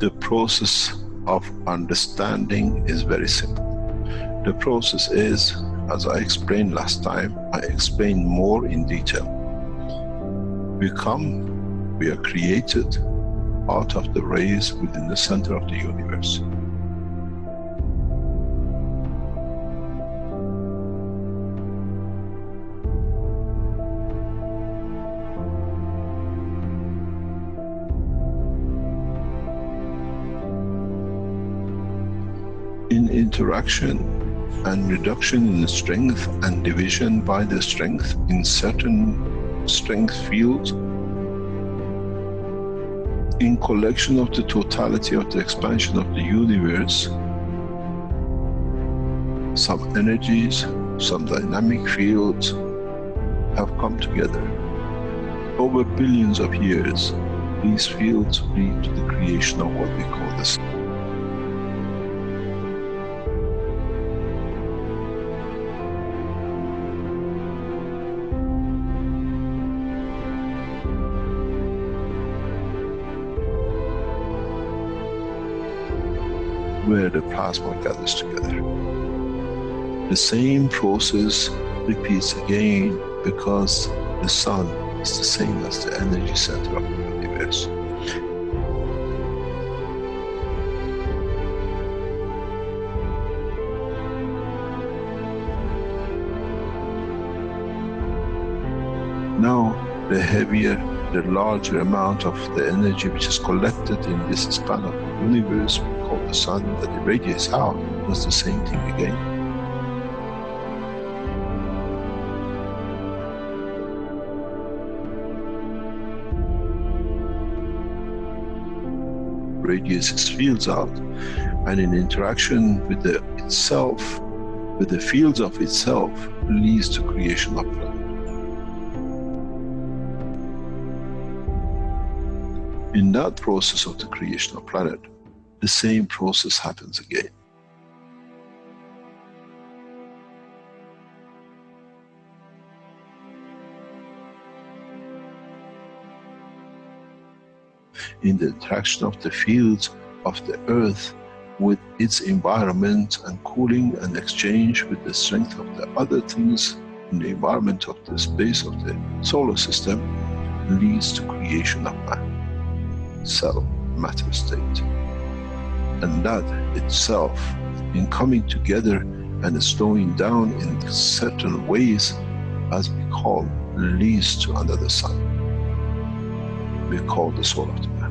The process of understanding is very simple. The process is, as I explained last time, I explained more in detail. We are created out of the rays within the center of the universe. In interaction and reduction in strength and division by the strength in certain strength fields, in collection of the totality of the expansion of the universe, some energies, some dynamic fields have come together. Over billions of years, these fields lead to the creation of what we call the sun. Where the plasma gathers together. The same process repeats again because the sun is the same as the energy center of the universe. Now, the heavier, the larger amount of the energy which is collected in this span of the universe, we call the sun, that irradiates out, does the same thing again. Radiates its fields out, and in interaction with itself, with the fields of itself, leads to creation of planet. In that process of the creation of planet, the same process happens again. In the interaction of the fields of the earth with its environment and cooling and exchange with the strength of the other things in the environment of the space of the solar system, leads to creation of man, cell, matter state. And that itself, in coming together and slowing down in certain ways, as we call, leads to another sun. We call the soul of the man.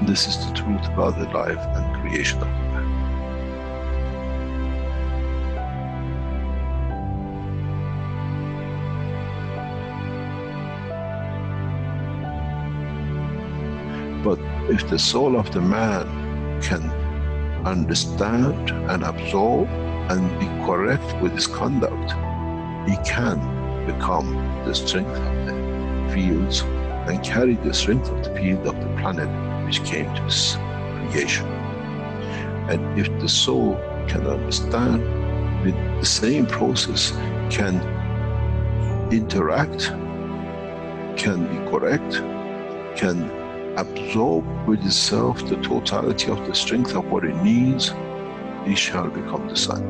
This is the truth about the life and creation of the man. But if the soul of the man can understand and absorb and be correct with his conduct, he can become the strength of the fields and carry the strength of the field of the planet which came to this creation. And if the soul can understand with the same process, can interact, can be correct, can absorb with itself the totality of the strength of what it needs, he shall become the sun.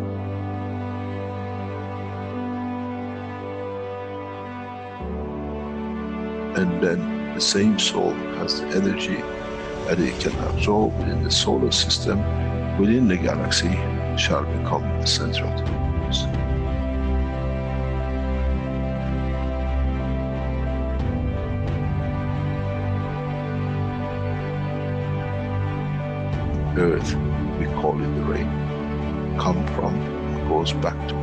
And then the same soul has the energy that it can absorb within the solar system, within the galaxy, shall become the center of the universe. Earth, we call it the rain, come from and goes back to.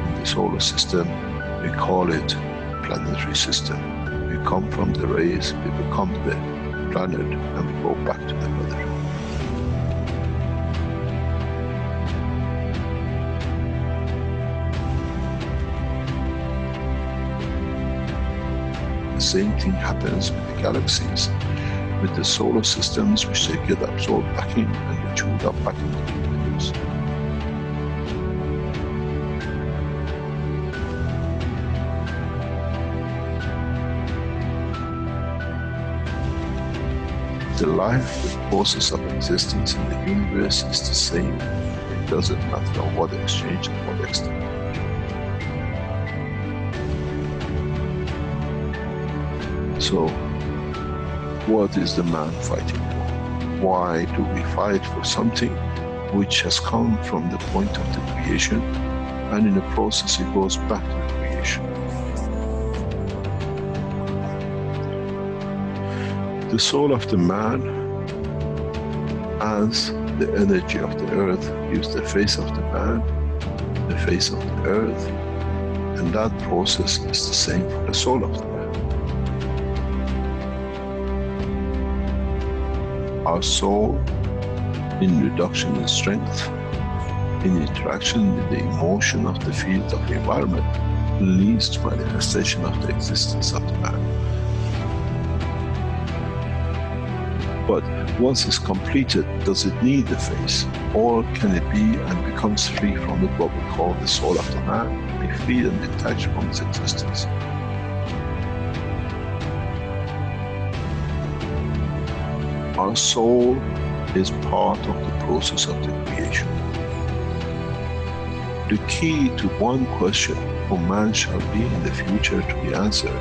In the solar system, we call it planetary system. We come from the rays, we become the planet, and we go back to the mother. The same thing happens with the galaxies. with the solar systems which they get absorbed back in and they chewed up back into the universe. The life, the process of existence in the universe is the same. It doesn't matter on what exchange and what extent. So, what is the man fighting for? Why do we fight for something which has come from the point of the creation, and in the process it goes back to the creation? The soul of the man, as the energy of the earth, gives the face of the man, the face of the earth, and that process is the same for the soul of the man. Our soul, in reduction in strength, in interaction with the emotion of the field of the environment, leads to manifestation of the existence of the man. But once it's completed, does it need the face? Or can it be and becomes free from it, what we call the soul of the man, to be free and detached from its existence? Our soul is part of the process of the creation. The key to one question, who man shall be in the future, to be answered.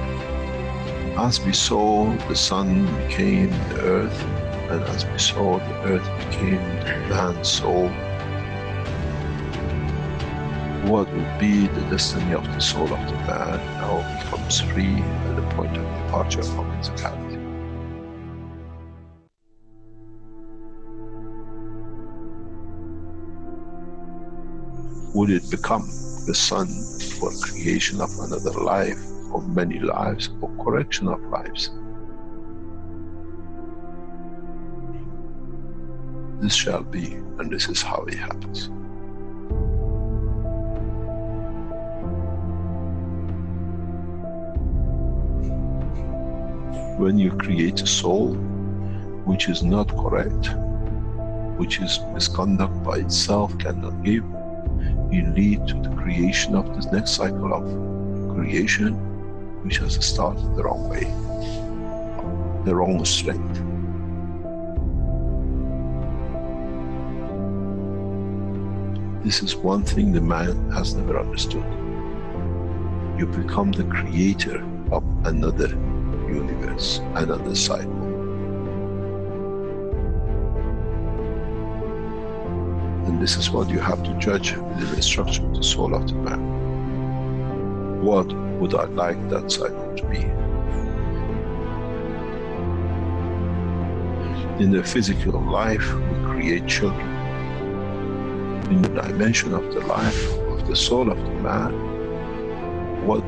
As we saw, the sun became the earth, and as we saw, the earth became the man's soul. What will be the destiny of the soul of the man now becomes free at the point of departure from physicality. Would it become the sun for creation of another life, or many lives, or correction of lives? This shall be, and this is how it happens. When you create a soul which is not correct, which is misconduct by itself, cannot give, you lead to the creation of this next cycle of creation, which has started the wrong way, the wrong strength. This is one thing the man has never understood. You become the creator of another universe, another cycle. And this is what you have to judge with the instruction of the soul of the man. What would I like that cycle to be? In the physical life, we create children. In the dimension of the life of the soul of the man, what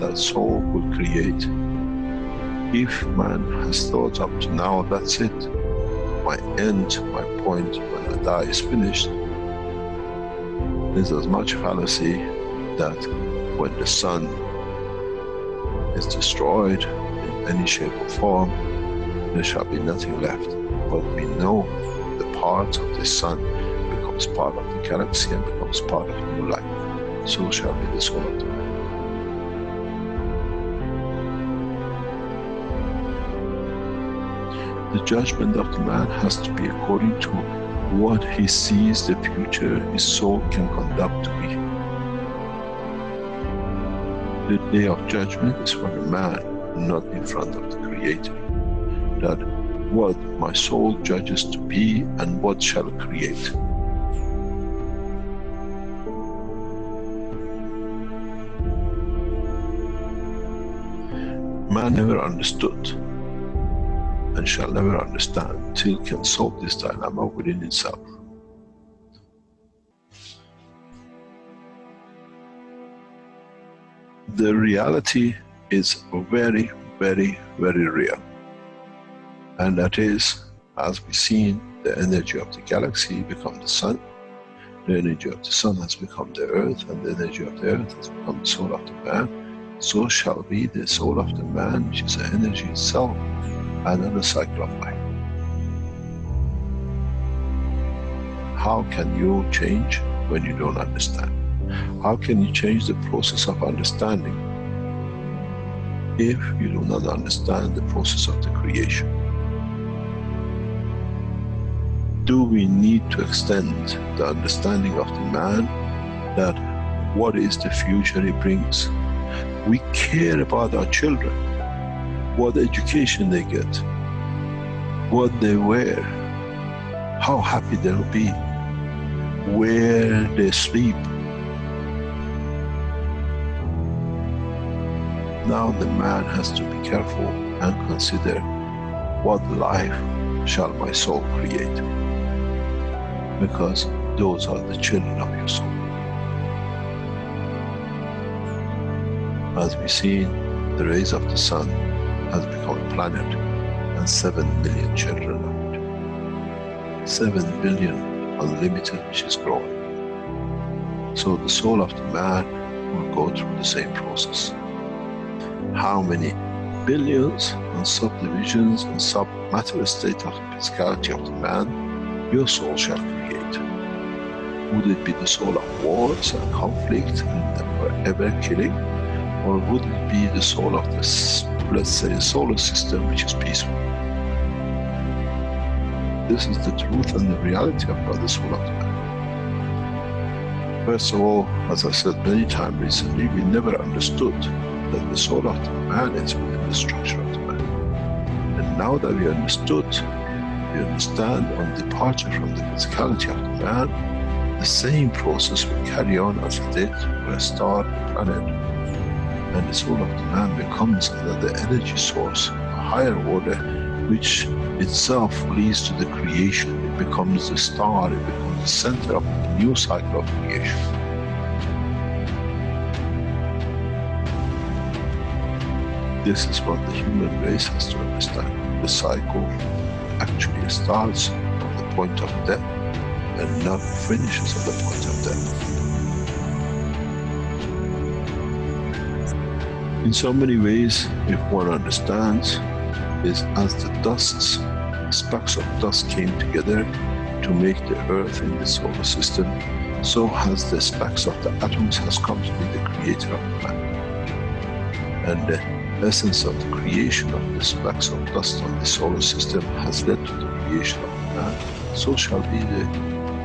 that soul will create. If man has thought up to now, that's it, my end, my point, when I die is finished, there's as much fallacy that when the sun is destroyed in any shape or form, there shall be nothing left. But we know the part of the sun becomes part of the galaxy and becomes part of new life. So shall be the soul of the man. The judgment of the man has to be according to what he sees the future his soul can conduct to be. The day of judgment is for the man, not in front of the Creator. That what my soul judges to be and what shall create. Man never understood and shall never understand till can solve this dilemma within itself. The reality is very, very, very real. And that is, as we've seen, the energy of the galaxy become the sun, the energy of the sun has become the earth, and the energy of the earth has become the soul of the man. So shall be the soul of the man, which is the energy itself, another cycle of life. How can you change when you don't understand? How can you change the process of understanding if you do not understand the process of the creation? Do we need to extend the understanding of the man that what is the future he brings? We care about our children, what education they get, what they wear, how happy they'll be, where they sleep. Now the man has to be careful and consider, what life shall my soul create? Because those are the children of your soul. As we see, the rays of the sun has become a planet and 7 billion children on it. 7 billion unlimited, which is growing. So the soul of the man will go through the same process. How many billions and subdivisions and sub-matter state of the physicality of the man your soul shall create? Would it be the soul of wars and conflict and forever killing? Or would it be the soul of this, let's say, solar system, which is peaceful? This is the truth and the reality about the soul of the man. First of all, as I said many times recently, we never understood that the soul of the man is within the structure of the man. And now that we understood, we understand on departure from the physicality of the man, the same process will carry on as it did for a star, a planet, and the soul of the man becomes another energy source, a higher order, which itself leads to the creation. It becomes the star, it becomes the center of the new cycle of creation. This is what the human race has to understand. The cycle actually starts from the point of death and not finishes at the point of death. In so many ways, if one understands, is as the dusts, specks of dust came together to make the earth in the solar system, so has the specks of the atoms has come to be the creator of the man. And the essence of the creation of the specks of dust on the solar system has led to the creation of the man. So shall be the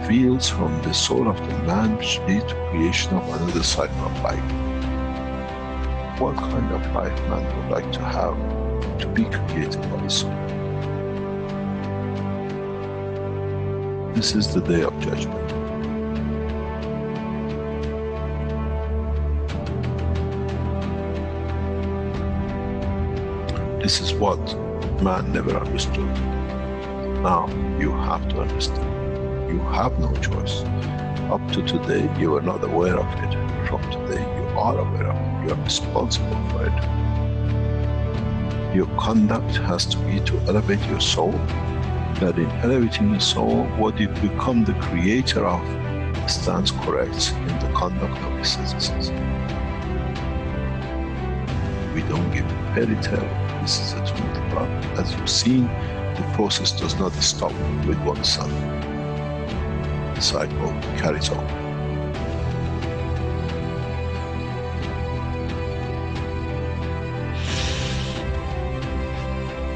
fields from the soul of the man which lead to creation of another cycle of life. What kind of life man would like to have to be created by the soul? This is the day of judgment. This is what man never understood. Now you have to understand. You have no choice. Up to today you were not aware of it. From today you are aware of it. You are responsible for it. Your conduct has to be to elevate your soul. That in elevating the soul, what you become the creator of stands correct in the conduct of the citizens. We don't give fairy tale. This is the truth. But as you've seen, the process does not stop with one sun. The cycle carries on.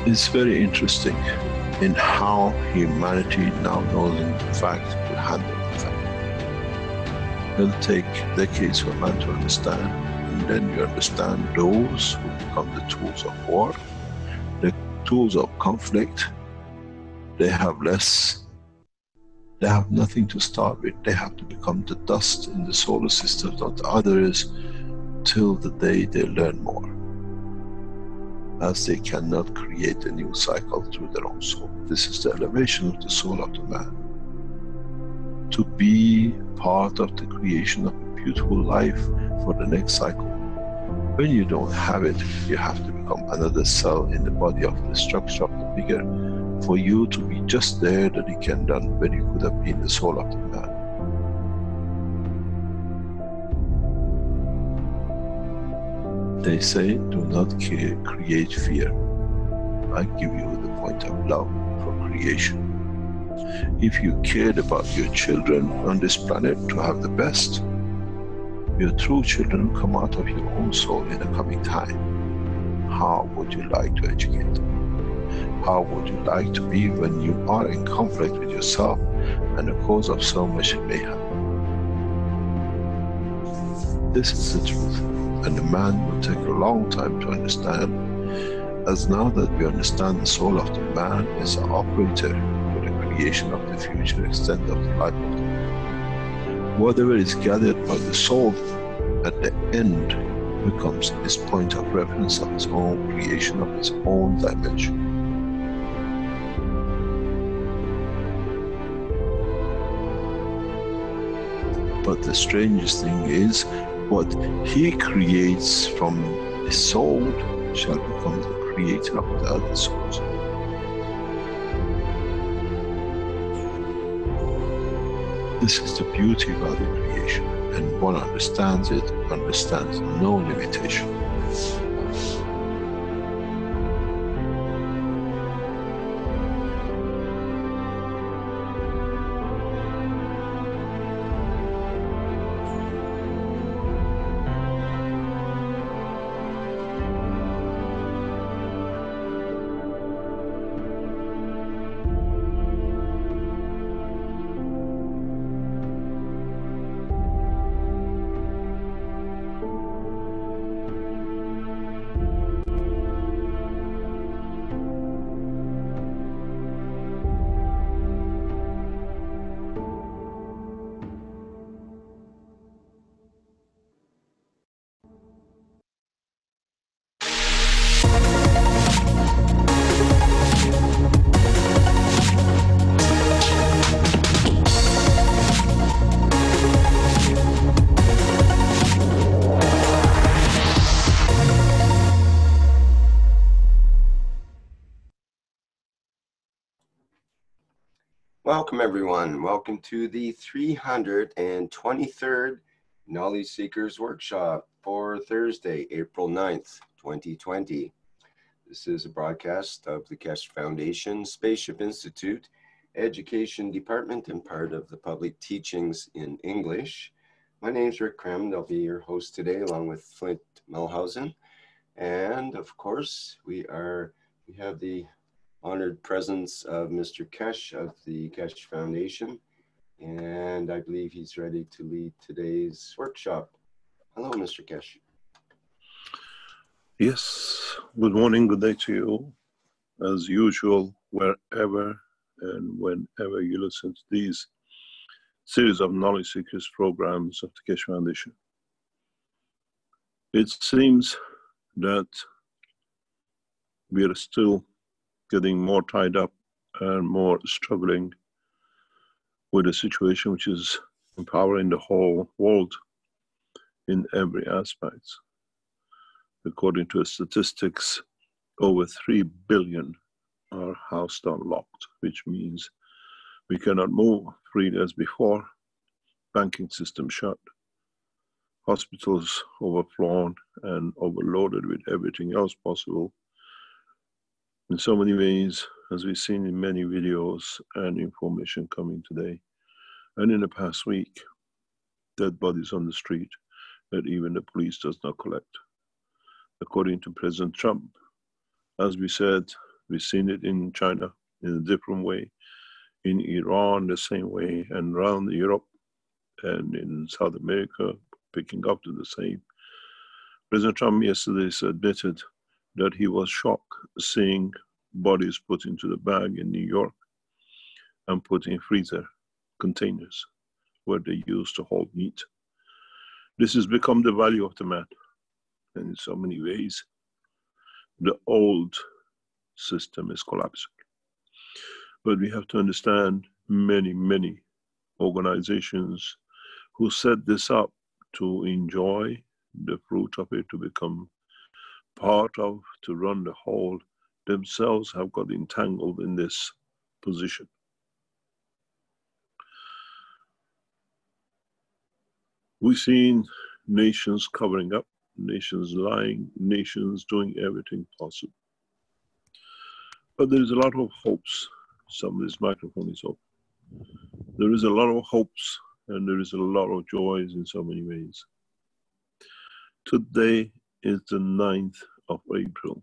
It's very interesting in how humanity now knows in fact to handle the fact. It'll take decades for man to understand, and then you understand those who become the tools of war, the tools of conflict. They have nothing to start with. They have to become the dust in the solar system of the others till the day they learn more, as they cannot create a new cycle through their own soul. This is the elevation of the soul of the man. To be part of the creation of a beautiful life for the next cycle. When you don't have it, you have to become another cell in the body of the structure of the bigger, for you to be just there that you can done when you could have been the soul of the man. They say, do not create fear. I give you the point of love for creation. If you cared about your children on this planet to have the best, your true children come out of your own soul in the coming time. How would you like to educate them? How would you like to be when you are in conflict with yourself and the cause of so much mayhem? This is the truth, and the man will take a long time to understand, as now that we understand the soul of the man is an operator for the creation of the future extent of the life of the man. Whatever is gathered by the soul at the end becomes his point of reference of his own creation of his own dimension. But the strangest thing is, what he creates from his soul shall become the creator of the other souls. This is the beauty about the creation, and one understands it, understands no limitation. Welcome everyone. Welcome to the 323rd Knowledge Seekers Workshop for Thursday, April 9th, 2020. This is a broadcast of the Keshe Foundation, Spaceship Institute, Education Department, and part of the Public Teachings in English. My name is Rick Cram. I'll be your host today along with Flint Melhausen. And of course, we have the honored presence of Mr. Keshe of the Keshe Foundation, and I believe he's ready to lead today's workshop. Hello, Mr. Keshe. Yes, good morning, good day to you. As usual, wherever and whenever you listen to these series of Knowledge Seekers programs of the Keshe Foundation. It seems that we are still getting more tied up and more struggling with a situation which is empowering the whole world in every aspect. According to statistics, over 3 billion are housed or locked, which means we cannot move freely as before, banking system shut, hospitals overflown and overloaded with everything else possible. In so many ways, as we've seen in many videos and information coming today, and in the past week, dead bodies on the street that even the police does not collect. According to President Trump, as we said, we've seen it in China in a different way, in Iran the same way, and around Europe and in South America, picking up to the same. President Trump yesterday admitted that he was shocked seeing bodies put into the bag in New York and put in freezer containers where they used to hold meat. This has become the value of the man. And in so many ways, the old system is collapsing. But we have to understand many organizations who set this up to enjoy the fruit of it, to become part of, to run the whole, themselves have got entangled in this position. We've seen nations covering up, nations lying, nations doing everything possible. But there is a lot of hopes. Some of this microphone is open. There is a lot of hopes and there is a lot of joys in so many ways. Today is the 9th of April.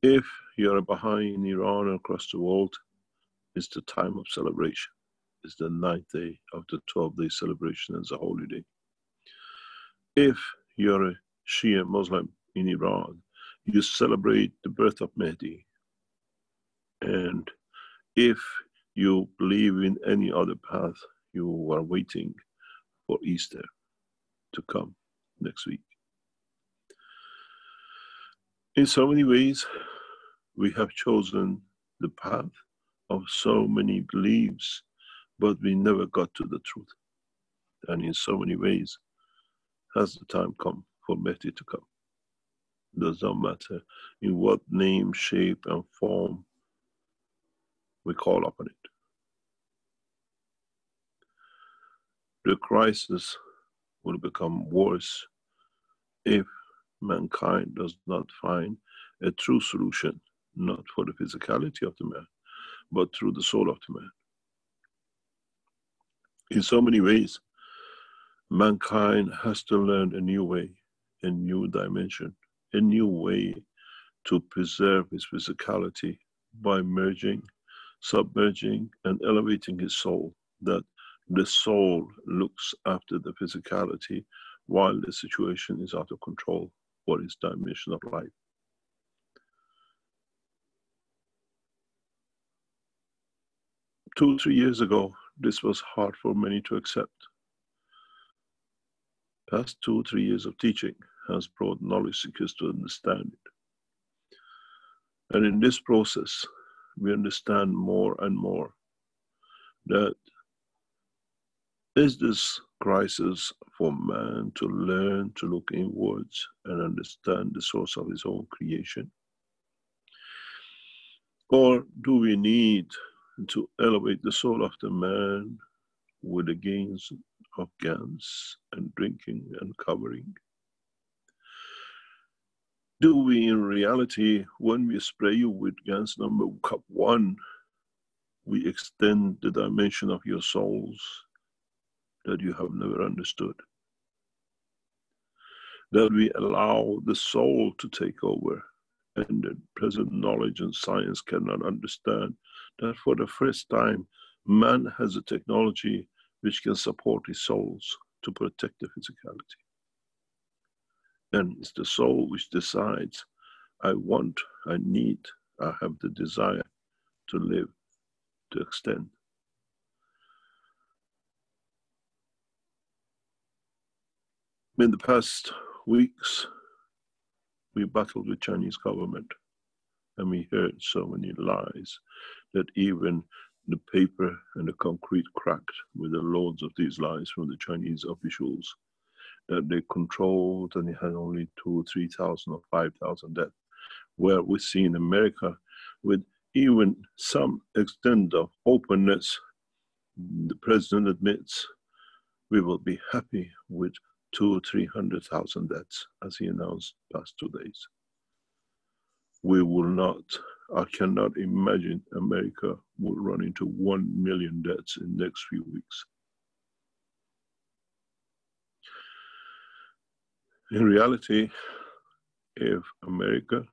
If you're behind in Iran and across the world, it's the time of celebration. It's the 9th day of the 12-day celebration as a holy day. If you're a Shia Muslim in Iran, you celebrate the birth of Mahdi. And if you believe in any other path, you are waiting for Easter to come next week. In so many ways, we have chosen the path of so many beliefs, but we never got to the truth. And in so many ways, has the time come for Mahdi to come? Does not matter in what name, shape, and form we call upon it. The crisis will become worse if mankind does not find a true solution, not for the physicality of the man, but through the soul of the man. In so many ways, mankind has to learn a new way, a new dimension, a new way to preserve his physicality by merging, submerging, and elevating his soul, that the soul looks after the physicality while the situation is out of control for his dimension of life. Two, 3 years ago, this was hard for many to accept. Past 2, 3 years of teaching has brought knowledge seekers to understand it. And in this process, we understand more and more that is this crisis for man to learn to look inwards and understand the source of his own creation? Or do we need to elevate the soul of the man with the gains of gans and drinking and covering? Do we in reality, when we spray you with gans number cup 1, we extend the dimension of your souls that you have never understood? That we allow the soul to take over, and the present knowledge and science cannot understand that for the first time, man has a technology which can support his souls to protect the physicality. And it's the soul which decides, I want, I need, I have the desire to live, to extend. In the past weeks, we battled with Chinese government, and we heard so many lies that even the paper and the concrete cracked with the loads of these lies from the Chinese officials, that they controlled and they had only 2,000 or 3,000 or 5,000 deaths, where we see in America with even some extent of openness, the president admits we will be happy with 200,000 or 300,000 deaths, as he announced past 2 days. We will not, I cannot imagine America will run into 1 million deaths in the next few weeks. In reality, if America,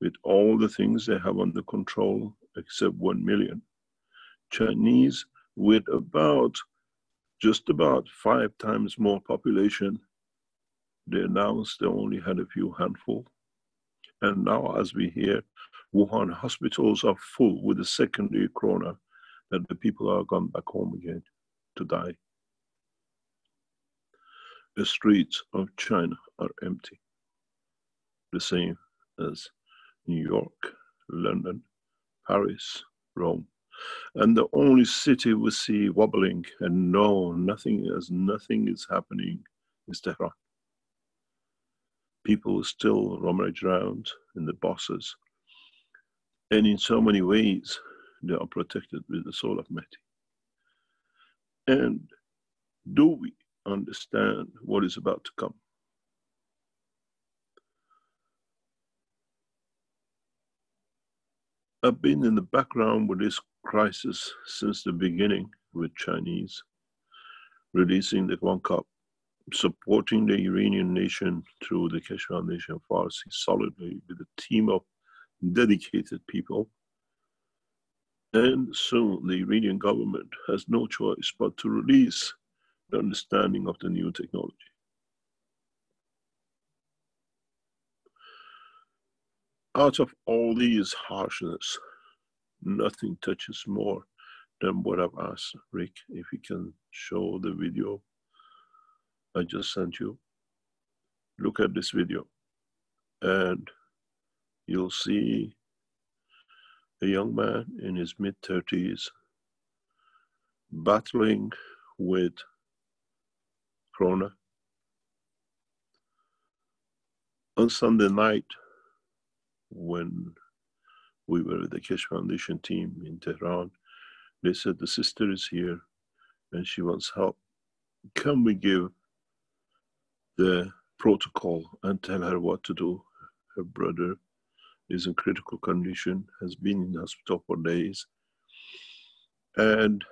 with all the things they have under control, except 1 million, Chinese with just about 5 times more population, they announced they only had a few handful. And now, as we hear, Wuhan hospitals are full with the secondary corona, that the people are gone back home again to die. The streets of China are empty, the same as New York, London, Paris, Rome. And the only city we see wobbling and nothing is happening is Tehran. People still rummage around in the buses. And in so many ways, they are protected with the soul of Mahdi. And do we understand what is about to come? I've been in the background with this crisis since the beginning with Chinese, releasing the One Cup, supporting the Iranian nation through the Keshe Foundation Farsi solidly with a team of dedicated people. And soon the Iranian government has no choice but to release the understanding of the new technology. Out of all these harshness, nothing touches more than what I've asked Rick, if he can show the video I just sent you. Look at this video and you'll see a young man in his mid-30s battling with Corona. On Sunday night, when we were with the Keshe Foundation team in Tehran, they said the sister is here and she wants help. Can we give the protocol and tell her what to do? Her brother is in critical condition, has been in the hospital for days, and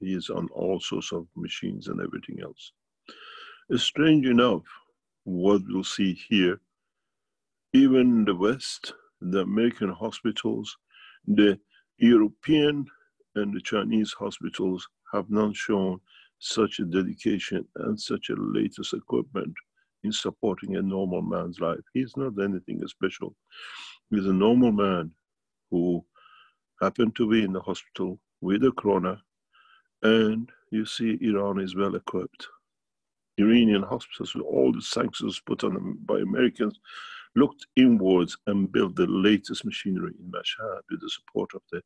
he is on all sorts of machines and everything else. It's strange enough, what we'll see here, even in the West, the American hospitals, the European and the Chinese hospitals have not shown such a dedication and such a latest equipment in supporting a normal man's life. He's not anything special. He's a normal man who happened to be in the hospital with a corona, and you see Iran is well equipped. Iranian hospitals, with all the sanctions put on them by Americans, looked inwards and built the latest machinery in Mashhad with the support of the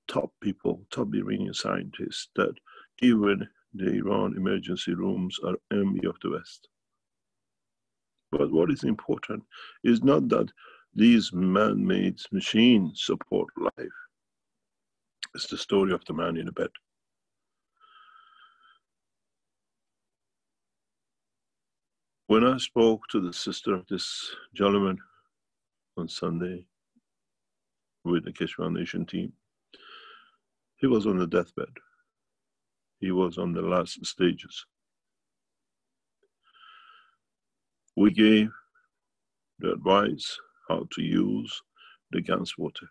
top people, top Iranian scientists, that even the Iran emergency rooms are envy of the West. But what is important is not that these man-made machines support life. It's the story of the man in the bed. When I spoke to the sister of this gentleman on Sunday with the Keshe Foundation team, he was on the deathbed. He was on the last stages. We gave the advice how to use the gas water.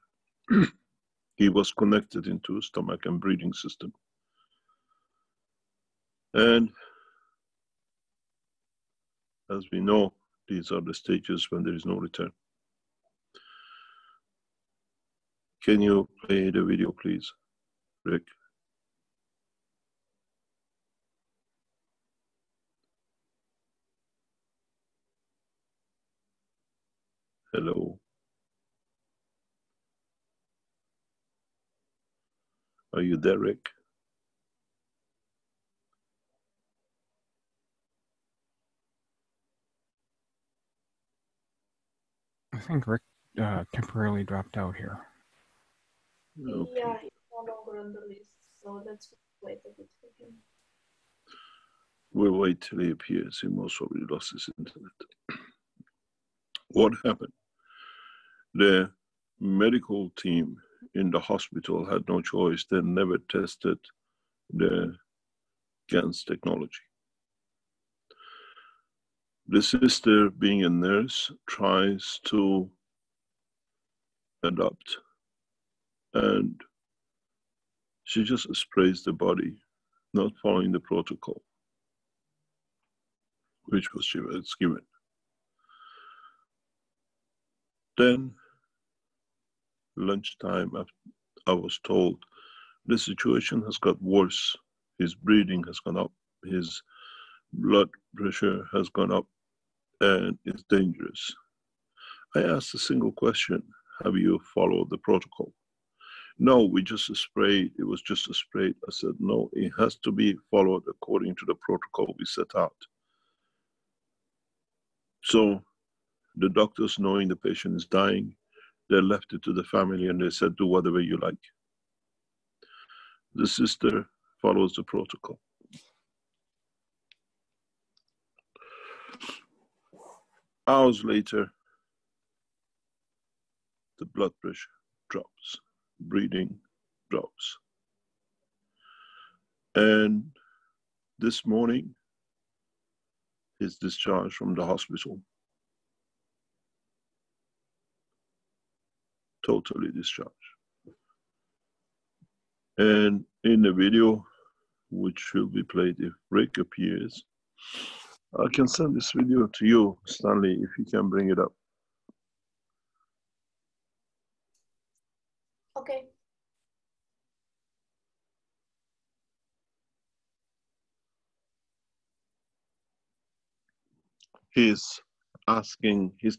He was connected into his stomach and breathing system. And as we know, these are the stages when there is no return. Can you play the video, please, Rick? Hello. Are you there, Rick? I think Rick temporarily dropped out here. Okay. Yeah, he's no longer on the list, so let's wait a bit for him. We'll wait till he appears. He most probably lost his internet. What happened? The medical team in the hospital had no choice. They never tested the GANS technology. The sister, being a nurse, tries to adapt, and she just sprays the body, not following the protocol, which she was given. Then, lunchtime, I was told the situation has got worse. His breathing has gone up, his blood pressure has gone up, and it's dangerous. I asked a single question: have you followed the protocol? No, we just sprayed. It was just a spray. I said, no, it has to be followed according to the protocol we set out. So the doctors, knowing the patient is dying, they left it to the family and they said, do whatever you like. The sister follows the protocol. Hours later, the blood pressure drops, breathing drops. And this morning, he's discharged from the hospital. Totally discharged. And in the video, which will be played if Rick appears, I can send this video to you, Stanley, if you can bring it up. Okay. He's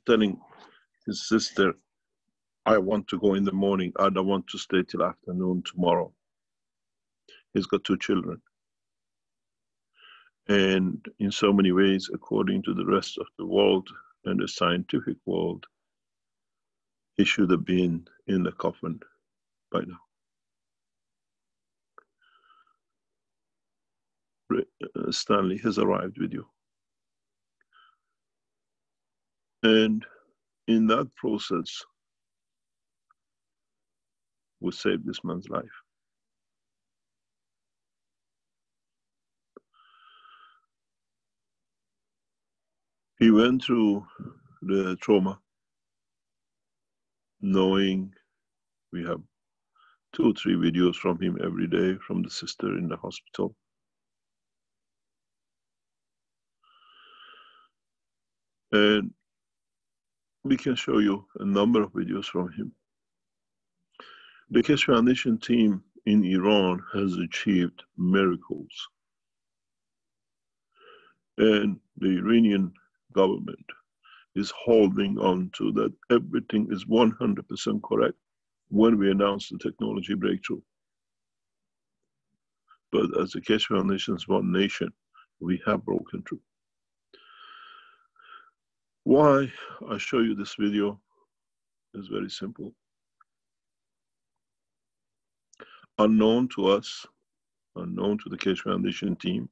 telling his sister, I want to go in the morning. I don't want to stay till afternoon tomorrow. He's got 2 children. And in so many ways, according to the rest of the world and the scientific world, he should have been in the coffin by now. Stanley has arrived with you. And in that process, we saved this man's life. He went through the trauma, knowing we have 2 or 3 videos from him every day from the sister in the hospital. And we can show you a number of videos from him. The Keshe Foundation team in Iran has achieved miracles. And the Iranian government is holding on to that everything is 100% correct when we announce the technology breakthrough. But as the Keshe Foundation's one nation, we have broken through. Why I show you this video is very simple. Unknown to us, unknown to the Keshe Foundation team,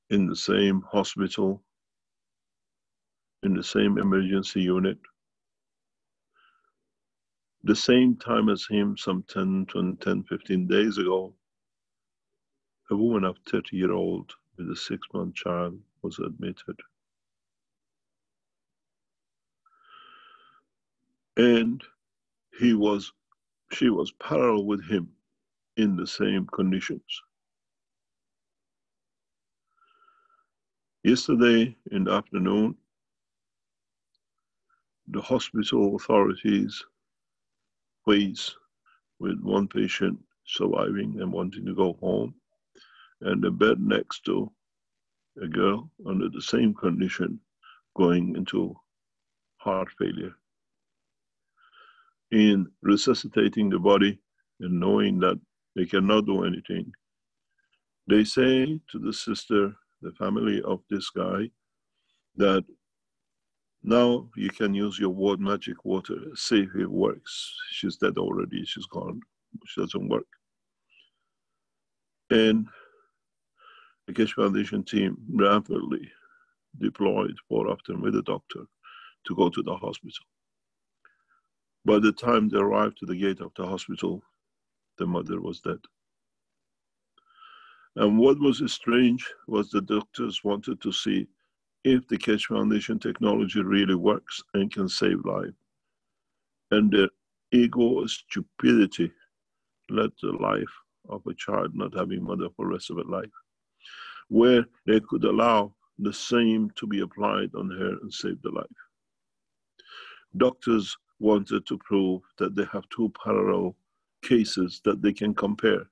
in the same hospital, in the same emergency unit, the same time as him, some 15 days ago, a woman of 30-year-old with a 6-month child was admitted. And she was parallel with him in the same conditions. Yesterday in the afternoon, the hospital authorities faced with one patient surviving and wanting to go home, and a bed next to a girl under the same condition going into heart failure. In resuscitating the body and knowing that they cannot do anything, they say to the sister, the family of this guy, that now you can use your word magic water, see if it works. She's dead already, she's gone, she doesn't work. And the Keshe Foundation team rapidly deployed 4 of them with a doctor to go to the hospital. By the time they arrived to the gate of the hospital, the mother was dead. And what was strange was the doctors wanted to see if the Keshe Foundation technology really works and can save life. And their ego or stupidity led to the life of a child not having mother for the rest of her life, where they could allow the same to be applied on her and save the life. Doctors wanted to prove that they have 2 parallel cases that they can compare.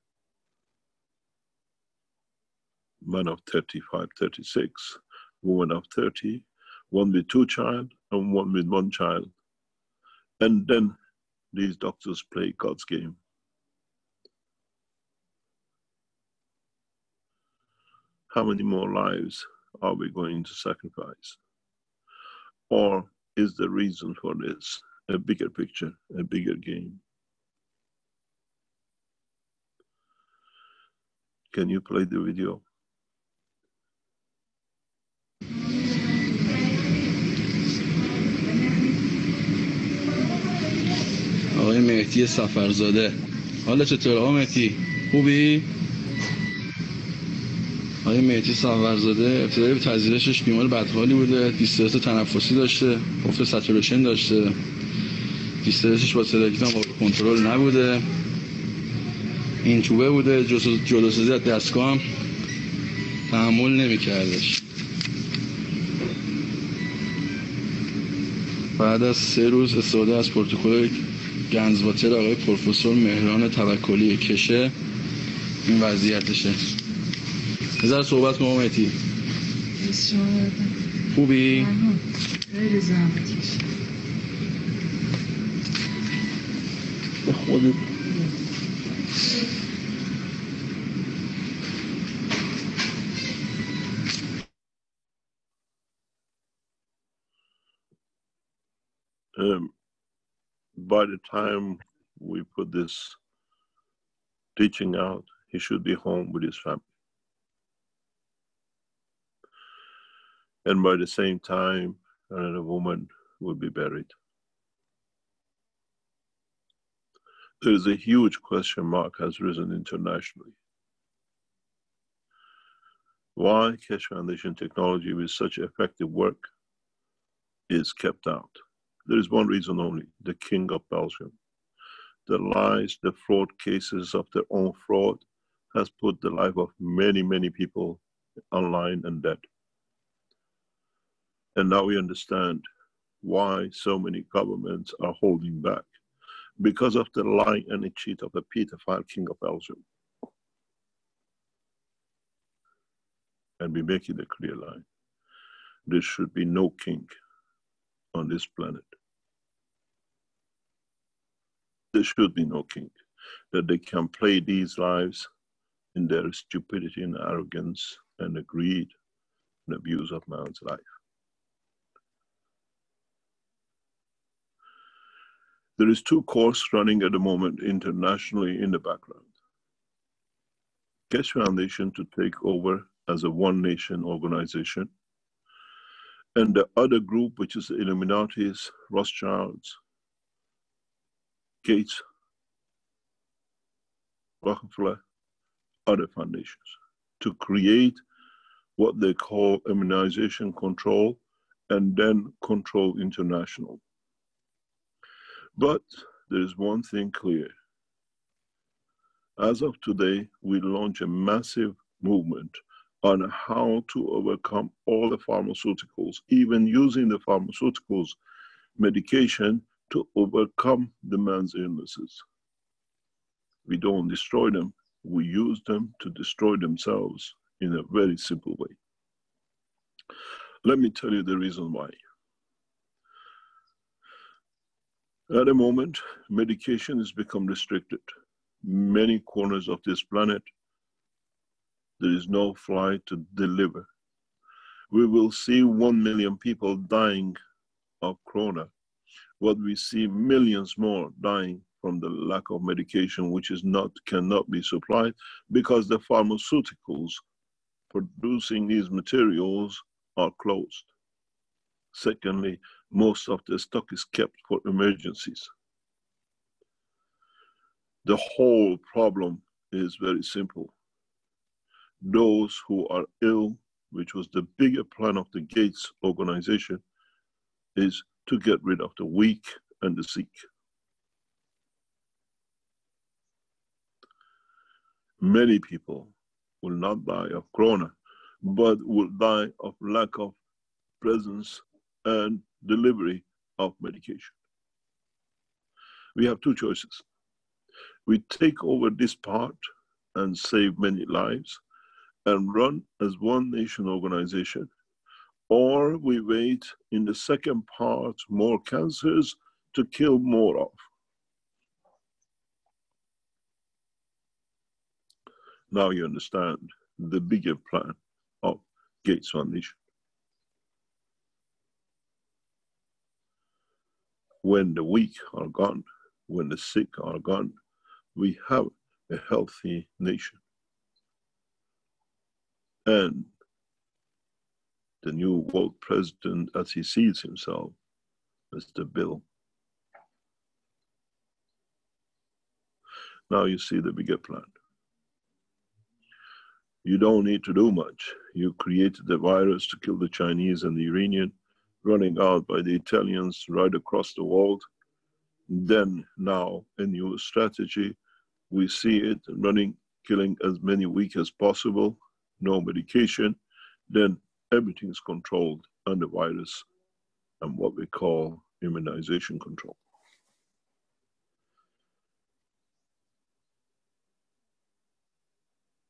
Man of 35, 36, woman of 30, one with 2 children and one with 1 child. And then these doctors play God's game. How many more lives are we going to sacrifice? Or is the reason for this a bigger picture, a bigger game? Can you play the video? آقای مهدی سفرزاده. حالا چطور آقا مهدی؟ خوبی؟ آقای مهدی سفرزاده ابتدای پذیرشش بیمار بدحالی بوده، دیسترس تنفسی داشته، افت ساتوریشن داشته، دیسترسش با سلکتیو هم کنترل نبوده، این چوبه بوده، جلوسازی از دستگاه هم تحمل نمی‌کردش. بعد از 3 روز استفاده از پروتکل گنزواتر آقای پروفسور مهران توکلی کشه این وضعیتشه. بذار صحبت کنم مهدی. خوبی؟ خیلی زحمت کشیدم. به خودت by the time we put this teaching out, he should be home with his family. And by the same time, another woman will be buried. There is a huge question mark has risen internationally. Why Keshe Foundation technology with such effective work is kept out? There is one reason only: the King of Belgium. The lies, the fraud cases of their own fraud has put the life of many, many people online and dead. And now we understand why so many governments are holding back, because of the lie and the cheat of the pedophile King of Belgium. And we make it a clear line: there should be no king on this planet. There should be no king, that they can play these lives in their stupidity and arrogance and the greed and abuse of man's life. There is 2 courses running at the moment internationally in the background. Keshe Foundation to take over as a one nation organization, and the other group, which is the Illuminatis, Rothschilds, Gates, Rockefeller, other foundations, to create what they call immunization control and then control international. But there is one thing clear. As of today, we launch a massive movement on how to overcome all the pharmaceuticals, even using the pharmaceuticals medication to overcome the man's illnesses. We don't destroy them, we use them to destroy themselves in a very simple way. Let me tell you the reason why. At the moment, medication has become restricted. Many corners of this planet, there is no flight to deliver. We will see 1 million people dying of corona, but we see millions more dying from the lack of medication, which cannot be supplied because the pharmaceuticals producing these materials are closed. Secondly, most of the stock is kept for emergencies. The whole problem is very simple. Those who are ill, which was the bigger plan of the Gates organization, is to get rid of the weak and the sick. Many people will not die of corona, but will die of lack of presence and delivery of medication. We have 2 choices. We take over this part and save many lives and run as one nation organization, or we wait in the second part more cancers to kill more of. Now you understand the bigger plan of Gates Foundation. When the weak are gone, when the sick are gone, we have a healthy nation. And the new world president, as he sees himself, Mr. Bill, Now you see the bigger plan. You don't need to do much. You created the virus to kill the Chinese and the Iranian, running out by the Italians right across the world. Then now a new strategy. We see it running, killing as many weak as possible, no medication. Then everything is controlled under virus and what we call immunization control.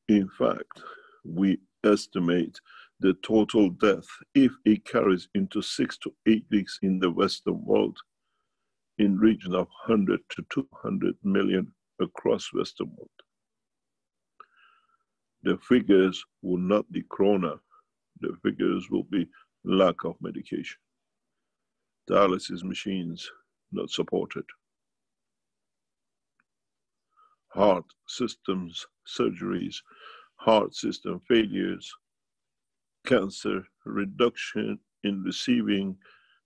In fact, we estimate the total death, if it carries into 6 to 8 weeks in the Western world, in region of 100 to 200 million across Western world. The figures will not be corona. The figures will be lack of medication. Dialysis machines not supported. Heart systems, surgeries, heart system failures, cancer reduction in receiving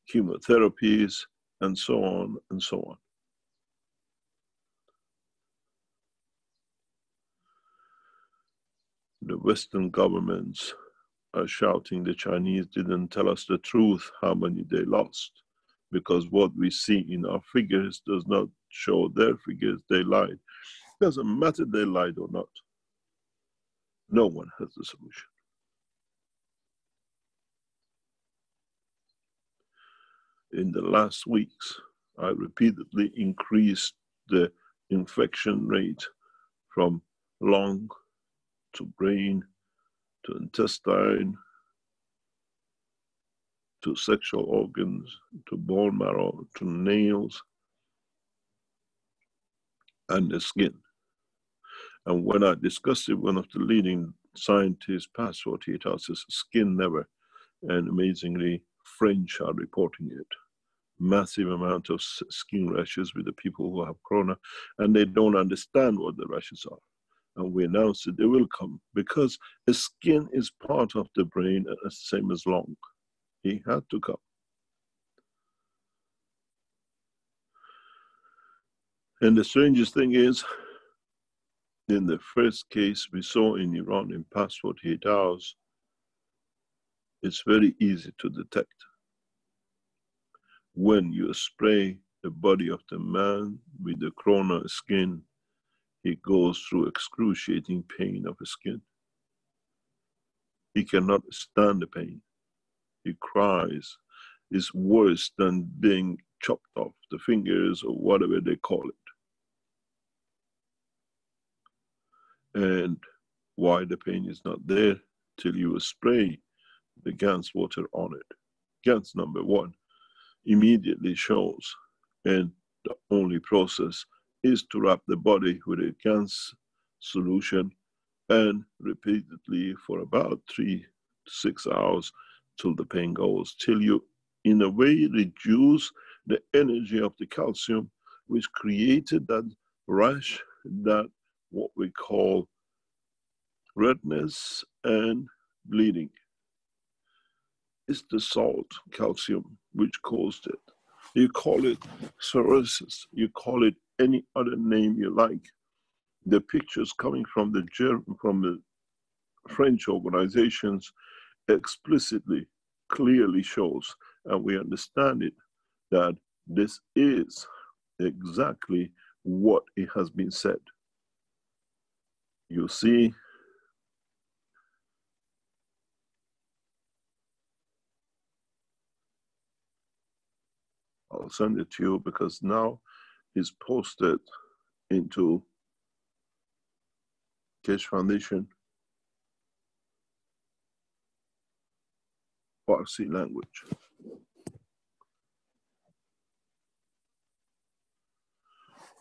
chemotherapies, and so on and so on. The Western governments are shouting the Chinese didn't tell us the truth how many they lost, because what we see in our figures does not show their figures. They lied. Doesn't matter they lied or not. No one has the solution. In the last weeks, I repeatedly increased the infection rate from lung to brain to intestine to sexual organs to bone marrow to nails and the skin. And when I discussed it, one of the leading scientists past 48 hours says skin never. And amazingly, French are reporting it. Massive amount of skin rashes with the people who have corona, and they don't understand what the rashes are. And we announced that they will come because the skin is part of the brain, same as lung. He had to come. And the strangest thing is, in the first case we saw in Iran in past 48 hours, it's very easy to detect. When you spray the body of the man with the corona skin, he goes through excruciating pain of the skin. He cannot stand the pain. He cries. It's worse than being chopped off the fingers or whatever they call it. And why the pain is not there till you spray the Gans water on it. Gans number 1 immediately shows, and the only process is to wrap the body with a Gans solution and repeatedly for about 3 to 6 hours till the pain goes, till you in a way reduce the energy of the calcium which created that rash, that what we call redness and bleeding. It's the salt, calcium, which caused it. You call it cirrhosis, you call it any other name you like. The pictures coming from the French organizations explicitly, clearly shows, and we understand it, that this is exactly what it has been said. You see, I'll send it to you because now it's posted into Keshe Foundation Farsi language.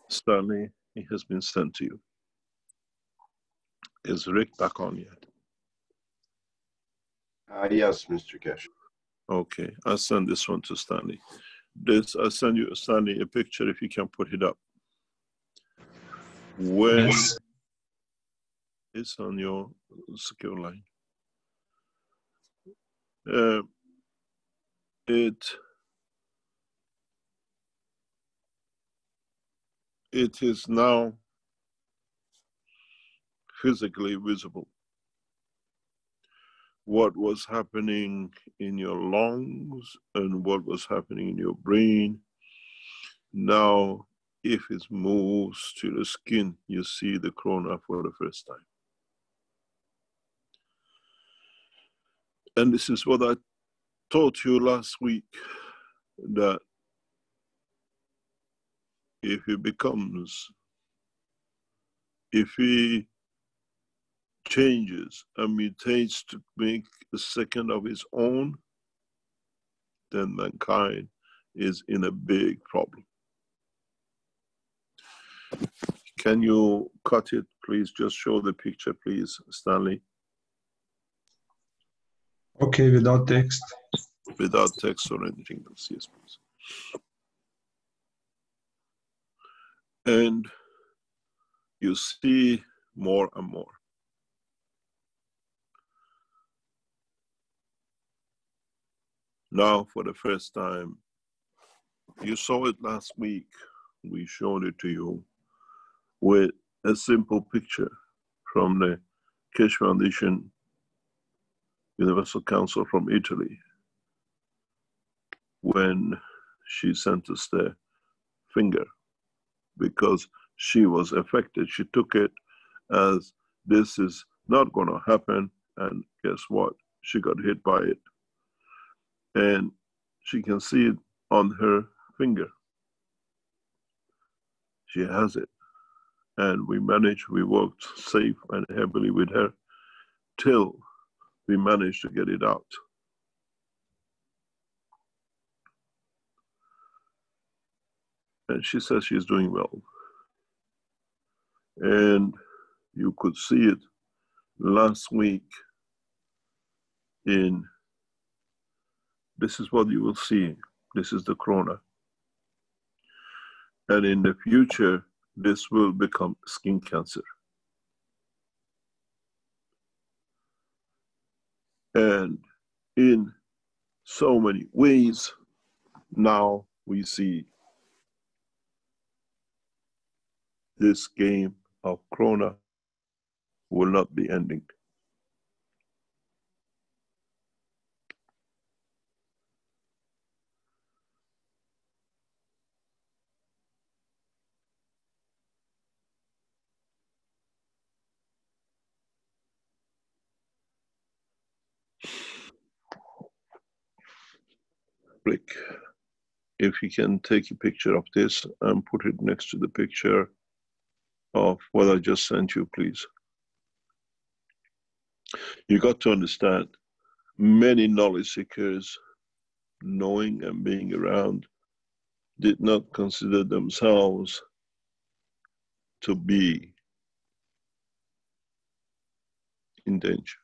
Stanley, it has been sent to you. Is Rick back on yet? Yes, Mr. Keshe. Okay, I'll send this one to Stanley. I'll send you, Stanley, a picture if you can put it up. When Yes. it's on your secure line. It is now physically visible. What was happening in your lungs and what was happening in your brain. Now, if it moves to the skin, you see the corona for the first time. And this is what I taught you last week, that if he changes and mutates to make a second of his own, then mankind is in a big problem. Can you cut it, please? Just show the picture, please, Stanley. Okay, without text. Without text or anything else, yes, please. And you see more and more. Now, for the first time, you saw it last week. We showed it to you with a simple picture from the Keshe Foundation Universal Council from Italy, when she sent us the finger because she was affected. She took it as this is not going to happen, and guess what? She got hit by it. And she can see it on her finger. She has it. And we worked safe and heavily with her till we managed to get it out. And she says she's doing well. And you could see it last week this is what you will see. This is the corona. And in the future, this will become skin cancer. And in so many ways, now we see this game of corona will not be ending. Rick, if you can take a picture of this and put it next to the picture of what I just sent you, please. You got to understand, many knowledge seekers, knowing and being around, did not consider themselves to be in danger.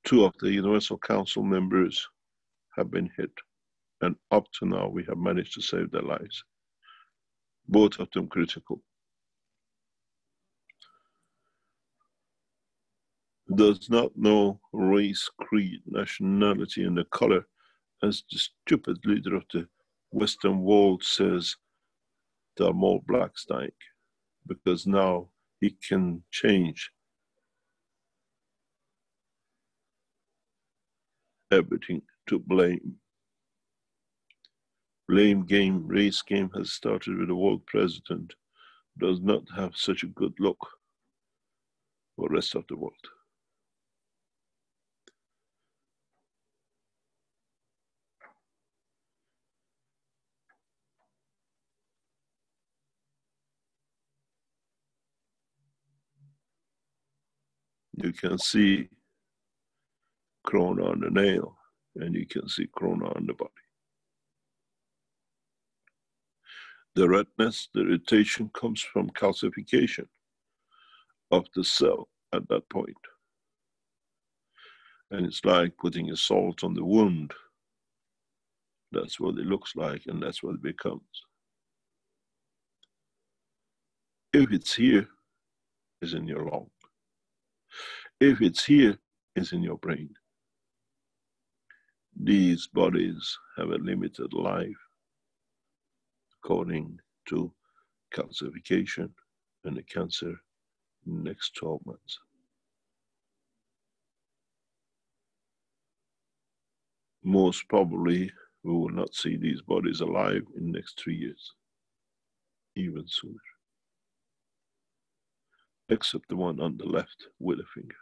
2 of the Universal Council members have been hit, and up to now we have managed to save their lives. Both of them critical. Does not know race, creed, nationality, and the color, as the stupid leader of the Western world says, there are more blacks dying, because now he can change everything to blame. Blame game, race game has started with the world president, does not have such a good look for the rest of the world. You can see corona on the nail, and you can see corona on the body. The redness, the irritation comes from calcification of the cell at that point. And it's like putting a salt on the wound. That's what it looks like, and that's what it becomes. If it's here, it's in your lung. If it's here, it's in your brain. These bodies have a limited life according to calcification, and the cancer in the next 12 months. Most probably, we will not see these bodies alive in the next 3 years, even sooner, except the one on the left with a finger.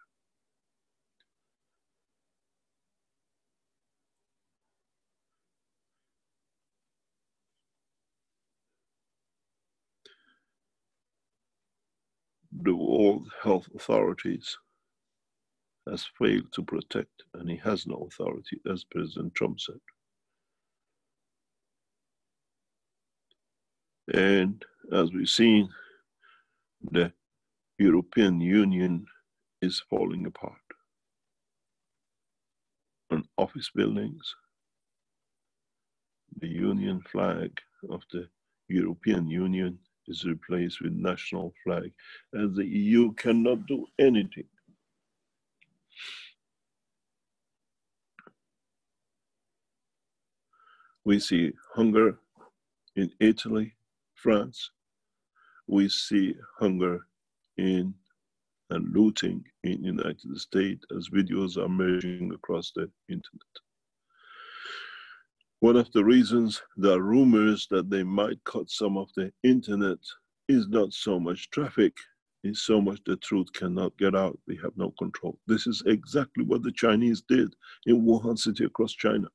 The World Health Authorities has failed to protect, and he has no authority, as President Trump said. And as we've seen, the European Union is falling apart. On office buildings, the Union flag of the European Union is replaced with national flag, as the EU cannot do anything. We see hunger in Italy, France. We see hunger in and looting in the United States as videos are emerging across the internet. One of the reasons there are rumors that they might cut some of the internet is not so much traffic, it's so much the truth cannot get out. They have no control. This is exactly what the Chinese did in Wuhan City across China.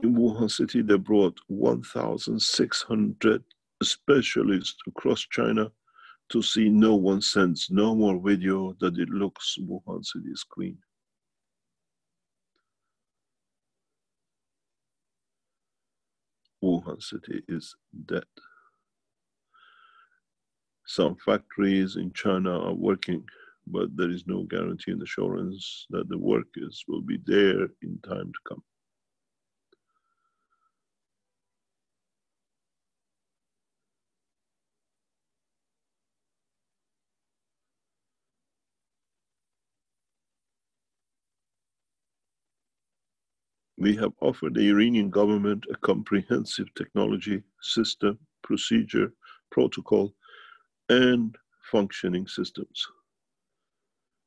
In Wuhan City, they brought 1,600 specialists across China to see. No one sends no more video that it looks Wuhan City is clean. Wuhan City is dead. Some factories in China are working, but there is no guarantee and assurance that the workers will be there in time to come. We have offered the Iranian government a comprehensive technology, system, procedure, protocol, and functioning systems.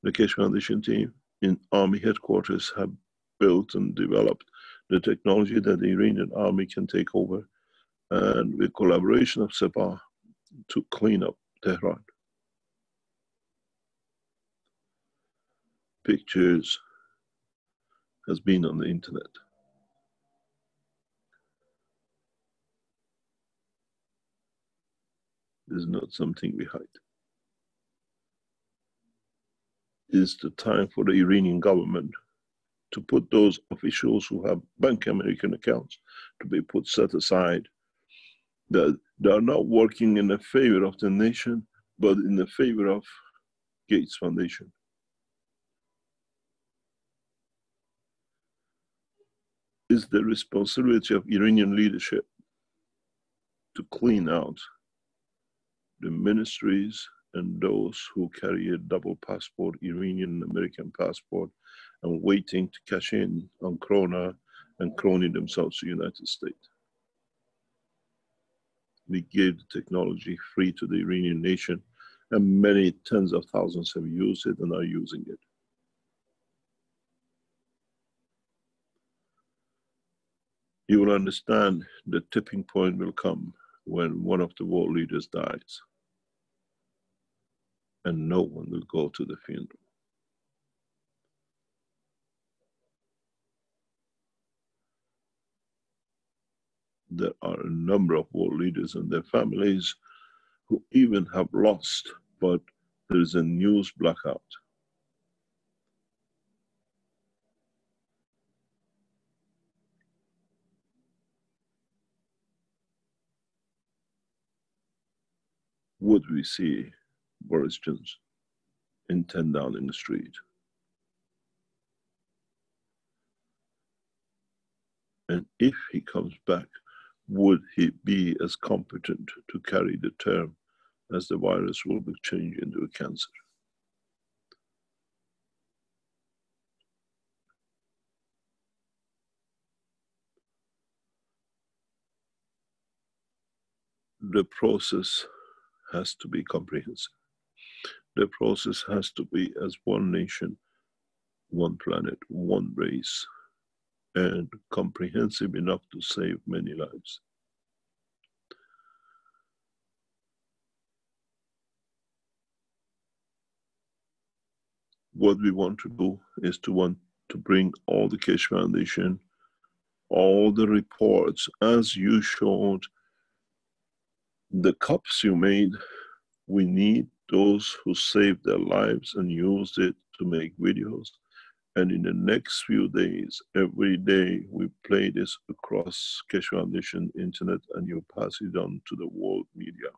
The Keshe Foundation team in Army headquarters have built and developed the technology that the Iranian army can take over, and with collaboration of Sepah to clean up Tehran. Pictures has been on the internet. This is not something we hide. It's the time for the Iranian government to put those officials who have Bank American accounts to be put set aside, that they are not working in the favor of the nation, but in the favor of Gates Foundation. It's the responsibility of Iranian leadership to clean out the ministries and those who carry a double passport, Iranian and American passport, and waiting to cash in on Krona and crony themselves to the United States. We gave the technology free to the Iranian nation, and many tens of thousands have used it and are using it. You will understand the tipping point will come when one of the world leaders dies, and no one will go to the funeral. There are a number of world leaders and their families who even have lost, but there is a news blackout. Would we see Boris Johnson in 10 Downing Street? And if he comes back, would he be as competent to carry the term as the virus will be changed into a cancer? The process has to be comprehensive. The process has to be as one nation, one planet, one race, and comprehensive enough to save many lives. What we want to do is to bring all the Keshe Foundation, all the reports, as you showed, the cups you made, we need those who saved their lives and used it to make videos. And in the next few days, every day, we play this across Keshe Foundation internet, and you pass it on to the world media.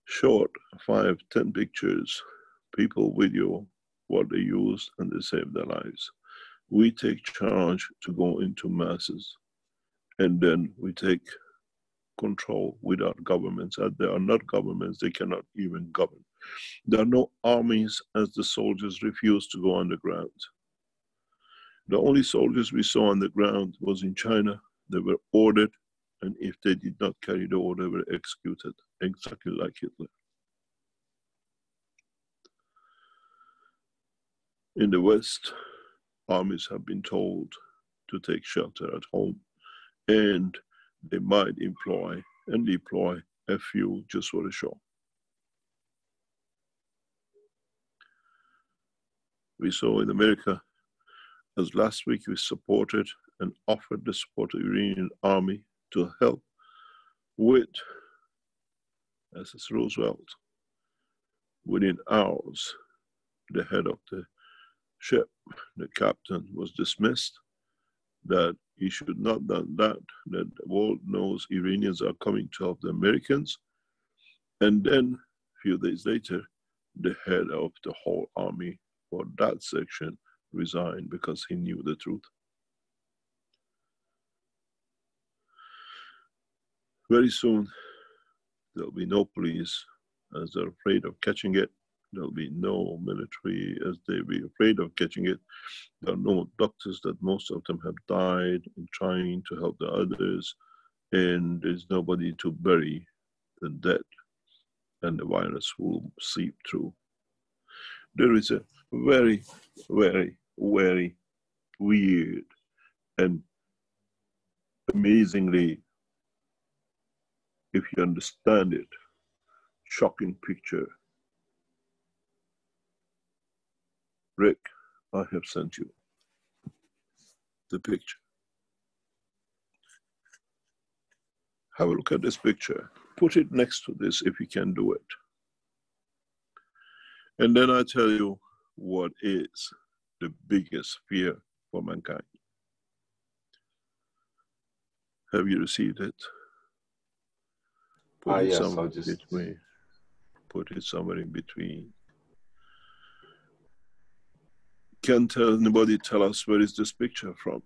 Short, 5, 10 pictures, people video what they used and they saved their lives. We take charge to go into masses, and then we take control without governments. As they are not governments, they cannot even govern. There are no armies, as the soldiers refuse to go underground. The only soldiers we saw on the ground was in China. They were ordered, and if they did not carry the order, they were executed, exactly like Hitler. In the West, armies have been told to take shelter at home, and they might employ and deploy a few just for the show. We saw in America, as last week we supported and offered the support of the Iranian army to help with SS Roosevelt. Within hours, the head of the ship, the captain, was dismissed, that he should not have done that, that the world knows Iranians are coming to help the Americans. And then a few days later, the head of the whole army for that section resigned because he knew the truth. Very soon, there'll be no police, as they're afraid of catching it. There'll be no military, as they'll be afraid of catching it. There are no doctors, that most of them have died in trying to help the others, and there's nobody to bury the dead, and the virus will seep through. There is a very, very, very weird and amazingly, if you understand it, shocking picture. Rick, I have sent you the picture. Have a look at this picture. Put it next to this if you can do it. And then I tell you what is the biggest fear for mankind. Have you received it? Put it yes, somewhere in between. Put it somewhere in between. Can anybody tell us where is this picture from?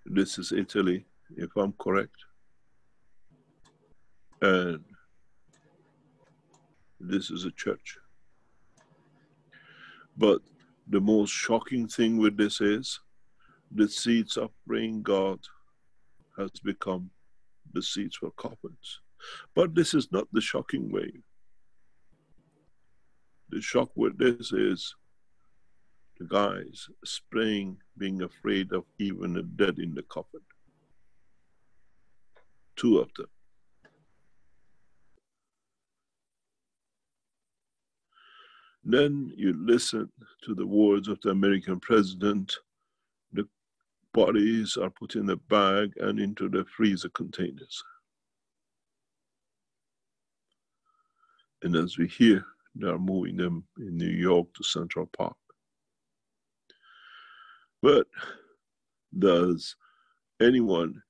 This is Italy, if I'm correct. And this is a church. But the most shocking thing with this is the seeds of praying God has become the seeds for coffins. But this is not the shocking way. The shock with this is the guys spraying, being afraid of even the dead in the coffin. 2 of them. Then you listen to the words of the American president. The bodies are put in a bag and into the freezer containers. And as we hear, they are moving them in New York to Central Park. But has anyone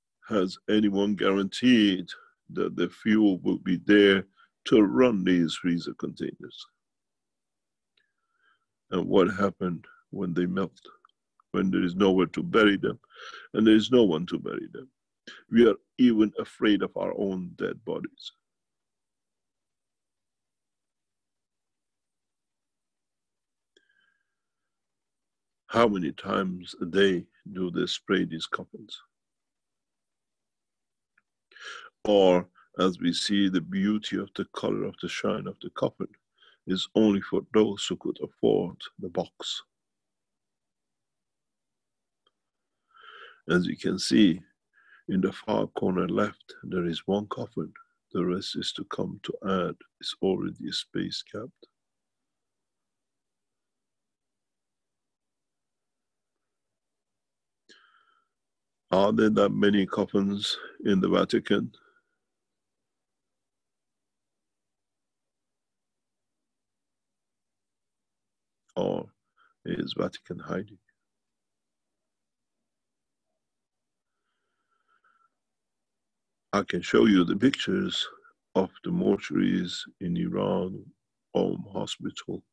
guaranteed that the fuel will be there to run these freezer containers? And what happened when they melt? When there is nowhere to bury them, and there is no one to bury them. We are even afraid of our own dead bodies. How many times a day do they spray these coffins? Or as we see, the beauty of the color of the shine of the coffin is only for those who could afford the box. As you can see, in the far corner left, there is one coffin. The rest is to come to add. It's already space capped. Are there that many coffins in the Vatican? Or is Vatican hiding? I can show you the pictures of the mortuaries in Iran, Hospital,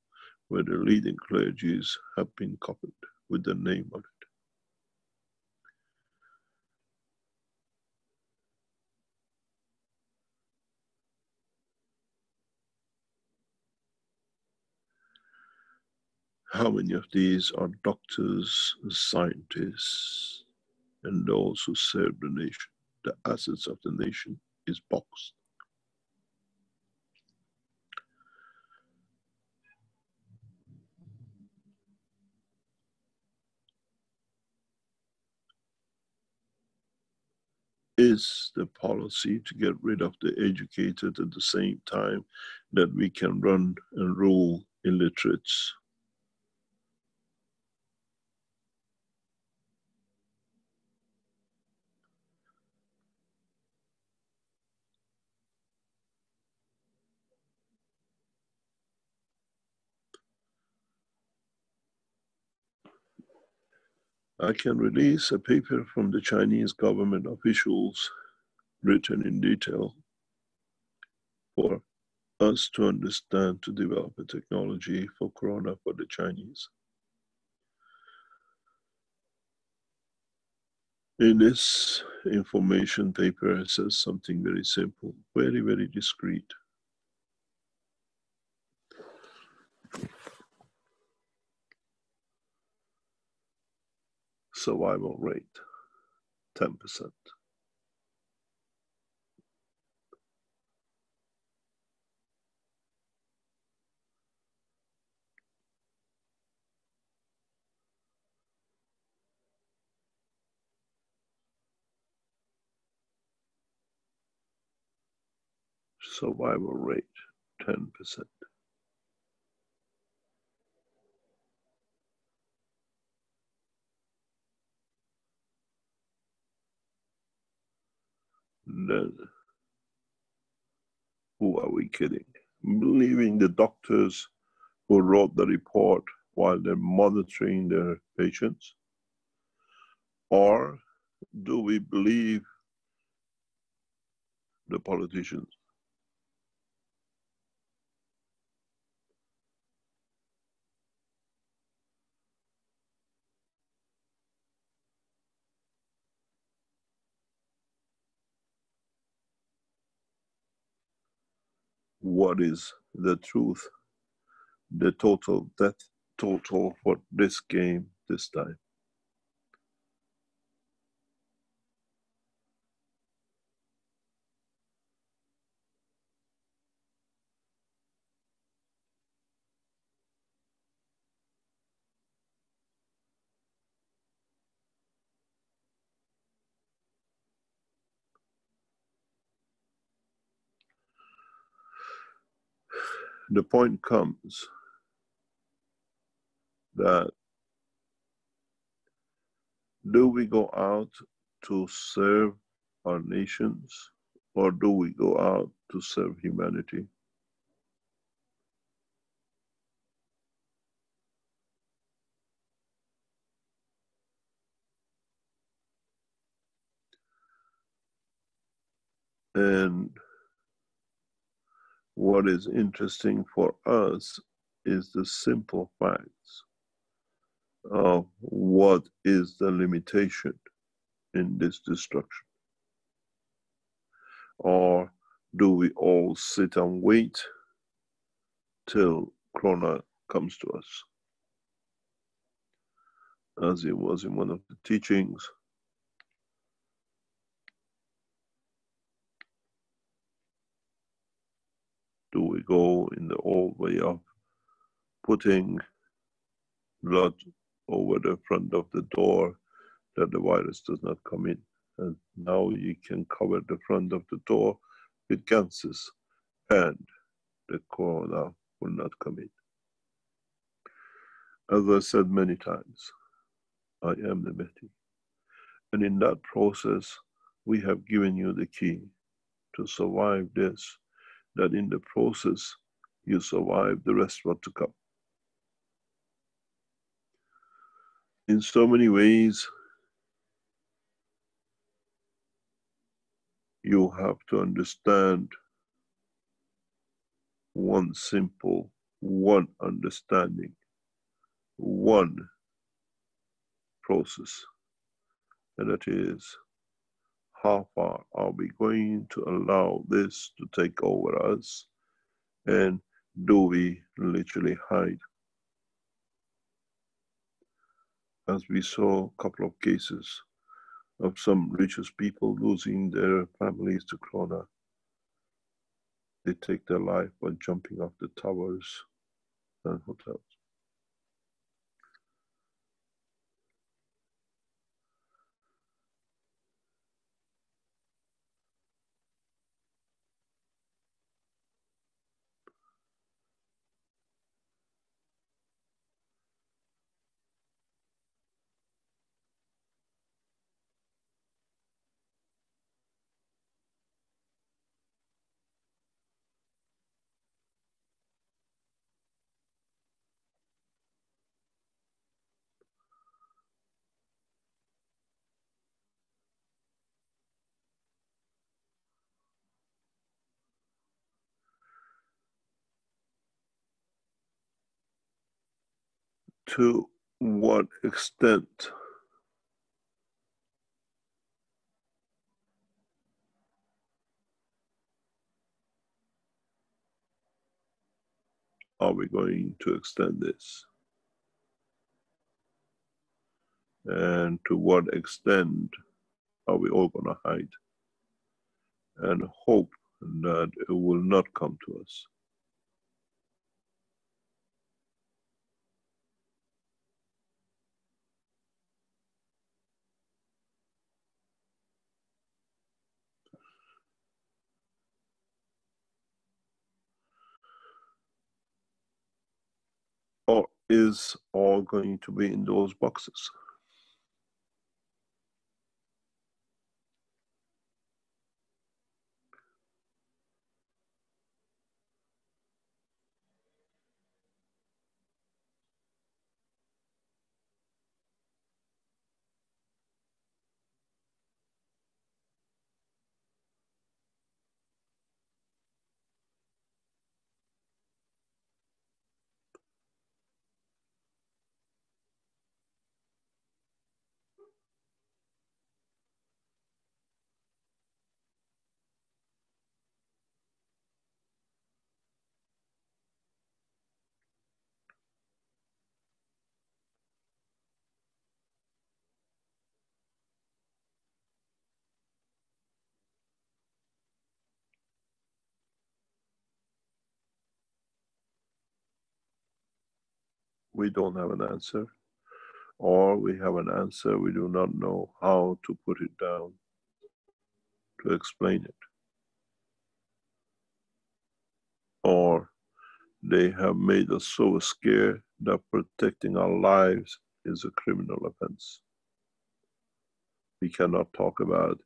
where the leading clergies have been coffined with the name on it. How many of these are doctors, scientists, and those who serve the nation? The assets of the nation is boxed. Is the policy to get rid of the educated at the same time that we can run and rule illiterates? I can release a paper from the Chinese government officials written in detail for us to understand, to develop a technology for Corona for the Chinese. In this information paper, it says something very simple, very, very discreet. Survival rate, 10%. Survival rate, 10%. Then, who are we kidding? Believing the doctors who wrote the report while they're monitoring their patients? Or do we believe the politicians? What is the truth? The total death total for this game this time. The point comes that do we go out to serve our nations, or do we go out to serve humanity? And what is interesting for us is the simple facts of what is the limitation in this destruction. Or do we all sit and wait till Corona comes to us? As it was in one of the teachings, Do we go in the old way of putting blood over the front of the door that the virus does not come in? And now you can cover the front of the door with ganses and the corona will not come in. As I said many times, I am the Mehdi. And in that process, we have given you the key to survive this, that in the process, you survive the rest what to come. In so many ways, you have to understand one simple, one understanding, one process, and that is, how far are we going to allow this to take over us, and do we literally hide? As we saw a couple of cases of some richest people losing their families to corona. They take their life by jumping off the towers and hotels. To what extent are we going to extend this? And to what extent are we all going to hide and hope that it will not come to us? Or is all going to be in those boxes? We don't have an answer, or we have an answer, we do not know how to put it down, to explain it. Or they have made us so scared that protecting our lives is a criminal offense. We cannot talk about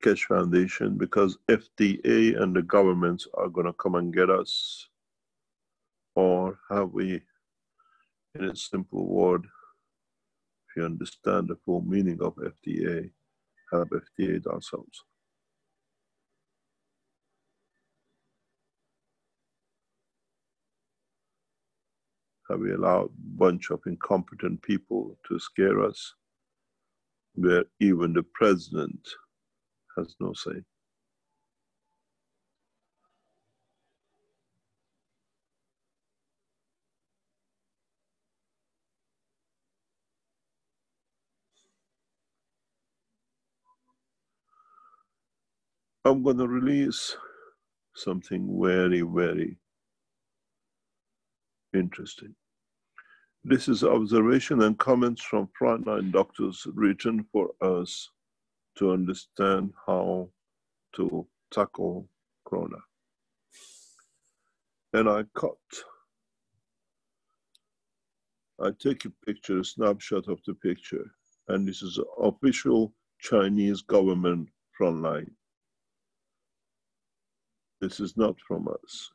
Keshe Foundation because FDA and the governments are going to come and get us. Or have we, in a simple word, if you understand the full meaning of FDA, have FDA'd ourselves? Have we allowed a bunch of incompetent people to scare us, where even the president has no say? I'm going to release something very, very interesting. This is observation and comments from frontline doctors written for us to understand how to tackle corona. And I take a picture, a snapshot of the picture, and this is official Chinese government frontline. This is not from us.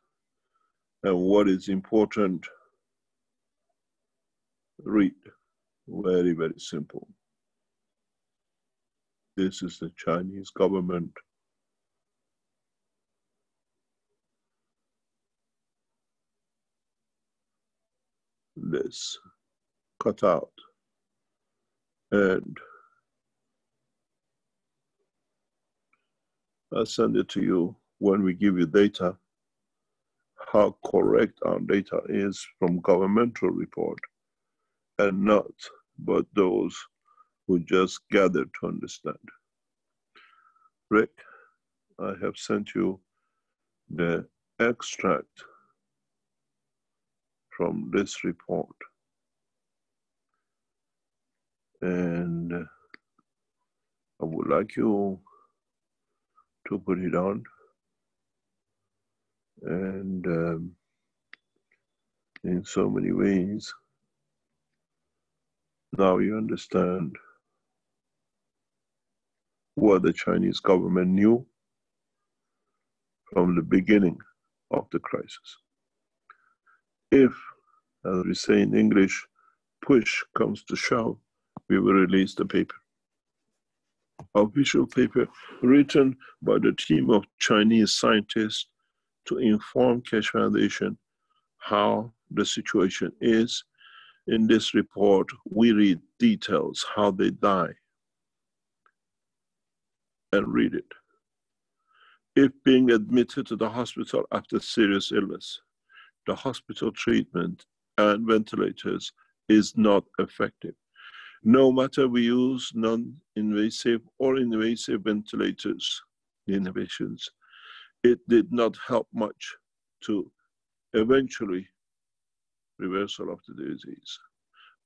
And what is important, read. Very, very simple. This is the Chinese government. This cut out. And I'll send it to you when we give you data, how correct our data is from governmental report and not but those who just gathered to understand. Rick, I have sent you the extract from this report. And I would like you to put it on. And in so many ways, now you understand what the Chinese government knew from the beginning of the crisis. If, as we say in English, push comes to shove, we will release the paper. Official paper written by the team of Chinese scientists to inform Keshe Foundation how the situation is. In this report, we read details, how they die, and read it. If being admitted to the hospital after serious illness, the hospital treatment and ventilators is not effective. No matter we use non-invasive or invasive ventilators, the innovations, it did not help much to eventually reversal of the disease.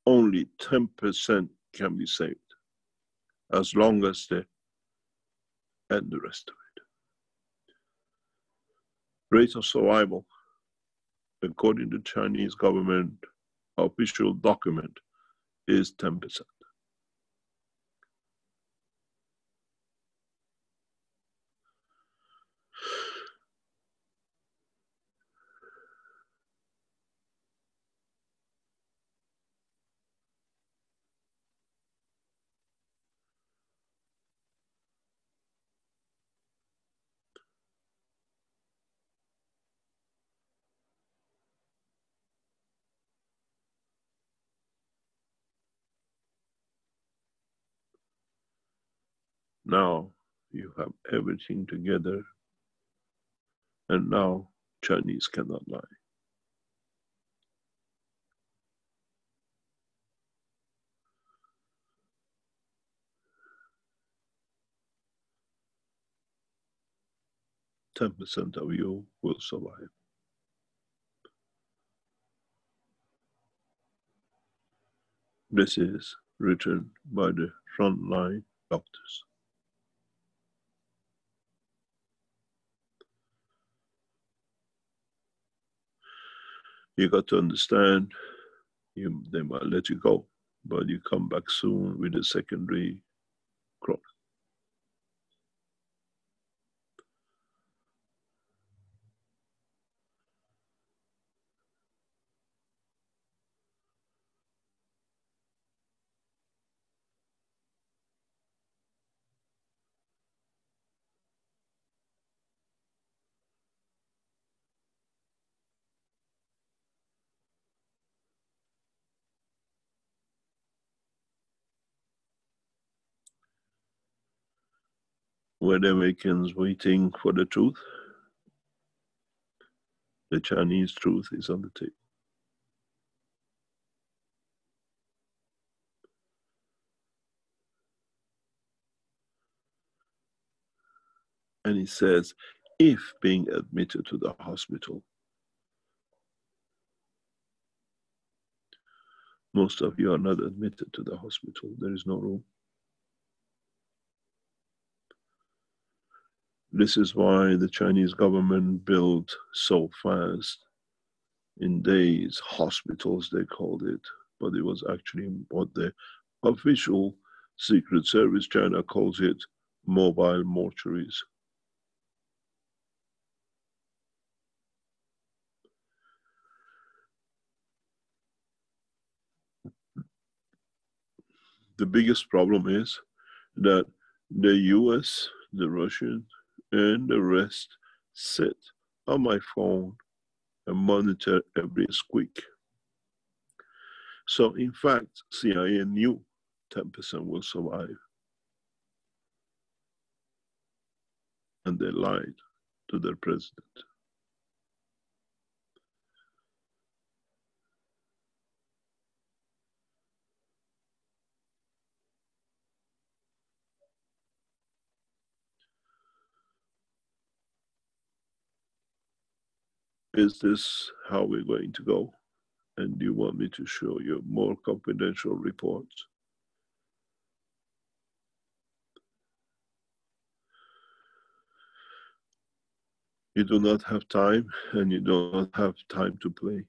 Only 10% can be saved, as long as they and the rest of it. Rate of survival, according to Chinese government official document, is 10%. Now you have everything together, and now Chinese cannot lie. %10 of you will survive. This is written by the frontline doctors. You got to understand, they might let you go, but you come back soon with a secondary crop. Were the Americans waiting for the truth? The Chinese truth is on the table. And he says, if being admitted to the hospital. Most of you are not admitted to the hospital. There is no room. This is why the Chinese government built so fast, in days, hospitals they called it, but it was actually what the official Secret Service China calls it, mobile mortuaries. The biggest problem is that the US, the Russians, and the rest sit on my phone and monitor every squeak. So in fact, CIA knew 10% will survive. And they lied to their president. Is this how we're going to go? And do you want me to show you more confidential reports? You do not have time, and you do not have time to play.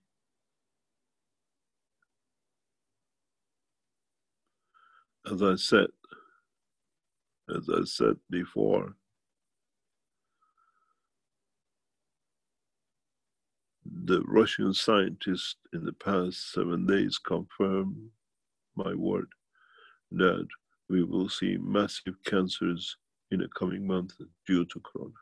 As I said before, the Russian scientists in the past 7 days confirmed my word that we will see massive cancers in the coming month due to corona.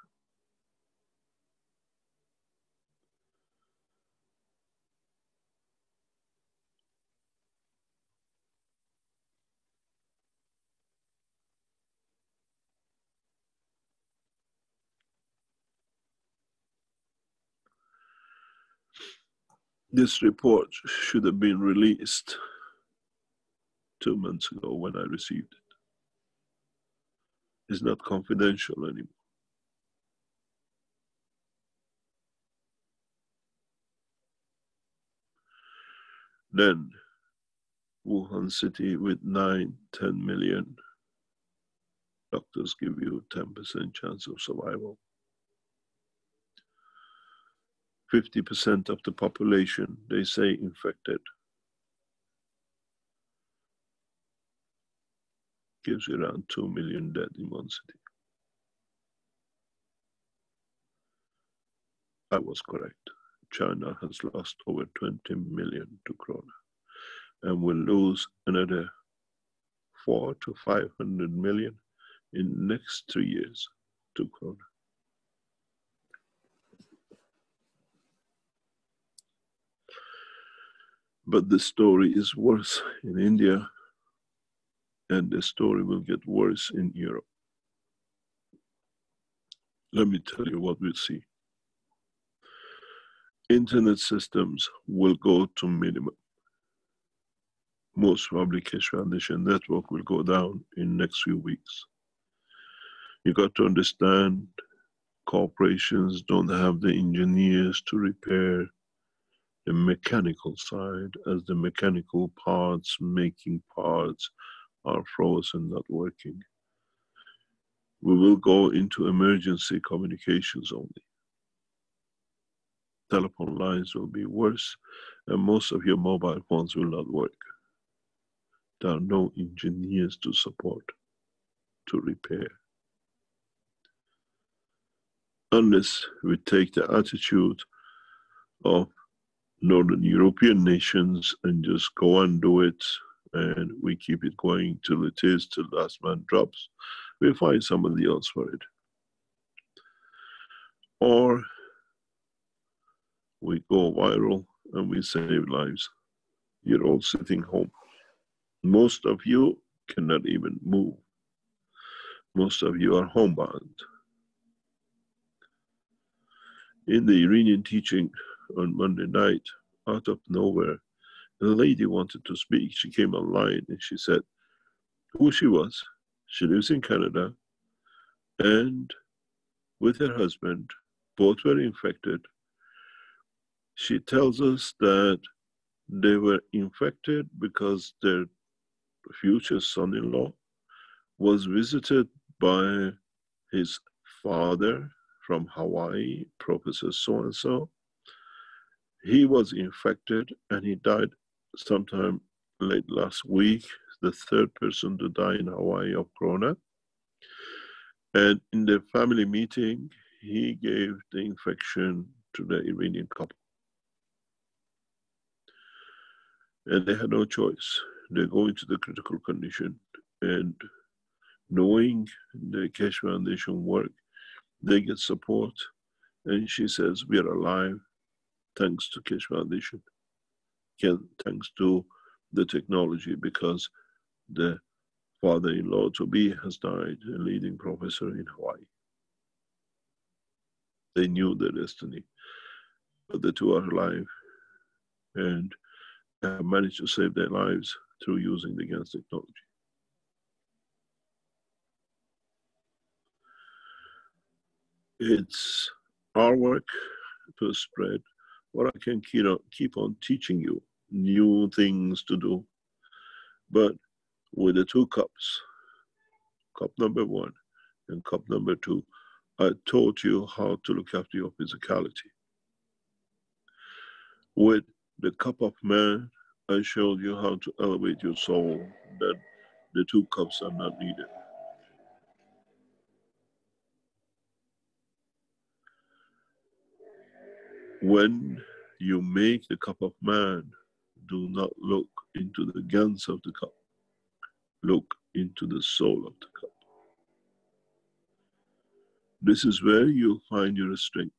This report should have been released 2 months ago when I received it. It's not confidential anymore. Then, Wuhan City with 9-10 million, doctors give you 10% chance of survival. 50% of the population, they say, infected. Gives you around 2 million dead in one city. I was correct. China has lost over 20 million to corona and will lose another 400 to 500 million in the next 3 years to corona. But the story is worse in India, and the story will get worse in Europe. Let me tell you what we'll see. Internet systems will go to minimum. Most probably Keshe Foundation network will go down in the next few weeks. You got to understand, corporations don't have the engineers to repair the mechanical side, as the mechanical parts, making parts, are frozen, not working. We will go into emergency communications only. Telephone lines will be worse, and most of your mobile phones will not work. There are no engineers to support, to repair. Unless we take the attitude of Northern European nations and just go and do it, and we keep it going till it is, till last man drops, we'll find somebody else for it. Or we go viral and we save lives. You're all sitting home. Most of you cannot even move. Most of you are homebound. In the Iranian teaching on Monday night, out of nowhere, a lady wanted to speak. She came online and she said who she was. She lives in Canada, and with her husband. Both were infected. She tells us that they were infected because their future son-in-law was visited by his father from Hawaii, Professor so-and-so. He was infected and he died sometime late last week, the third person to die in Hawaii of corona. And in the family meeting, he gave the infection to the Iranian couple. And they had no choice. They go into the critical condition, and knowing the Keshe Foundation work, they get support. And she says, we are alive thanks to Keshe Foundation, thanks to the technology, because the father-in-law to be has died, a leading professor in Hawaii. They knew their destiny, but the two are alive and have managed to save their lives through using the GANS technology. It's our work to spread what I can keep on teaching you, new things to do. But with the two cups, cup number 1 and cup number 2, I taught you how to look after your physicality. With the cup of man, I showed you how to elevate your soul, that the 2 cups are not needed. When you make the cup of man, do not look into the GANS of the cup. Look into the soul of the cup. This is where you'll find your strength.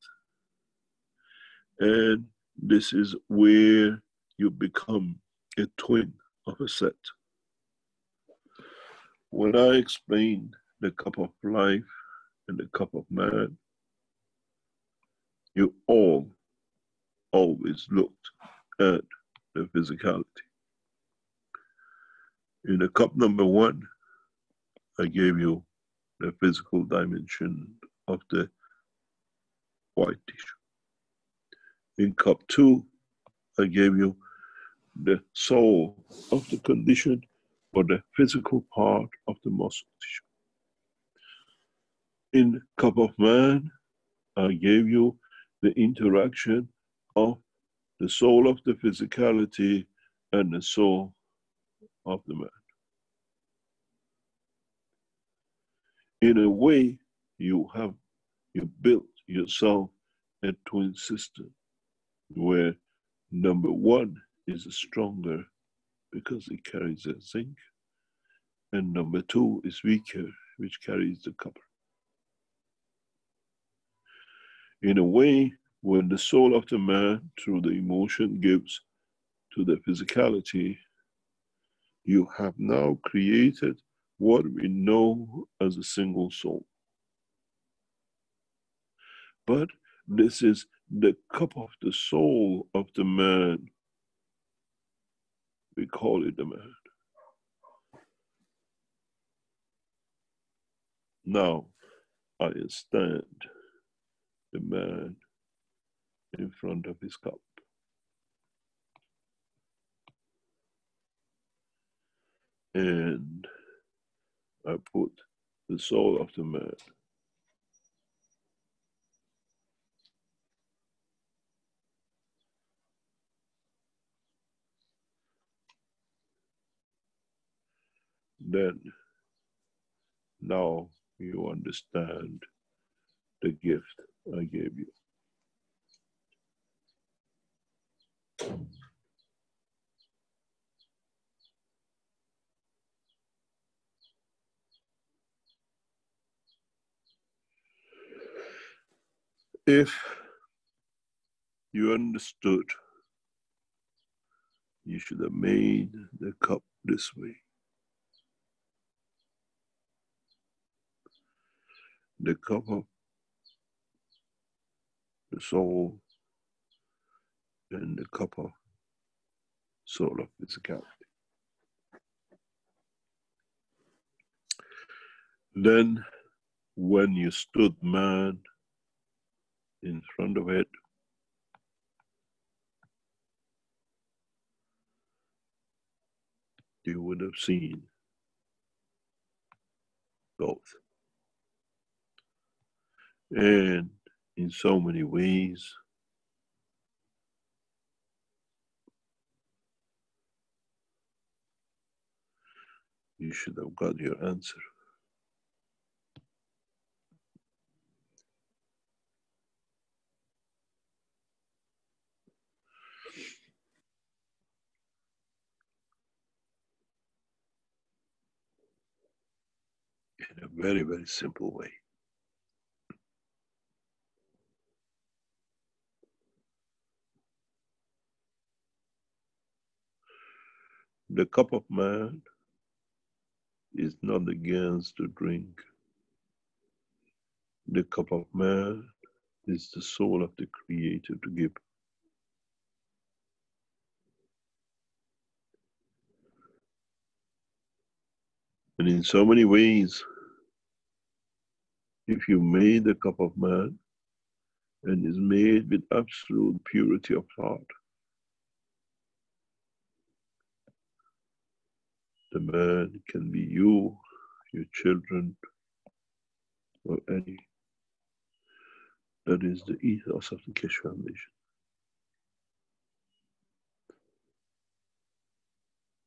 And this is where you become a twin of a set. When I explain the cup of life and the cup of man, you always looked at the physicality. In the cup number 1, I gave you the physical dimension of the white tissue. In cup 2, I gave you the soul of the condition or the physical part of the muscle tissue. In cup of man, I gave you the interaction of the soul of the physicality and the soul of the man. In a way, you built yourself a twin system where number 1 is stronger because it carries a zinc, and number 2 is weaker, which carries the copper. In a way, when the soul of the man through the emotion gives to the physicality, you have now created what we know as a single soul. But this is the cup of the soul of the man. We call it the man. Now, I stand the man in front of his cup. And I put the soul of the man then now you understand the gift I gave you. If you understood, you should have made the cup this way. The cup of the soul and the cup of soul of physicality. Then when you stood man in front of it, you would have seen both. And in so many ways, you should have got your answer. In a very, very simple way. The cup of man is not against the drink. The cup of man is the soul of the Creator to give. And in so many ways, if you made the cup of man and is made with absolute purity of heart, the man can be you, your children, or any. That is the ethos of the Keshe Foundation.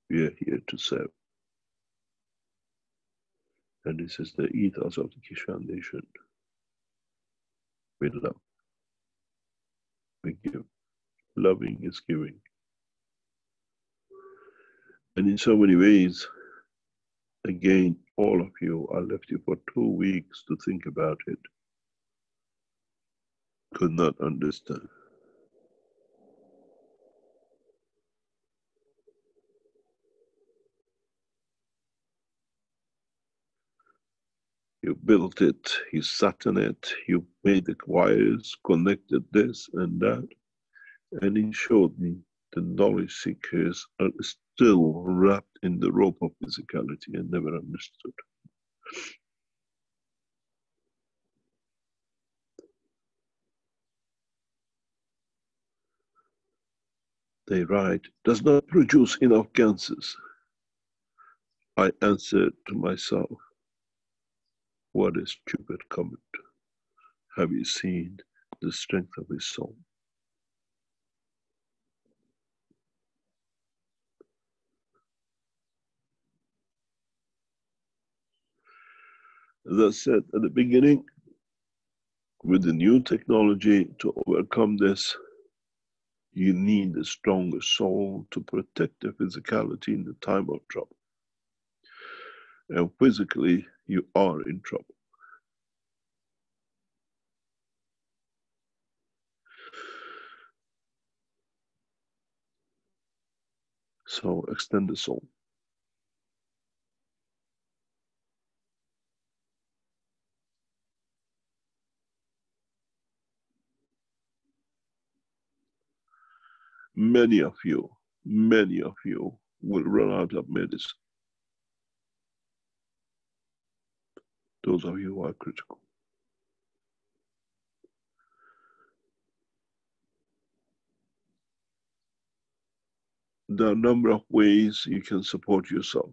We are here to serve. And this is the ethos of the Keshe Foundation. We love. We give. Loving is giving. And in so many ways, again, all of you, I left you for 2 weeks to think about it. Could not understand. You built it, you sat on it, you made the wires, connected this and that, and he showed me the knowledge seekers are still wrapped in the rope of physicality and never understood. They write, does not produce enough cancers. I answered to myself, what a stupid comment. Have you seen the strength of his soul? As I said at the beginning, with the new technology to overcome this, you need a stronger soul to protect the physicality in the time of trouble. And physically, you are in trouble. So extend the soul. Many of you will run out of medicine. Those of you who are critical. There are a number of ways you can support yourself.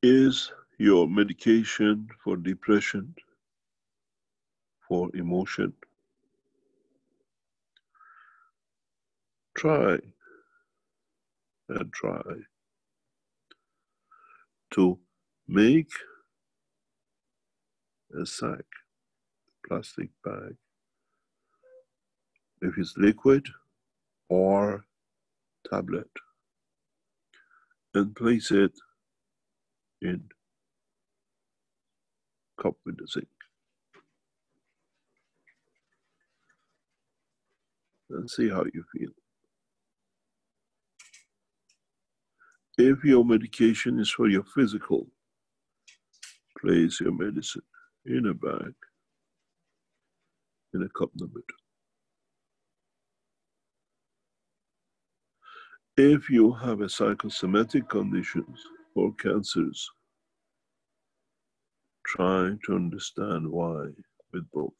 Is your medication for depression, for emotion? Try to make a sack, plastic bag, if it's liquid or tablet, and place it in cup with the zinc. And see how you feel. If your medication is for your physical, place your medicine in a bag, in a cup number 2. If you have a psychosomatic conditions or cancers, try to understand why with both.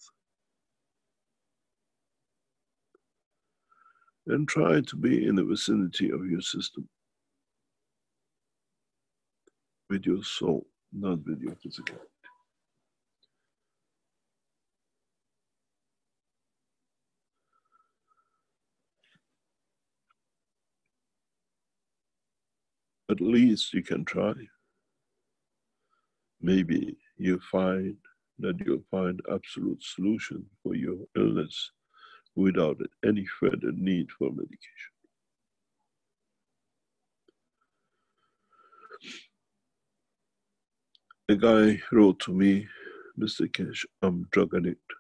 And try to be in the vicinity of your system with your soul, not with your physicality. At least you can try. Maybe you find that you'll find absolute solution for your illness without any further need for medication. A guy wrote to me, Mr. Kesh, I'm drug addict.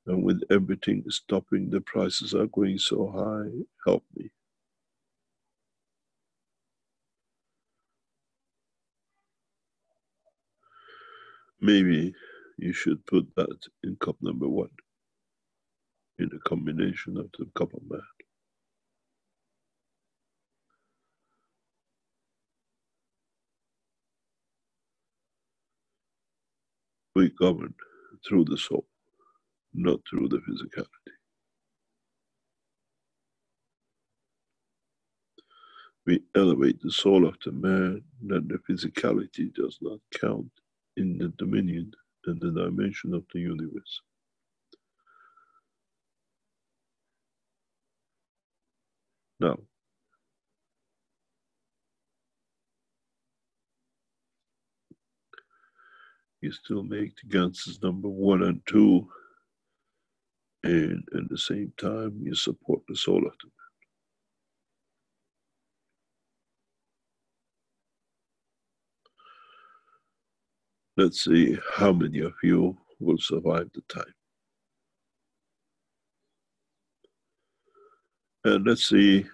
And with everything stopping, the prices are going so high, help me. Maybe you should put that in cup number 1, in a combination of the cup of man. We govern through the soul, not through the physicality. We elevate the soul of the man, that the physicality does not count in the dominion and the dimension of the universe. Now, you still make the Ganses number 1 and 2, and at the same time you support the soul of the man. Let's see how many of you will survive the time. And let's see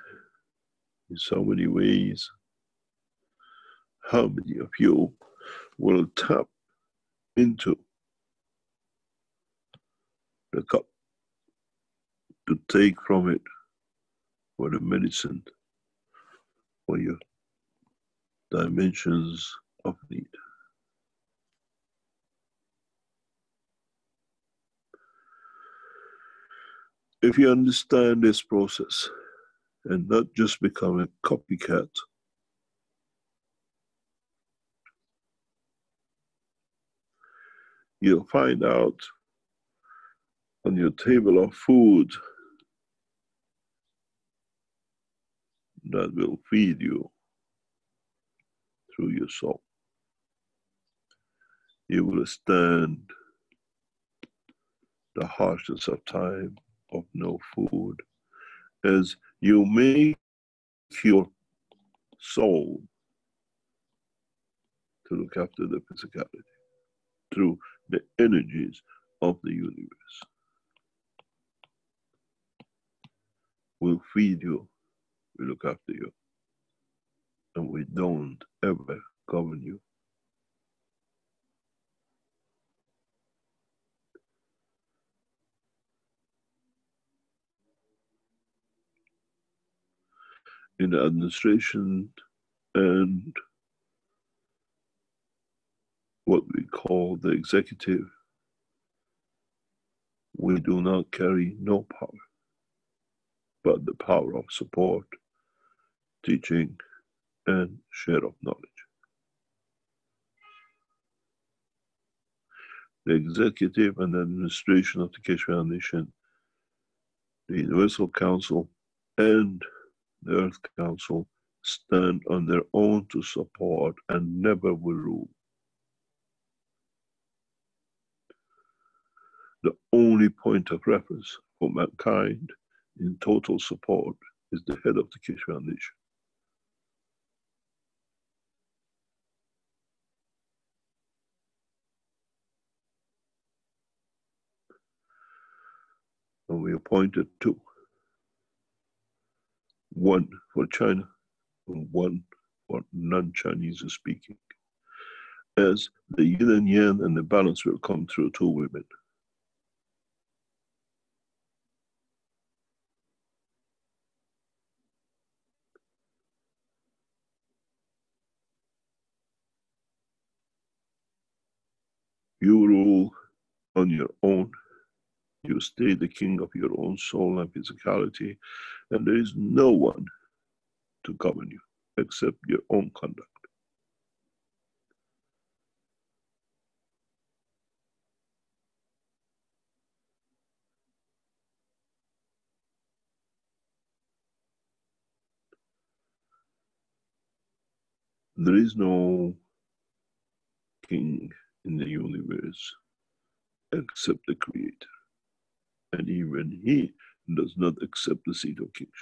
in so many ways how many of you will tap into the cup to take from it for the medicine for your dimensions of need. If you understand this process and not just become a copycat, you'll find out on your table of food that will feed you through your soul. You will stand the harshness of time of no food as you make your soul to look after the physicality through the energies of the universe. We'll feed you, we look after you, and we don't ever govern you. In the administration and what we call the executive, we do not carry no power, but the power of support, teaching, and share of knowledge. The executive and administration of the Keshe Foundation, the Universal Council, and the Earth Council stand on their own to support and never will rule. The only point of reference for mankind in total support is the head of the Keshe Foundation. And we appointed 2. 1 for China and 1 for non-Chinese speaking. As the yin and yang and the balance will come through 2 women. You rule on your own. You stay the king of your own soul and physicality, and there is no one to govern you except your own conduct. There is no king in the universe except the Creator, and even He does not accept the seat of kingship.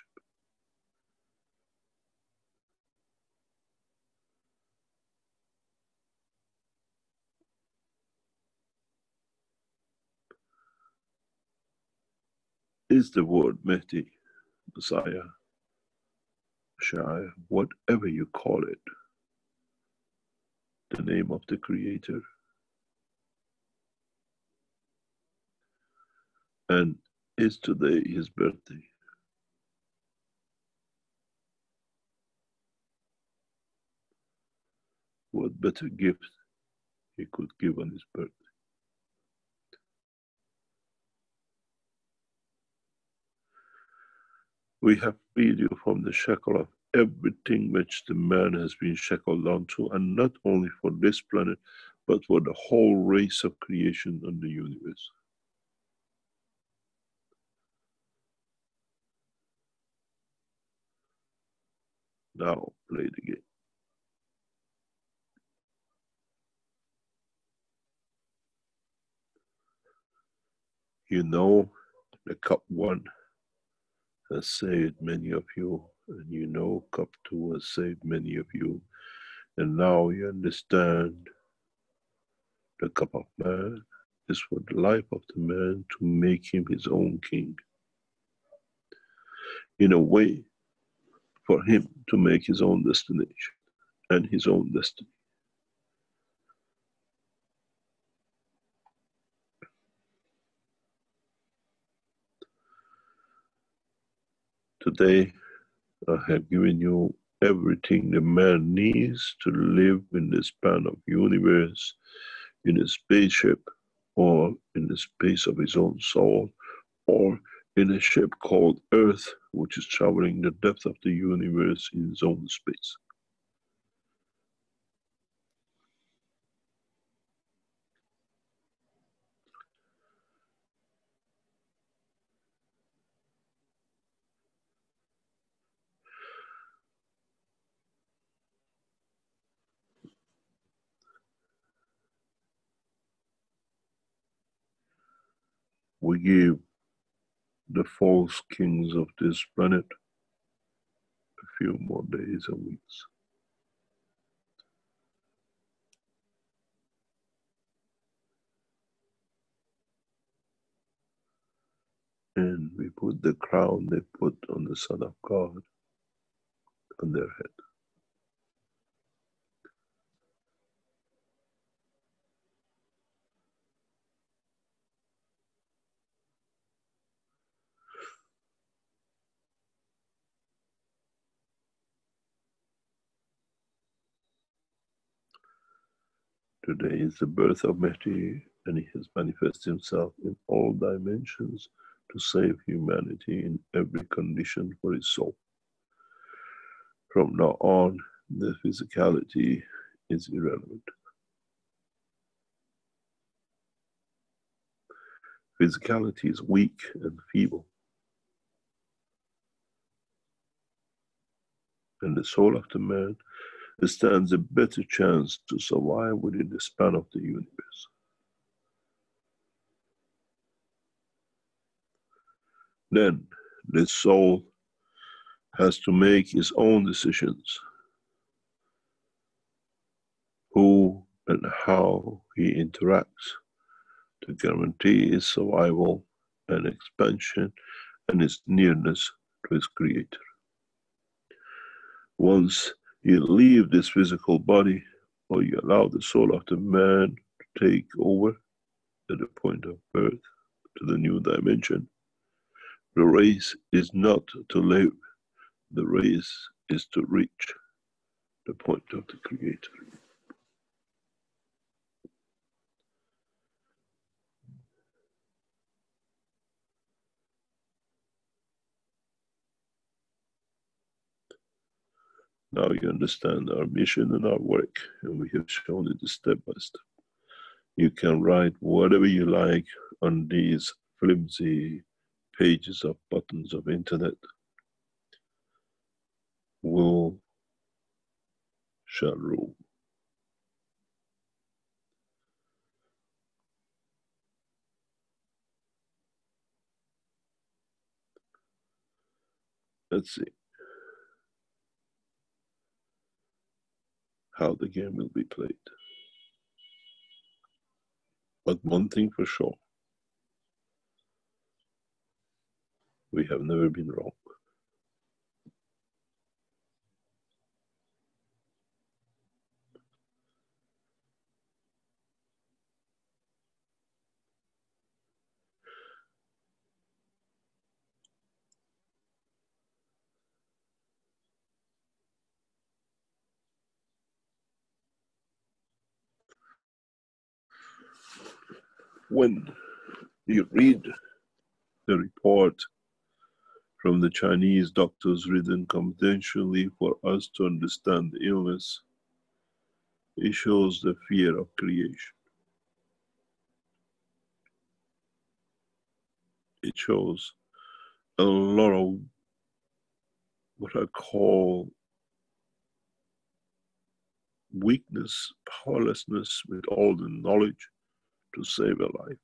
Is the word Mehdi, Messiah, Shai, whatever you call it, the name of the Creator? And is today his birthday? What better gift he could give on his birthday? We have freed you from the shackle of everything which the man has been shackled onto, and not only for this planet, but for the whole race of creation and the universe. Now play the game. You know the cup 1 has saved many of you, and you know cup 2 has saved many of you, and now you understand the cup of man is for the life of the man to make him his own king. In a way, for him to make his own destination and his own destiny. Today, I have given you everything the man needs to live in the span of universe, in a spaceship, or in the space of his own soul, or in a ship called Earth, which is traveling the depth of the universe in its own space. We give the false kings of this planet a few more days and weeks. And we put the crown they put on the Son of God on their head. Today is the birth of Mehdi, and he has manifested himself in all dimensions to save humanity in every condition for his soul. From now on, the physicality is irrelevant. Physicality is weak and feeble, and the soul of the man stands a better chance to survive within the span of the universe. Then the soul has to make his own decisions, who and how he interacts to guarantee his survival and expansion and his nearness to his Creator. Once you leave this physical body, or you allow the soul of the man to take over at the point of birth to the new dimension, the race is not to live, the race is to reach the point of the Creator. Now you understand our mission and our work, and we have shown it step by step. You can write whatever you like on these flimsy pages of buttons of internet. Will shall rule. Let's see how the game will be played. But one thing for sure, we have never been wrong. When you read the report from the Chinese doctors written confidentially for us to understand the illness, it shows the fear of creation. It shows a lot of what I call weakness, powerlessness with all the knowledge to save a life.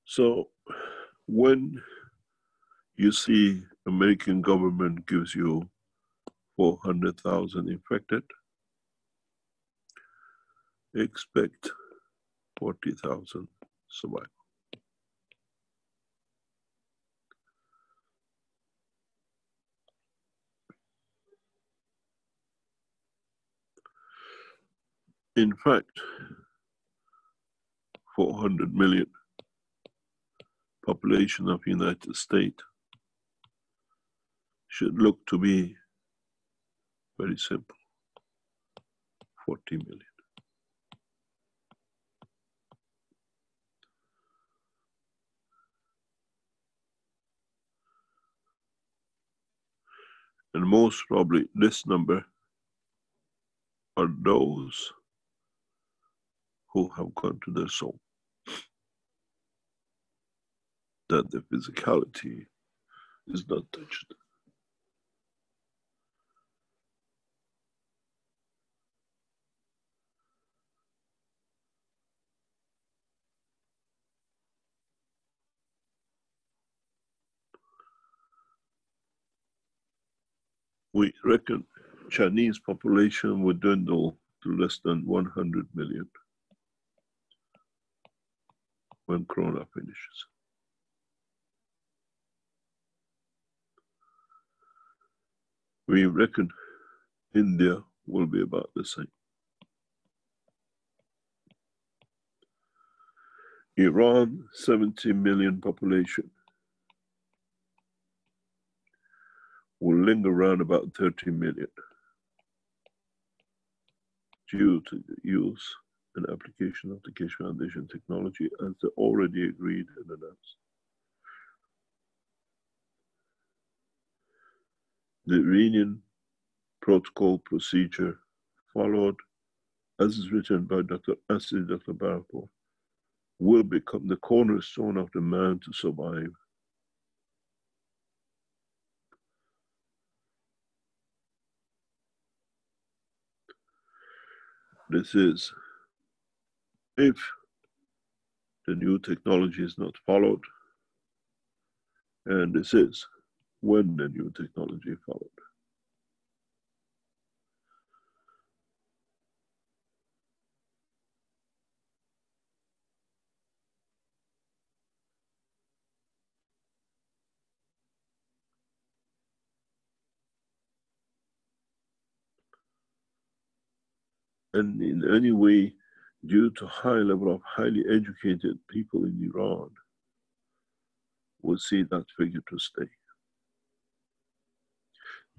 So when you see American government gives you 400,000 infected, expect 40,000 survive. In fact, 400 million population of United States should look to be very simple, 40 million. And most probably this number are those who have gone to their soul, that the physicality is not touched. We reckon Chinese population would dwindle to less than 100 million when Corona finishes. We reckon India will be about the same. Iran, 70 million population, will linger around about 30 million due to the use and application of the Keshe Foundation technology as they already agreed and announced. The Iranian protocol procedure followed, as is written by Dr. Asif Barapour, will become the cornerstone of the man to survive. This is if the new technology is not followed, and this is when the new technology followed. And in any way, due to high level of highly educated people in Iran, will see that figure to stay.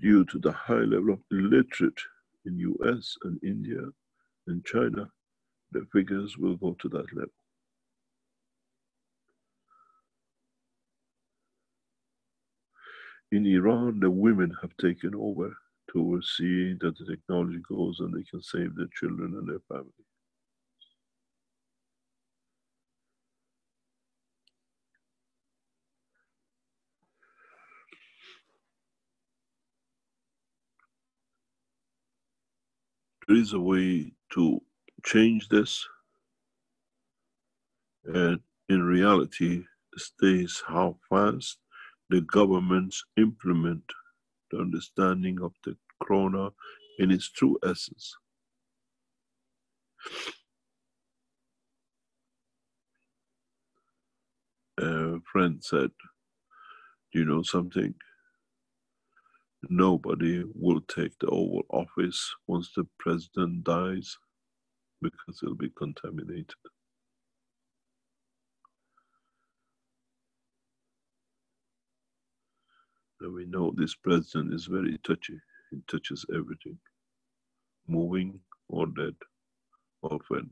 Due to the high level of illiterate in US and India, In China, the figures will go to that level. In Iran, the women have taken over to oversee that the technology goes and they can save their children and their family. There is a way to change this, and in reality, stays how fast the governments implement the understanding of the corona in its true essence. A friend said, you know something? Nobody will take the Oval Office once the president dies because it'll be contaminated. And we know this president is very touchy. He touches everything, moving or dead or furniture.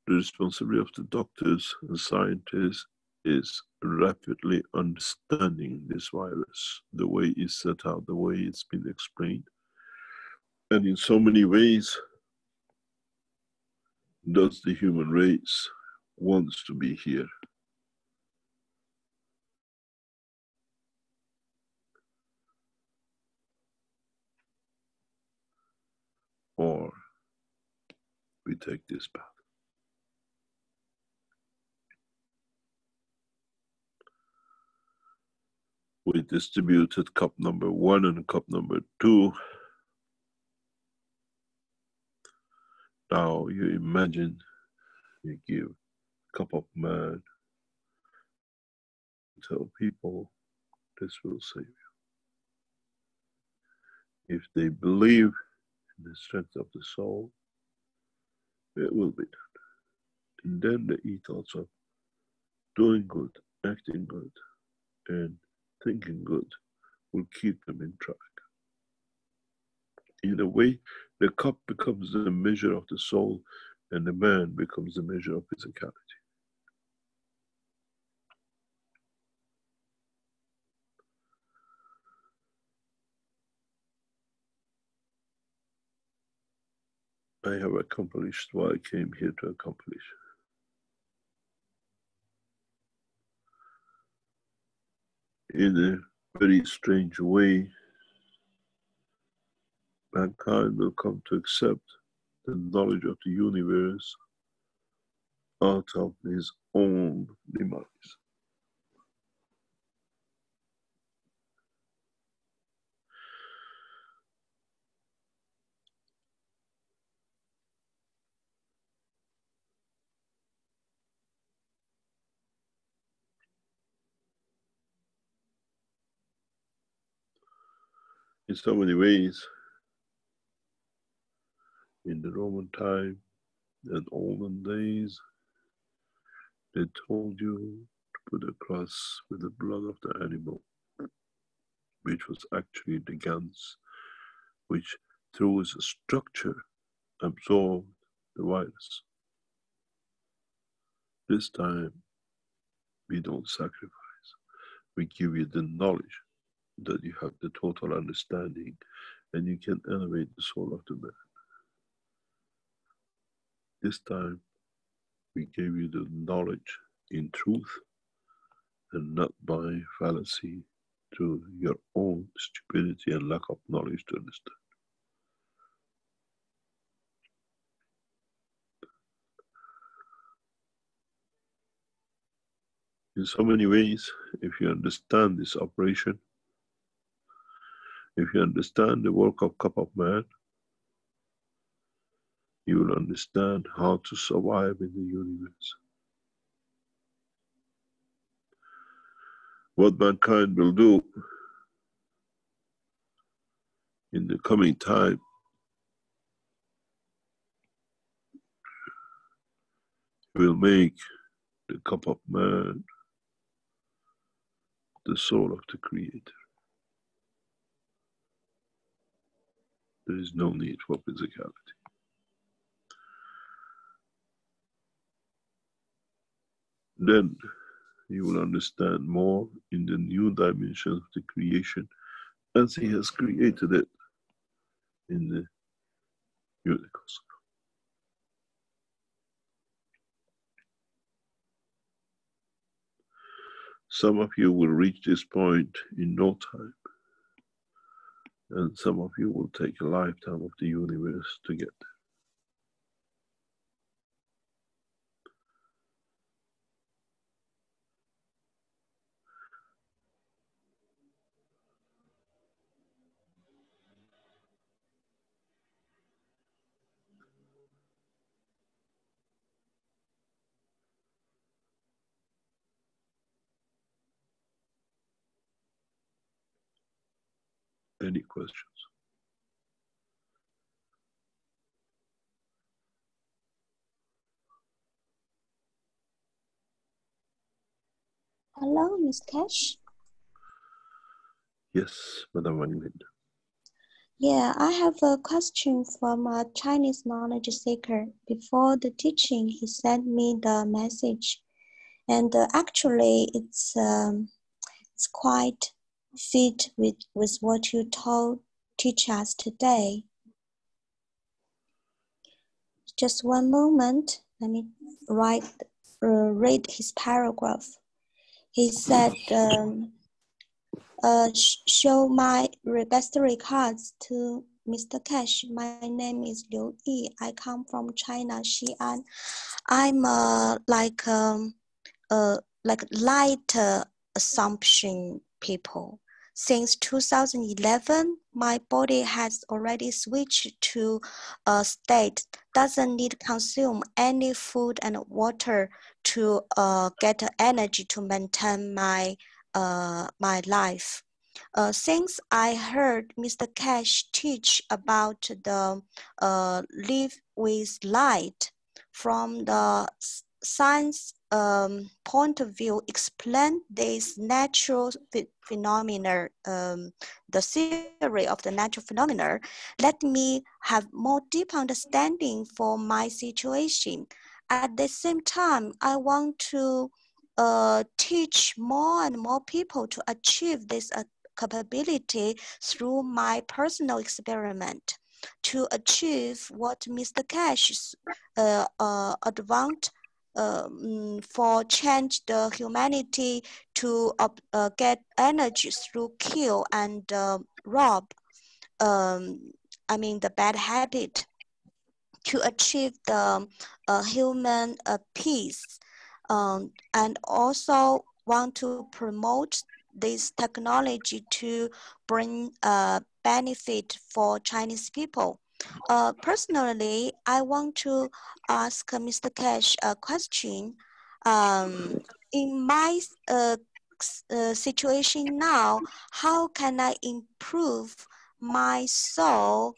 The responsibility of the doctors and scientists is rapidly understanding this virus, the way it's set out, the way it's been explained. And in so many ways, does the human race wants to be here. Or we take this path. We distributed cup number 1 and cup number 2. Now you imagine you give cup of man, tell people this will save you. If they believe in the strength of the soul, it will be done. And then the ethos of doing good, acting good, and thinking good will keep them in track. In a way, the cup becomes the measure of the soul, and the man becomes the measure of physicality. I have accomplished what I came here to accomplish. In a very strange way, mankind will come to accept the knowledge of the universe out of his own demise. In so many ways, in the Roman time and olden days, they told you to put a cross with the blood of the animal, which was actually the gans, which through its structure absorbed the virus. This time, we don't sacrifice. We give you the knowledge that you have the total understanding and you can elevate the soul of the man. This time, we gave you the knowledge in truth and not by fallacy through your own stupidity and lack of knowledge to understand. In so many ways, if you understand this operation, if you understand the work of Cup of Man, you will understand how to survive in the universe. What mankind will do in the coming time will make the Cup of Man the soul of the Creator. There is no need for physicality. Then you will understand more in the new dimension of the creation as He has created it in the universe. Some of you will reach this point in no time, and some of you will take a lifetime of the universe to get there. Any questions? Hello, Ms. Cash. Yes, Madam Wang Lin. Yeah, I have a question from a Chinese knowledge seeker. Before the teaching, he sent me the message, and actually, it's quite fit with what you teach us today. Just one moment. Let me read his paragraph. He said, show my best regards to Mr. Cash. My name is Liu Yi. I come from China, Xi'an. I'm like light assumption people. Since 2011, my body has already switched to a state doesn't need consume any food and water to get energy to maintain my my life. Since I heard Mr. Cash teach about the live with light from the science point of view, explain this natural phenomena, the theory of the natural phenomena, let me have more deep understanding for my situation. At the same time, I want to teach more and more people to achieve this capability through my personal experiment to achieve what Mr. Cash advanced for change the humanity to get energy through kill and rob. I mean the bad habit to achieve the human peace, and also want to promote this technology to bring benefit for Chinese people. Personally, I want to ask Mr. Cash a question. In my situation now, how can I improve my soul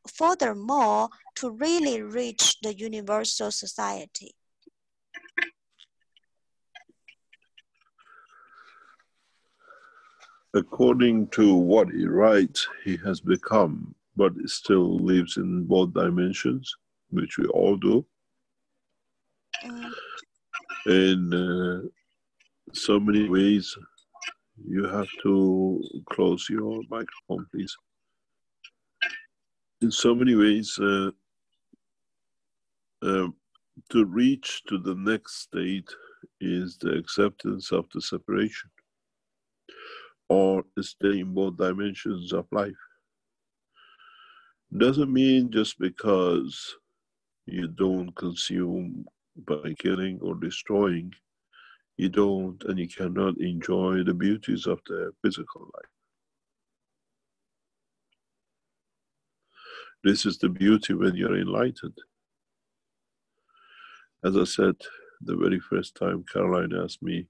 furthermore to really reach the universal society? According to what he writes, he has become, but still lives in both dimensions, which we all do. In so many ways, you have to close your microphone, please. In so many ways, to reach to the next state is the acceptance of the separation, or stay in both dimensions of life. Doesn't mean just because you don't consume by killing or destroying, you don't and you cannot enjoy the beauties of the physical life. This is the beauty when you're enlightened. As I said, the very first time Caroline asked me,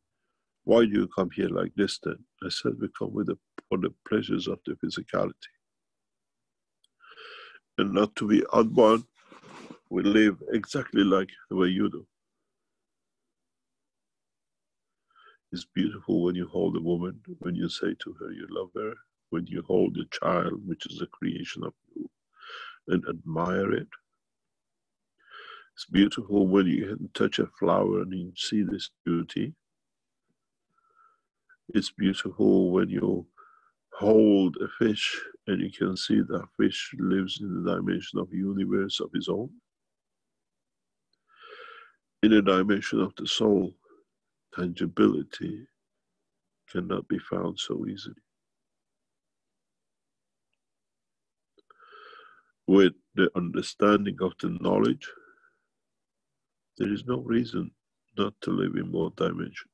why do you come here like this then? I said, we come for the pleasures of the physicality. And not to be unborn, we live exactly like the way you do. It's beautiful when you hold a woman, when you say to her you love her, when you hold a child, which is a creation of you, and admire it. It's beautiful when you can touch a flower and you see this beauty. It's beautiful when you hold a fish and you can see that fish lives in the dimension of universe of his own. In a dimension of the soul, tangibility cannot be found so easily. With the understanding of the knowledge, there is no reason not to live in more dimension.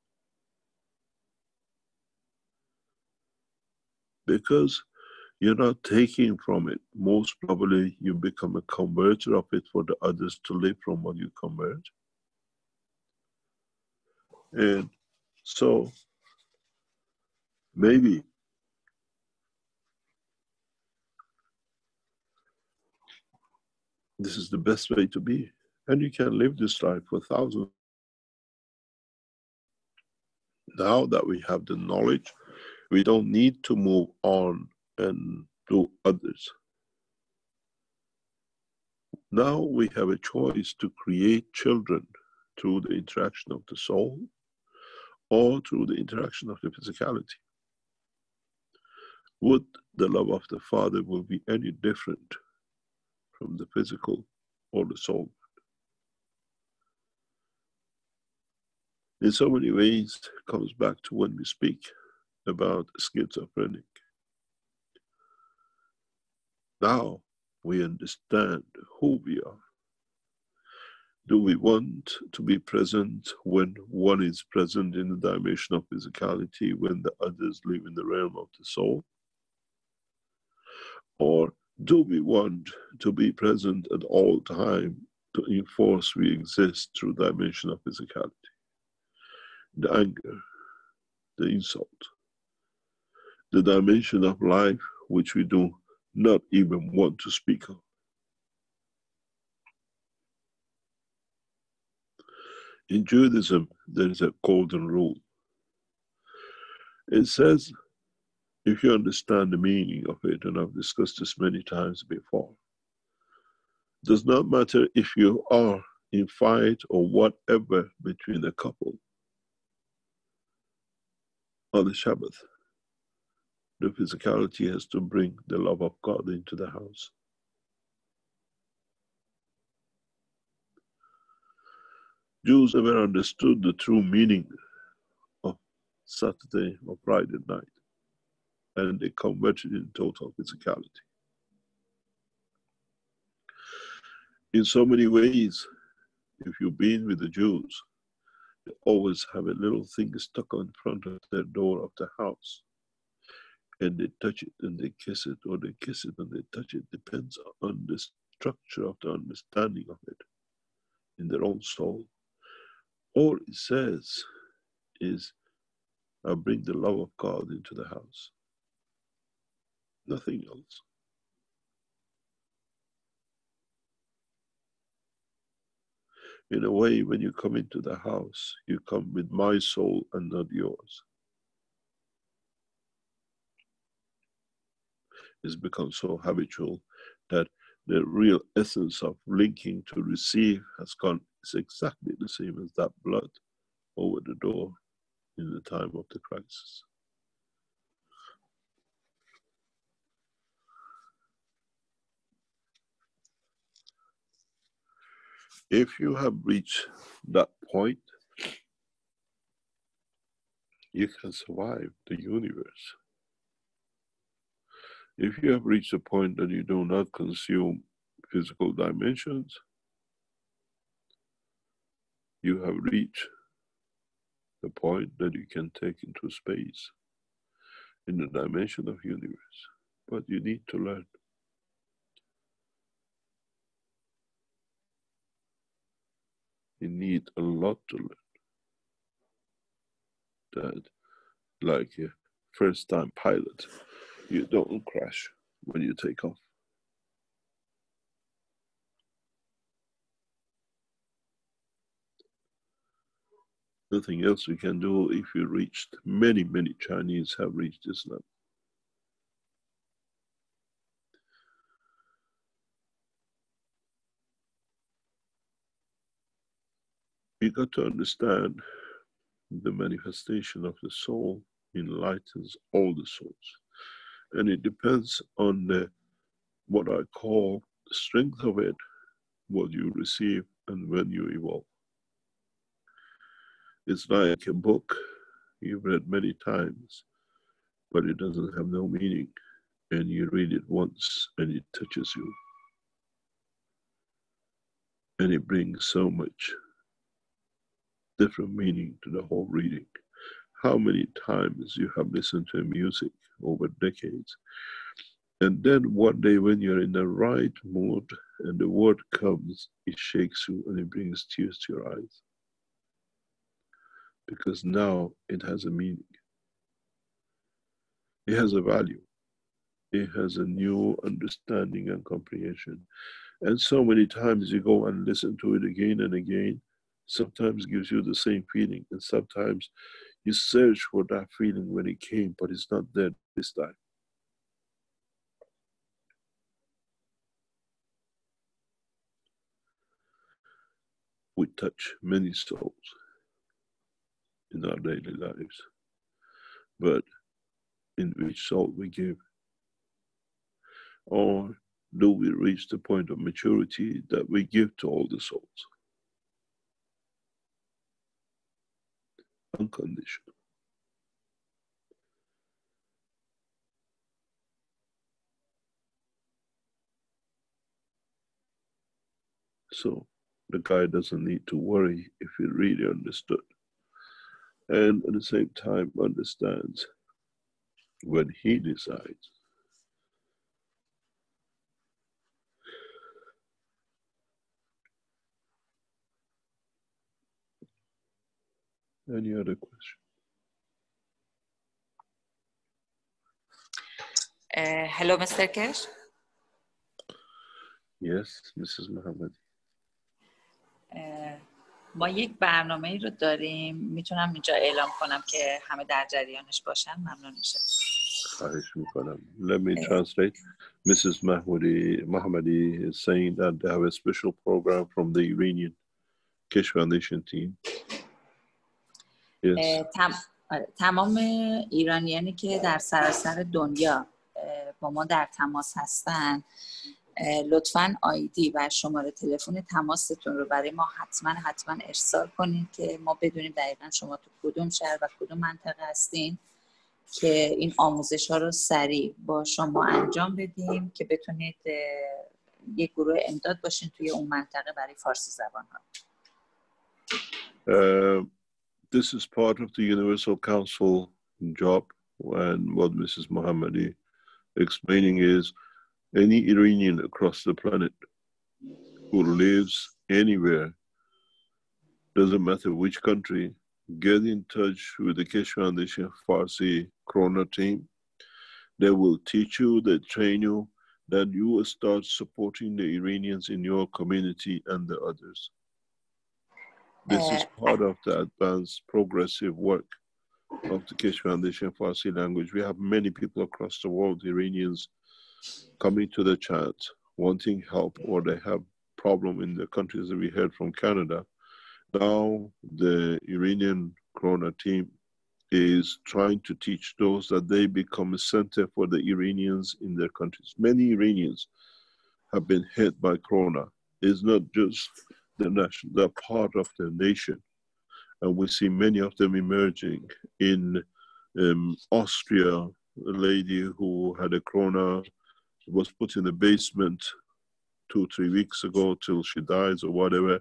Because you're not taking from it. Most probably you become a converter of it for the others to live from what you convert. And so maybe this is the best way to be. And you can live this life for thousands. Now that we have the knowledge, we don't need to move on and do others. Now we have a choice to create children through the interaction of the soul or through the interaction of the physicality. Would the love of the Father will be any different from the physical or the soul? In so many ways, it comes back to when we speak about schizophrenic. Now we understand who we are. Do we want to be present when one is present in the dimension of physicality, when the others live in the realm of the soul? Or do we want to be present at all time to enforce we exist through the dimension of physicality? The anger, the insult, the dimension of life which we do not even want to speak of. In Judaism, there is a golden rule. It says, if you understand the meaning of it, and I've discussed this many times before, it does not matter if you are in fight or whatever between a couple on the Sabbath, the physicality has to bring the love of God into the house. Jews never understood the true meaning of Saturday or Friday night, and they converted in total physicality. In so many ways, if you've been with the Jews, they always have a little thing stuck in front of their door of the house. And they touch it and they kiss it, or they kiss it and they touch it. Depends on the structure of the understanding of it in their own soul. All it says is, I bring the love of God into the house. Nothing else. In a way, when you come into the house, you come with my soul and not yours. It's become so habitual that the real essence of linking to receive has gone. It's exactly the same as that blood over the door in the time of the crisis. If you have reached that point, you can survive the universe. If you have reached a point that you do not consume physical dimensions, you have reached the point that you can take into space in the dimension of universe. But you need to learn. You need a lot to learn. That, like a first-time pilot, you don't crash when you take off. Nothing else we can do if you reached, many Chinese have reached Islam. You got to understand the manifestation of the soul enlightens all the souls. And it depends on the, what I call the strength of it, what you receive and when you evolve. It's like a book you've read many times, but it doesn't have no meaning. And you read it once and it touches you. And it brings so much different meaning to the whole reading. How many times you have listened to music over decades, and then one day when you're in the right mood and the word comes, it shakes you and it brings tears to your eyes. Because now it has a meaning. It has a value. It has a new understanding and comprehension. And so many times you go and listen to it again and again, sometimes gives you the same feeling, and sometimes you search for that feeling when it came, but it's not there this time. We touch many souls in our daily lives, but in which soul we give? Or do we reach the point of maturity that we give to all the souls? Unconditional. So the guy doesn't need to worry if he really understood. And at the same time understands when he decides. Any other question? Hello, Mr. Kesh. Yes, Mrs. Mohammed. ما یک برنامه‌ای رو داریم، میتونم اینجا اعلام کنم که همه در جریانش باشن، ممنون میشه. خواهش میکنم. Let me translate. Mrs. Mohammadi is saying that they have a special program from the Iranian Kesh Foundation team. Yes. تمام ایرانیانی که در سراسر دنیا با ما در تماس هستن، لطفاً آیدی و شماره تلفن تماستون رو برای ما حتما ارسال کنید که ما بدونیم دقیقاً شما تو کدوم شهر و کدوم منطقه هستین که این آموزش ها رو سریع با شما انجام بدیم که بتونید یک گروه امداد باشین توی اون منطقه برای فارسی زبان ها. This is part of the Universal Council job, and what Mrs. Mohammadi explaining is any Iranian across the planet who lives anywhere, doesn't matter which country, get in touch with the Kesh Foundation Farsi Corona team. They will teach you, they train you, that you will start supporting the Iranians in your community and the others. This is part of the advanced progressive work of the Kesh Foundation Farsi language. We have many people across the world, Iranians, coming to the chat, wanting help, or they have problem in the countries that we heard from Canada. Now the Iranian Corona team is trying to teach those that they become a center for the Iranians in their countries. Many Iranians have been hit by Corona. It's not just the nation, they're part of the nation. And we see many of them emerging in Austria, a lady who had a Corona was put in the basement 2-3 weeks ago till she dies or whatever.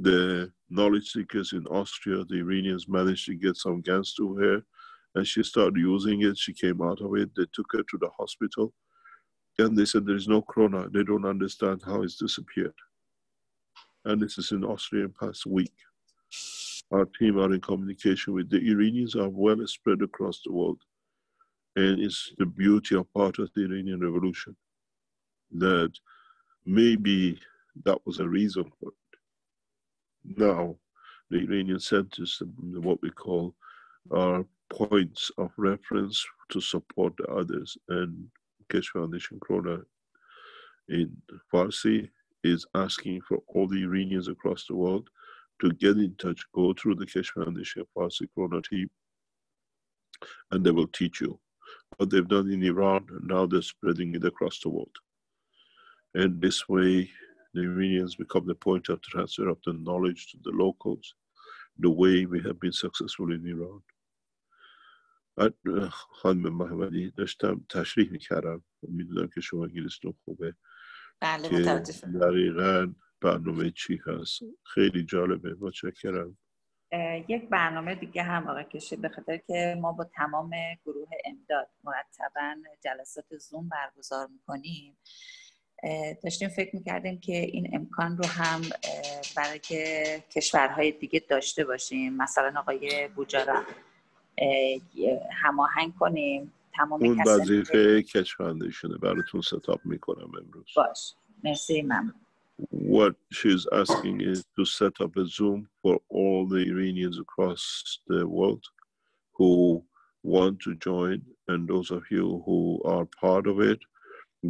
The knowledge seekers in Austria, the Iranians managed to get some gas to her and she started using it. She came out of it. They took her to the hospital and they said there's no Corona. They don't understand how it's disappeared. And this is in Austria past week. Our team are in communication with the Iranians are well spread across the world. And it's the beauty of part of the Iranian Revolution that maybe that was a reason for it. Now, The Iranian centers, what we call, are points of reference to support the others. And Keshe Foundation Krona in Farsi is asking for all the Iranians across the world to get in touch, go through the Keshe Foundation Farsi Krona team, and they will teach you. What they've done in Iran, now they're spreading it across the world. And this way, the Iranians become the point of transfer of the knowledge to the locals, the way we have been successful in Iran. خانم محمدی داشتم تشریح میکردم، میدونم که شما انگلیستون خوبه، بله که دقیقاً برنامه چی هست. خیلی جالبه، متشکرم. یک برنامه دیگه هم آقای کشی، به خاطر که ما با تمام گروه امداد مرتباً جلسات زوم برگزار میکنیم، داشتیم فکر میکردیم که این امکان رو هم برای که کشورهای دیگه داشته باشیم، مثلا آقای بوجارا هماهنگ کنیم تمام اون وظیفه کش فاندیشنه، براتون ستاپ میکنم امروز. باش، مرسی، ممنون. What she's asking is to set up a Zoom for all the Iranians across the world who want to join, and those of you who are part of it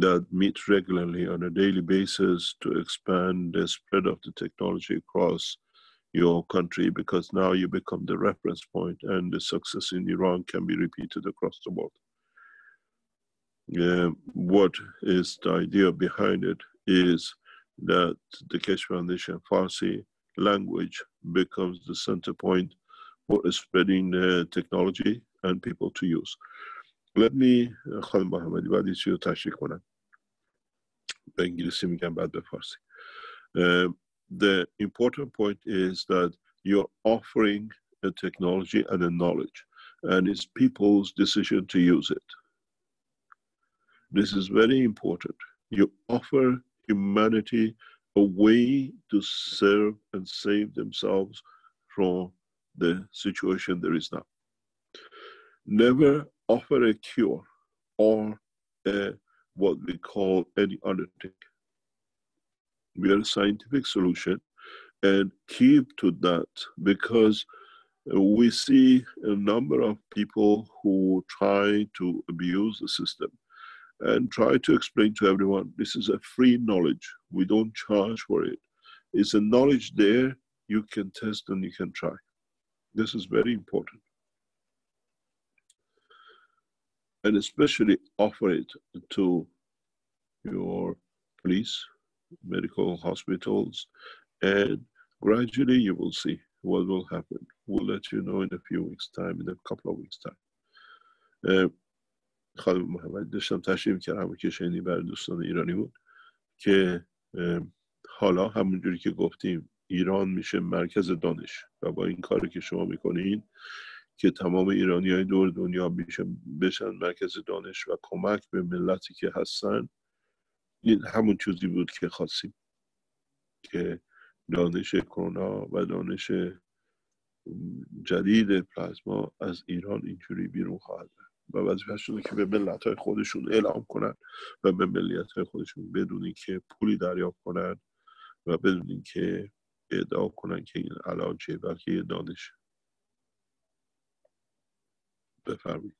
that meet regularly on a daily basis to expand the spread of the technology across your country, because now you become the reference point and the success in Iran can be repeated across the world. What is the idea behind it is that the Keshe Foundation Farsi language becomes the center point for spreading the technology and people to use. Let me, خانم محمدی بعد چی رو تشریح کنم. به انگلیسی میگم بعد به فارسی. The important point is that you're offering a technology and a knowledge, and it's people's decision to use it. This is very important. You offer humanity a way to serve and save themselves from the situation there is now. Never offer a cure or what we call any other thing. We are a scientific solution, and keep to that, because we see a number of people who try to abuse the system and try to explain to everyone, this is a free knowledge. We don't charge for it. It's a knowledge there, you can test and you can try. This is very important. And especially offer it to your police, medical hospitals, and gradually you will see what will happen. We'll let you know in a few weeks' time, in a couple of weeks' time. خانم محمد داشتم تشریح می‌کردم همون که شنیدی برای دوستان ایرانی بود که حالا همونجوری که گفتیم ایران میشه مرکز دانش، و با این کاری که شما میکنین که تمام ایرانی‌های دور دنیا بشن مرکز دانش و کمک به ملتی که هستن، این همون چیزی بود که خواستیم، که دانش کرونا و دانش جدید پلازما از ایران اینجوری بیرون خواهد رفت و وظیفه‌شونه که به ملت‌های خودشون اعلام کنن و به ملیت‌های خودشون بدون اینکه پولی دریافت کنن و بدون اینکه ادعا کنن که این علاجه، بلکه یه دانش. بفرمایید.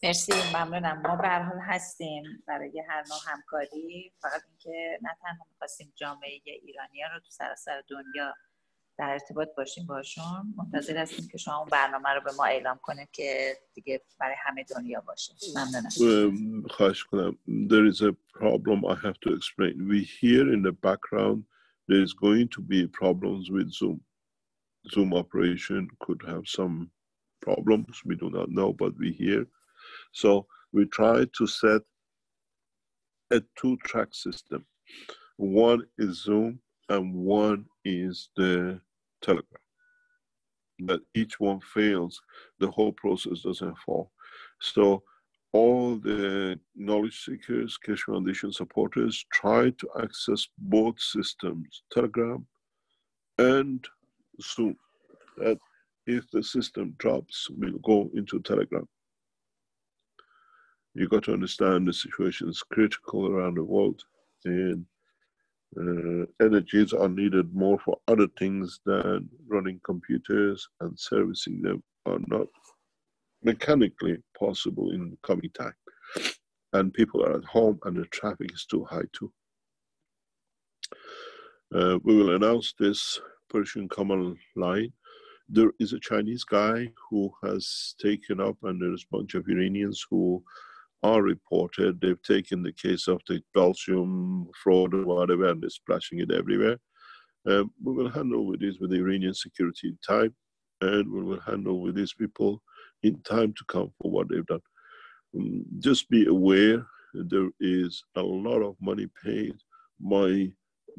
مرسی، ممنونم. ما به هر حال هستیم برای هر نوع همکاری، فقط اینکه نه تنها می‌خواستیم جامعه ایرانی‌ها رو تو سراسر دنیا در ارتباط باشیم باشون، منتظر هستیم که شما اون برنامه رو به ما اعلام کنید که دیگه برای همه دنیا باشه. ممنونم. خواهش کنم. There is a problem I have to explain. We hear in the background there is going to be problems with Zoom. Zoom operation could have some problems. We do not know, but we hear. So we try to set a two-track system. One is Zoom and one is the Telegram. But each one fails, the whole process doesn't fall. So all the knowledge seekers, Keshe Foundation supporters, try to access both systems, Telegram and Zoom. That if the system drops, we'll go into Telegram. You got to understand the situation is critical around the world, and energies are needed more for other things than running computers, and servicing them are not mechanically possible in coming time. And people are at home and the traffic is too high too. We will announce this Persian Common Line. There is a Chinese guy who has taken up, and there's a bunch of Iranians who are reported. They've taken the case of the Belgium fraud or whatever, and they're splashing it everywhere. We will handle with this with the Iranian security in time, and we will handle with these people in time to come for what they've done. Just be aware there is a lot of money paid by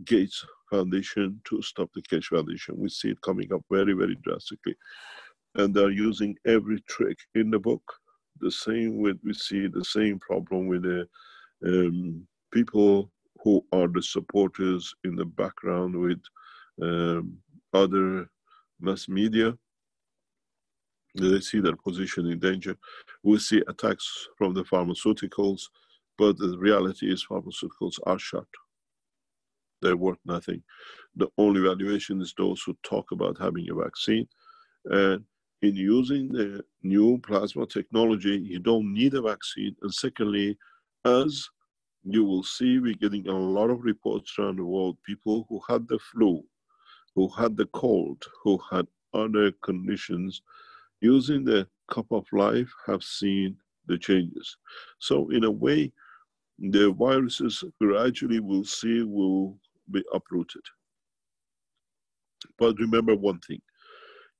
Gates Foundation to stop the Keshe Foundation. We see it coming up very, very drastically. And they're using every trick in the book. The same with, we see the same problem with the people who are the supporters in the background with other mass media. They see their position in danger. We see attacks from the pharmaceuticals, but the reality is pharmaceuticals are shut. They're worth nothing. The only valuation is those who talk about having a vaccine. And in using the new plasma technology, you don't need a vaccine. And secondly, as you will see, we're getting a lot of reports around the world, people who had the flu, who had the cold, who had other conditions, using the cup of life have seen the changes. So in a way, the viruses gradually will be uprooted. But remember one thing,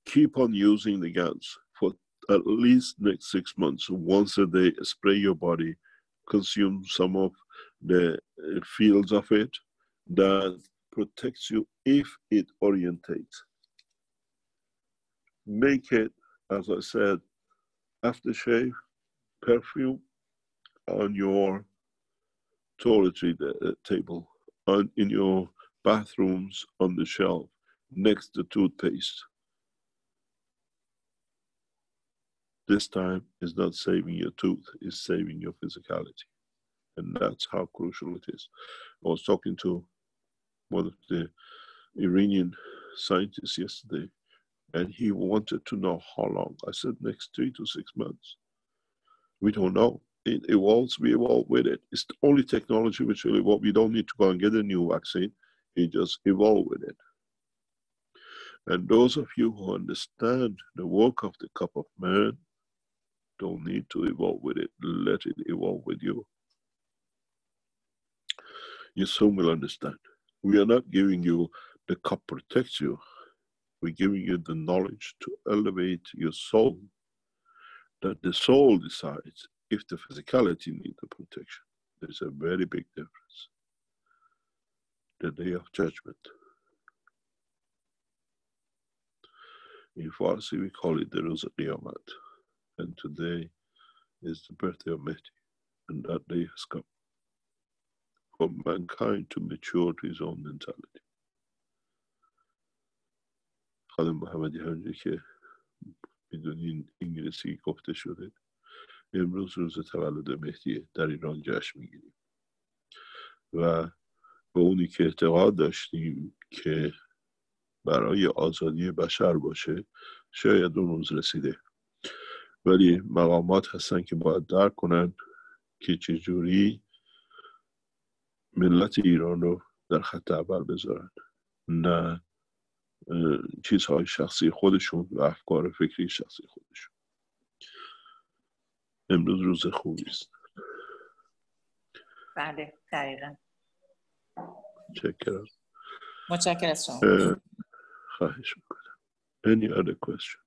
keep on using the GANs for at least next 6 months. Once a day, spray your body, consume some of the fields of it that protects you if it orientates. Make it, as I said, aftershave, perfume on your toiletry table, in your bathrooms, on the shelf, next to toothpaste. This time is not saving your tooth, it's saving your physicality. And that's how crucial it is. I was talking to one of the Iranian scientists yesterday, and he wanted to know how long. I said, next 3 to 6 months. We don't know. It evolves, we evolve with it. It's the only technology which will evolve. We don't need to go and get a new vaccine. You just evolve with it. And those of you who understand the work of the cup of man don't need to evolve with it. Let it evolve with you. You soon will understand. We are not giving you the cup protects you. We're giving you the knowledge to elevate your soul, that the soul decides if the physicality needs the protection. There's a very big difference. The day of judgment. In Farsi, we call it the Roz Qiyamat. And today is the birthday of Mehdi. And that day has come for mankind to mature to his own mentality. خانم محمدی همونجور که میدونین انگلیسی گفته شده، امروز روز تولد مهدیه، در ایران جشن میگیریم و به اونی که اعتقاد داشتیم که برای آزادی بشر باشه شاید اون روز رسیده، ولی مقامات هستن که باید درک کنن که چجوری ملت ایران رو در خط اول بذارن، نه چیزهای شخصی خودشون و افکار فکری شخصی خودشون. امروز روز خوبی است. بله دقیقا. متشکرم. متشکرم از شما. خواهش میکنم. Any other question?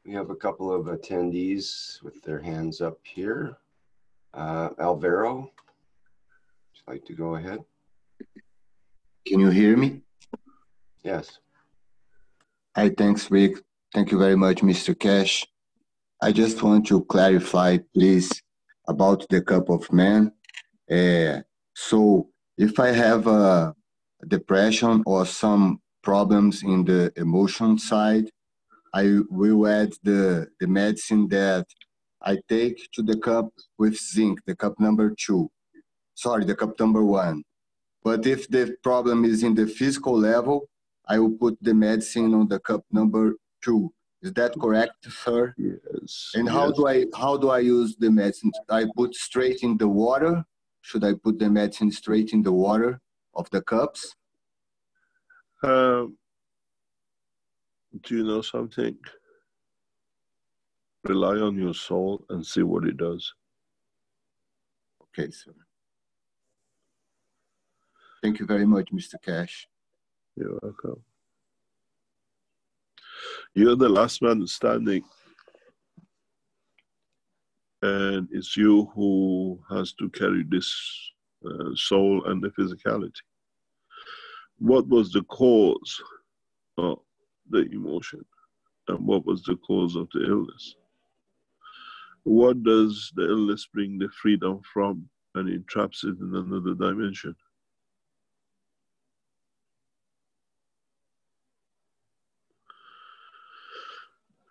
We have a couple of attendees with their hands up here. Alvaro, would you like to go ahead? Can you hear me? Yes. Hi, thanks, Rick. Thank you very much, Mr. Keshe. I just want to clarify, please, about the cup of man. So if I have a depression or some problems in the emotion side, I will add the medicine that I take to the cup with zinc, the cup number 2. Sorry, the cup number 1. But if the problem is in the physical level, I will put the medicine on the cup number 2. Is that correct, sir? Yes. And yes. how do I use the medicine? I put straight in the water? Should I put the medicine straight in the water of the cups? Do you know something? Rely on your soul and see what it does. Okay, sir. Thank you very much, Mr. Cash. You're welcome. You're the last man standing. And it's you who has to carry this soul and the physicality. What was the cause of the emotion? And what was the cause of the illness? What does the illness bring the freedom from? And it traps it in another dimension.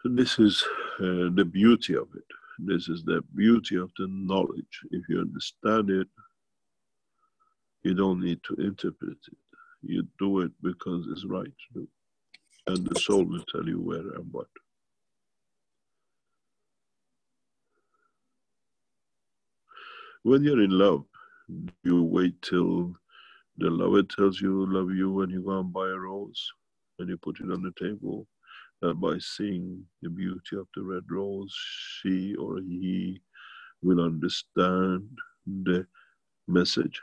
And this is the beauty of it. This is the beauty of the knowledge. If you understand it, you don't need to interpret it. You do it because it's right to do. And the soul will tell you where and what. When you're in love, you wait till the lover tells you love you when you go and buy a rose and you put it on the table. And by seeing the beauty of the red rose, she or he will understand the message.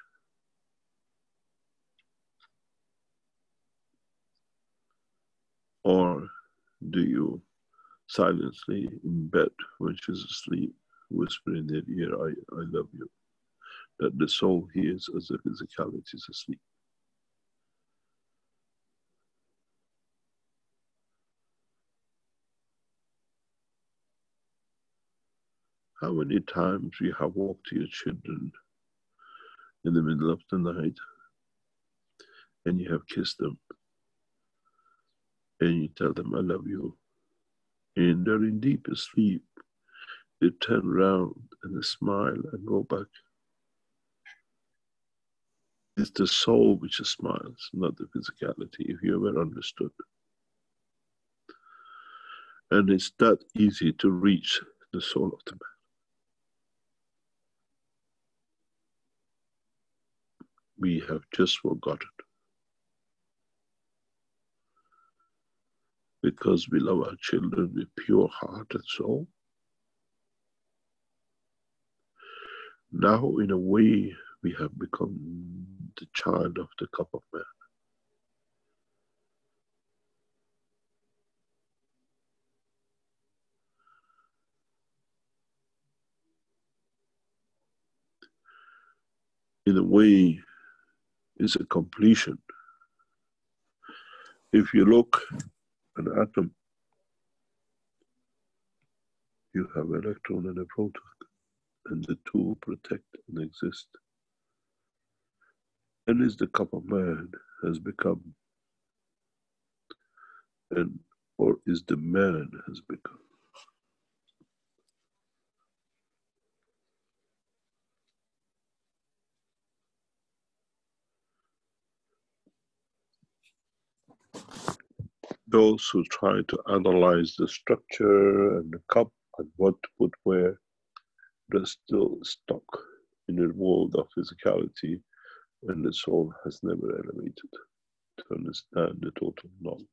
Or do you silently in bed when she's asleep, whisper in their ear, I love you, that the soul hears as the physicality is asleep. How many times you have walked to your children in the middle of the night and you have kissed them and you tell them, I love you. And they're in deep sleep. They turn around and they smile and go back. It's the soul which smiles, not the physicality, if you ever understood. And it's that easy to reach the soul of the man. We have just forgotten. Because we love our children with pure heart and soul. Now, in a way, we have become the child of the cup of man. In a way, it's a completion. If you look at an atom, you have an electron and a proton, and the two protect and exist. And as the cup of man has become, or is the man has become. Those who try to analyze the structure and the cup and what to put where, they're still stuck in the world of physicality when the soul has never elevated to understand the total knowledge.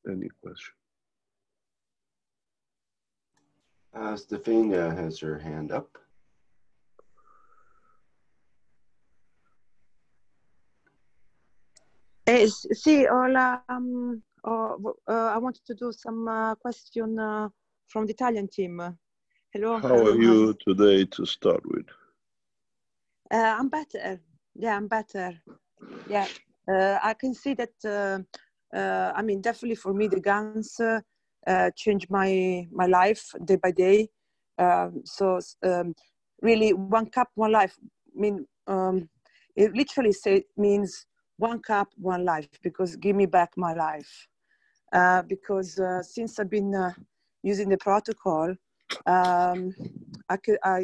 Any question? Stefania has her hand up. Sì, I wanted to do some question from the Italian team. Hello. How are you today to start with? I'm better. Yeah, I'm better. Yeah, I can see that I mean, definitely for me, the guns changed my life day by day. Really, 1 cup, 1 life. I mean, it literally means 1 cup, 1 life, because give me back my life. Because since I've been using the protocol,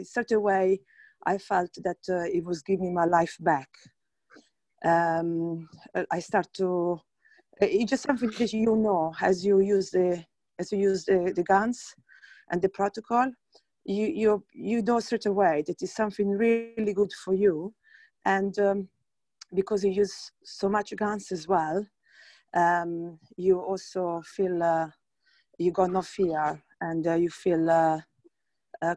certain way, I felt that it was giving my life back. I start to, it's just something that you know as you use the guns and the protocol, you know straight away that it's something really good for you. And because you use so much guns as well, you also feel you got no fear, and you feel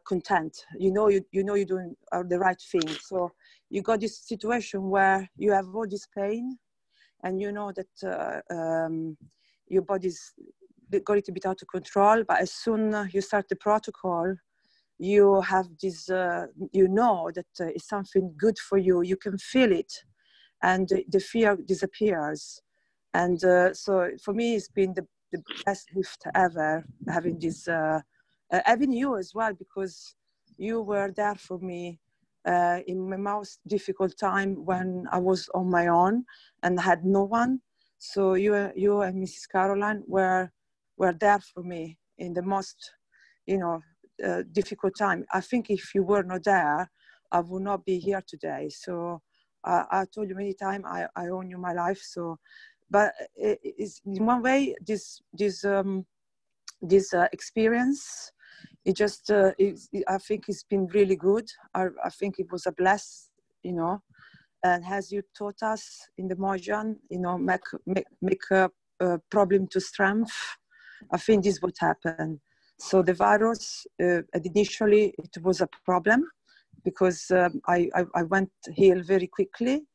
content. You know you're doing the right thing. So you got this situation where you have all this pain, and you know that your body's got it a bit out of control. But as soon as you start the protocol, you have this, you know that it's something good for you. You can feel it, and the fear disappears. And so for me, it's been the best gift ever, having this, having you as well, because you were there for me in my most difficult time when I was on my own and had no one. So you and Mrs. Caroline were there for me in the most, difficult time. I think if you were not there, I would not be here today. So I told you many times, I owe you my life. So, but it's in one way, this experience, it just, I think it's been really good. I think it was a bless, and as you taught us in the Mojang, make a problem to strength. I think this is what happened. So the virus, initially it was a problem because I went heal very quickly,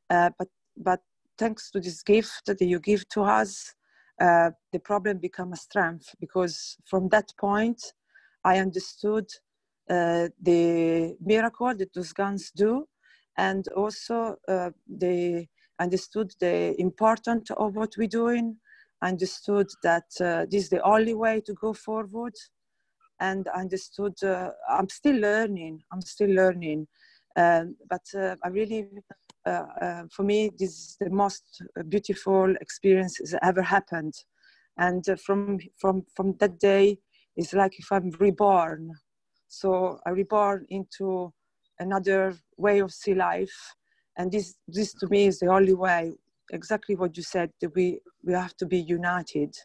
but thanks to this gift that you give to us, the problem became a strength, because from that point, I understood the miracle that those guns do, and also they understood the importance of what we're doing, understood that this is the only way to go forward, and understood I'm still learning, but I really, for me, this is the most beautiful experience that ever happened. And from that day, it's like if I'm reborn. So I reborn into another way of see life. And this to me is the only way, exactly what you said, that we have to be united,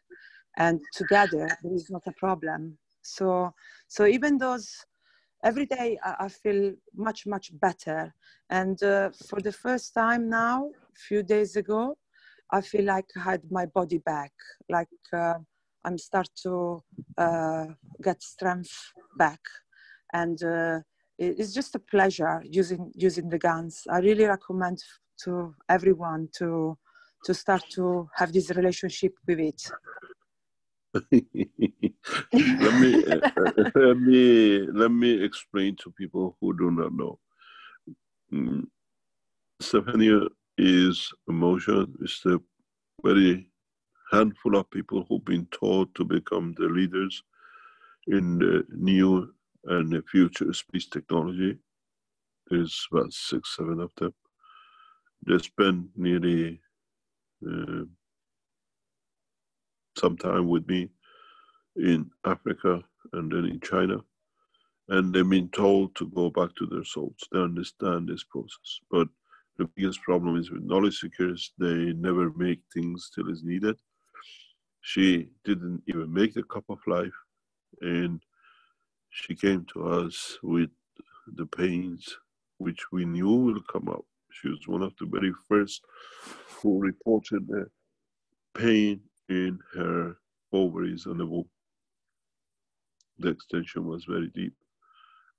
and together there is not a problem. So even those, every day I feel much, much better. And for the first time now, a few days ago, I feel like I had my body back, like I'm start to get strength back. And it's just a pleasure using the guns. I really recommend to everyone to start to have this relationship with it. let me explain to people who do not know. Stephanie is emotion. It's the very handful of people who've been taught to become the leaders in the new and the future space technology. There's about 6, 7 of them. They spend nearly some time with me in Africa and then in China. And they've been told to go back to their souls. They understand this process. But the biggest problem is with knowledge seekers, they never make things till it's needed. She didn't even make the cup of life. And she came to us with the pains, which we knew will come up. She was one of the very first who reported the pain in her ovaries and the womb. The extension was very deep,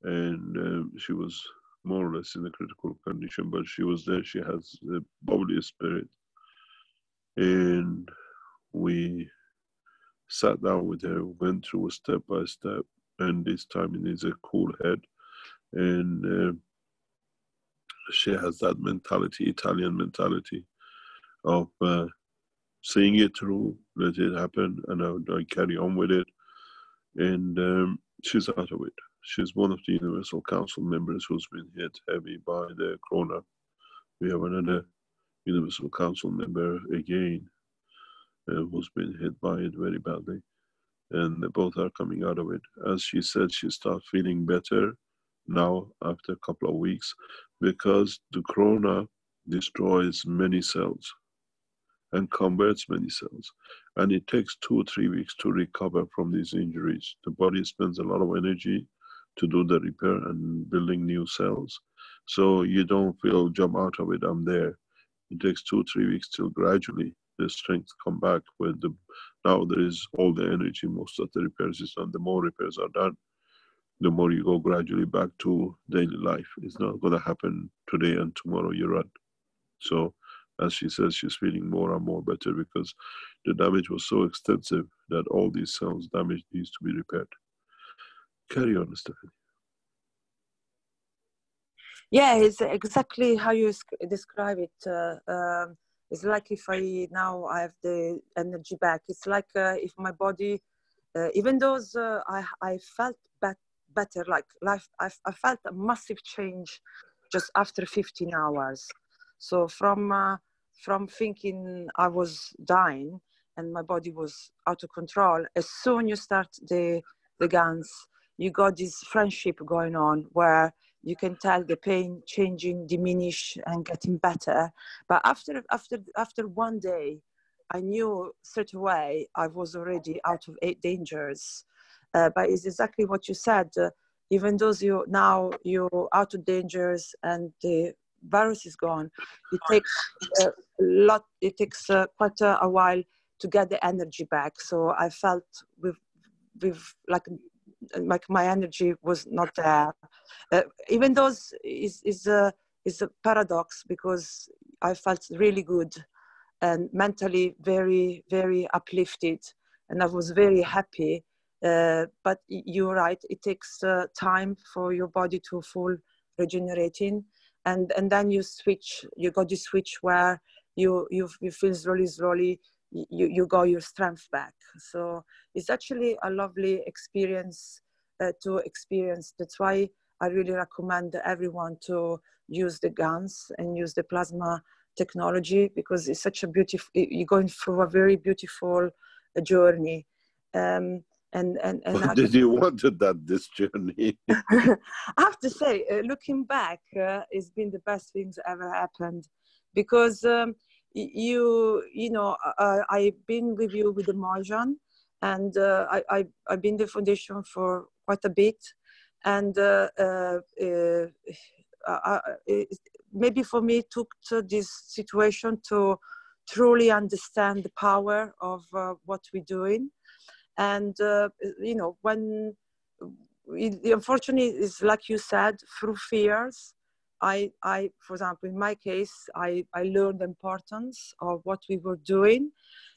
and she was more or less in a critical condition, but she was there. She has a bubbly spirit. And we sat down with her, went through step by step, and this time it needs a cool head. And she has that mentality, Italian mentality of seeing it through, let it happen, and I carry on with it. And she's out of it. She's one of the Universal Council members who's been hit heavy by the corona. We have another Universal Council member again who's been hit by it very badly. And they both are coming out of it. As she said, she started feeling better now after a couple of weeks, because the corona destroys many cells and converts many cells. And it takes 2 or 3 weeks to recover from these injuries. The body spends a lot of energy to do the repair and building new cells. So you don't feel jump out of it, I'm there. It takes 2 or 3 weeks till gradually the strength come back. With the, now there is all the energy, most of the repairs is done. The more repairs are done, the more you go gradually back to daily life. It's not going to happen today and tomorrow you're out. So as she says, she's feeling more and more better, because the damage was so extensive that all these cells damage needs to be repaired. Carry on, Stephanie. Yeah, it's exactly how you describe it. It's like if now I have the energy back. It's like if my body, even though I felt better, like life, I felt a massive change just after 15 hours. So from thinking I was dying and my body was out of control, as soon you start the GANs, you got this friendship going on where you can tell the pain changing, diminish, and getting better. But after one day, I knew straight away I was already out of 8 dangers. But it's exactly what you said. Even though you're out of dangers and the virus is gone, it takes a lot. It takes quite a while to get the energy back. So I felt with like my energy was not there. Even though is a paradox, because I felt really good and mentally very, very uplifted, and I was very happy. But you're right, it takes time for your body to full regenerating, and then you got this switch where you feel slowly you got your strength back. So it's actually a lovely experience to experience. That's why I really recommend everyone to use the GANs and use the plasma technology, because it's such a beautiful, you're going through a very beautiful journey. And did you wanted that this journey? I have to say, looking back, it's been the best things ever happened, because you know, I've been with you with the Marjan, and I've been the foundation for quite a bit, and maybe for me it took to this situation to truly understand the power of what we're doing. And you know, when unfortunately, it's like you said, through fears, I for example, in my case, I learned the importance of what we were doing.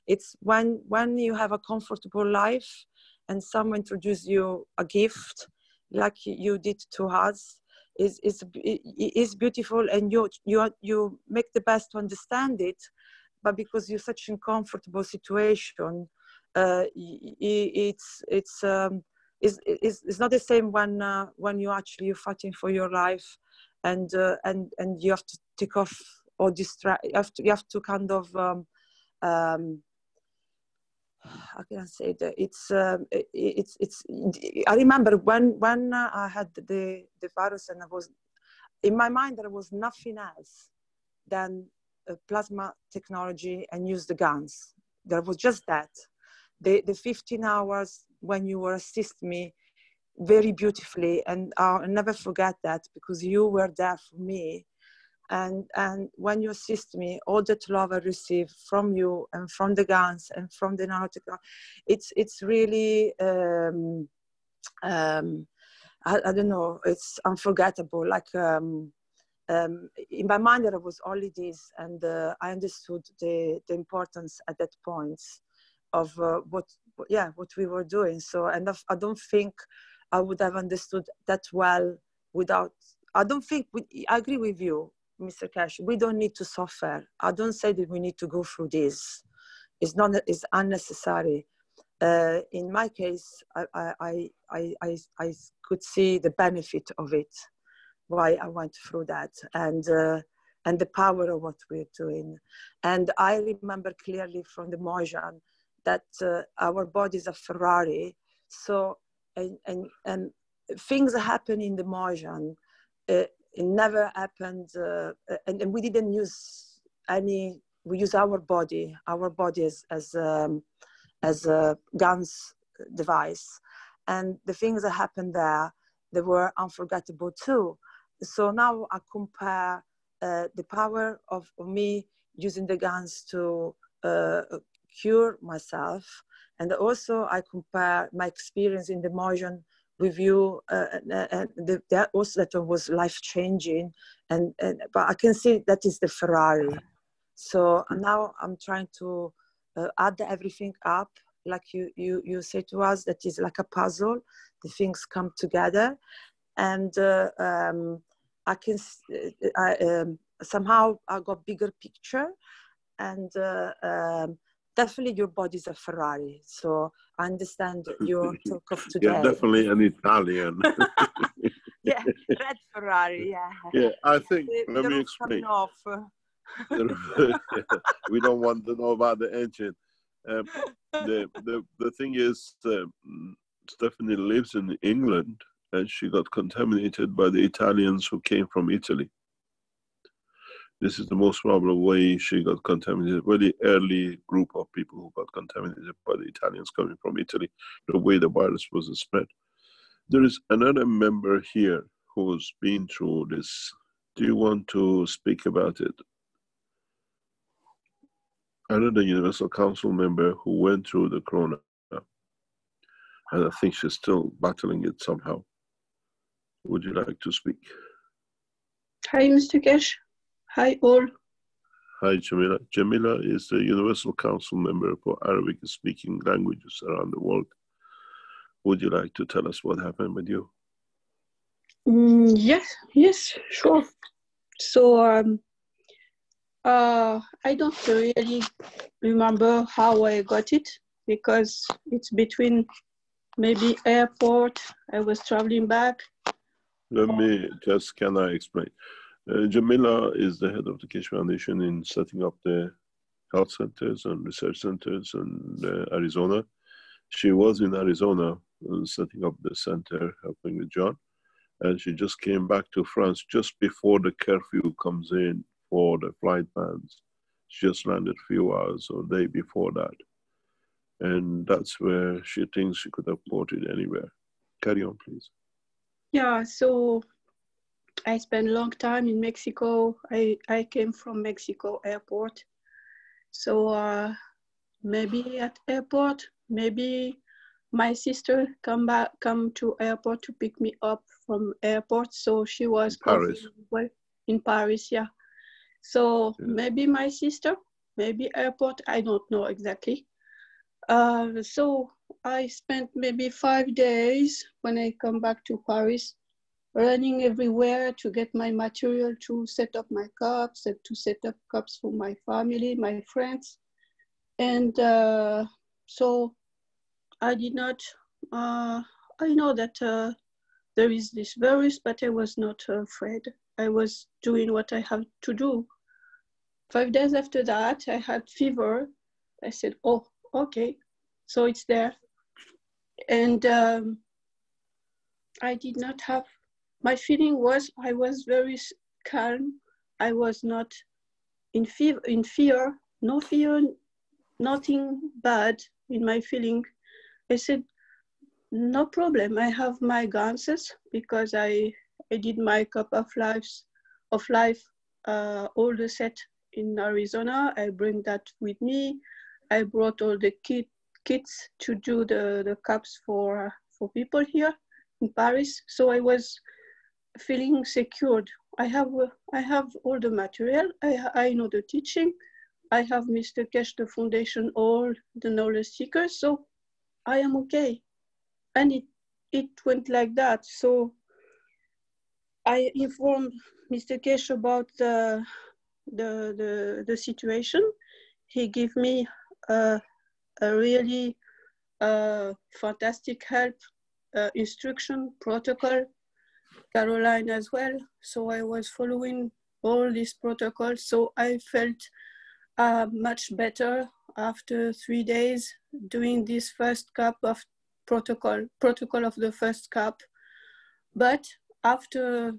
It's when you have a comfortable life and someone introduces you a gift like you did to us, is beautiful, and you make the best to understand it. But because you're such in comfortable situation, it's not the same when you're fighting for your life, and you have to take off or distract. You have to kind of how can I say that? It's. I remember when I had the virus, and I was in my mind there was nothing else than plasma technology and use the GANs. There was just that. The 15 hours when you were assist me very beautifully, and I'll never forget that, because you were there for me, and when you assist me, all that love I received from you and from the GANs and from the nanotechnology, it's really I don't know, it's unforgettable. Like in my mind there was only this, and I understood the importance at that point of what we were doing. So, and I don't think I would have understood that well without. I don't think I agree with you, Mr. Cash. We don't need to suffer. I don't say that we need to go through this. is unnecessary. In my case, I could see the benefit of it, why I went through that, and the power of what we're doing. And I remember clearly from the Mojan that our body is a Ferrari. So, and things happen in the Mojan. It never happened, and we didn't use any, we use our body as a guns device. And the things that happened there, they were unforgettable too. So now I compare the power of me using the guns to cure myself, and also I compare my experience in the Mojan with you, and that also that was life-changing, but I can see that is the Ferrari. So now I'm trying to add everything up, like you say to us, that is like a puzzle. The things come together, and I can somehow I got bigger picture, and definitely your body is a Ferrari. So I understand your talk of today. Yeah, definitely an Italian. Yeah, red Ferrari. Yeah. Yeah, I think. Let me roof's explain. coming off. We don't want to know about the engine. The thing is, Stephanie lives in England, and she got contaminated by the Italians who came from Italy. This is the most probable way she got contaminated. Very early group of people who got contaminated by the Italians coming from Italy, the way the virus was spread. There is another member here who's been through this. Do you want to speak about it? Another Universal Council member who went through the corona, and I think she's still battling it somehow. Would you like to speak? Hi, Mr. Kesh. Hi, all. Hi, Jamila. Jamila is the Universal Council member for Arabic-speaking languages around the world. Would you like to tell us what happened with you? Yes, sure. So, I don't really remember how I got it, because it's between maybe airport, I was traveling back. Let me just, can I explain? Jamila is the head of the Keshe Foundation in setting up the health centers and research centers in Arizona. She was in Arizona setting up the center, helping with John. And she just came back to France just before the curfew comes in for the flight bans. She just landed a few hours or a day before that. And that's where she thinks she could have bought it anywhere. Carry on, please. Yeah, so I spent a long time in Mexico. I came from Mexico airport. So maybe at airport, maybe my sister come to airport to pick me up from airport. So she was in Paris, yeah. So maybe my sister, maybe airport, I don't know exactly. So I spent maybe 5 days when I come back to Paris, running everywhere to get my material to set up my cups and to set up cups for my family, my friends. And so I did not, I know that there is this virus, but I was not afraid. I was doing what I have to do. 5 days after that, I had fever. I said, oh, okay, so it's there. And I did not have, my feeling was I was very calm. I was not in fear, no fear, nothing bad in my feeling. I said, no problem. I have my ganses because I did my cup of life, all the set in Arizona. I bring that with me. I brought all the kits to do the cups for people here in Paris. So I was feeling secured. I have all the material. I know the teaching. I have Mr. Keshe, the foundation, all the knowledge seekers. So I am okay. And it went like that. So I informed Mr. Keshe about the situation. He gave me a really fantastic help, instruction, protocol, Caroline as well. So I was following all these protocols. So I felt much better after 3 days doing this first cup of protocol of the first cup. But after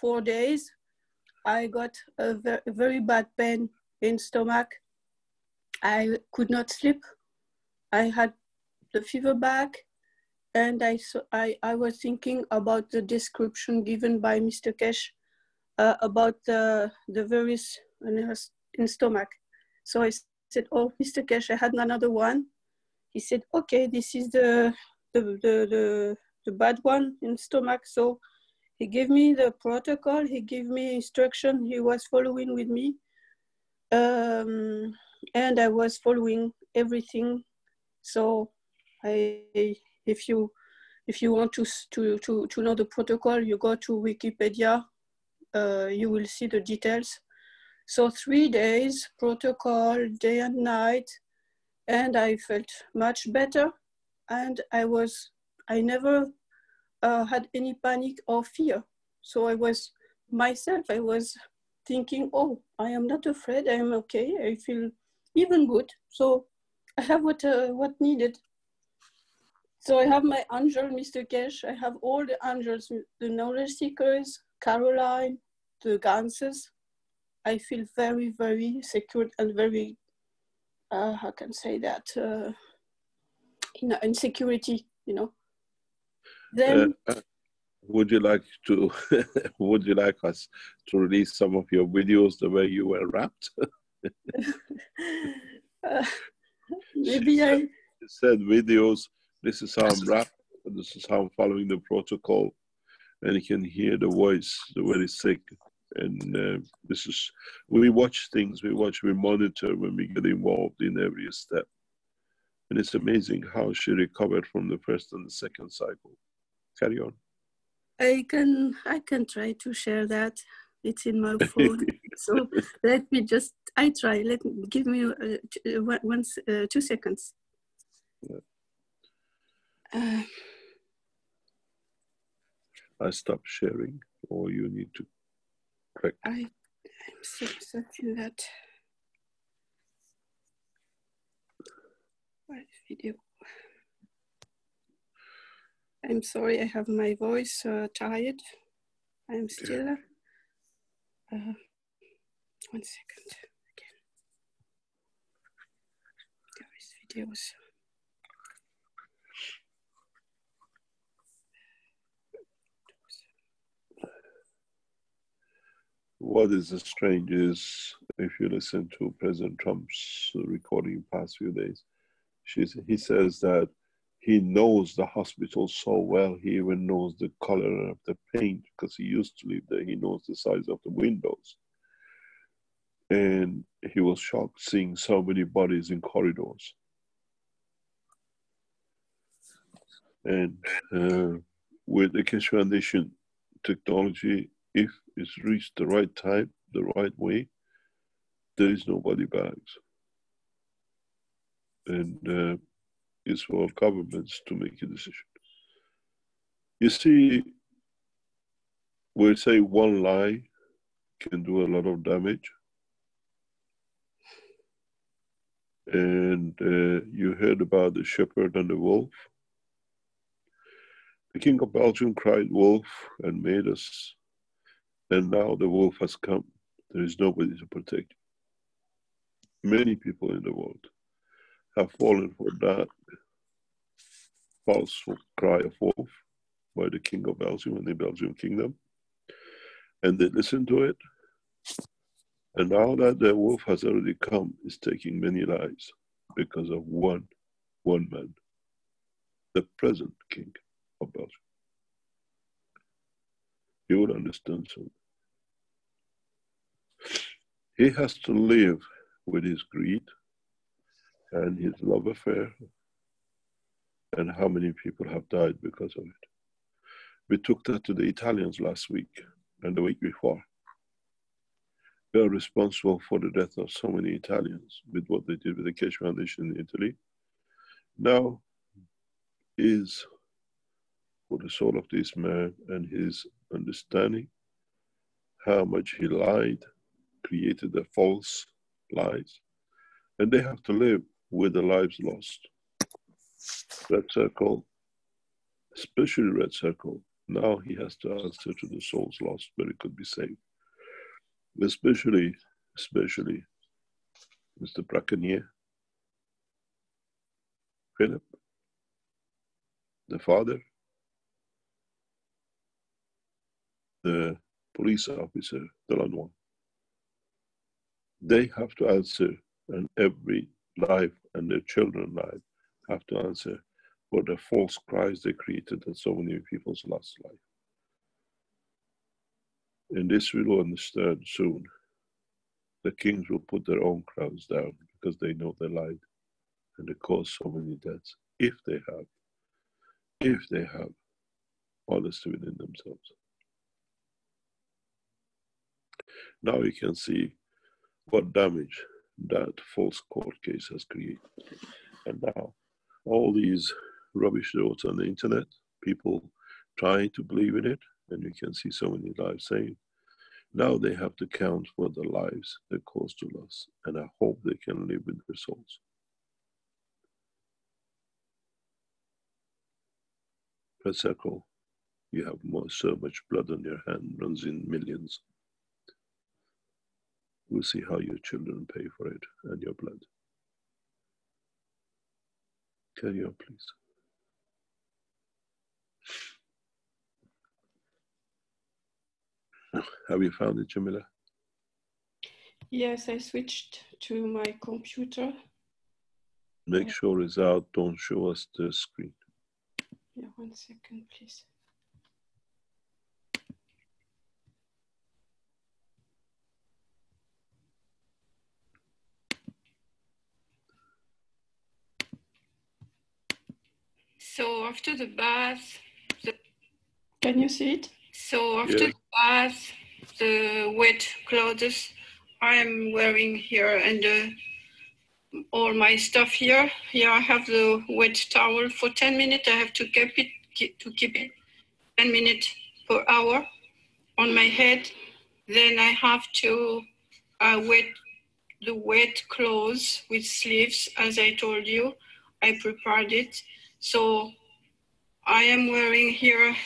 4 days, I got a very bad pain in stomach. I could not sleep. I had the fever back, and I was thinking about the description given by Mr. Kesh about the virus in stomach. So I said, "Oh, Mr. Kesh, I had another one." He said, "Okay, this is the bad one in stomach." So he gave me the protocol. He gave me instruction. He was following with me, and I was following everything. So if you want to know the protocol, you go to Wikipedia. You will see the details. So 3 days protocol, day and night, and I felt much better. And I never had any panic or fear. So I was myself. I was thinking, oh, I am not afraid. I am okay. I feel even good. So I have what needed. So I have my angel, Mr. Kesh. I have all the angels, the knowledge seekers, Caroline, the Ganses. I feel very, very secure and very, how can I say that, in security, you know. Then, would you like to? Would you like us to release some of your videos the way you were wrapped? Maybe she said videos. This is how I'm wrapped. This is how I'm following the protocol, and you can hear the voice, very sick. And this is, we watch things, we monitor when we get involved in every step. And it's amazing how she recovered from the first and the second cycle. Carry on. I can try to share that. It's in my phone. So let me just, I try. Give me 2 seconds. Yeah. I stop sharing, or you need to correct. I'm searching that. What video? I'm sorry, I have my voice tired. I'm still. 1 second. Again. There is videos. What is strange is, if you listen to President Trump's recording past few days, he says that he knows the hospital so well, he even knows the color of the paint because he used to live there. He knows the size of the windows. And he was shocked seeing so many bodies in corridors. And with the Keshe Foundation technology, if it's reached the right time, the right way, there is no body bags. And it's for governments to make a decision. You see, we say one lie can do a lot of damage. And you heard about the shepherd and the wolf. The King of Belgium cried wolf and made us. And now the wolf has come. There is nobody to protect you. Many people in the world have fallen for that false cry of wolf by the King of Belgium and the Belgian kingdom. And they listened to it. And now that the wolf has already come, it's taking many lives because of one man, the present King of Belgium. You will understand soon. He has to live with his greed and his love affair, and how many people have died because of it. We took that to the Italians last week and the week before. They are responsible for the death of so many Italians with what they did with the Keshe Foundation in Italy. Now is for the soul of this man and his understanding how much he lied, created the false lies, and they have to live with the lives lost. Red Circle, especially Red Circle, now he has to answer to the souls lost where it could be saved. Especially Mr. Braconier, Philip, the father, the police officer, Delanois. They have to answer, and every life and their children's life have to answer for the false cries they created and so many people's lost life. And this we will understand soon. The kings will put their own crowns down because they know they lied and they caused so many deaths, if they have honesty within themselves. Now you can see what damage that false court case has created. And now all these rubbish notes on the internet, people trying to believe in it, and you can see so many lives saying, now they have to count for the lives they caused to us, and I hope they can live with their souls. Red Circle, you have so much blood on your hand, runs in millions. We'll see how your children pay for it and your blood. Carry on, please. Have you found it, Jamila? Yes, I switched to my computer. Make sure it's out. Don't show us the screen. Yeah, 1 second, please. So after the bath, can you see it? So after the bath, the wet clothes I'm wearing here and all my stuff here. Here I have the wet towel for 10 minutes. I have to keep it 10 minutes per hour on my head. Then I have to wet the wet clothes with sleeves, as I told you. I prepared it. So I am wearing here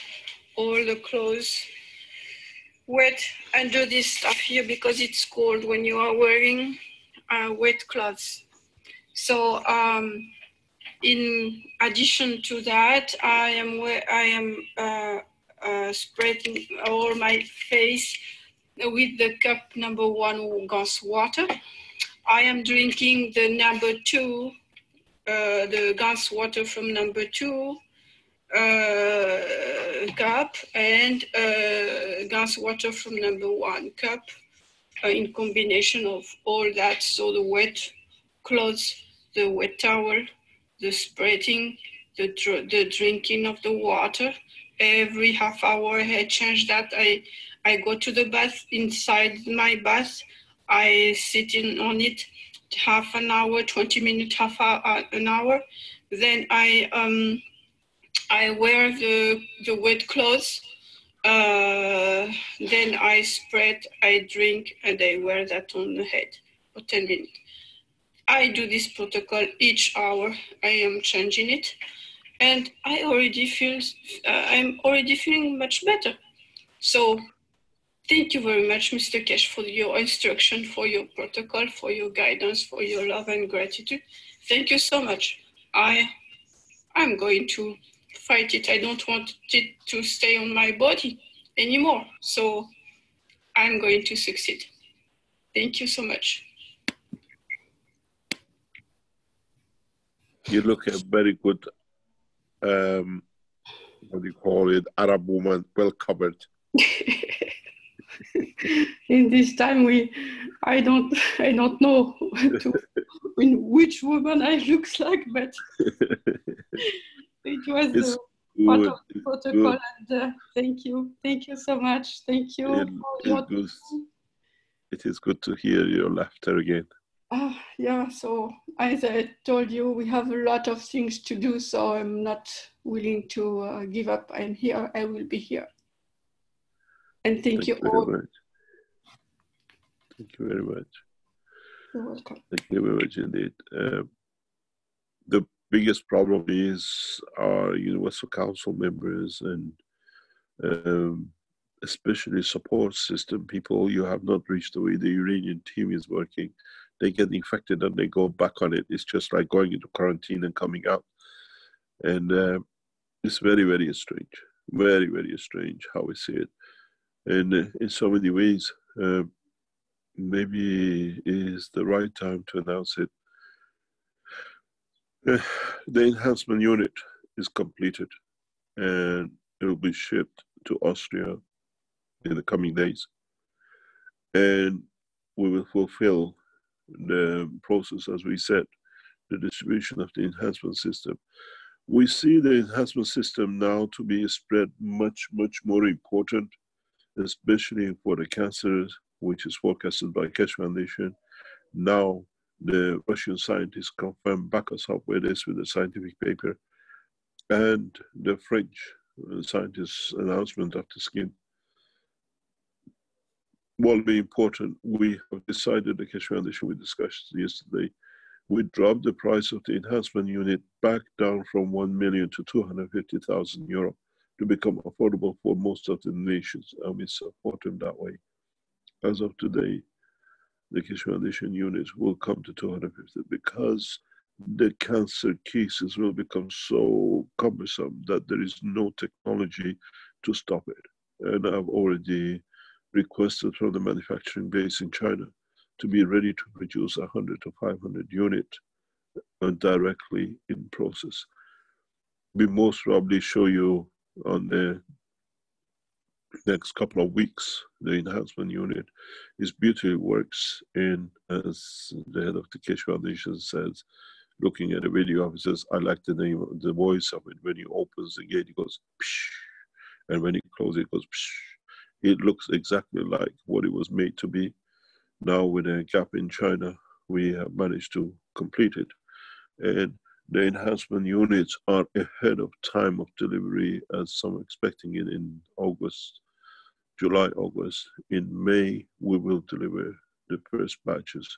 all the clothes wet under this stuff here because it's cold when you are wearing wet clothes. So in addition to that, I am spreading all my face with the cup number 1 Gans water. I am drinking the number 2, the Gans water from number 2 cup and Gans water from number 1 cup in combination of all that. So the wet clothes, the wet towel, the spreading, the drinking of the water. Every half hour I change that. I go to the bath. Inside my bath, I sit in on it half an hour, 20 minutes, an hour. Then I wear the wet clothes. Then I spread, I drink, and I wear that on the head for 10 minutes. I do this protocol each hour. I am changing it. And I already feel, I'm already feeling much better. So thank you very much, Mr. Keshe, for your instruction, for your protocol, for your guidance, for your love and gratitude. Thank you so much. I'm going to fight it. I don't want it to stay on my body anymore. So I'm going to succeed. Thank you so much. You look a very good, what do you call it, Arab woman, well covered. In this time, I don't know in which woman I look like, but it was part of the protocol. And thank you so much. Thank you for your time. It is good to hear your laughter again. Yeah, so as I told you, we have a lot of things to do, so I'm not willing to give up. I'm here, I will be here. And thank you all. Very much. Thank you very much. You're welcome. Thank you very much indeed. The biggest problem is our Universal Council members and especially support system people. You have not reached the way the Iranian team is working. They get infected and they go back on it. It's just like going into quarantine and coming out. And it's very, very strange. Very, very strange how we see it. And in so many ways, maybe is the right time to announce it. The enhancement unit is completed and it will be shipped to Austria in the coming days. And we will fulfill the process, as we said, the distribution of the enhancement system. We see the enhancement system now to be spread much, much more important, especially for the cancers, which is forecasted by Keshe Foundation. Now, the Russian scientists confirm, back us up with this with a scientific paper, and the French scientists' announcement of the scheme will be important. We have decided, the Keshe Foundation, we discussed yesterday, we dropped the price of the enhancement unit back down from 1 million to 250,000 euro to become affordable for most of the nations, and we support them that way. As of today, the Keshe Foundation unit will come to 250 because the cancer cases will become so cumbersome that there is no technology to stop it. And I've already requested from the manufacturing base in China to be ready to produce 100 to 500 units directly in process. We most probably show you on the next couple of weeks the enhancement unit. Is beautifully works in, as the head of the Keshe Foundation says, looking at a video of it, says, I like the name, the voice of it. When he opens the gate, it goes psh, and when he closes it goes psh. It looks exactly like what it was made to be. Now with a gap in China, we have managed to complete it. And the enhancement units are ahead of time of delivery, as some are expecting it in August, July, August. In May, we will deliver the first batches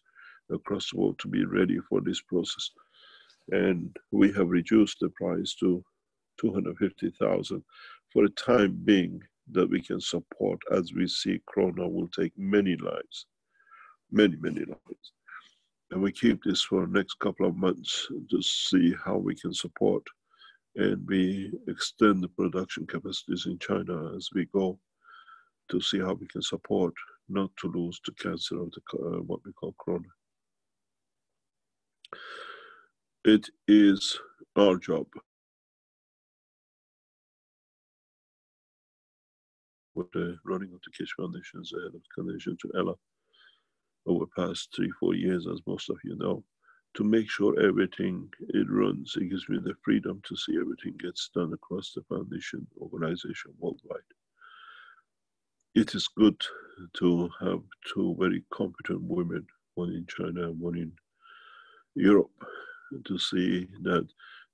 across the world to be ready for this process. And we have reduced the price to 250,000 for the time being, that we can support, as we see Corona will take many lives, many, many lives. And we keep this for the next couple of months to see how we can support, and we extend the production capacities in China as we go to see how we can support, not to lose the cancer of the what we call Corona. It is our job with the running of the Keshe Foundation as the head of the connection to Ella over the past 3-4 years, as most of you know, to make sure everything it runs. It gives me the freedom to see everything gets done across the foundation organization worldwide. It is good to have two very competent women, one in China and one in Europe, to see that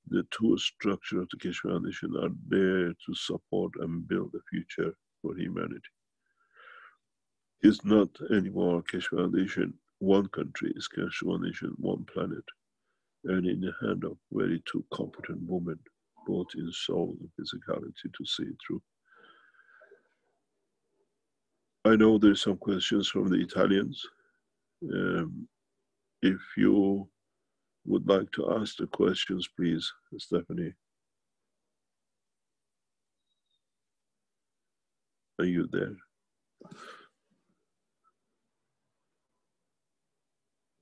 the two structures of the Keshe Foundation are there to support and build a future for humanity. It's not anymore Keshe Foundation, one country, is Keshe Foundation, one planet, and in the hand of very two competent women, both in soul and physicality, to see it through. I know there's some questions from the Italians. If you would like to ask the questions, please, Stephanie. Are you there?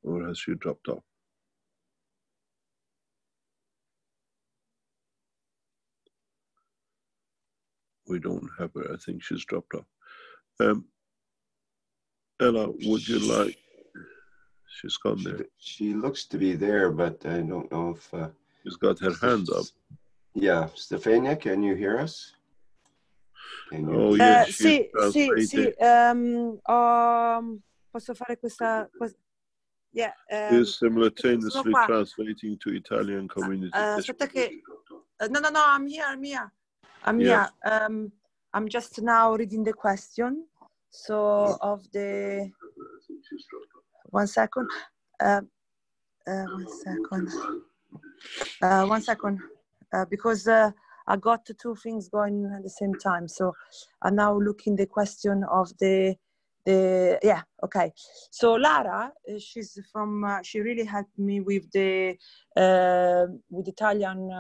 Or has she dropped off? We don't have her. I think she's dropped off. Ella, would you like? She's gone there. She looks to be there, but I don't know if... she's got her hand up. Yeah. Stefania, can you hear us? Can you... Oh, yes. Sì, posso fare questa yeah, is simultaneously translating to Italian community. Aspetta che no, I'm here. I'm just now reading the question. So of the 1 second. 1 second. Because I got two things going at the same time. So I'm now looking the question of the yeah, okay. So Lara, she's from she really helped me with the Italian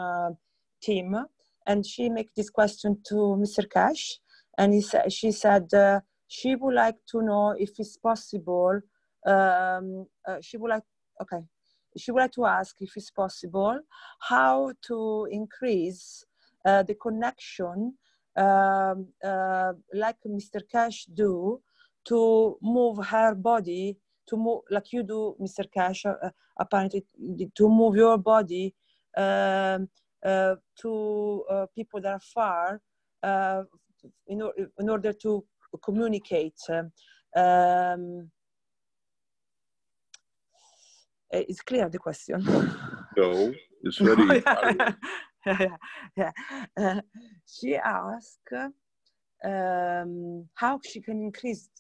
team, and she make this question to Mr. Cash, and she said she would like to know if it's possible. She would like to ask if it's possible how to increase the connection like Mr. Cash do, to move her body, to move like you do, Mr. Cash, apparently, to move your body to people that are far in order to communicate. It's clear, the question. No, it's very yeah. She asked how she can increase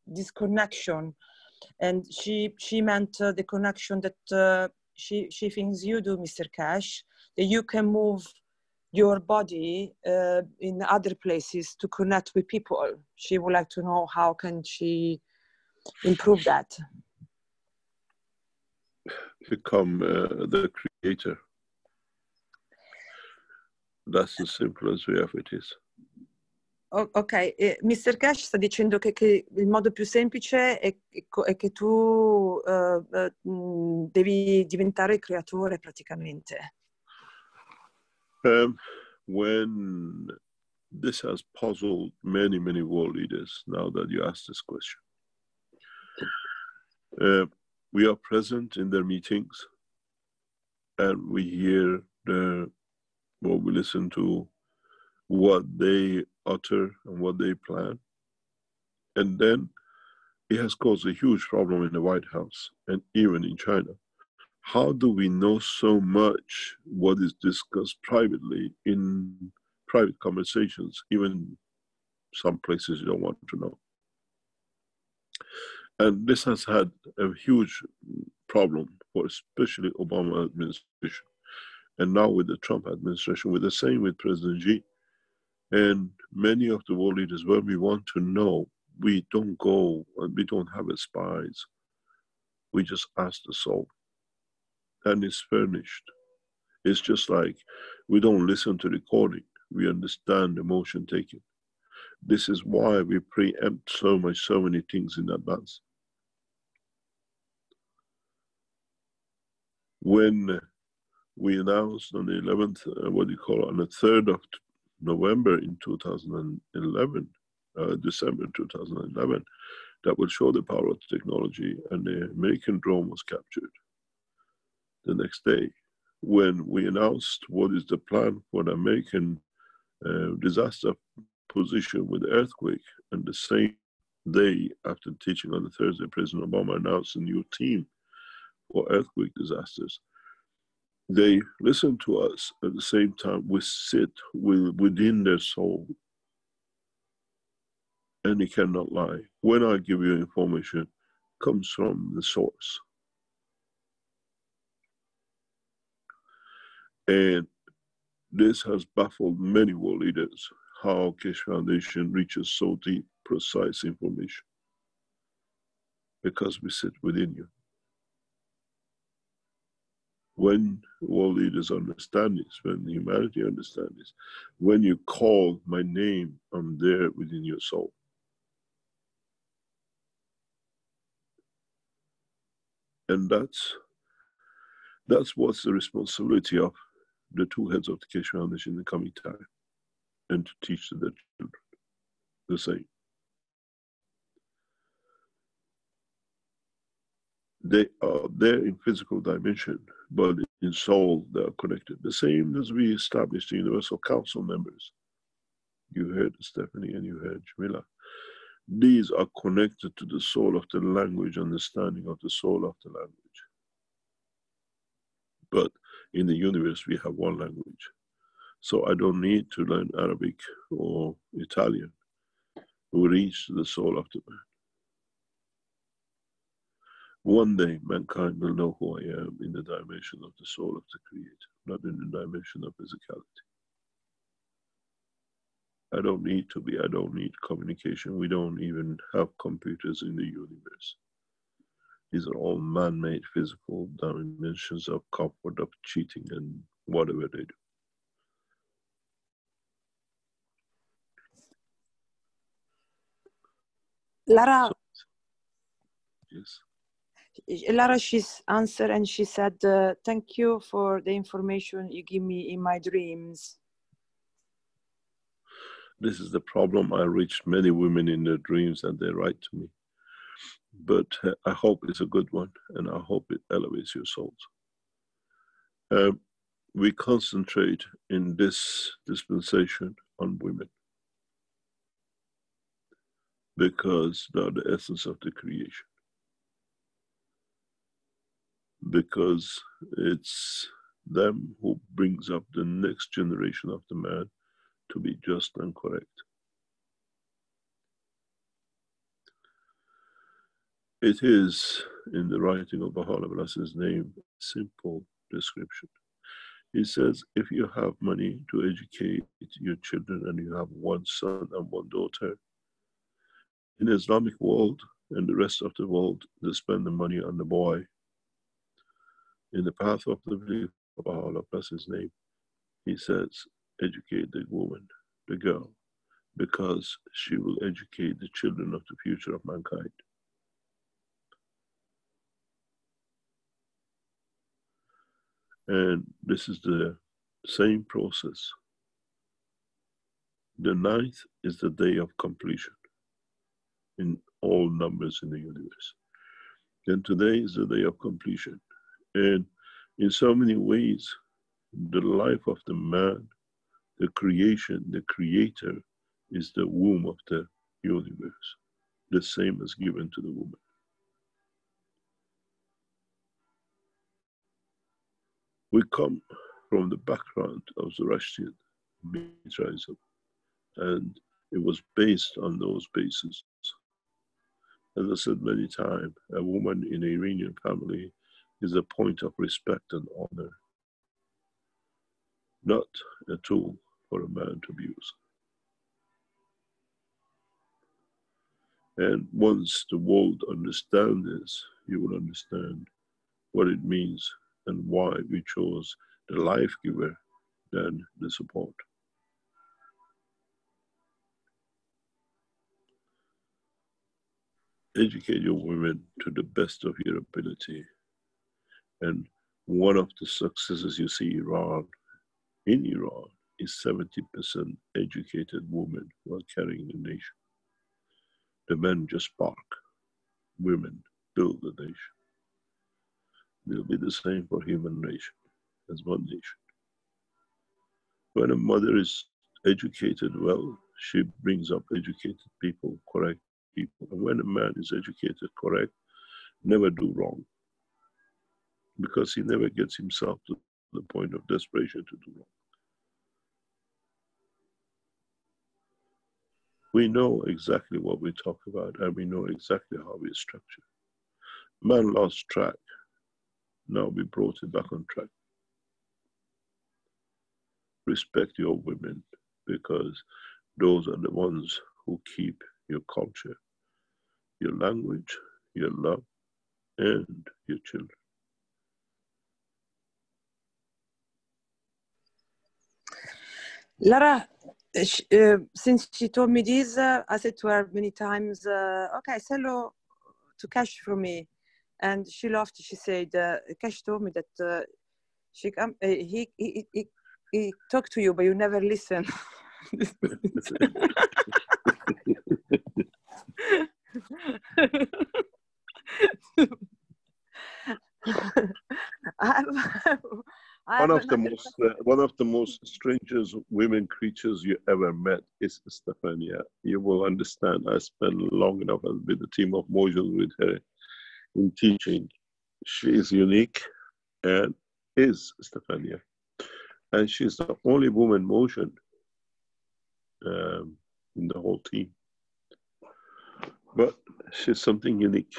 this connection, and she meant the connection that she thinks you do, Mr. Cash, that you can move your body in other places to connect with people. She would like to know how can she improve that. Become the creator. That's as simple as way of it is. Ok, Mr. Cash sta dicendo che il modo più semplice è che tu devi diventare il creatore praticamente. When this has puzzled many world leaders, now that you asked this question, we are present in their meetings, and we hear we listen to what they utter and what they plan. And then it has caused a huge problem in the White House and even in China. How do we know so much what is discussed privately in private conversations, even some places you don't want to know? And this has had a huge problem for especially Obama administration. And now with the Trump administration, with the same with President Xi. And many of the world leaders, when we want to know, we don't go and we don't have spies. We just ask the soul. And it's furnished. It's just like we don't listen to recording. We understand the motion taken. This is why we preempt so many things in advance. When we announced on the 11th, on the 3rd of November in 2011, December 2011, that would show the power of the technology, and the American drone was captured. The next day, when we announced what is the plan for the American disaster position with the earthquake, and the same day after teaching on the Thursday, President Obama announced a new team for earthquake disasters. They listen to us at the same time. We sit within their soul, and he cannot lie. When I give you information, it comes from the source. And this has baffled many world leaders, how Keshe Foundation reaches so deep, precise information. Because we sit within you. When world leaders understand this, when humanity understands this, when you call my name, I'm there within your soul. And that's what's the responsibility of the two heads of the Keshe Foundation in the coming time, and to teach their children the same. They are there in physical dimension, but in soul they are connected. The same as we established the Universal Council members. You heard Stephanie and you heard Jamila. These are connected to the soul of the language, understanding of the soul of the language. But in the universe, we have one language. So I don't need to learn Arabic or Italian to reach the soul of the man. One day, mankind will know who I am in the dimension of the soul of the Creator, not in the dimension of physicality. I don't need to be, I don't need communication. We don't even have computers in the universe. These are all man-made physical dimensions of comfort, of cheating, and whatever they do. Lara, yes. Lara, she's answered and she said, thank you for the information you give me in my dreams. This is the problem. I reached many women in their dreams and they write to me. But I hope it's a good one, and I hope it elevates your souls. We concentrate in this dispensation on women because they are the essence of the creation. Because it's them who brings up the next generation of the man to be just and correct. It is in the writing of Baha'u'llah Bless's name, simple description. He says, if you have money to educate your children and you have one son and one daughter, in the Islamic world and the rest of the world, they spend the money on the boy. In the path of the belief of Baha'u'llah Bless's name, he says, educate the woman, the girl, because she will educate the children of the future of mankind. And this is the same process. The 9th is the day of completion in all numbers in the universe. And today is the day of completion. And in so many ways, the life of the man, the creation, the creator is the womb of the universe, the same as given to the woman. We come from the background of Zoroastrian Mithraism, and it was based on those bases. As I said many times, a woman in an Iranian family is a point of respect and honor, not a tool for a man to abuse. And once the world understands this, you will understand what it means and why we chose the life giver than the support. Educate your women to the best of your ability. And one of the successes you see in Iran is 70% educated women who are carrying the nation. The men just bark. Women build the nation. They'll be the same for human nation, as one nation. When a mother is educated well, she brings up educated people, correct people. And when a man is educated correct, never do wrong. Because he never gets himself to the point of desperation to do wrong. We know exactly what we talk about, and we know exactly how we structure. Man lost track. Now we brought it back on track. Respect your women, because those are the ones who keep your culture, your language, your love, and your children. Lara, since she told me this, I said to her many times, okay, say hello to Cash from me. And she laughed. She said, Cash told me that he talked to you, but you never listen. I I One have of the another most one of the most strangest women creatures you ever met is Stefania. You will understand. I spent long enough with a team of Mojos with her in teaching. She is unique and is Stefania, and she's the only woman Mojon in the whole team. But she's something unique.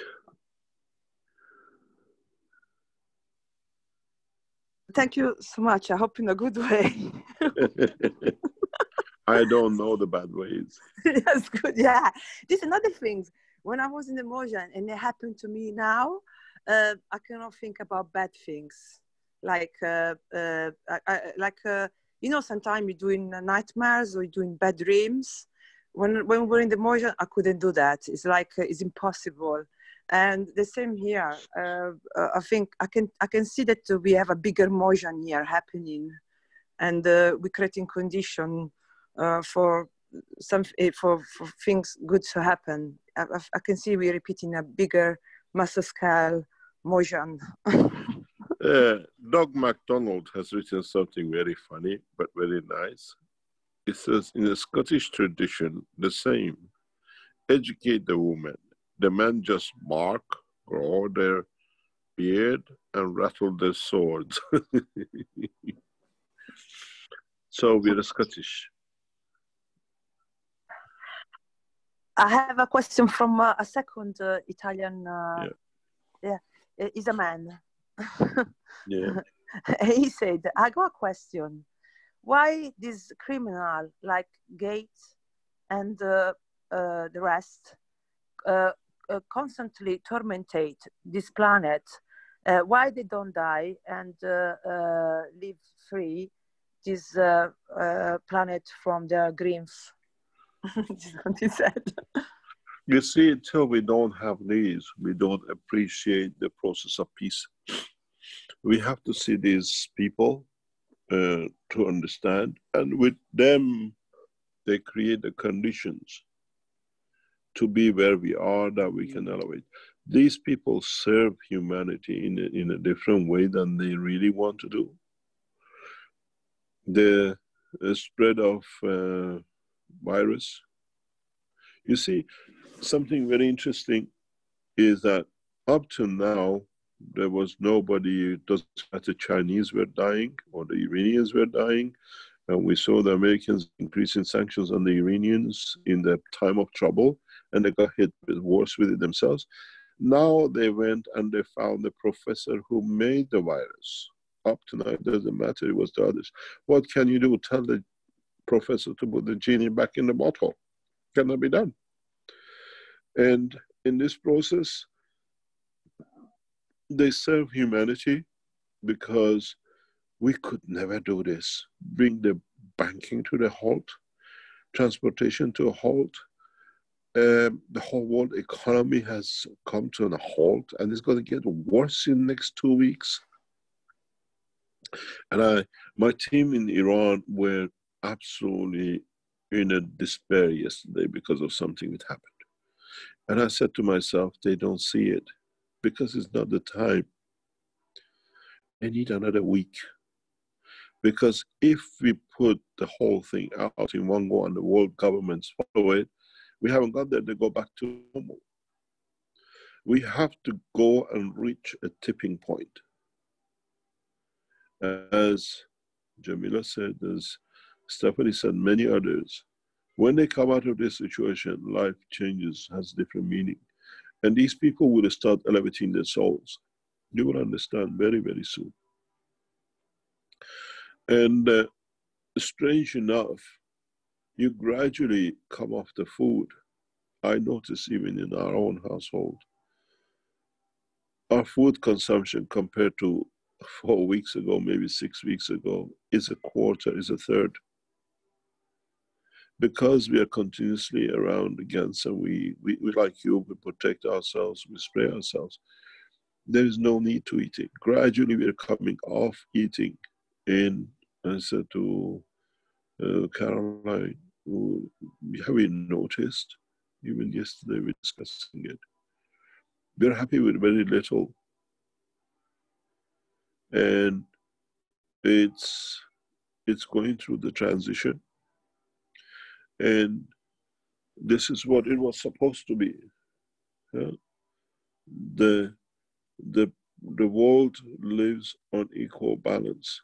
Thank you so much. I hope in a good way. I don't know the bad ways. That's good. Yeah. This is another thing. When I was in the Mojon and it happened to me now, I cannot think about bad things. Like, you know, sometimes you're doing nightmares or you're doing bad dreams. When we're in the Mojon, I couldn't do that. It's like, it's impossible. And the same here. I think I can see that we have a bigger Mojon here happening, and we're creating condition for things good to happen. I can see we're repeating a bigger master scale Mojon. Doug MacDonald has written something very funny but very nice. It says, in the Scottish tradition, the same. Educate the woman. The men just bark, grow their beard, and rattle their swords. So we're Scottish. I have a question from a second Italian. He's a man. Yeah. He said, I got a question. Why this criminal like Gates and the rest constantly tormentate this planet? Why they don't die and live free this planet from their grief? This is what he said. You see, until we don't have these, we don't appreciate the process of peace. We have to see these people to understand, and with them, they create the conditions to be where we are, that we can elevate. These people serve humanity in a different way than they really want to do. The spread of virus. You see, something very interesting is that up to now, there was nobody, it doesn't matter, the Chinese were dying or the Iranians were dying. And we saw the Americans increasing sanctions on the Iranians in the time of trouble, and they got hit with worse with it themselves. Now they went and they found the professor who made the virus. Up to now, it doesn't matter, it was the others. What can you do? Tell the professor to put the genie back in the bottle. Cannot be done. And in this process, they serve humanity because we could never do this. Bring the banking to the halt, transportation to a halt. The whole world economy has come to a halt, and it's going to get worse in the next 2 weeks. And my team in Iran were absolutely in a despair yesterday because of something that happened. And I said to myself, they don't see it because it's not the time. They need another week. Because if we put the whole thing out in one go and the world governments follow it, we haven't got there to go back to normal. We have to go and reach a tipping point. As Jamila said, as Stephanie said, many others, when they come out of this situation, life changes, has different meaning. And these people will start elevating their souls. You will understand very, very soon. And strange enough, you gradually come off the food. I notice even in our own household, our food consumption compared to 4 weeks ago, maybe 6 weeks ago, is a quarter, is a third. Because we are continuously around against, and we like you, we protect ourselves, we spray ourselves. There is no need to eat it. Gradually, we are coming off eating. And I said to Caroline, have we noticed? Even yesterday, we were discussing it. We're happy with very little. And it's going through the transition, and this is what it was supposed to be. Yeah? The world lives on equal balance.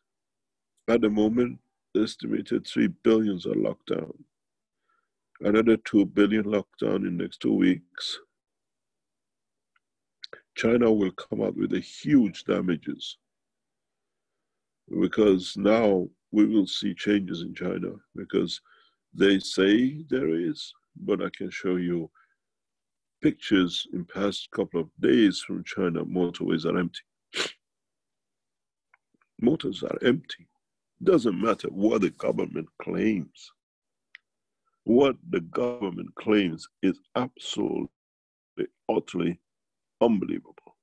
At the moment, estimated 3 billion are locked down. Another 2 billion locked down in the next 2 weeks. China will come out with a huge damages, because now we will see changes in China, because they say there is, but I can show you pictures in past couple of days from China. Motorways are empty. Motors are empty. Doesn't matter what the government claims. What the government claims is absolutely, utterly unbelievable.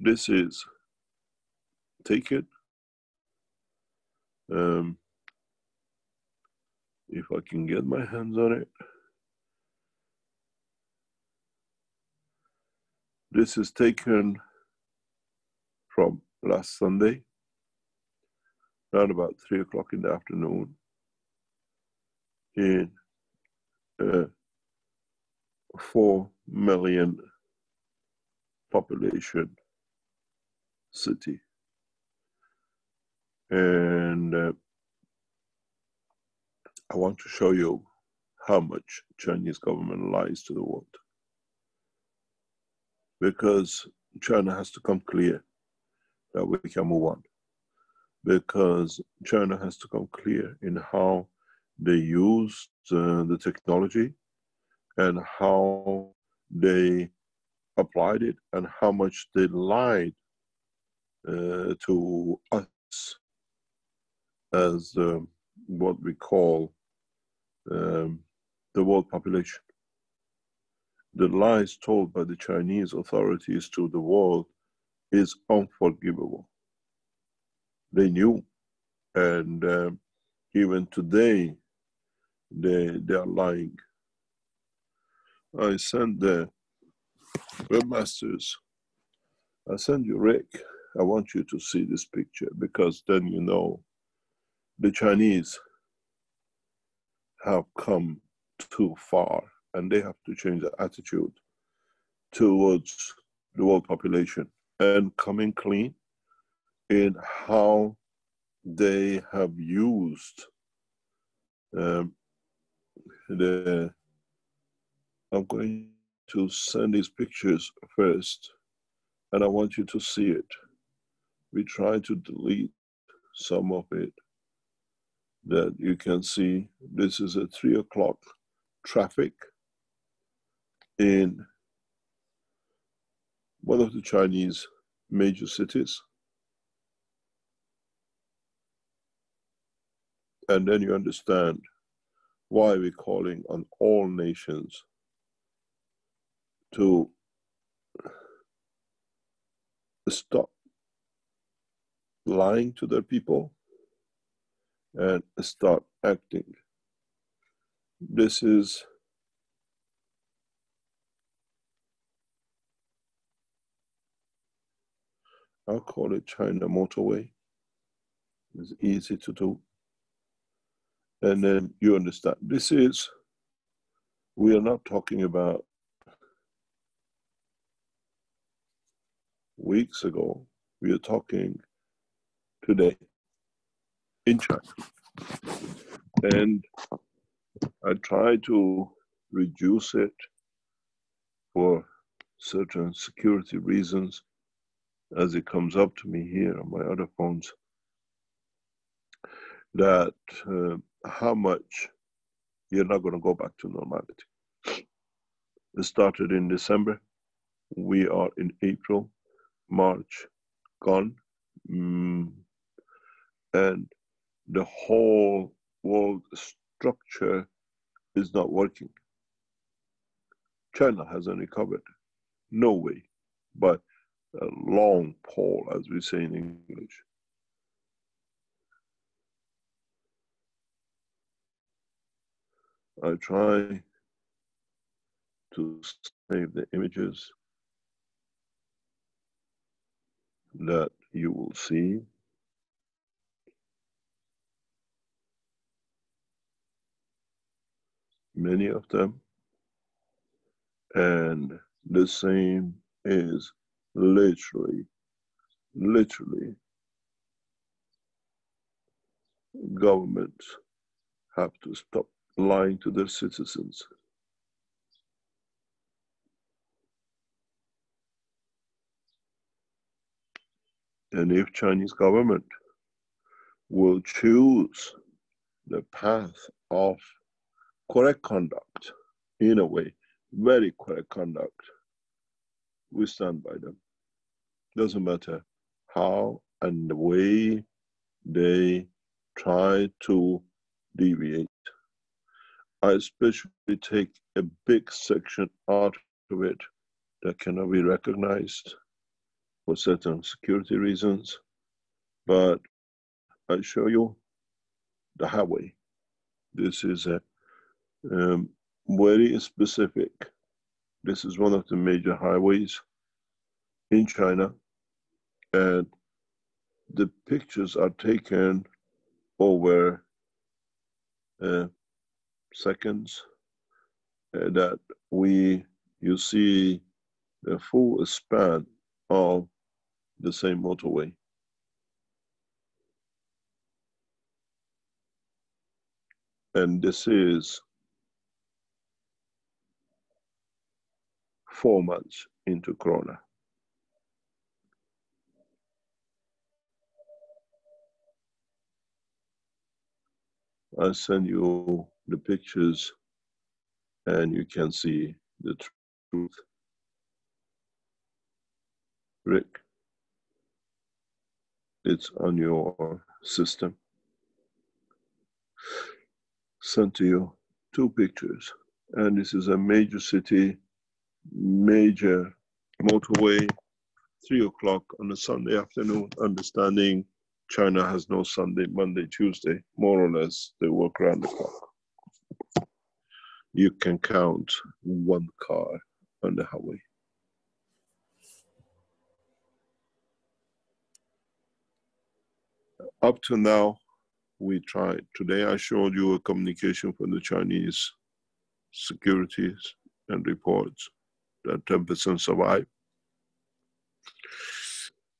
This is, take it. If I can get my hands on it. This is taken from last Sunday, around about 3 o'clock in the afternoon, in a 4 million population city. And I want to show you how much Chinese government lies to the world. Because China has to come clear that we can move on. Because China has to come clear in how they use the technology and how they applied it and how much they lied to us as what we call the world population. The lies told by the Chinese authorities to the world is unforgivable. They knew, and even today they are lying. I sent the webmasters, I send you Rick, I want you to see this picture, because then you know the Chinese have come too far and they have to change their attitude towards the world population and coming clean in how they have used I'm going to send these pictures first, and I want you to see it. We try to delete some of it that you can see. This is at 3 o'clock traffic in one of the Chinese major cities. And then you understand why we're calling on all nations to stop lying to their people and start acting. This is I'll call it China motorway. It's easy to do. And then you understand, this is, we are not talking about weeks ago, we are talking today in China. And I try to reduce it for certain security reasons as it comes up to me here on my other phones, that how much you're not going to go back to normality. It started in December. We are in April, March, gone. And the whole world structure is not working. China hasn't recovered. No way. But a long pole, as we say in English. I try to save the images that you will see. many of them. And the same is literally governments have to stop lying to their citizens. And if Chinese government will choose the path of correct conduct, in a way, very correct conduct, we stand by them. Doesn't matter how and the way they try to deviate. I especially take a big section out of it that cannot be recognized for certain security reasons, but I show you the highway. This is a very specific. This is one of the major highways in China, and the pictures are taken over seconds that you see the full span of the same motorway. And this is 4 months into Corona. I'll send you the pictures and you can see the truth. Rick, it's on your system. Sent to you 2 pictures. And this is a major city, major motorway, 3 o'clock on a Sunday afternoon, understanding China has no Sunday, Monday, Tuesday, more or less, they work around the clock. You can count 1 car on the highway. Up to now, we tried. Today I showed you a communication from the Chinese securities and reports that 10% survived.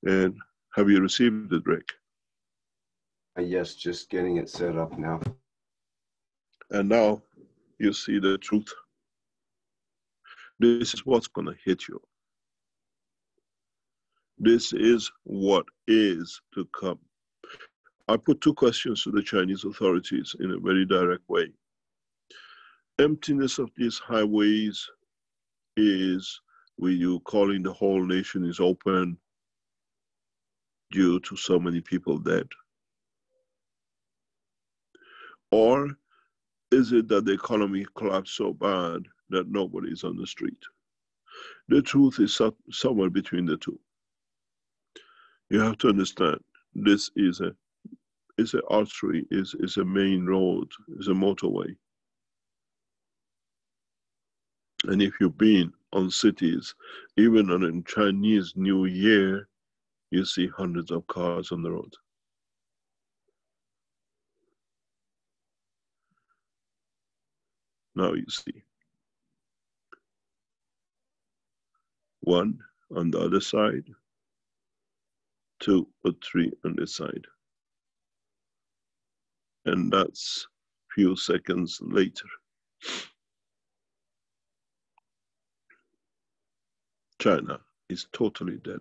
And have you received it, Rick? Yes, just getting it set up now. And now you see the truth. This is what's going to hit you. This is what is to come. I put 2 questions to the Chinese authorities in a very direct way. Emptiness of these highways is where you calling the whole nation is open due to so many people dead? Or is it that the economy collapsed so bad that nobody's on the street? The truth is somewhere between the two. You have to understand, this is an artery, is a main road, is a motorway. And if you've been on cities, even on a Chinese New Year, you see hundreds of cars on the road. Now you see 1 on the other side, 2 or 3 on this side. And that's few seconds later. China is totally dead.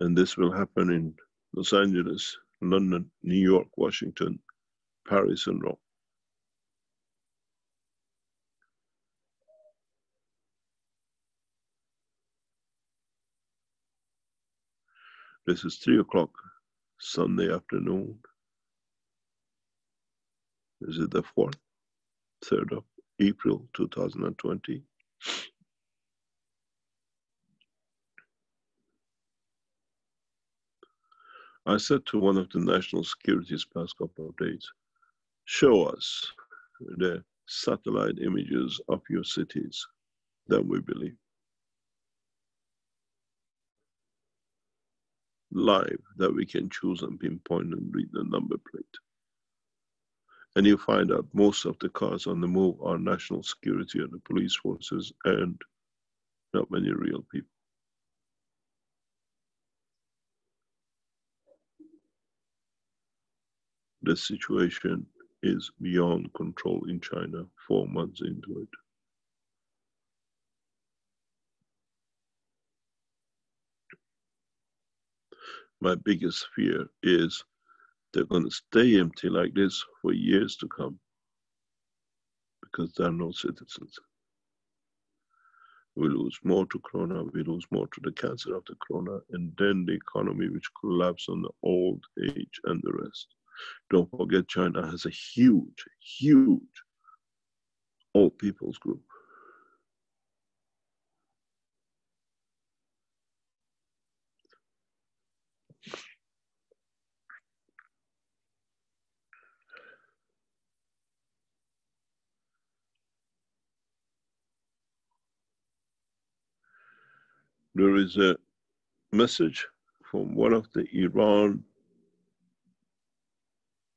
And this will happen in Los Angeles, London, New York, Washington, Paris, and Rome. This is 3 o'clock Sunday afternoon. This is the 3rd of April 2020. I said to one of the national securities past couple of days, show us the satellite images of your cities, then we believe. live that we can choose and pinpoint and read the number plate. And you find out most of the cars on the move are national security and the police forces and not many real people. The situation is beyond control in China 4 months into it. My biggest fear is they're going to stay empty like this for years to come because there are no citizens. We lose more to Corona, we lose more to the cancer of the Corona, and then the economy which collapses on the old age and the rest. Don't forget, China has a huge, huge old people's group. There is a message from one of the Iran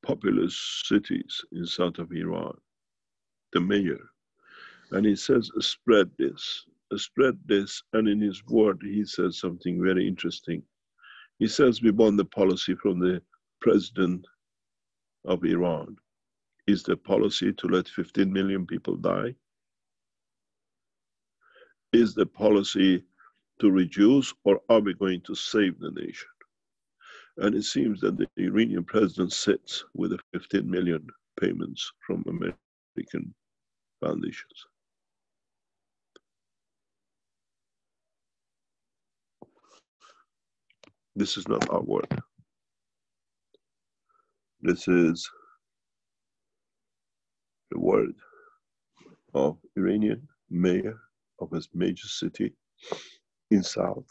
populous cities in south of Iran, the mayor, and he says, spread this, and in his word, he says something very interesting. He says, we want the policy from the president of Iran. Is the policy to let 15 million people die? Is the policy to reduce, or are we going to save the nation? And it seems that the Iranian president sits with the 15 million payments from American foundations. This is not our word. This is the word of Iranian mayor of a major city in South.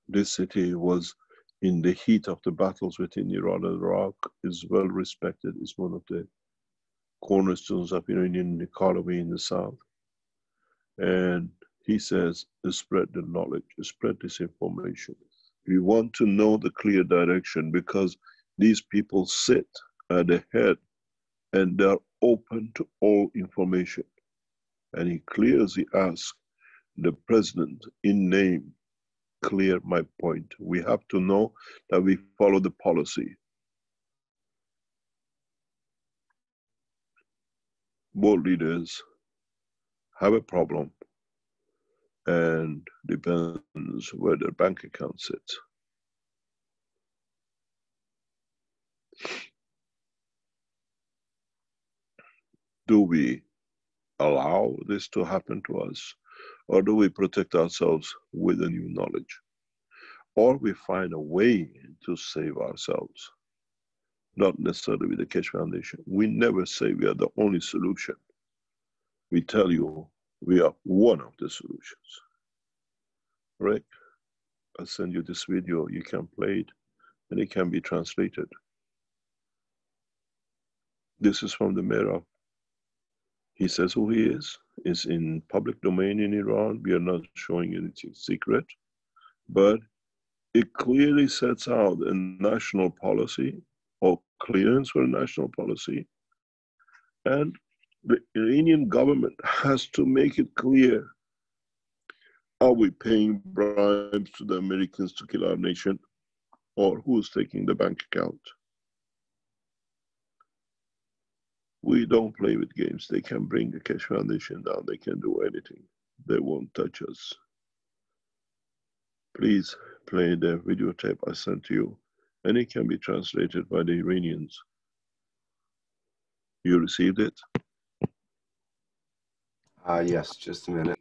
This city was in the heat of the battles between Iran and Iraq, is well respected, is one of the cornerstones of Iranian economy in the South. And he says, spread the knowledge, spread this information. We want to know the clear direction because these people sit at the head and they're open to all information. And he clearly asks the president in name, clear my point. We have to know that we follow the policy. Both leaders have a problem and depends where their bank account sits. Do we allow this to happen to us, or do we protect ourselves with a new knowledge? Or we find a way to save ourselves, not necessarily with the Keshe Foundation. We never say we are the only solution. We tell you we are one of the solutions. Rick, I'll send you this video, you can play it, and it can be translated. This is from the mayor. He says who he is. It's in public domain in Iran. We are not showing anything secret, but it clearly sets out a national policy or clearance for a national policy. And the Iranian government has to make it clear, are we paying bribes to the Americans to kill our nation, or who's taking the bank account? We don't play with games. They can bring the Keshe Foundation down. They can do anything. They won't touch us. Please play the videotape I sent to you, and it can be translated by the Iranians. You received it? Yes, just a minute.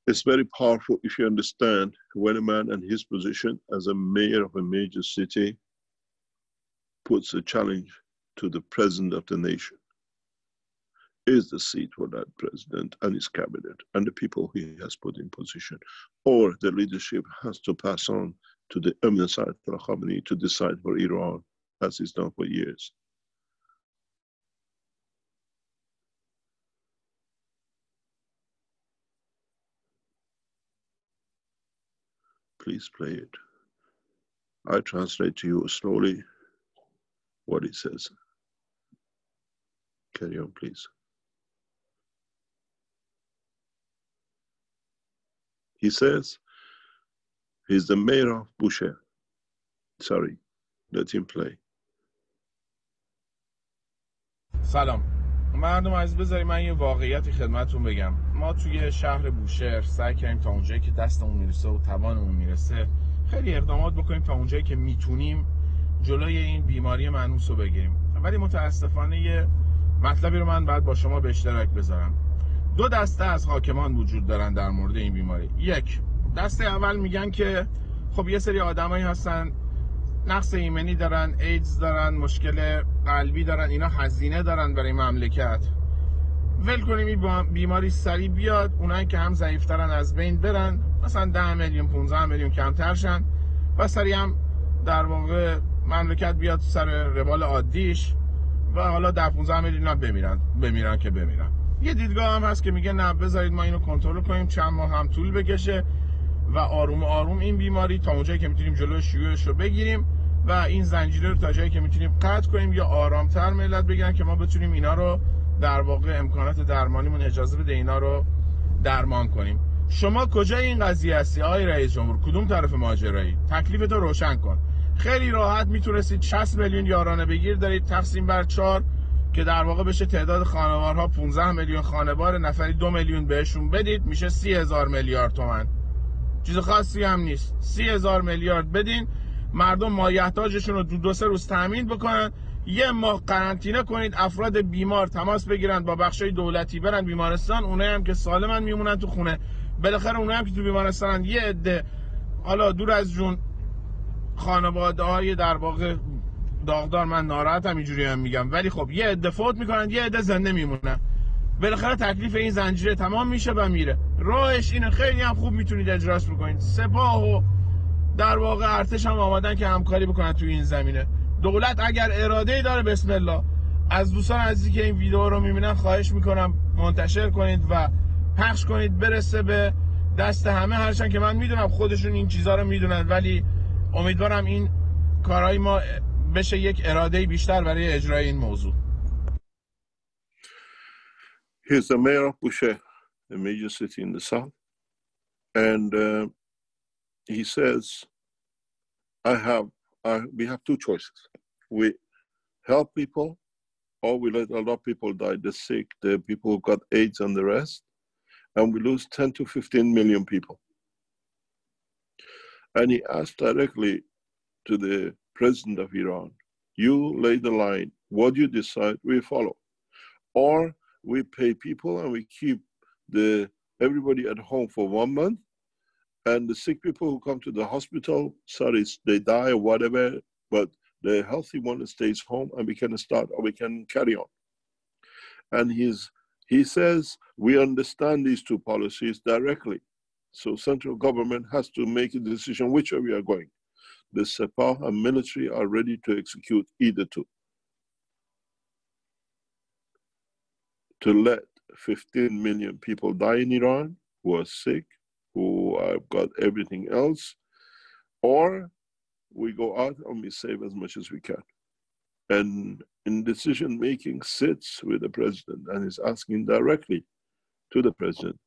It's very powerful if you understand when a man in his position as a mayor of a major city puts a challenge to the president of the nation. Is the seat for that president and his cabinet and the people he has put in position, or the leadership has to pass on to the Eminence Ayatollah Khamenei to decide for Iran, as he's done for years. please play it. I translate to you slowly what he says. Carry on, please. He says he's the mayor of Bushehr. Sorry, let him play. سلام مردم عزیز، بذارید من یه واقعیتی خدمتتون بگم. ما توی شهر بوشهر سعی کردیم تا اونجایی که دستمون میرسه و توانمون میرسه خیلی اقدامات بکنیم تا اونجایی که میتونیم جلوی این بیماری منحوس رو بگیریم. ولی متاسفانه یه مطلبی رو من باید با شما به اشتراک بذارم. دو دسته از حاکمان وجود دارن در مورد این بیماری. یک دسته اول میگن که خب یه سری آدمایی هستن نقص ایمنی دارن، ایدز دارن، مشکل قلبی دارن، اینا هزینه دارن برای مملکت، ول کنیم این بیماری سریع بیاد، اونایی که هم ضعیفترن از بین برن، مثلا 10 میلیون 15 میلیون کمتر شن و سریع هم در واقع مملکت بیاد سر روال عادیش و حالا 10 15 میلیون هم بمیرن که بمیرن. یه دیدگاه هم هست که میگه نه، بذارید ما اینو کنترل کنیم، چند ماه هم طول بکشه و آروم آروم این بیماری تا اونجایی که میتونیم جلوی شیوعش رو بگیریم و این زنجیره رو تا جایی که میتونیم قطع کنیم یا آرامتر ملت بگیرن که ما بتونیم اینا رو در واقع امکانات درمانیمون اجازه بده اینا رو درمان کنیم. شما کجای این قضیه هستی آقای رئیس جمهور؟ کدوم طرف ماجرایی؟ تکلیفتو روشن کن. خیلی راحت میتونستید 60 میلیون یارانه بگیر دارید تقسیم بر 4 که در واقع بشه تعداد خانوارها 15 میلیون خانوار، نفری 2 میلیون بهشون بدید، میشه 30,000 میلیارد تومان. چیز خاصی هم نیست. 30,000 میلیارد بدین، مردم مایحتاجشون رو دو سه روز تامین بکنن، یه ماه قرنطینه کنید، افراد بیمار تماس بگیرن با بخشای دولتی برن بیمارستان، اونایی هم که سالمن میمونن تو خونه. بالاخره اونایی هم که تو بیمارستانن یه عده، حالا دور از جون خانواده‌های در واقع داغدار، من ناراحتم اینجوری هم میگم، ولی خب یه عده فوت میکنن، یه عده زنده میمونن. بالاخره تکلیف این زنجیره تمام میشه و میره. راهش اینه، خیلی هم خوب میتونید اجراش بکنید. سپاه و در واقع ارتش هم آمادن که همکاری بکنن توی این زمینه. دولت اگر اراده‌ای داره بسم الله. از دوستان عزیزی که این ویدیو رو میبینن خواهش میکنم منتشر کنید و پخش کنید، برسه به دست همه، هرچند که من میدونم خودشون این چیزها رو میدونن، ولی امیدوارم این کارهای ما بشه یک اراده بیشتر برای اجرای این موضوع. He's the mayor of Bushehr, a major city in the south, and he says, we have two choices. We help people, or we let a lot of people die, the sick, the people who got AIDS and the rest, and we lose 10 to 15 million people. And he asked directly to the president of Iran, you lay the line, what you decide, we follow. Or we pay people and we keep everybody at home for 1 month, and the sick people who come to the hospital, sorry, they die or whatever, but the healthy one stays home and we can start, or we can carry on. And he says, we understand these two policies directly. So central government has to make a decision which way we are going. The Sepah and military are ready to execute either two. To let 15 million people die in Iran who are sick, who have got everything else, or we go out and we save as much as we can. And in decision making sits with the president and is asking directly to the president,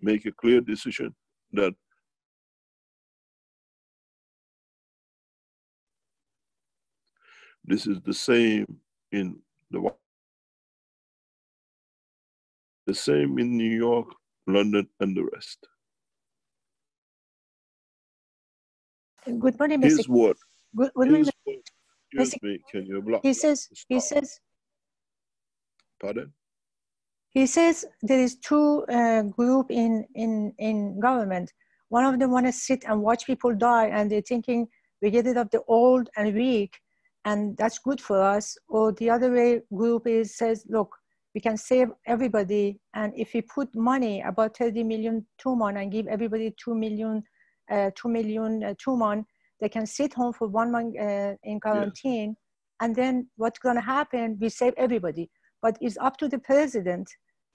make a clear decision that this is the same in the same in New York, London, and the rest. Good morning, His word. Good morning. Excuse me, can you block? He says, Pardon? He says there is two group in government. One of them want to sit and watch people die, and they're thinking we get rid of the old and weak, and that's good for us. Or the other way group says, look, we can save everybody, and if we put money, about 30 million Tuman, and give everybody 2 million Tuman, they can sit home for 1 month in quarantine, yes. And then what's going to happen? We save everybody. But it's up to the president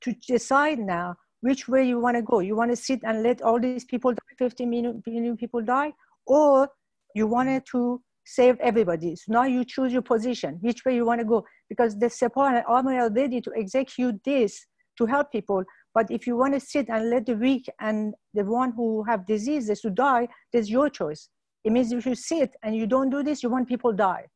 to decide now which way you want to go. You want to sit and let all these people die, 50 million people die, or you wanted to save everybody. So now you choose your position, which way you want to go, because the Sepah and army are ready to execute this to help people. But if you want to sit and let the weak and the one who have diseases to die, that's your choice. It means if you sit and you don't do this, you want people die.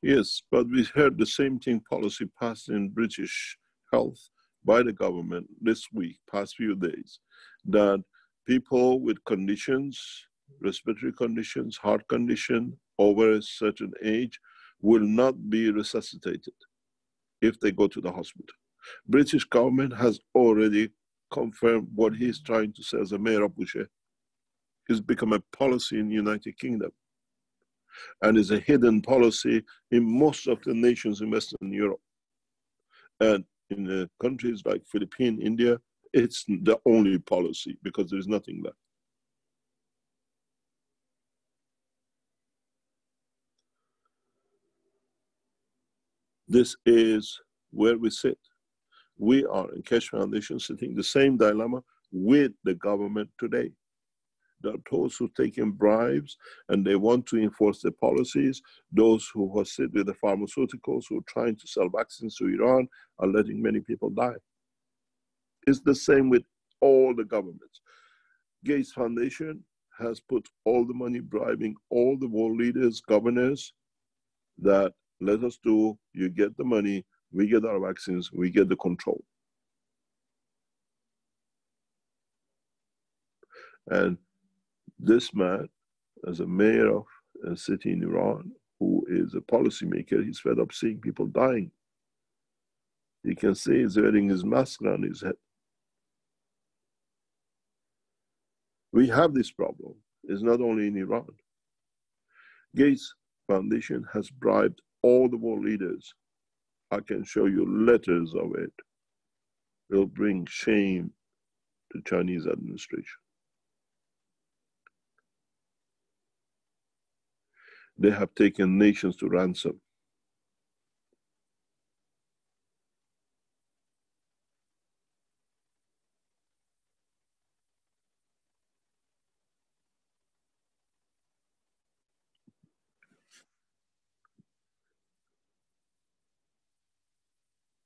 Yes, but we heard the same thing policy passed in British Health by the government this week, past few days, that people with conditions, respiratory conditions, heart condition, over a certain age, will not be resuscitated if they go to the hospital. British government has already confirmed what he's trying to say as a mayor of Boucher. It's become a policy in the United Kingdom, and is a hidden policy in most of the nations in Western Europe. And in countries like Philippines, India, it's the only policy because there's nothing left. This is where we sit. We are in Keshe Foundation sitting the same dilemma with the government today. There are those who take in bribes and they want to enforce their policies. Those who sit with the pharmaceuticals who are trying to sell vaccines to Iran are letting many people die. It's the same with all the governments. Gates Foundation has put all the money bribing all the world leaders, governors, that let us do, you get the money, we get our vaccines, we get the control. And this man, as a mayor of a city in Iran, who is a policymaker, he's fed up seeing people dying. You can see he's wearing his mask around his head. We have this problem. It's not only in Iran. Gates Foundation has bribed all the world leaders. I can show you letters of it. It'll bring shame to Chinese administration. They have taken nations to ransom.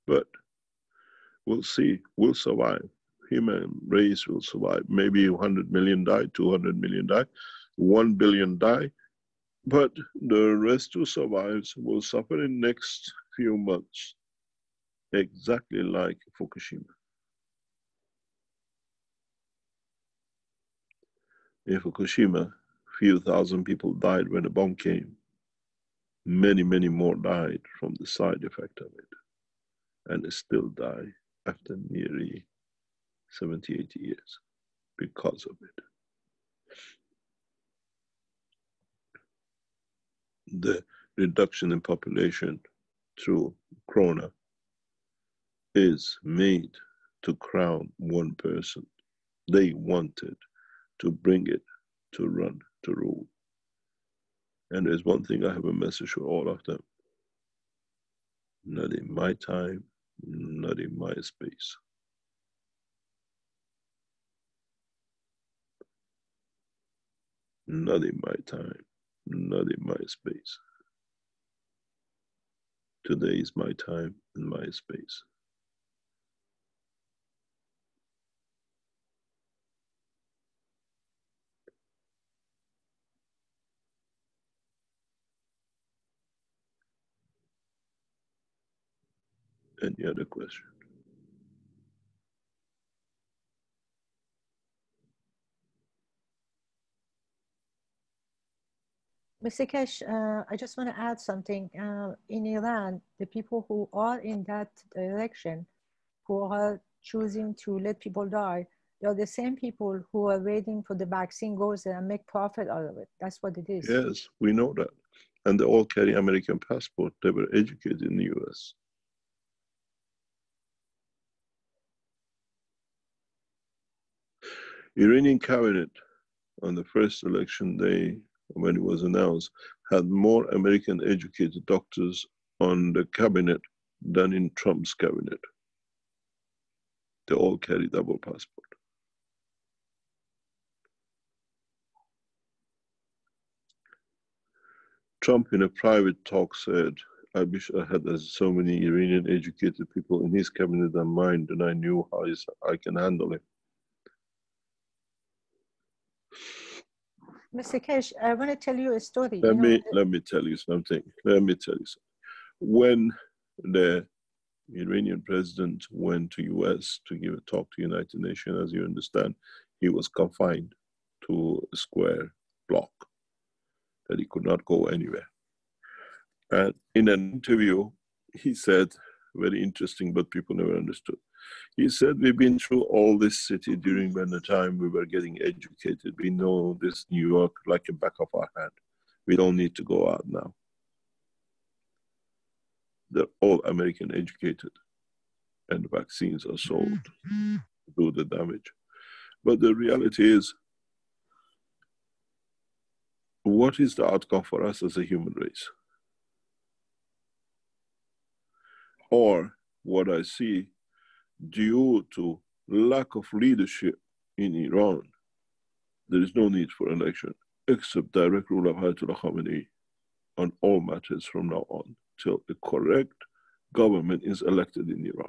But we'll see, we'll survive. Human race will survive. Maybe 100 million die, 200 million die, 1 billion die. But the rest who survives will suffer in next few months, exactly like Fukushima. In Fukushima, few thousand people died when the bomb came. Many, many more died from the side effect of it. And they still die after nearly 70, 80 years because of it. The reduction in population through Corona is made to crown one person. They wanted to bring it to run, to rule. And there's one thing, I have a message for all of them. Not in my time, not in my space. Not in my time, not in my space. Today is my time and my space. Any other question? Mr. Keshe, I just want to add something. In Iran, the people who are in that direction, who are choosing to let people die, they are the same people who are waiting for the vaccine goes there and make profit out of it. That's what it is. Yes, we know that. And they all carry American passport. They were educated in the US. Iranian cabinet on the first election day, when it was announced, had more American educated doctors on the cabinet than in Trump's cabinet. They all carry double passport. Trump in a private talk said, I wish I had so many Iranian educated people in his cabinet and mine, and I knew how I can handle it. Mr. Kesh, I want to tell you a story. Let me tell you something. When the Iranian president went to US to give a talk to United Nations, as you understand, he was confined to a square block that he could not go anywhere. And in an interview, he said, very interesting, but people never understood. He said, we've been through all this city during the time we were getting educated. We know this New York like the back of our hand. We don't need to go out now. They're all American educated, and the vaccines are sold to do the damage. But the reality is, what is the outcome for us as a human race? Or what I see, due to lack of leadership in Iran, there is no need for election except direct rule of Ayatollah Khamenei on all matters from now on till a correct government is elected in Iran.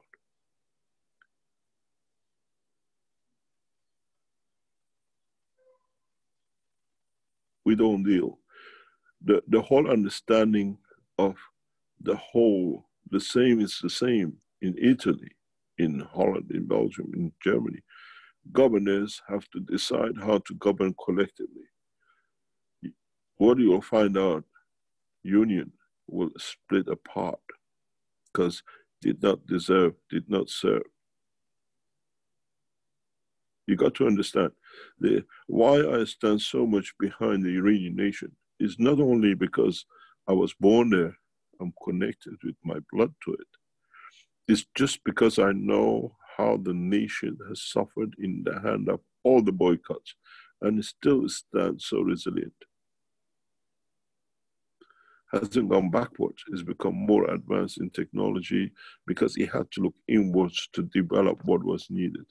We don't deal. The whole understanding of the whole, the same is the same in Italy, in Holland, in Belgium, in Germany. Governors have to decide how to govern collectively. What you will find out, union will split apart because did not deserve, did not serve. You got to understand, why I stand so much behind the Iranian nation is not only because I was born there, I'm connected with my blood to it. It's just because I know how the nation has suffered in the hand of all the boycotts and still stands so resilient. Hasn't gone backwards, it's become more advanced in technology because it had to look inwards to develop what was needed.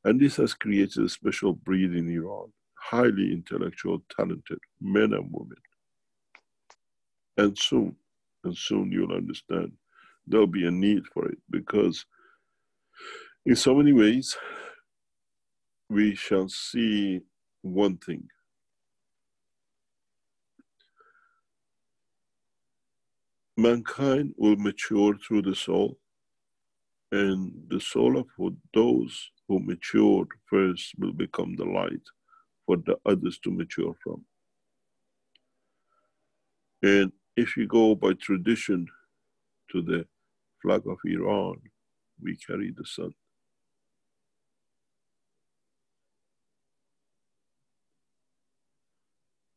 And this has created a special breed in Iran, highly intellectual, talented men and women. And soon you'll understand there'll be a need for it, because in so many ways, we shall see one thing. Mankind will mature through the soul, and the soul of those who matured first will become the light for the others to mature from. And if you go by tradition to the flag of Iran, we carry the sun.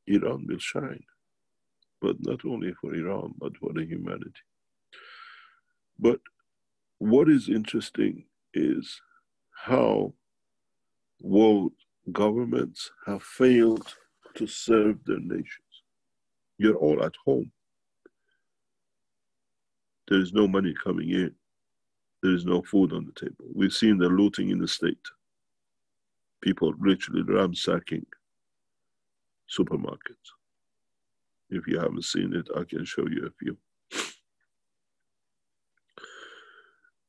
Iran will shine, but not only for Iran, but for the humanity. But what is interesting is how world governments have failed to serve their nations. You're all at home. There is no money coming in. There is no food on the table. We've seen the looting in the state. People literally ransacking supermarkets. If you haven't seen it, I can show you a few.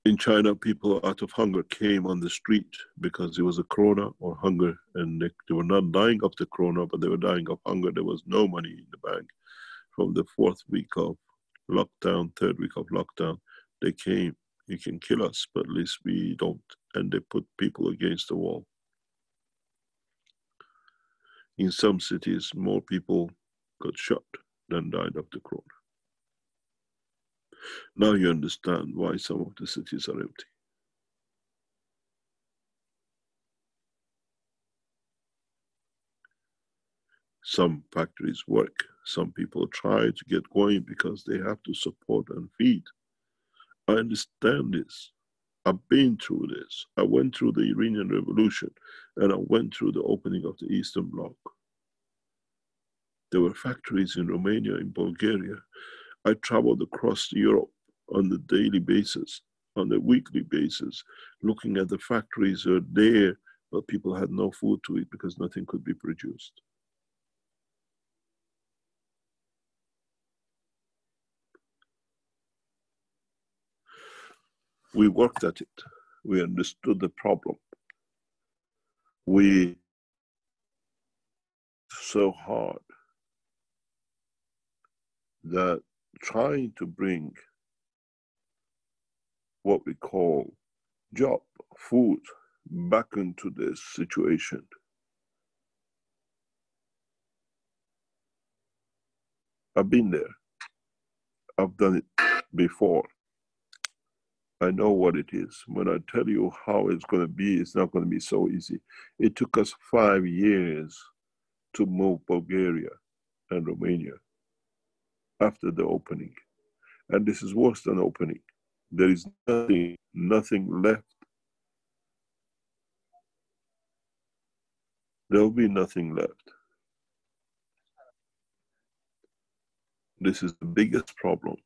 In China, people out of hunger came on the street because it was a corona or hunger, and they were not dying of the corona, but they were dying of hunger. There was no money in the bank. From the 4th week of lockdown, 3rd week of lockdown, they came, you can kill us, but at least we don't. And they put people against the wall. In some cities, more people got shot than died of the corona. Now you understand why some of the cities are empty. Some factories work. Some people try to get going because they have to support and feed. I understand this. I've been through this. I went through the Iranian Revolution, and I went through the opening of the Eastern Bloc. There were factories in Romania, in Bulgaria. I traveled across Europe on a daily basis. on a weekly basis, looking at the factories that are there, but people had no food to eat because nothing could be produced. We worked at it. We understood the problem. We so hard that trying to bring what we call job, food, back into this situation. I've been there. I've done it before. I know what it is. When I tell you how it's going to be, it's not going to be so easy. It took us 5 years to move Bulgaria and Romania after the opening. And this is worse than opening. There is nothing left. There will be nothing left. This is the biggest problem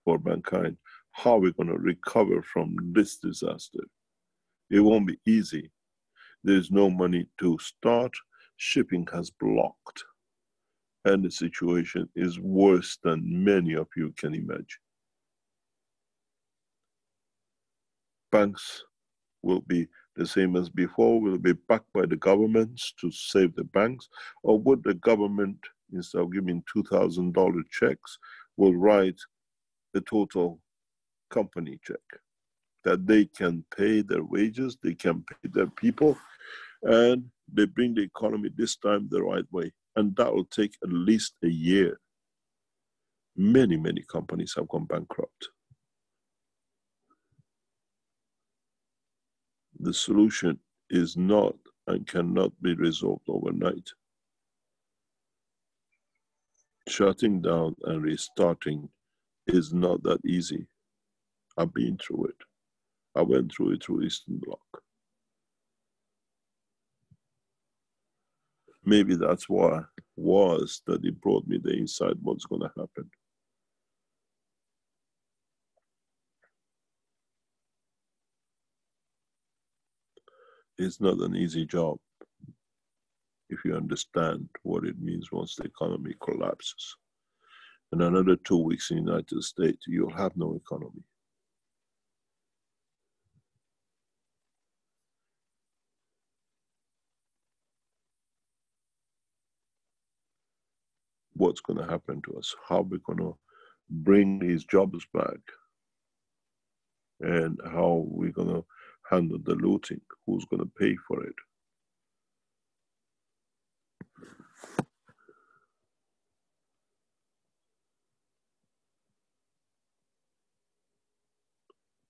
for mankind. How we're going to recover from this disaster. It won't be easy. There's no money to start. Shipping has blocked. And the situation is worse than many of you can imagine. Banks will be the same as before, will be backed by the governments to save the banks, or would the government, instead of giving $2,000 checks, will write a total company check that they can pay their wages, they can pay their people, and they bring the economy this time the right way. And that will take at least a year. Many, many companies have gone bankrupt. The solution is not and cannot be resolved overnight. Shutting down and restarting is not that easy. I've been through it. I went through it through Eastern Bloc. Maybe that's why that it brought me the insight what's going to happen. It's not an easy job if you understand what it means once the economy collapses. In another 2 weeks in the United States, you'll have no economy. What's going to happen to us? How we're going to bring these jobs back? And how we're going to handle the looting? Who's going to pay for it?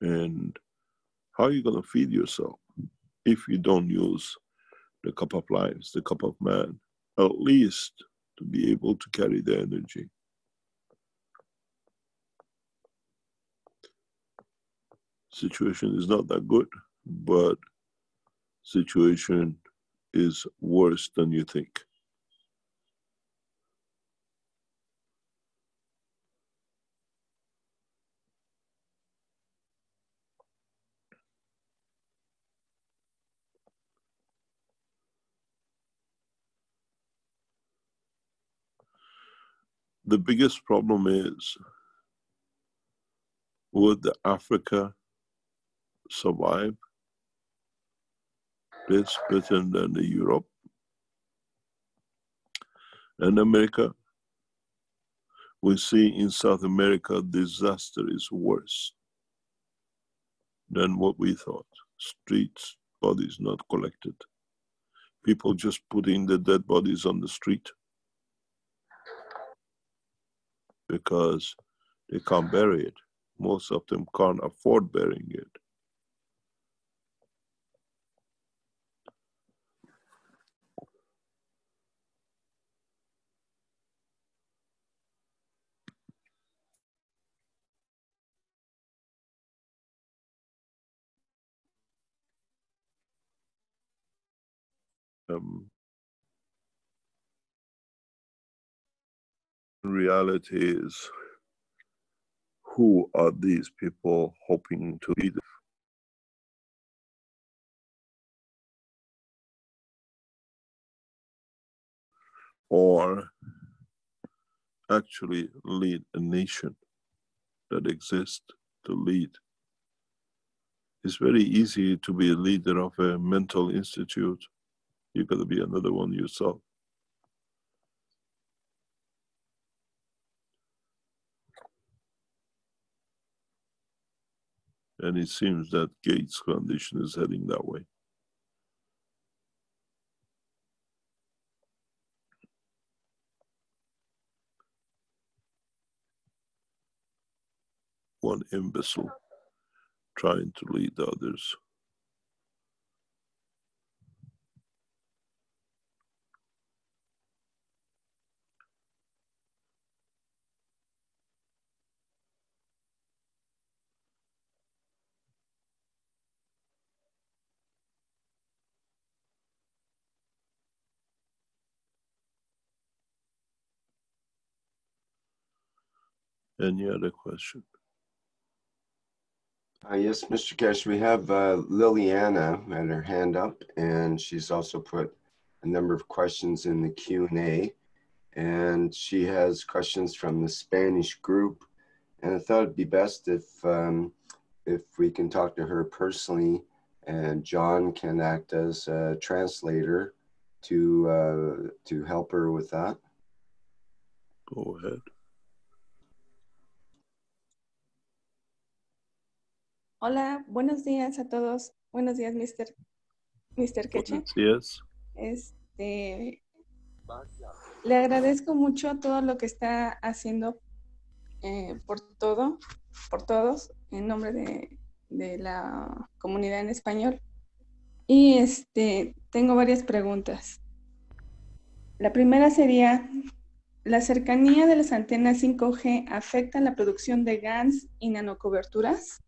And how are you going to feed yourself if you don't use the cup of lives, the cup of man, at least to be able to carry the energy? Situation is not that good, but situation is worse than you think. The biggest problem is, would Africa survive this better than the Europe and America? We see in South America, disaster is worse than what we thought. Streets, bodies not collected. People just putting the dead bodies on the street because they can't bury it. Most of them can't afford burying it. Reality is, who are these people hoping to lead? Or actually lead a nation that exists to lead. It's very easy to be a leader of a mental institute. You got to be another one yourself. And it seems that Gates Foundation is heading that way. One imbecile trying to lead the others. Any other question? Yes, Mr. Kesh, we have Liliana had her hand up, and she's also put a number of questions in the Q&A, and she has questions from the Spanish group, and I thought it'd be best if we can talk to her personally, and John can act as a translator to help her with that. Go ahead. Hola, buenos días a todos. Buenos días, Mr. Keche. Yes. Le agradezco mucho todo lo que está haciendo por todos, en nombre de la comunidad en español. Y tengo varias preguntas. La primera sería, ¿la cercanía de las antenas 5G afecta la producción de GANs y nanocoberturas?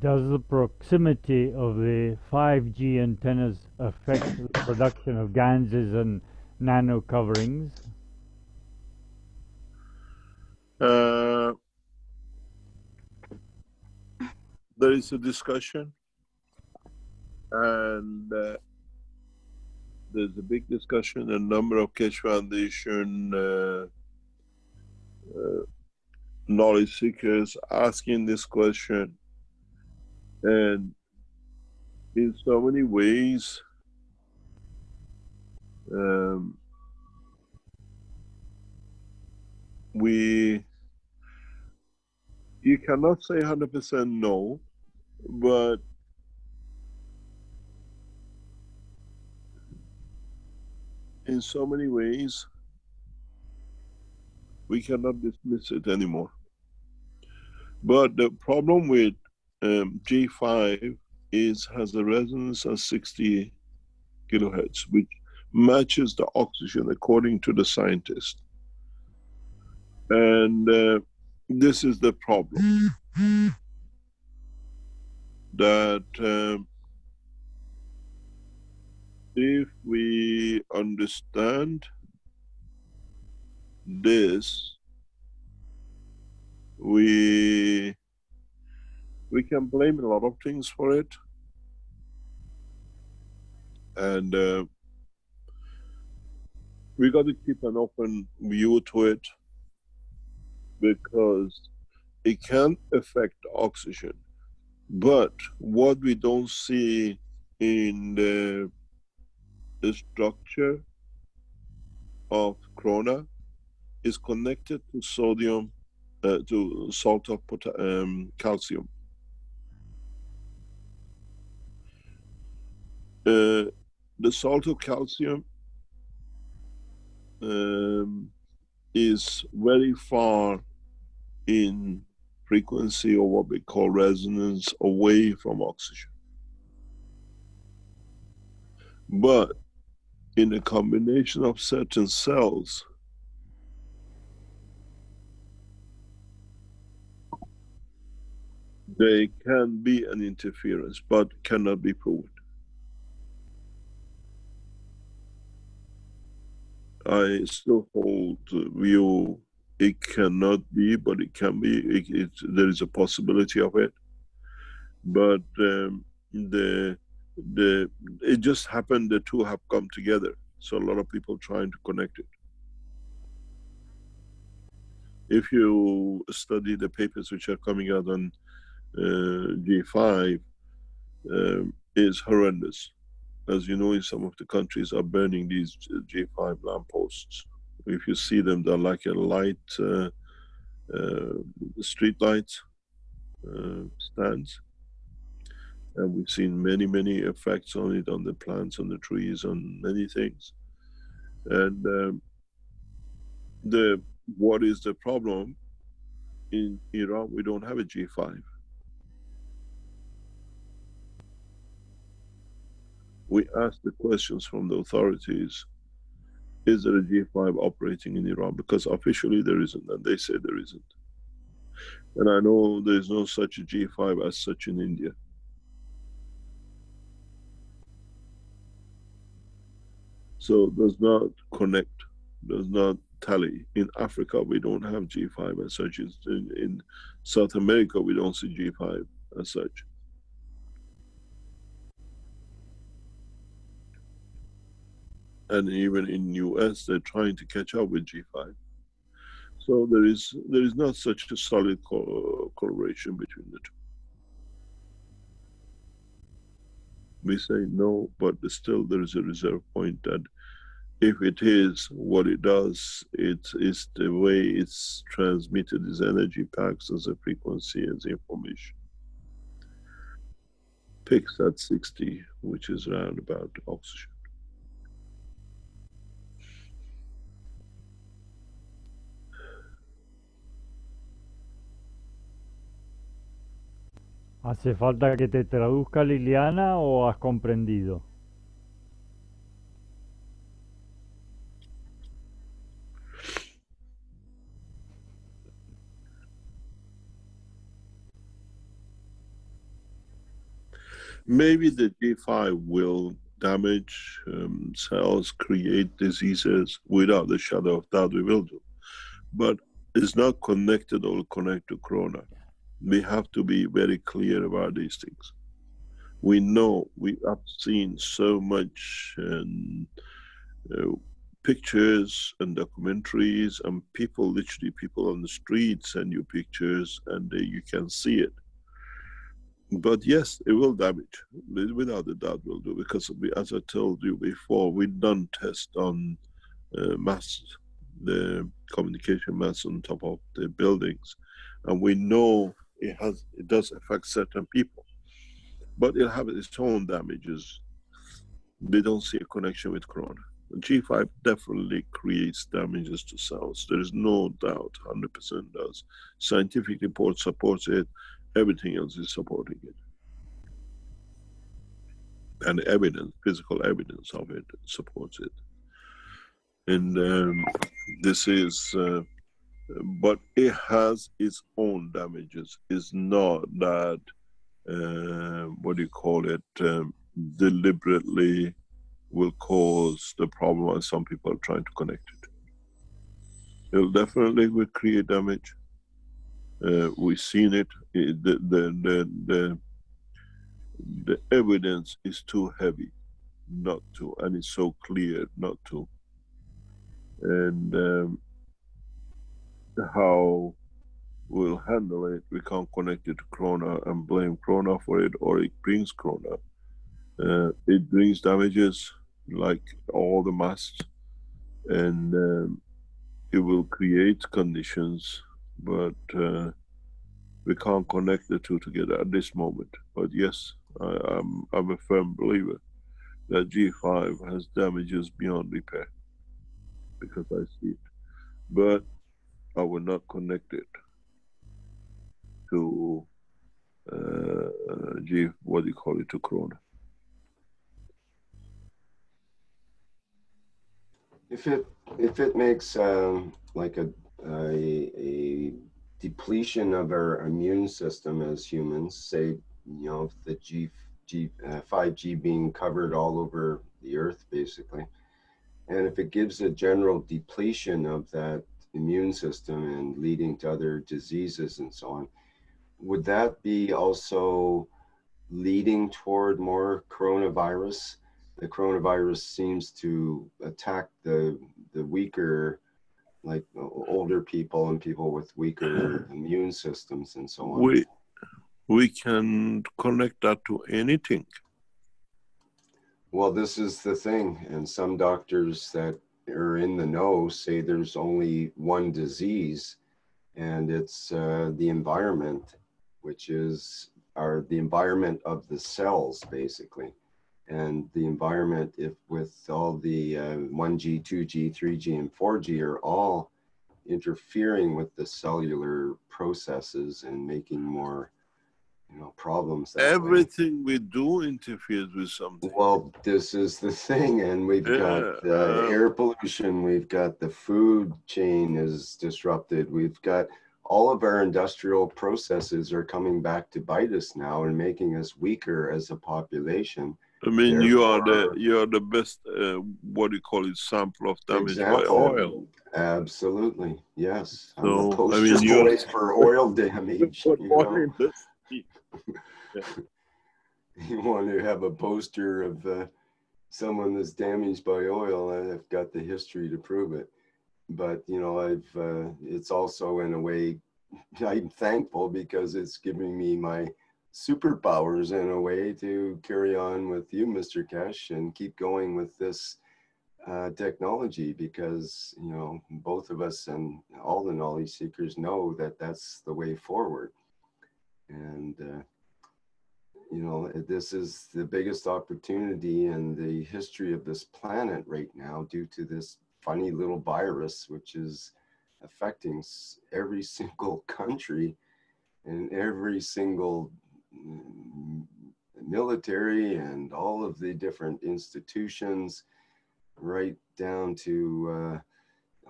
Does the proximity of the 5G antennas affect the production of GANSs and nano coverings? There is a discussion, and there's a big discussion. A number of Keshe Foundation knowledge seekers asking this question. And in so many ways, you cannot say 100% no, but in so many ways, we cannot dismiss it anymore. But the problem with G5 has a resonance of 60 kilohertz, which matches the oxygen according to the scientist. And this is the problem, that if we understand this, we can blame a lot of things for it. And we got to keep an open view to it, because it can affect oxygen. But what we don't see in the structure of corona is connected to sodium, to salt of calcium. The salt of calcium is very far in frequency, or what we call resonance, away from oxygen. But in a combination of certain cells, there can be an interference, but cannot be proven. I still hold the view It cannot be, but it can be. There is a possibility of it. But it just happened the two have come together. So a lot of people trying to connect it. If you study the papers which are coming out on G5, is horrendous. As you know, in some of the countries are burning these G5 lampposts. If you see them, they're like a light, street lights stands. And we've seen many, many effects on it, on the plants, on the trees, on many things. And what is the problem? In Iran, we don't have a G5. We asked the questions from the authorities, is there a G5 operating in Iran? Because officially there isn't, and they say there isn't. And I know there's no such a G5 as such in India. So does not connect, does not tally. In Africa, we don't have G5 as such. In South America, we don't see G5 as such. And even in US, they're trying to catch up with G5. So there is not such a solid correlation between the two. We say no, but still there is a reserve point that if it is what it does, it is the way it's transmitted as energy packs, as a frequency, as information. Peaks at 60, which is around about oxygen. ¿Hace falta que te traduzca, Liliana, o has comprendido? Maybe the G5 will damage cells, create diseases. Without a shadow of doubt, we will do. But it's not connected or connect to corona. We have to be very clear about these things. We know, we have seen so much pictures and documentaries, and people, literally people on the streets send you pictures, and you can see it. But yes, it will damage. Without a doubt will do, because as I told you before, we've done tests on masts, the communication masts on top of the buildings, and we know it does affect certain people, but it'll have its own damages. They don't see a connection with corona. G5 definitely creates damages to cells. There is no doubt, 100% does. Scientific report supports it. Everything else is supporting it. And evidence, physical evidence of it supports it. And this is, but it has its own damages. It's not that, deliberately will cause the problem, and some people are trying to connect it. It definitely will create damage. We've seen it. The evidence is too heavy not to, and it's so clear not to. And how we'll handle it, we can't connect it to corona and blame corona for it, or it brings corona. It brings damages like all the masks, and it will create conditions, but we can't connect the two together at this moment. But yes, I'm a firm believer that G5 has damages beyond repair, because I see it. But I will not connect it to to corona. If it makes like a depletion of our immune system as humans, say, if the 5G being covered all over the earth basically, and if it gives a general depletion of that immune system and leading to other diseases and so on. Would that be also leading toward more coronavirus? The coronavirus seems to attack the weaker, like older people and people with weaker immune systems and so on. We can connect that to anything. Well, this is the thing, and some doctors that are in the know say there's only one disease, and it's the environment, which is the environment of the cells, basically. And the environment, if with all the 1G, 2G, 3G, and 4G are all interfering with the cellular processes and making more, problems. Everything we do interferes with something. Well, this is the thing, and we've got air pollution, we've got the food chain is disrupted, we've got all of our industrial processes are coming back to bite us now and making us weaker as a population. I mean, you are the best, what do you call it, sample of damage by oil. Absolutely, yes. So, I'm a poster boy for oil damage. You want to have a poster of someone that's damaged by oil, I've got the history to prove it. But, it's also in a way, I'm thankful because it's giving me my superpowers in a way to carry on with you, Mr. Keshe, and keep going with this technology because, both of us and all the knowledge seekers know that that's the way forward. And, this is the biggest opportunity in the history of this planet right now due to this funny little virus, which is affecting every single country and every single military and all of the different institutions, right down to,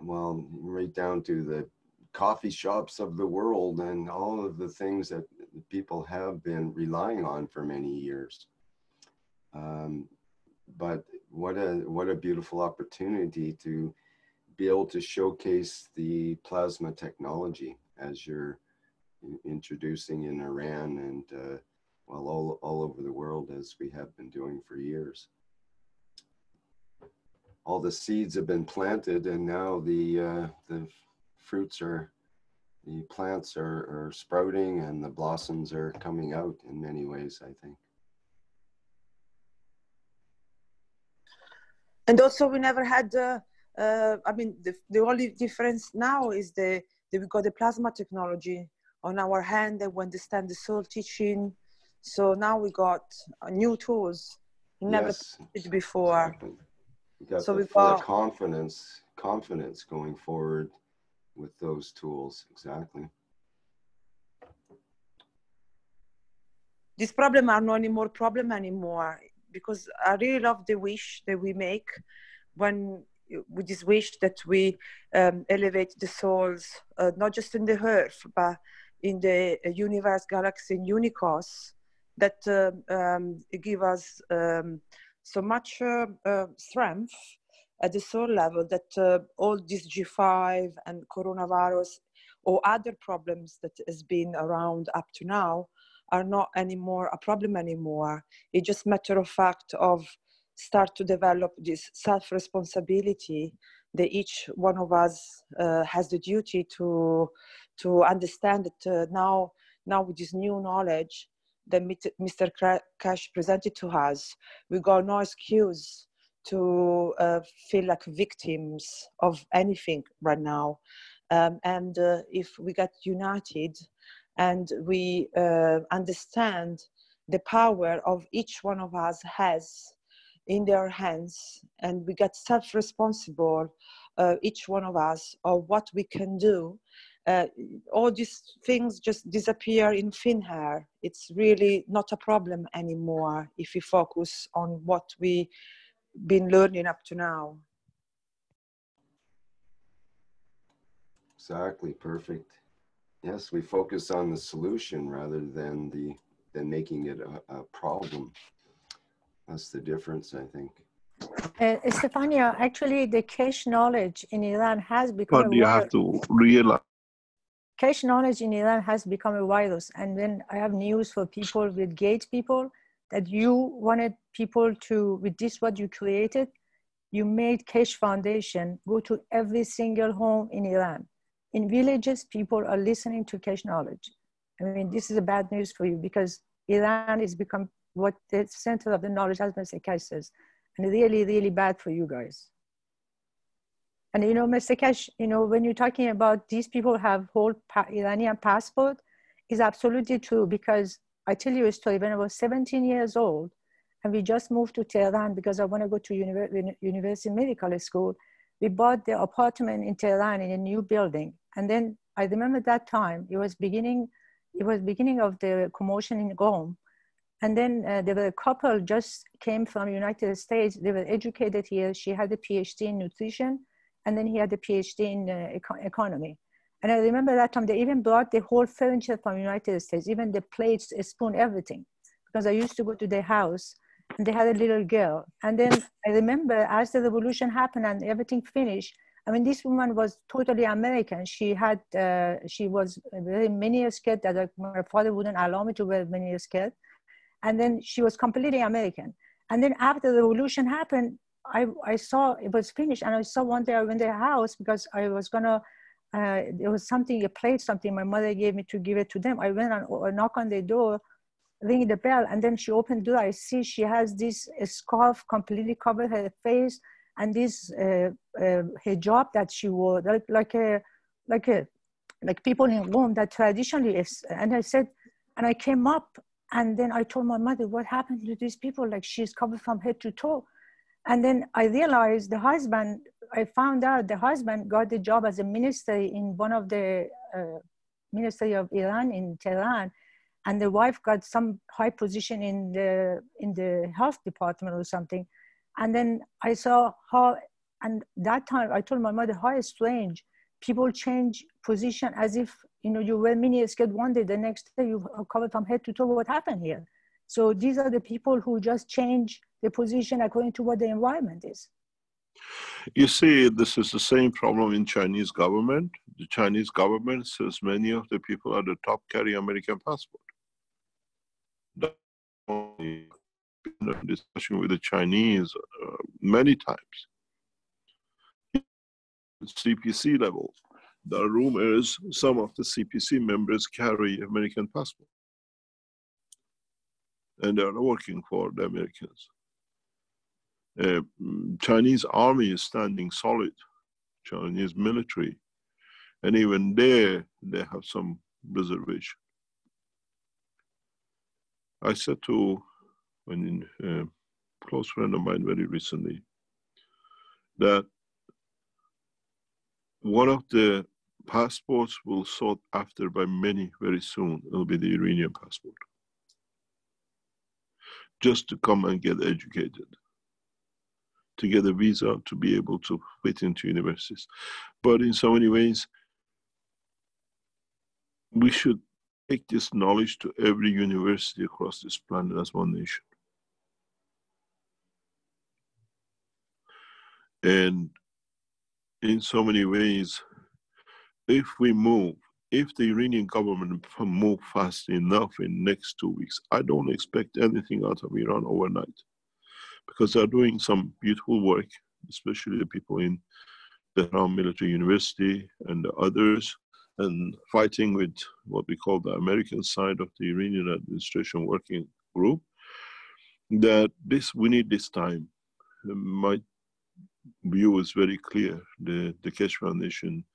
right down to the coffee shops of the world and all of the things that people have been relying on for many years. But what a beautiful opportunity to be able to showcase the plasma technology as you're introducing in Iran and all over the world, as we have been doing for years. All the seeds have been planted, and now the fruits the plants are sprouting, and the blossoms are coming out in many ways, I think. And also, we never had. The only difference now is that we got the plasma technology on our hand, and we understand the soul teaching. So now we got new tools. We never did before. Exactly. We got so the full confidence going forward with those tools. Exactly. These problems are not anymore problem anymore, because I really love the wish that we make when with this wish that we elevate the souls, not just in the earth, but in the universe, galaxy, and universe, that give us so much strength at the soul level that all this G5 and coronavirus or other problems that has been around up to now are not anymore a problem anymore. It's just a matter of fact of start to develop this self-responsibility that each one of us has the duty to understand that now with this new knowledge that Mr. Keshe presented to us, we got no excuse to feel like victims of anything right now. And if we get united and we understand the power of each one of us has in their hands, and we get self-responsible, each one of us, of what we can do, all these things just disappear in thin air. It's really not a problem anymore if we focus on what we've been learning up to now. Exactly, perfect. Yes, we focus on the solution rather than making it a problem. That's the difference, I think. Stefania, actually, the cache knowledge in Iran has become But you have to realize. Cache knowledge in Iran has become a virus. And then I have news for people with Gates people that you wanted people to, with this what you created, you made Cache Foundation go to every single home in Iran. In villages, people are listening to Cache knowledge. I mean, this is a bad news for you because Iran has become what the center of the knowledge, as Mr. Cash says, and really, really bad for you guys. And you know, Mr. Cash, you know, when you're talking about these people have whole Iranian passport, is absolutely true because I tell you a story. When I was 17 years old, and we just moved to Tehran because I want to go to University Medical School, we bought the apartment in Tehran in a new building. And then I remember that time, it was beginning of the commotion in Qom. And then there were a couple just came from the United States. They were educated here. She had a PhD in nutrition, and then he had a PhD in economy. And I remember that time they even brought the whole furniture from the United States, even the plates, a spoon, everything. Because I used to go to their house, and they had a little girl. And then I remember as the revolution happened and everything finished, I mean, this woman was totally American. She had, she was a very mini skirt that my father wouldn't allow me to wear mini skirt. And then she was completely American. And then after the revolution happened, I saw it was finished. And I saw one day I went to their house because I was gonna, there was something, a plate, something my mother gave me to give it to them. I went and knock on the door, ring the bell, and then she opened the door. I see she has this scarf completely covered her face and this hijab that she wore, like people in Rome that traditionally is. And I said, and I came up and then I told my mother, what happened to these people? Like she's covered from head to toe. And then I realized the husband, I found out the husband got the job as a minister in one of the Ministry of Iran in Tehran. And the wife got some high position in the health department or something. And then I saw how, and that time I told my mother, how strange people change position as if, you know, you wear mini skirt one day, the next day you are covered from head to toe. What happened here? So these are the people who just change the position according to what the environment is. You see, this is the same problem in Chinese government. The Chinese government says many of the people at the top carry American passport. That's only been a discussion with the Chinese many times. CPC level, the rumor is some of the CPC members carry American passport. And they are working for the Americans. Chinese army is standing solid, Chinese military, and even there they have some reservation. I said to a close friend of mine very recently that one of the passports will sought after by many very soon. It'll be the Iranian passport, just to come and get educated, to get a visa to be able to fit into universities. But in so many ways, we should take this knowledge to every university across this planet as one nation. And in so many ways, if the Iranian government move fast enough in next 2 weeks, I don't expect anything out of Iran overnight, because they're doing some beautiful work, especially the people in the Tehran Military University and the others, and fighting with what we call the American side of the Iranian administration working group, that we need this time. My view is very clear. The Keshe Foundation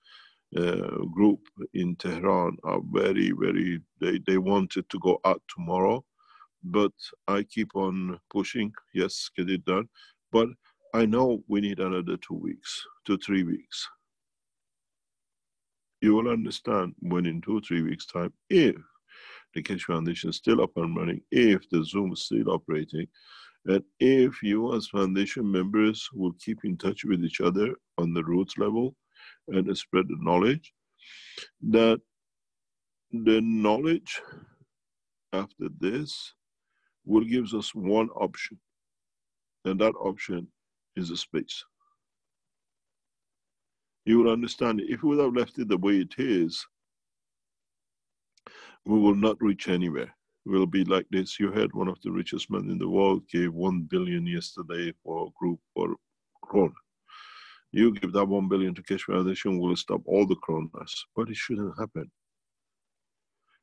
group in Tehran are very, very, they wanted to go out tomorrow, but I keep on pushing, yes, get it done. But I know we need another 2 weeks to 3 weeks. You will understand when in 2 or 3 weeks' time, if the Keshe Foundation is still up and running, if the Zoom is still operating, and if you as Foundation members will keep in touch with each other on the roots level and spread the knowledge, that the knowledge after this will give us one option. And that option is the space. You will understand it. If we would have left it the way it is, we will not reach anywhere. We'll be like this. You heard one of the richest men in the world gave 1 billion yesterday for a group for Corona. You give that 1 billion to Keshe Foundation, we'll stop all the coronas. But it shouldn't happen.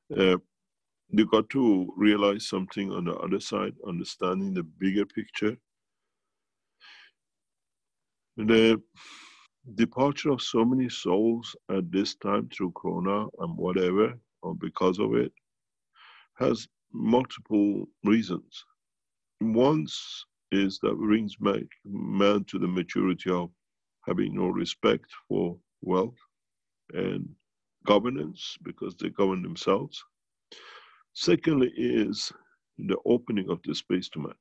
You got to realize something on the other side, understanding the bigger picture. The departure of so many souls at this time through Corona and whatever, or because of it, has multiple reasons. One is that brings man to the maturity of having no respect for wealth and governance because they govern themselves. Secondly is the opening of the space to man.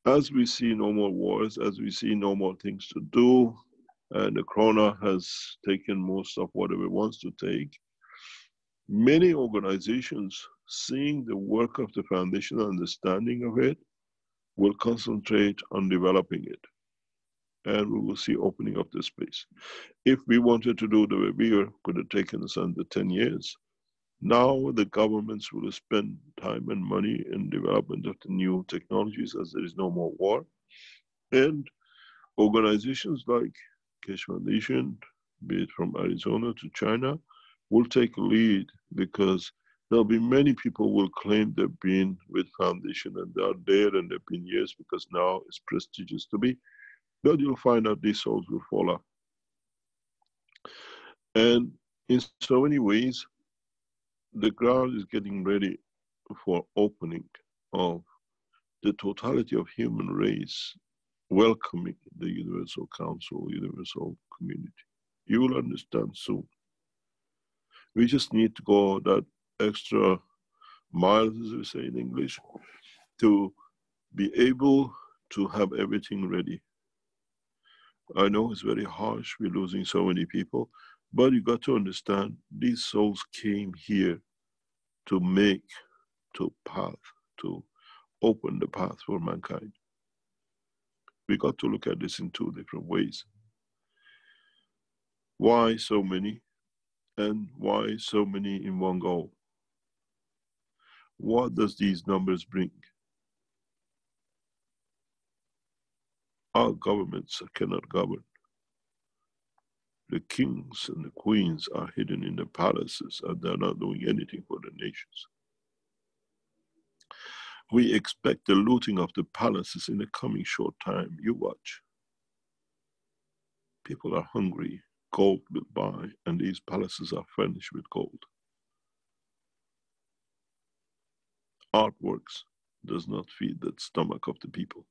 As we see no more wars, as we see no more things to do, and the Corona has taken most of whatever it wants to take, many organizations, seeing the work of the foundation, understanding of it, will concentrate on developing it. And we will see opening of the space. If we wanted to do the way we were, could have taken us under 10 years. Now the governments will spend time and money in development of the new technologies as there is no more war. And organizations like Keshe Foundation, be it from Arizona to China, will take a lead because there'll be many people will claim they've been with foundation and they are there and they've been years because now it's prestigious to be. But you'll find out these souls will fall off. And in so many ways, the ground is getting ready for opening of the totality of human race, welcoming the Universal Council, Universal Community. You will understand soon. We just need to go that extra mile, as we say in English, to be able to have everything ready. I know it's very harsh, we're losing so many people, but you got to understand, these souls came here to make to path, to open the path for mankind. We got to look at this in two different ways. Why so many? And why so many in one go? What does these numbers bring? Our governments cannot govern. The kings and the queens are hidden in the palaces and they're not doing anything for the nations. We expect the looting of the palaces in the coming short time. You watch. People are hungry. Gold will buy, and these palaces are furnished with gold. Artworks does not feed the stomach of the people.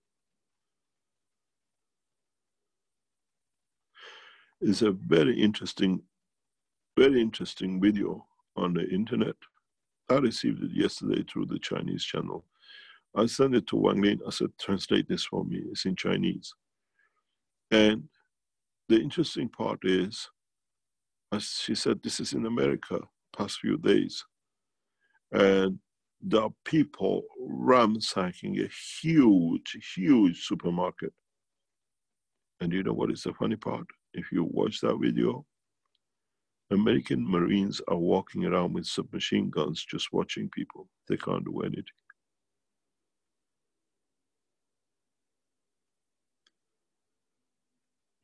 It's a very interesting video on the internet. I received it yesterday through the Chinese channel. I sent it to Wang Lin. I said, translate this for me. It's in Chinese. And the interesting part is, as she said, this is in America, past few days. And there are people ransacking a huge, huge supermarket. And you know what is the funny part? If you watch that video, American Marines are walking around with submachine guns just watching people. They can't do anything.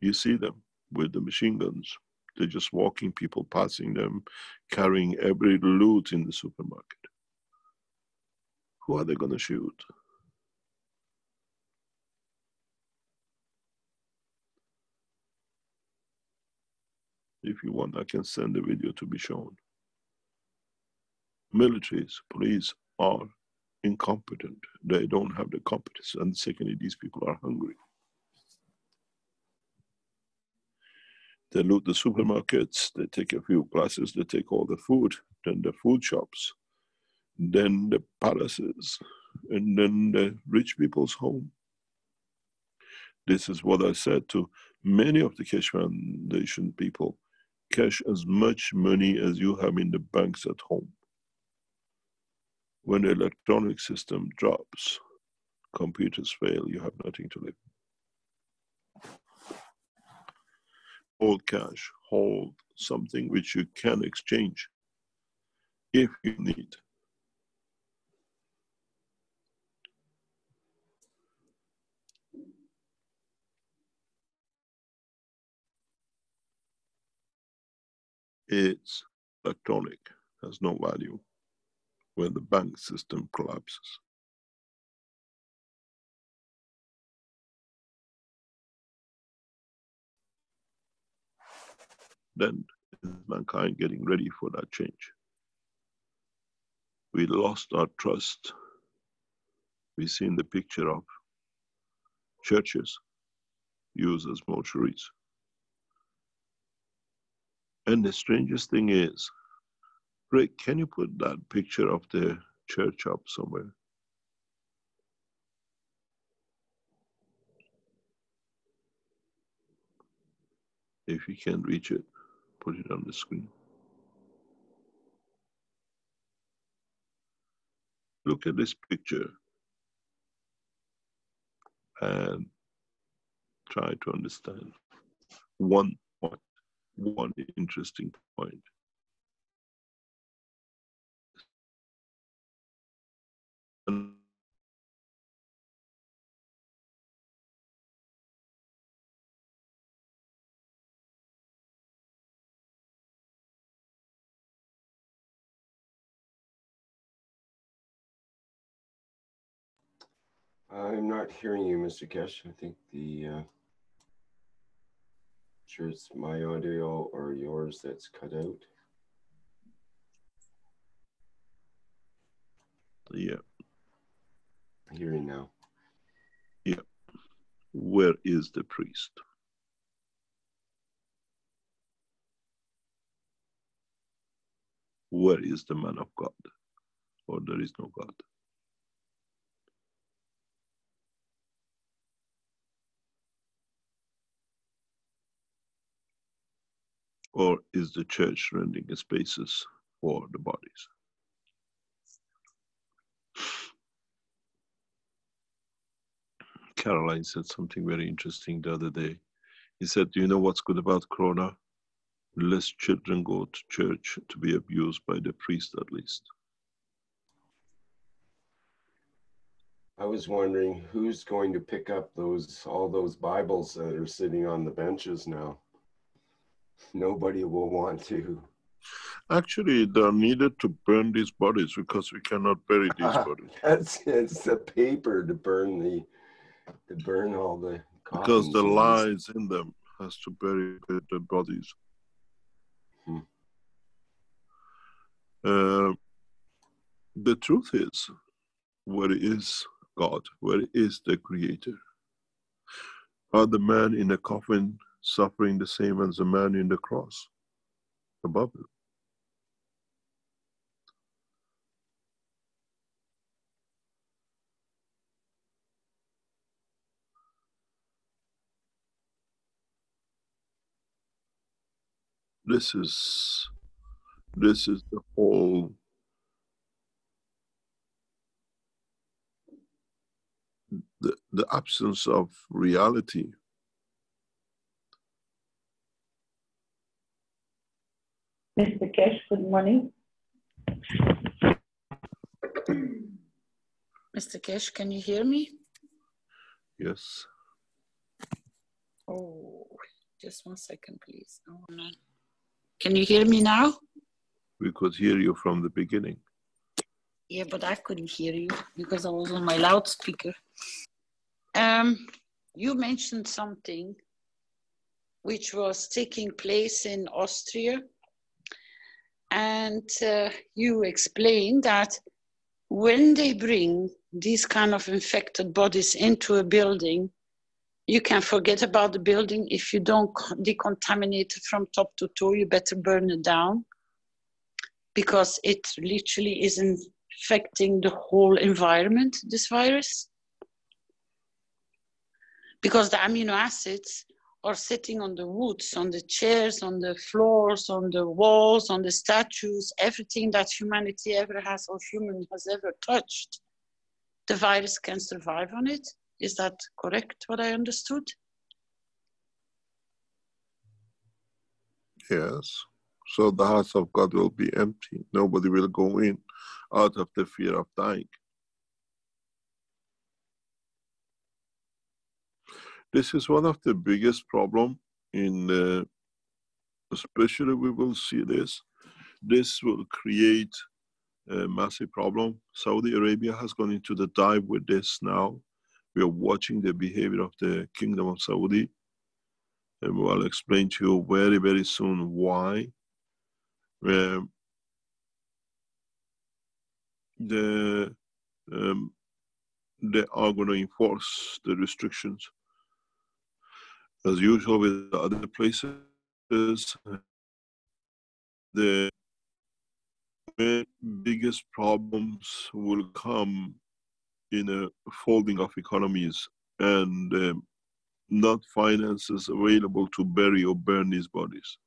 You see them with the machine guns. They're just walking people, passing them, carrying every loot in the supermarket. Who are they going to shoot? If you want, I can send the video to be shown. Militaries, police are incompetent. They don't have the competence. And secondly, these people are hungry. They loot the supermarkets, they take a few classes, they take all the food, then the food shops, then the palaces, and then the rich people's home. This is what I said to many of the Keshe Foundation people. Cash as much money as you have in the banks at home. When the electronic system drops, computers fail, you have nothing to live. Hold cash, hold something which you can exchange if you need. It's electronic, has no value when the bank system collapses. Then is mankind getting ready for that change? We lost our trust. We've seen the picture of churches used as mortuaries. And the strangest thing is, Rick, can you put that picture of the church up somewhere? If you can reach it, put it on the screen. Look at this picture and try to understand one interesting point. I'm not hearing you, Mr. Kesh. I think sure it's my audio or yours that's cut out. Yeah. I'm hearing now. Yeah. Where is the priest? Where is the man of God? Or there is no God? Or is the church renting spaces for the bodies? Caroline said something very interesting the other day. He said, do you know what's good about Corona? Less children go to church to be abused by the priest, at least. I was wondering who's going to pick up all those Bibles that are sitting on the benches now. Nobody will want to. Actually, they're needed to burn these bodies because we cannot bury these bodies. It's the paper to burn all the coffins. Because the lies in them has to bury the bodies. The truth is, where is God? Where is the Creator? Are the man in the coffin suffering the same as the man in the cross above him? This is the whole the absence of reality. Mr. Kesh, good morning. Mr. Kesh, can you hear me? Yes. Oh, just 1 second, please. Can you hear me now? We could hear you from the beginning. Yeah, but I couldn't hear you because I was on my loudspeaker. You mentioned something which was taking place in Austria. And you explained that when they bring these kind of infected bodies into a building, you can forget about the building. If you don't decontaminate it from top to toe, you better burn it down because it literally is infecting the whole environment, this virus. Because the amino acids are sitting on the woods, on the chairs, on the floors, on the walls, on the statues, everything that humanity ever has or human has ever touched. the virus can survive on it. Is that correct, what I understood? Yes. So the house of God will be empty. Nobody will go in out of the fear of dying. This is one of the biggest problems in, especially we will see this. This will create a massive problem. Saudi Arabia has gone into the dive with this now. We are watching the behavior of the Kingdom of Saudi. And we'll explain to you very, very soon why. They are going to enforce the restrictions. As usual with other places, the biggest problems will come in a folding of economies and not finances available to bury or burn these bodies.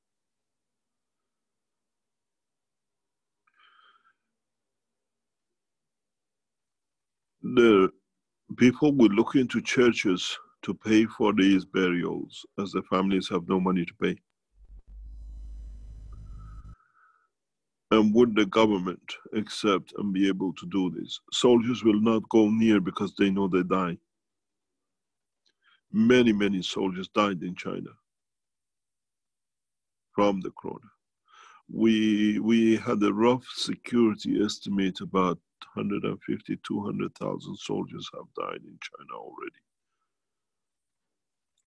The people will look into churches to pay for these burials, as the families have no money to pay. And would the government accept and be able to do this? Soldiers will not go near because they know they die. Many, many soldiers died in China from the corona. We had a rough security estimate about 150, 200,000 soldiers have died in China already,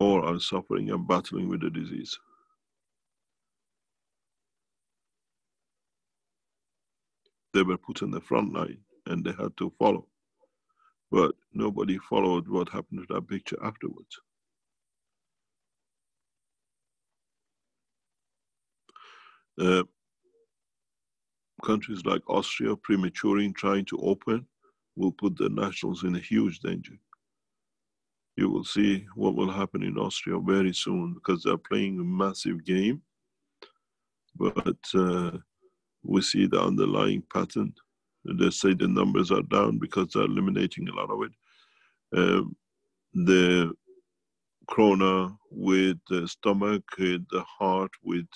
or are suffering and battling with the disease. They were put in the front line and they had to follow. But nobody followed what happened to that picture afterwards. Countries like Austria prematurely trying to open will put the nationals in a huge danger. You will see what will happen in Austria very soon because they're playing a massive game. But we see the underlying pattern. They say the numbers are down because they're eliminating a lot of it. The corona with the stomach, with the heart, with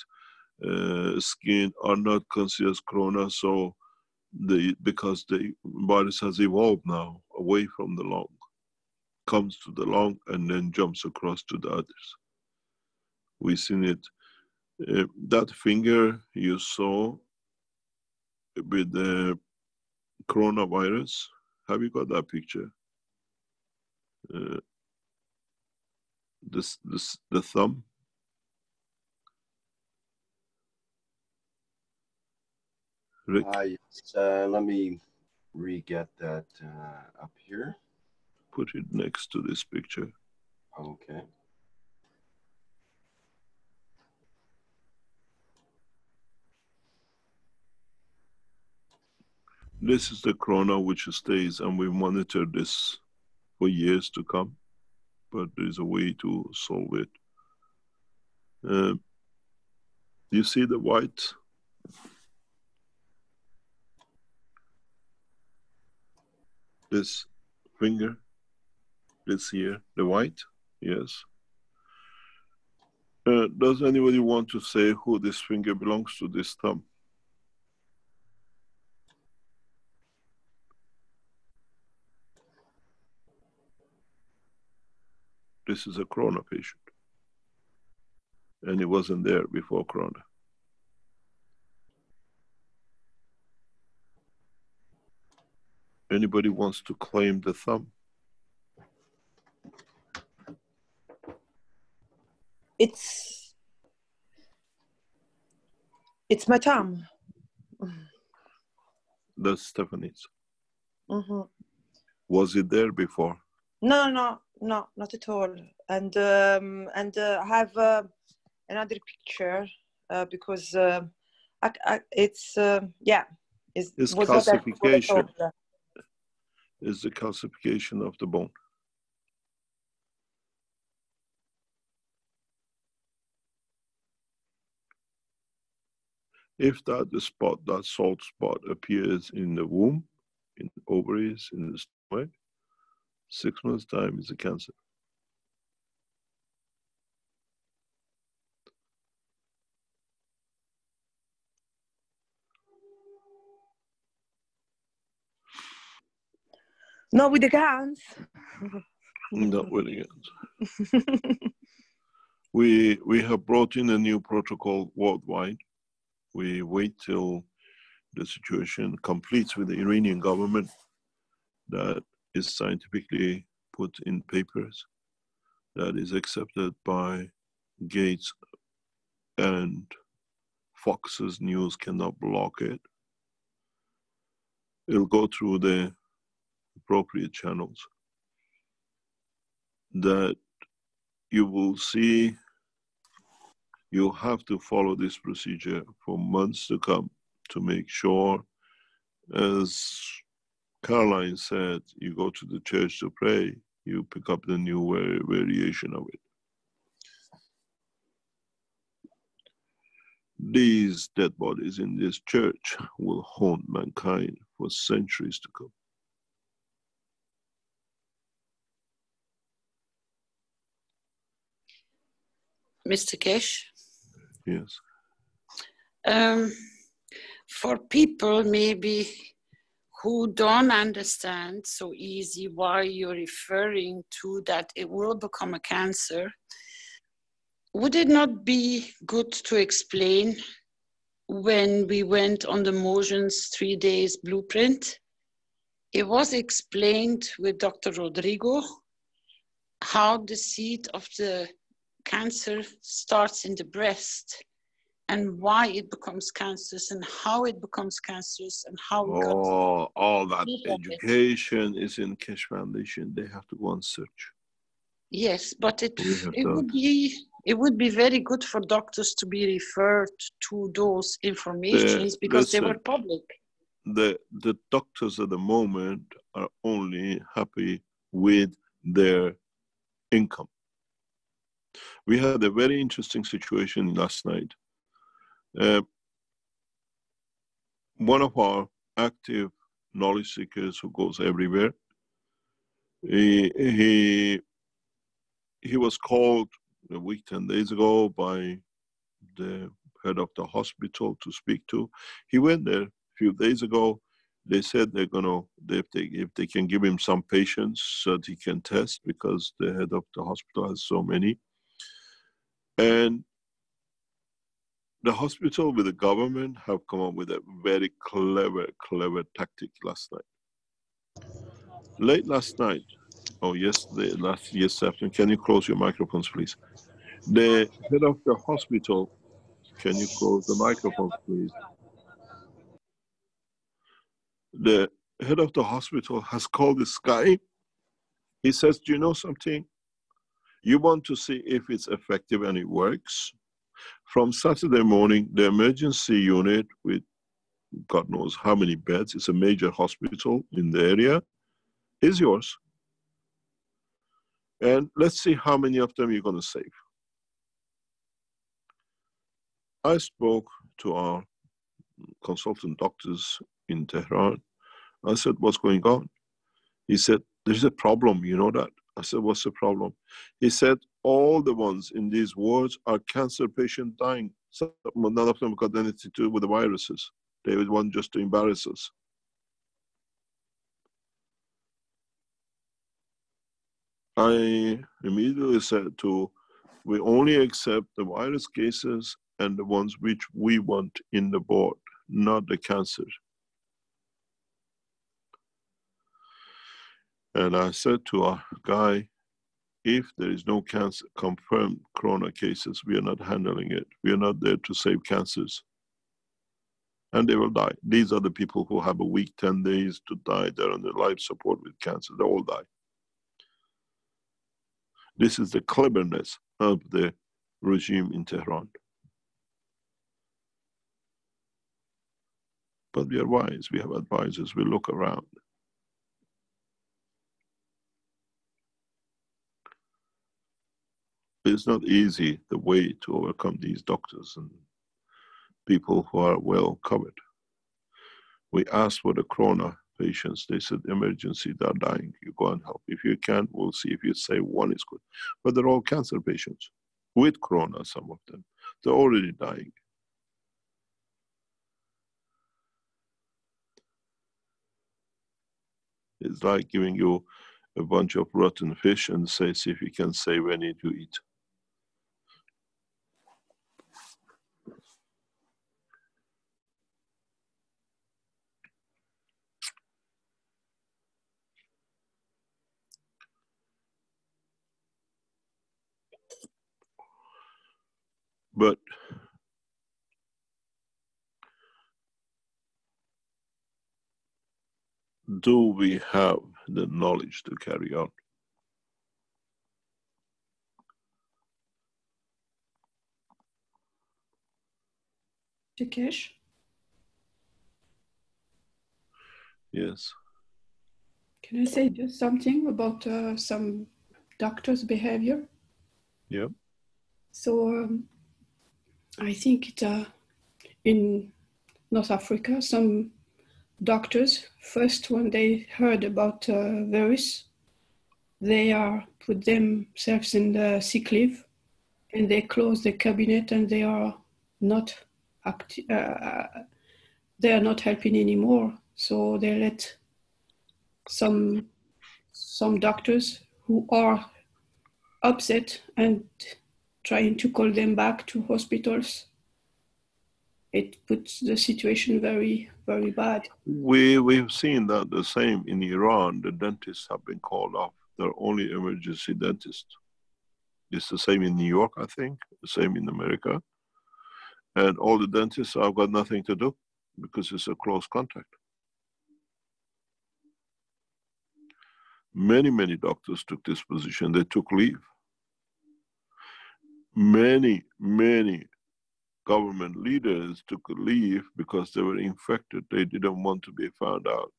skin are not considered corona, so because the virus has evolved now away from the lung, comes to the lung and then jumps across to the others. We've seen it. That finger you saw with the coronavirus, have you got that picture? The thumb. Rick? Yes, let me re-get that up here. Put it next to this picture. Okay. This is the corona which stays, and we monitor this for years to come, but there's a way to solve it. You see the white? This finger, this here, the white, yes. Does anybody want to say who this finger belongs to, this thumb? This is a corona patient. And he wasn't there before corona. Anybody wants to claim the thumb? It's my thumb. That's Stephanie's. Mm-hmm. Was it there before? No, not at all. And I have another picture because it's yeah. It's calcification. It's the calcification of the bone. If that spot, that salt spot appears in the womb, in the ovaries, in the stomach, 6 months' time is a cancer. Not with the guns. Not with the guns. We have brought in a new protocol worldwide. We wait till the situation completes with the Iranian government that is scientifically put in papers, that is accepted by Gates, and Fox's news cannot block it. It'll go through the appropriate channels. That you will see, you have to follow this procedure for months to come to make sure, as Caroline said, you go to the church to pray, you pick up the new variation of it. These dead bodies in this church will haunt mankind for centuries to come. Mr. Kesh? Yes. For people maybe who don't understand so easy why you're referring to that it will become a cancer, would it not be good to explain when we went on the Motions 3 days blueprint? It was explained with Dr. Rodrigo how the seed of the cancer starts in the breast and why it becomes cancerous and how it becomes cancerous and how we got all that education is in Keshe Foundation. They have to go and search. Yes, but it would be very good for doctors to be referred to those informations because they were public. The doctors at the moment are only happy with their income. We had a very interesting situation last night. One of our active knowledge seekers who goes everywhere, he was called a week, 10 days ago by the head of the hospital to speak to. He went there a few days ago. They said they're gonna, if they can give him some patients so that he can test, because the head of the hospital has so many. And the hospital with the government have come up with a very clever tactic last night. Late last night, or yesterday afternoon, can you close your microphones, please? The head of the hospital, can you close the microphones, please? The head of the hospital has called this guy. He says, do you know something? You want to see if it's effective and it works? From Saturday morning, the emergency unit with God knows how many beds, it's a major hospital in the area, is yours. And let's see how many of them you're going to save. I spoke to our consultant doctors in Tehran. I said, what's going on? He said, there's a problem, you know that? I said, what's the problem? He said, all the ones in these wards are cancer patients dying. So none of them got anything to do with the viruses. They would want just to embarrass us. I immediately said we only accept the virus cases and the ones which we want in the board, not the cancer. And I said to our guy, if there is no cancer confirmed corona cases, we are not handling it. We are not there to save cancers. And they will die. These are the people who have a week, 10 days to die. They're on the life support with cancer. They all die. This is the cleverness of the regime in Tehran. But we are wise. We have advisors. We look around. It's not easy, the way to overcome these doctors and people who are well covered. We asked for the corona patients. They said, emergency, they're dying. You go and help. If you can't, we'll see. If you say one is good. But they're all cancer patients with corona, some of them. They're already dying. It's like giving you a bunch of rotten fish and say, see if you can save any to eat. But do we have the knowledge to carry on? Takesh? Yes. Can I say just something about some doctors' behavior? Yeah. So I think in North Africa, some doctors, first when they heard about virus, they put themselves in the sick leave and they close the cabinet and they are not helping anymore. So they let some doctors who are upset and trying to call them back to hospitals. It puts the situation very, very bad. We've seen that the same in Iran. The dentists have been called off. They're only emergency dentists. It's the same in New York, I think, the same in America. And all the dentists have got nothing to do because it's a close contact. Many, many doctors took this position. They took leave. Many, many government leaders took leave because they were infected. They didn't want to be found out.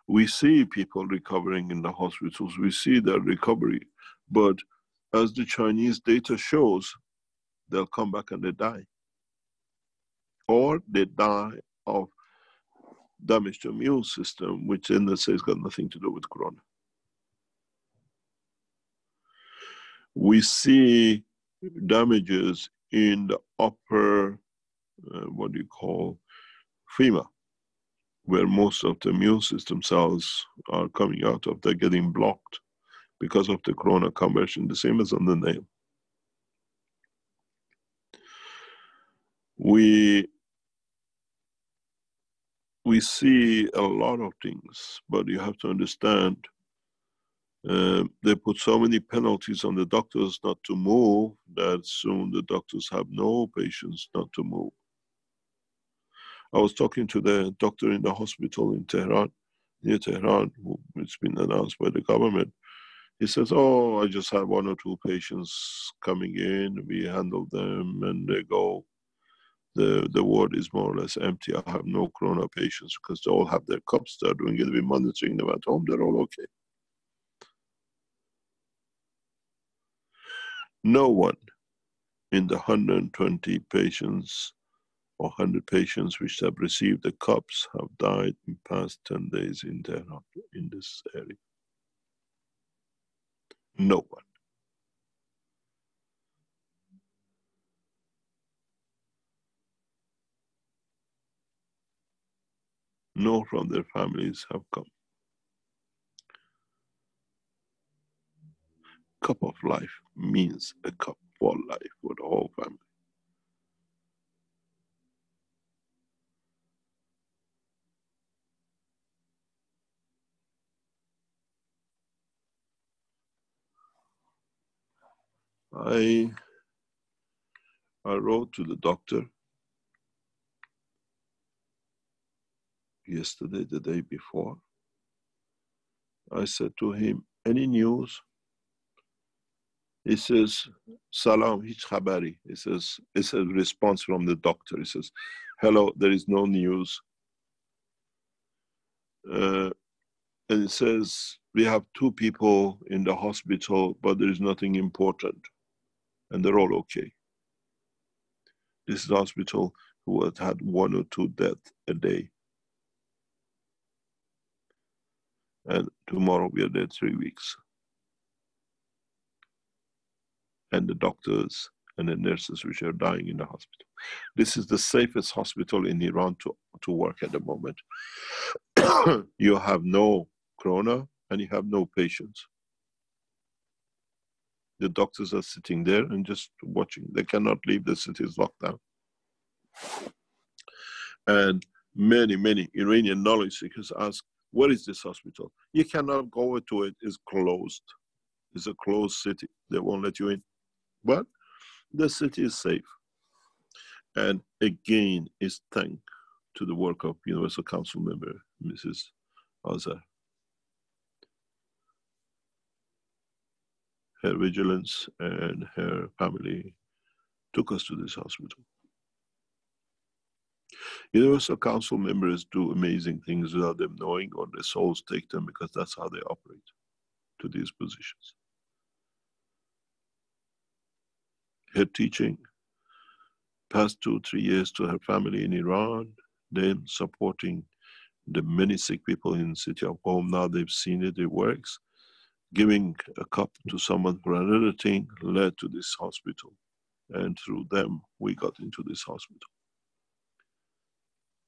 We see people recovering in the hospitals. We see their recovery. But as the Chinese data shows, they'll come back and they die. Or they die of damage to immune system, which in the sense got nothing to do with corona. We see damages in the upper, femur, where most of the immune system cells are coming out of, they're getting blocked because of the corona conversion, the same as on the nail. We see a lot of things, but you have to understand they put so many penalties on the doctors not to move that soon the doctors have no patience not to move. I was talking to the doctor in the hospital in Tehran, near Tehran, it's been announced by the government. He says, oh, I just have 1 or 2 patients coming in, we handle them and they go. The ward is more or less empty. I have no corona patients because they all have their cups. They're doing it. We're monitoring them at home. They're all okay. No one in the 120 patients or 100 patients which have received the cups have died in past 10 days in Tehran, in this area. No one. No from their families have come. Cup of life means a cup for life for the whole family. I wrote to the doctor yesterday, the day before. I said to him, any news? He says, Salam, hich khabari. He says, it's a response from the doctor. He says, hello, there is no news. And it says, we have 2 people in the hospital, but there is nothing important. And they're all okay. This is the hospital who had 1 or 2 deaths a day. And tomorrow we are there 3 weeks. And the doctors and the nurses which are dying in the hospital. This is the safest hospital in Iran to work at the moment. You have no corona and you have no patients. The doctors are sitting there and just watching. They cannot leave, the city is locked down. And many Iranian knowledge seekers ask, where is this hospital? You cannot go to it, it's closed. It's a closed city, they won't let you in. But the city is safe. And again, is thanks to the work of Universal Council member, Mrs. Azhar. Her vigilance and her family took us to this hospital. Universal Council members do amazing things without them knowing, or their souls take them, because that's how they operate to these positions. Her teaching, past 2-3 years to her family in Iran, then supporting the many sick people in the city of Qom. Now they've seen it, it works. Giving a cup to someone for another thing led to this hospital. And through them, we got into this hospital.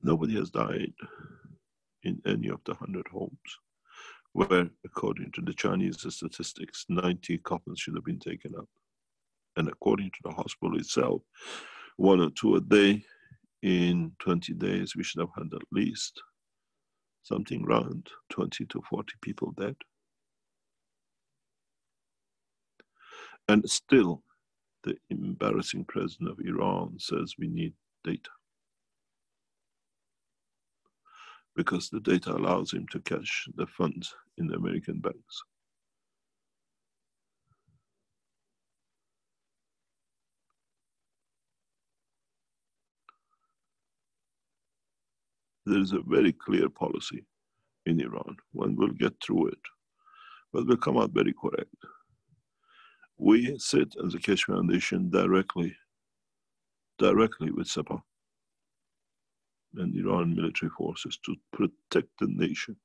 Nobody has died in any of the 100 homes, where, according to the Chinese statistics, 90 coffins should have been taken up. And according to the hospital itself, 1 or 2 a day, in 20 days, we should have had at least something around 20 to 40 people dead. And still, the embarrassing president of Iran says we need data, because the data allows him to cash the funds in the American banks. There is a very clear policy in Iran. One will get through it, but will come out very correct. We sit as a Keshe Foundation directly with Sepah and Iran military forces to protect the nation,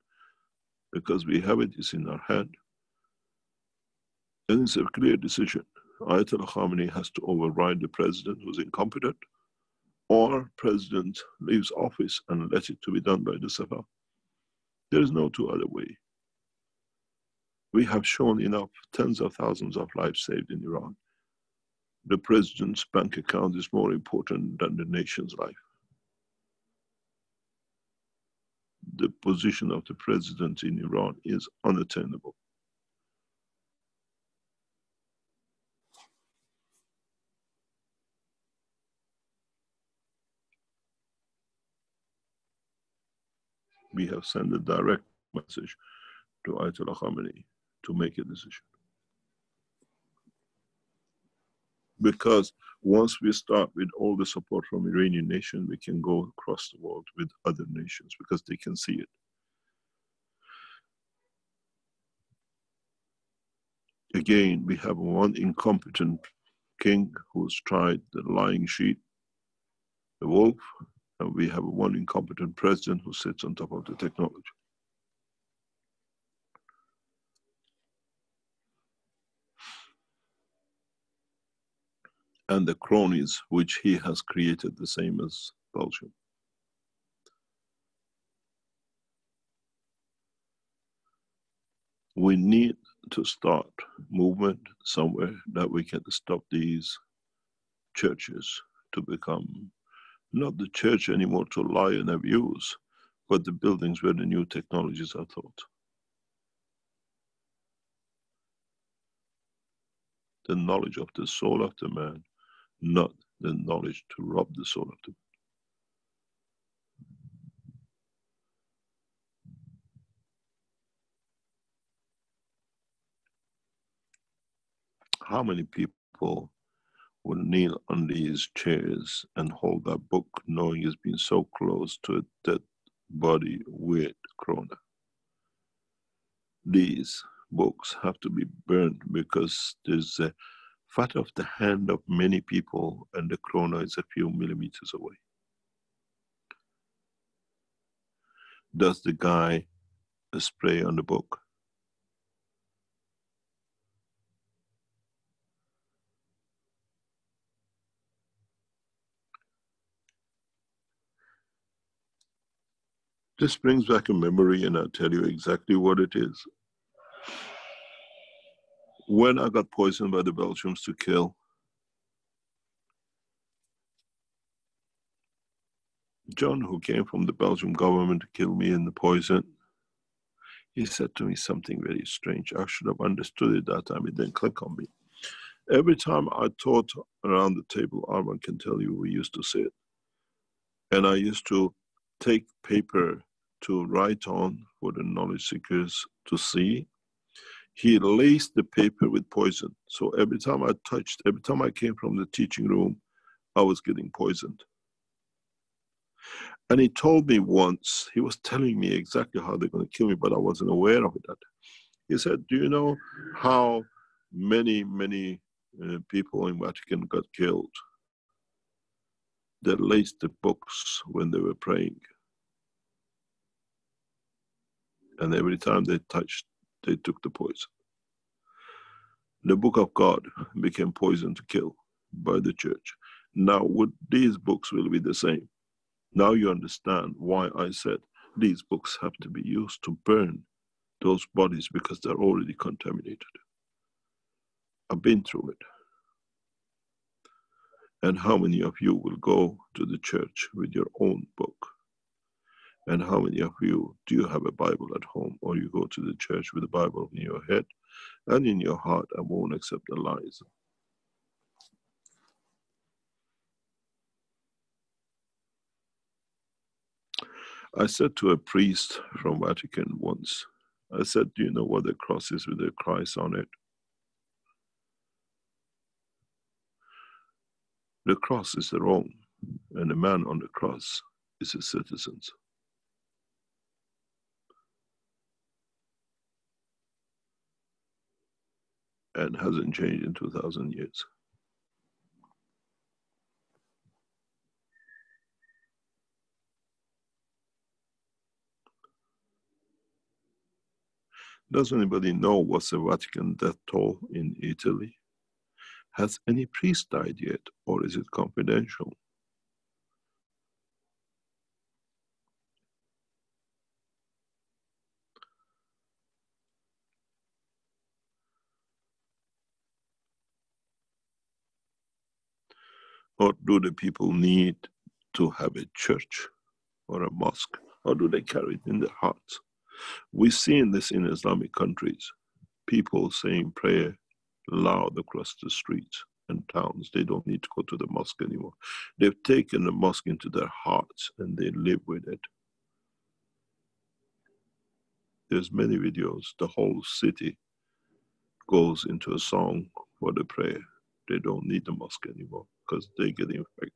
because we have it, it's in our hand. And it's a clear decision. Ayatollah Khamenei has to override the president who's incompetent, or president leaves office and let it to be done by the Sepah. There is no two other way. We have shown enough, tens of thousands of lives saved in Iran. The president's bank account is more important than the nation's life. The position of the president in Iran is unattainable. We have sent a direct message to Ayatollah Khamenei to make a decision. Because once we start with all the support from Iranian nation, we can go across the world with other nations, because they can see it. Again, we have one incompetent king who's tried the lying sheep, the wolf, and we have one incompetent president who sits on top of the technology. And the cronies which he has created, the same as Belgium. We need to start movement somewhere that we can stop these churches to become not the church anymore to lie and abuse, but the buildings where the new technologies are taught. The knowledge of the soul of the man, not the knowledge to rob the soul of the man. How many people will kneel on these chairs and hold that book knowing it's been so close to a dead body with corona? These books have to be burned, because there's a fat of the hand of many people and the corona is a few millimeters away. does the guy spray on the book? This brings back a memory, and I'll tell you exactly what it is. When I got poisoned by the Belgians to kill, John, who came from the Belgian government to kill me in the poison, he said to me something very strange. I should have understood it that time. It didn't click on me. Every time I taught around the table, Arman can tell you, we used to sit. And I used to take paper to write on for the knowledge seekers to see. He laced the paper with poison. So every time I came from the teaching room, I was getting poisoned. And he told me once, he was telling me exactly how they're going to kill me, but I wasn't aware of it. He said, do you know how many people in Vatican got killed? They laced the books when they were praying. And every time they touched, they took the poison. The book of God became poison to kill by the church. Now, with these books will be the same. Now you understand why I said these books have to be used to burn those bodies, because they're already contaminated. I've been through it. And how many of you will go to the church with your own book? And how many of you, do you have a Bible at home, or you go to the church with a Bible in your head and in your heart and won't accept the lies? I said to a priest from Vatican once, I said, do you know what the cross is with the Christ on it? The cross is the Rome, and the man on the cross is his citizens. And hasn't changed in 2,000 years. Does anybody know what's the Vatican death toll in Italy? Has any priest died yet, or is it confidential? Or do the people need to have a church or a mosque, or do they carry it in their hearts? We've seen this in Islamic countries, people saying prayer loud across the streets and towns. They don't need to go to the mosque anymore. They've taken the mosque into their hearts and they live with it. There's many videos. The whole city goes into a song for the prayer. They don't need the mosque anymore because they get infected.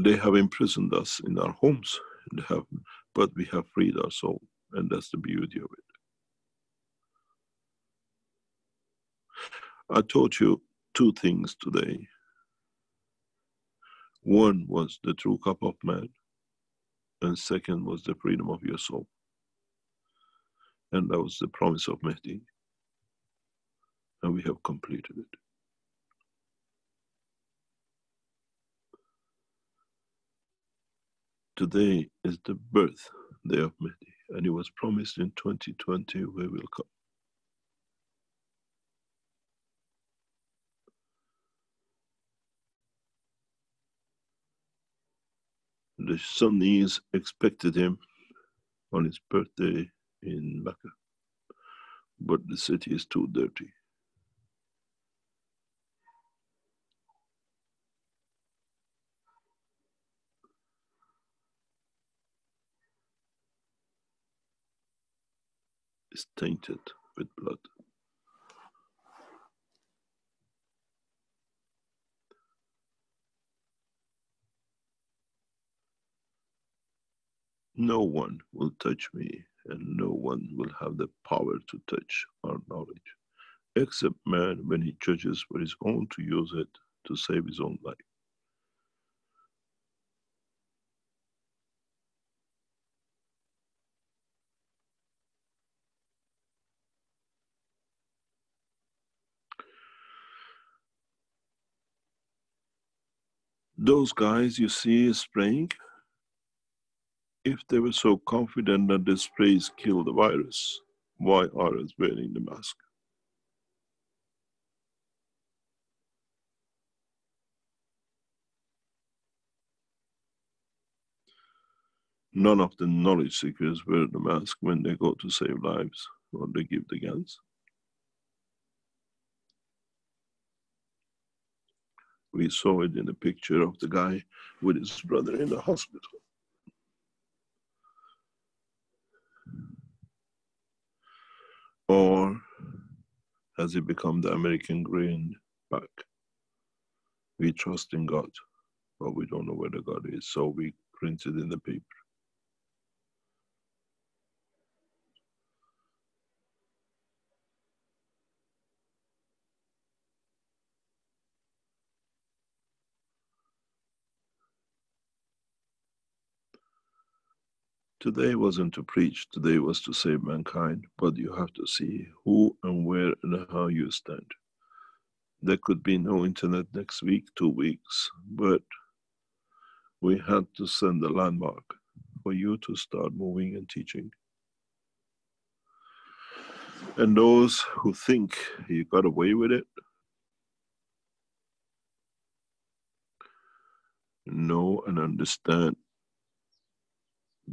They have imprisoned us in our homes, but we have freed our soul, and that's the beauty of it. I taught you two things today. One was the true cup of man, and second was the freedom of your soul. And that was the promise of Mehdi, and we have completed it. Today is the birthday of Mehdi, and it was promised in 2020 we will come. The Sunnis expected him on his birthday in Mecca, but the city is too dirty. It's tainted with blood. No one will touch me, and no one will have the power to touch our knowledge, except man when he judges for his own to use it to save his own life. Those guys you see spraying, if they were so confident that the sprays kill the virus, why are they wearing the mask? None of the knowledge seekers wear the mask when they go to save lives or they give the guns. We saw it in the picture of the guy with his brother in the hospital. Or has it become the American greenback? We trust in God, but we don't know where the God is, so we print it in the paper. Today wasn't to preach, today was to save mankind, but you have to see who and where and how you stand. There could be no internet next week, 2 weeks, but we had to send a landmark for you to start moving and teaching. And those who think you got away with it, know and understand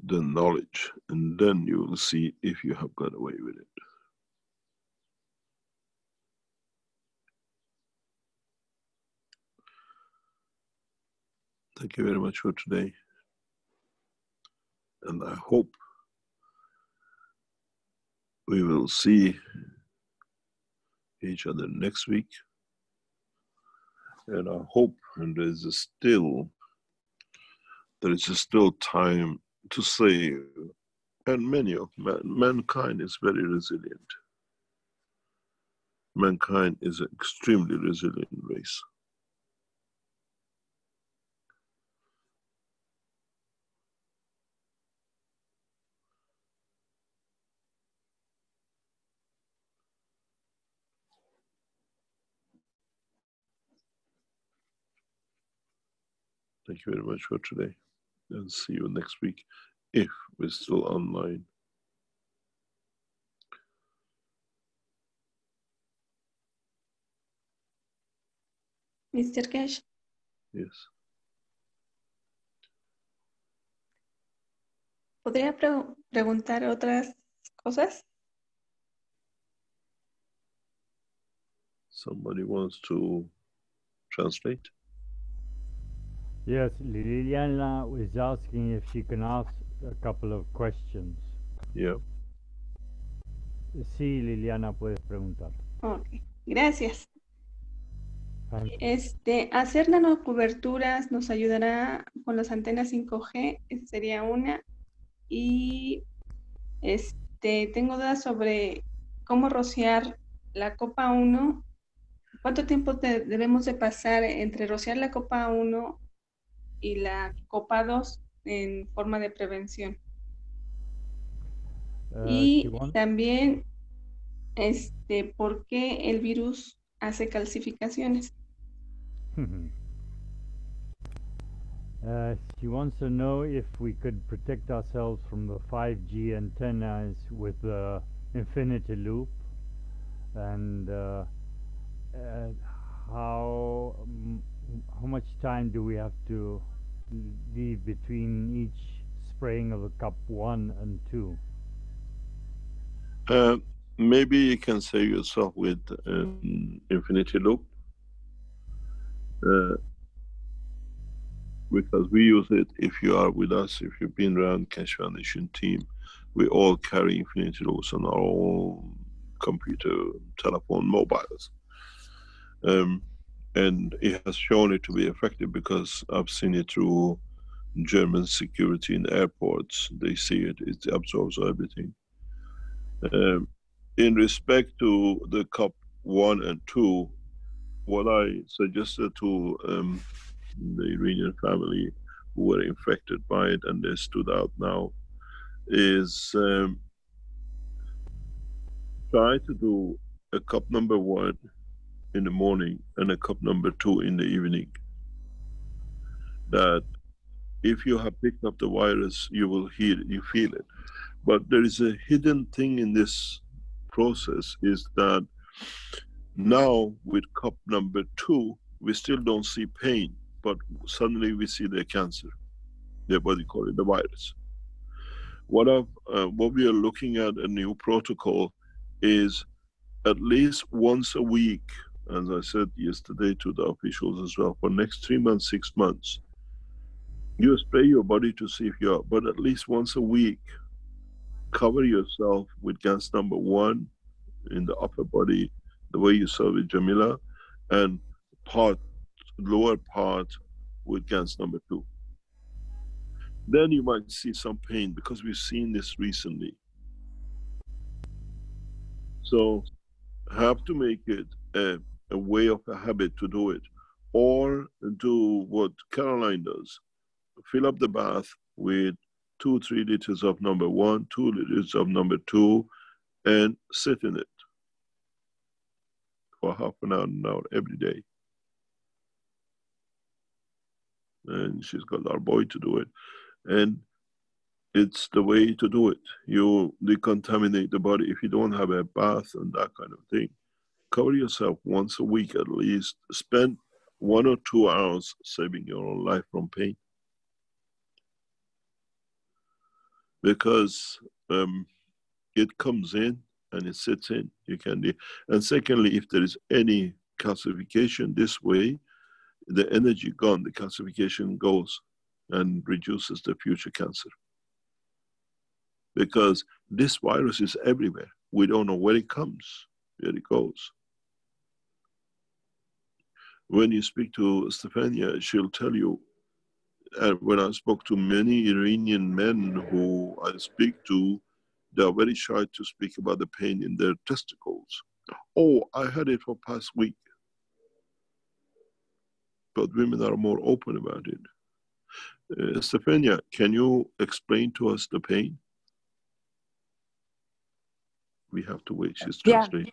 the knowledge, and then you will see if you have got away with it. Thank you very much for today. And I hope we will see each other next week. And I hope, and there is still time to save, and many of mankind is very resilient. Mankind is an extremely resilient race. Thank you very much for today, and see you next week if we're still online. Mr. Cash. Yes. ¿Podría preguntar otras cosas? Somebody wants to translate? Yes, Liliana was asking if she can ask a couple of questions. Yeah. Sí, Liliana, puedes preguntar. Ok, gracias. Thank you. Hacer nanocoberturas nos ayudará con las antenas 5G, esa sería una. Y tengo dudas sobre cómo rociar la copa 1. ¿Cuánto tiempo debemos de pasar entre rociar la copa 1 y la copa 2 en forma de prevención? Y también, ¿por qué el virus hace calcificaciones? She wants to know if we could protect ourselves from the 5G antennas with the infinity loop, and how much time do we have to leave between each spraying of the cup 1 and 2? Maybe you can save yourself with an infinity loop, because we use it. If you are with us, if you've been around Keshe Foundation team, we all carry infinity loops on our own computer, telephone, mobiles. And it has shown it to be effective because I've seen it through German security in airports. They see it, it absorbs everything. In respect to the cup 1 and 2, what I suggested to the Iranian family who were infected by it and they stood out now is try to do a cup number 1 in the morning and a cup number 2 in the evening. that if you have picked up the virus, you will hear it, you feel it. But there is a hidden thing in this process, is that now with cup number 2, we still don't see pain, but suddenly we see the cancer, what do you call it, the virus. What we are looking at, a new protocol, is at least once a week, as I said yesterday to the officials as well, for next 3 months, 6 months, you spray your body to see if you're, but at least once a week, cover yourself with GANS number 1 in the upper body, the way you saw with Jamila, and lower part with GANS number 2. Then you might see some pain, because we've seen this recently. So have to make it a way of a habit to do it, or do what Caroline does. Fill up the bath with 2-3 liters of number 1, 2 liters of number 2, and sit in it for half an hour every day. And she's got our boy to do it. And it's the way to do it. You decontaminate the body. If you don't have a bath and that kind of thing, cover yourself once a week at least. Spend 1 or 2 hours saving your own life from pain. Because it comes in and it sits in. You can do. And secondly, if there is any calcification this way, the energy gone, the calcification goes and reduces the future cancer. Because this virus is everywhere. We don't know where it comes, where it goes. When you speak to Stefania, she'll tell you, when I spoke to many Iranian men who I speak to, they are very shy to speak about the pain in their testicles. Oh, I had it for past week. But women are more open about it. Stefania, can you explain to us the pain? We have to wait. She's translating.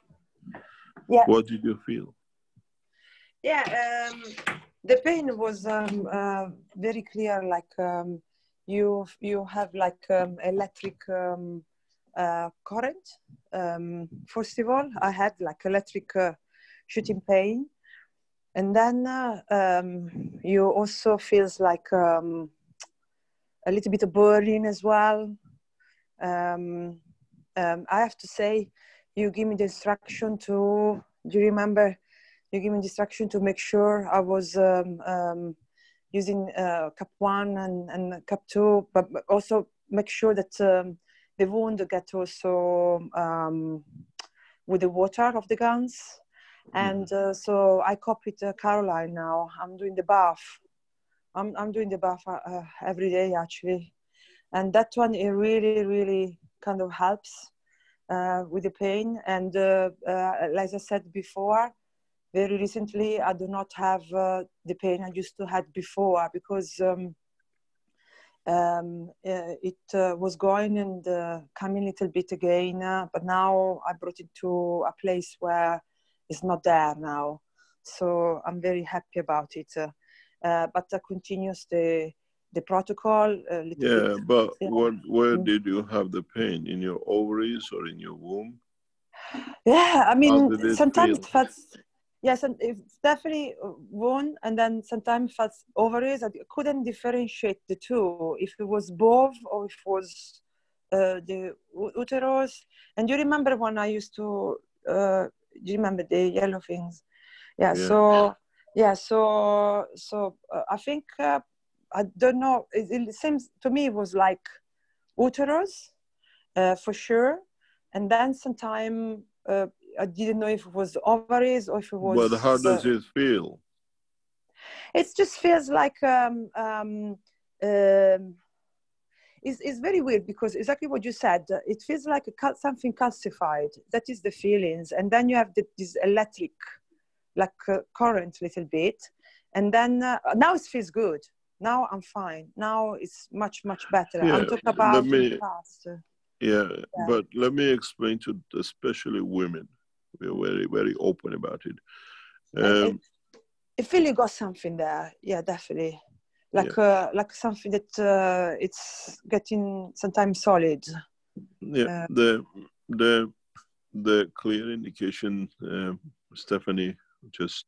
Yeah. What did you feel? Yeah, the pain was very clear. Like you have like electric current. First of all, I had like electric shooting pain, and then you also feels like a little bit of burning as well. I have to say, you give me the instruction to. Do you remember? You give me the instruction to make sure I was using cup 1 and cup 2, but also make sure that the wound get also with the water of the GANS. And so I copied Caroline now. I'm doing the bath. I'm doing the bath every day actually. And that one, it really, really kind of helps with the pain. And as I said before, very recently, I do not have the pain I used to have before, because it was going and coming a little bit again. But now I brought it to a place where it's not there now. So I'm very happy about it. But I continues the protocol. Yeah, but where did you have the pain? In your ovaries or in your womb? Yeah, I mean, sometimes feel? it felt. Yes, and it's definitely one, and then sometimes felt ovaries. I couldn't differentiate the two, if it was both or if it was the uterus. And do you remember when I used to, do you remember the yellow things? Yeah, so I think, I don't know, it seems to me it was like uterus, for sure. And then sometime, I didn't know if it was ovaries or if it was. But how does it feel? It just feels like it's very weird, because exactly what you said. It feels like something calcified. That is the feelings, and then you have this electric, like current, little bit, and then now it feels good. Now I'm fine. Now it's much better. Yeah, I'm talking about the past. Yeah, but let me explain to especially women. We're very, very open about it. I feel you got something there. Yeah, definitely. like something that it's getting sometimes solid. Yeah, the clear indication, Stephanie just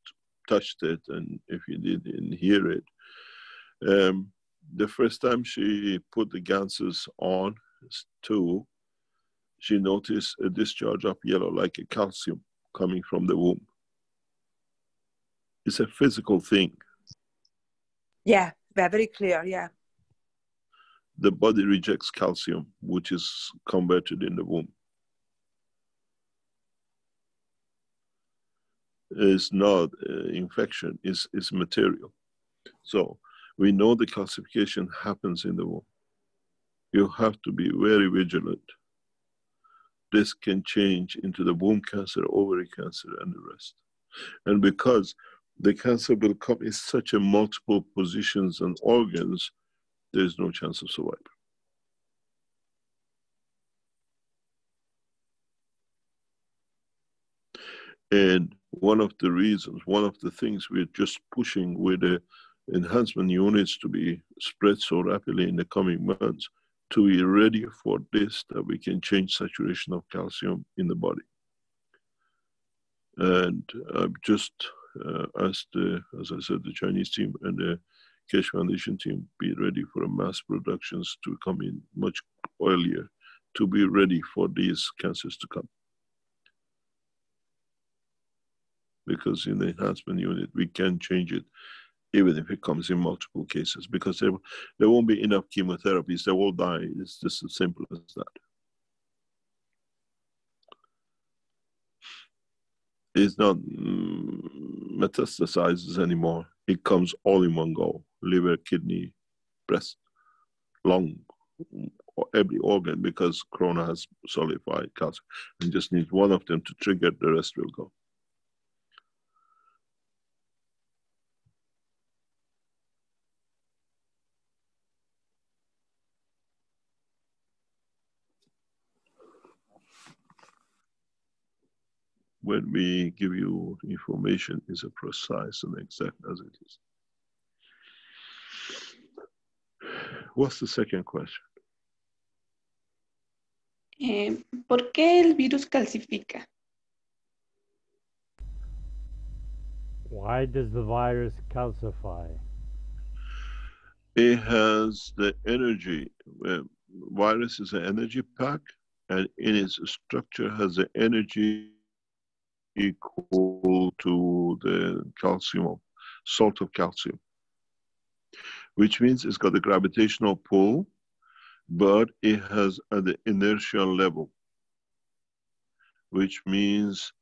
touched it, and if you didn't hear it, the first time she put the ganses on too, she noticed a discharge of yellow like a calcium coming from the womb. It's a physical thing. Yeah, very clear, yeah. The body rejects calcium, which is converted in the womb. It's not infection, it's material. So we know the calcification happens in the womb. You have to be very vigilant. This can change into the womb cancer, ovary cancer, and the rest. And because the cancer will come in such a multiple positions and organs, there's no chance of survival. And one of the reasons, one of the things we're just pushing with the enhancement units to be spread so rapidly in the coming months, to be ready for this, that we can change saturation of calcium in the body. And I've just asked, as I said, the Chinese team and the Keshe Foundation team be ready for a mass productions to come in much earlier, to be ready for these cancers to come. Because in the enhancement unit, we can change it, even if it comes in multiple cases, because there won't be enough chemotherapies, they will die. It's just as simple as that. It's not metastasizes anymore. It comes all in one go: liver, kidney, breast, lung, or every organ, because corona has solidified calcium. And just needs one of them to trigger, the rest will go. When we give you information, is as precise and exact as it is. What's the second question? ¿Por qué el virus calcifica? Why does the virus calcify? It has the energy. Virus is an energy pack, and in its structure has the energy equal to the calcium, salt of calcium, which means it's got a gravitational pull, but it has at the inertial level, which means,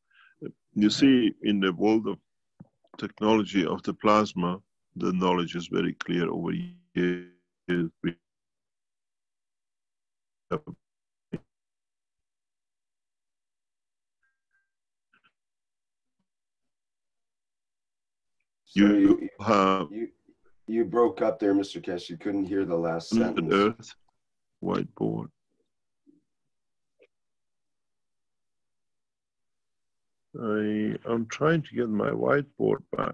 you see, in the world of technology of the plasma, the knowledge is very clear over years. You broke up there, Mr. Keshe. You couldn't hear the last sentence. Earth, whiteboard. I'm trying to get my whiteboard back.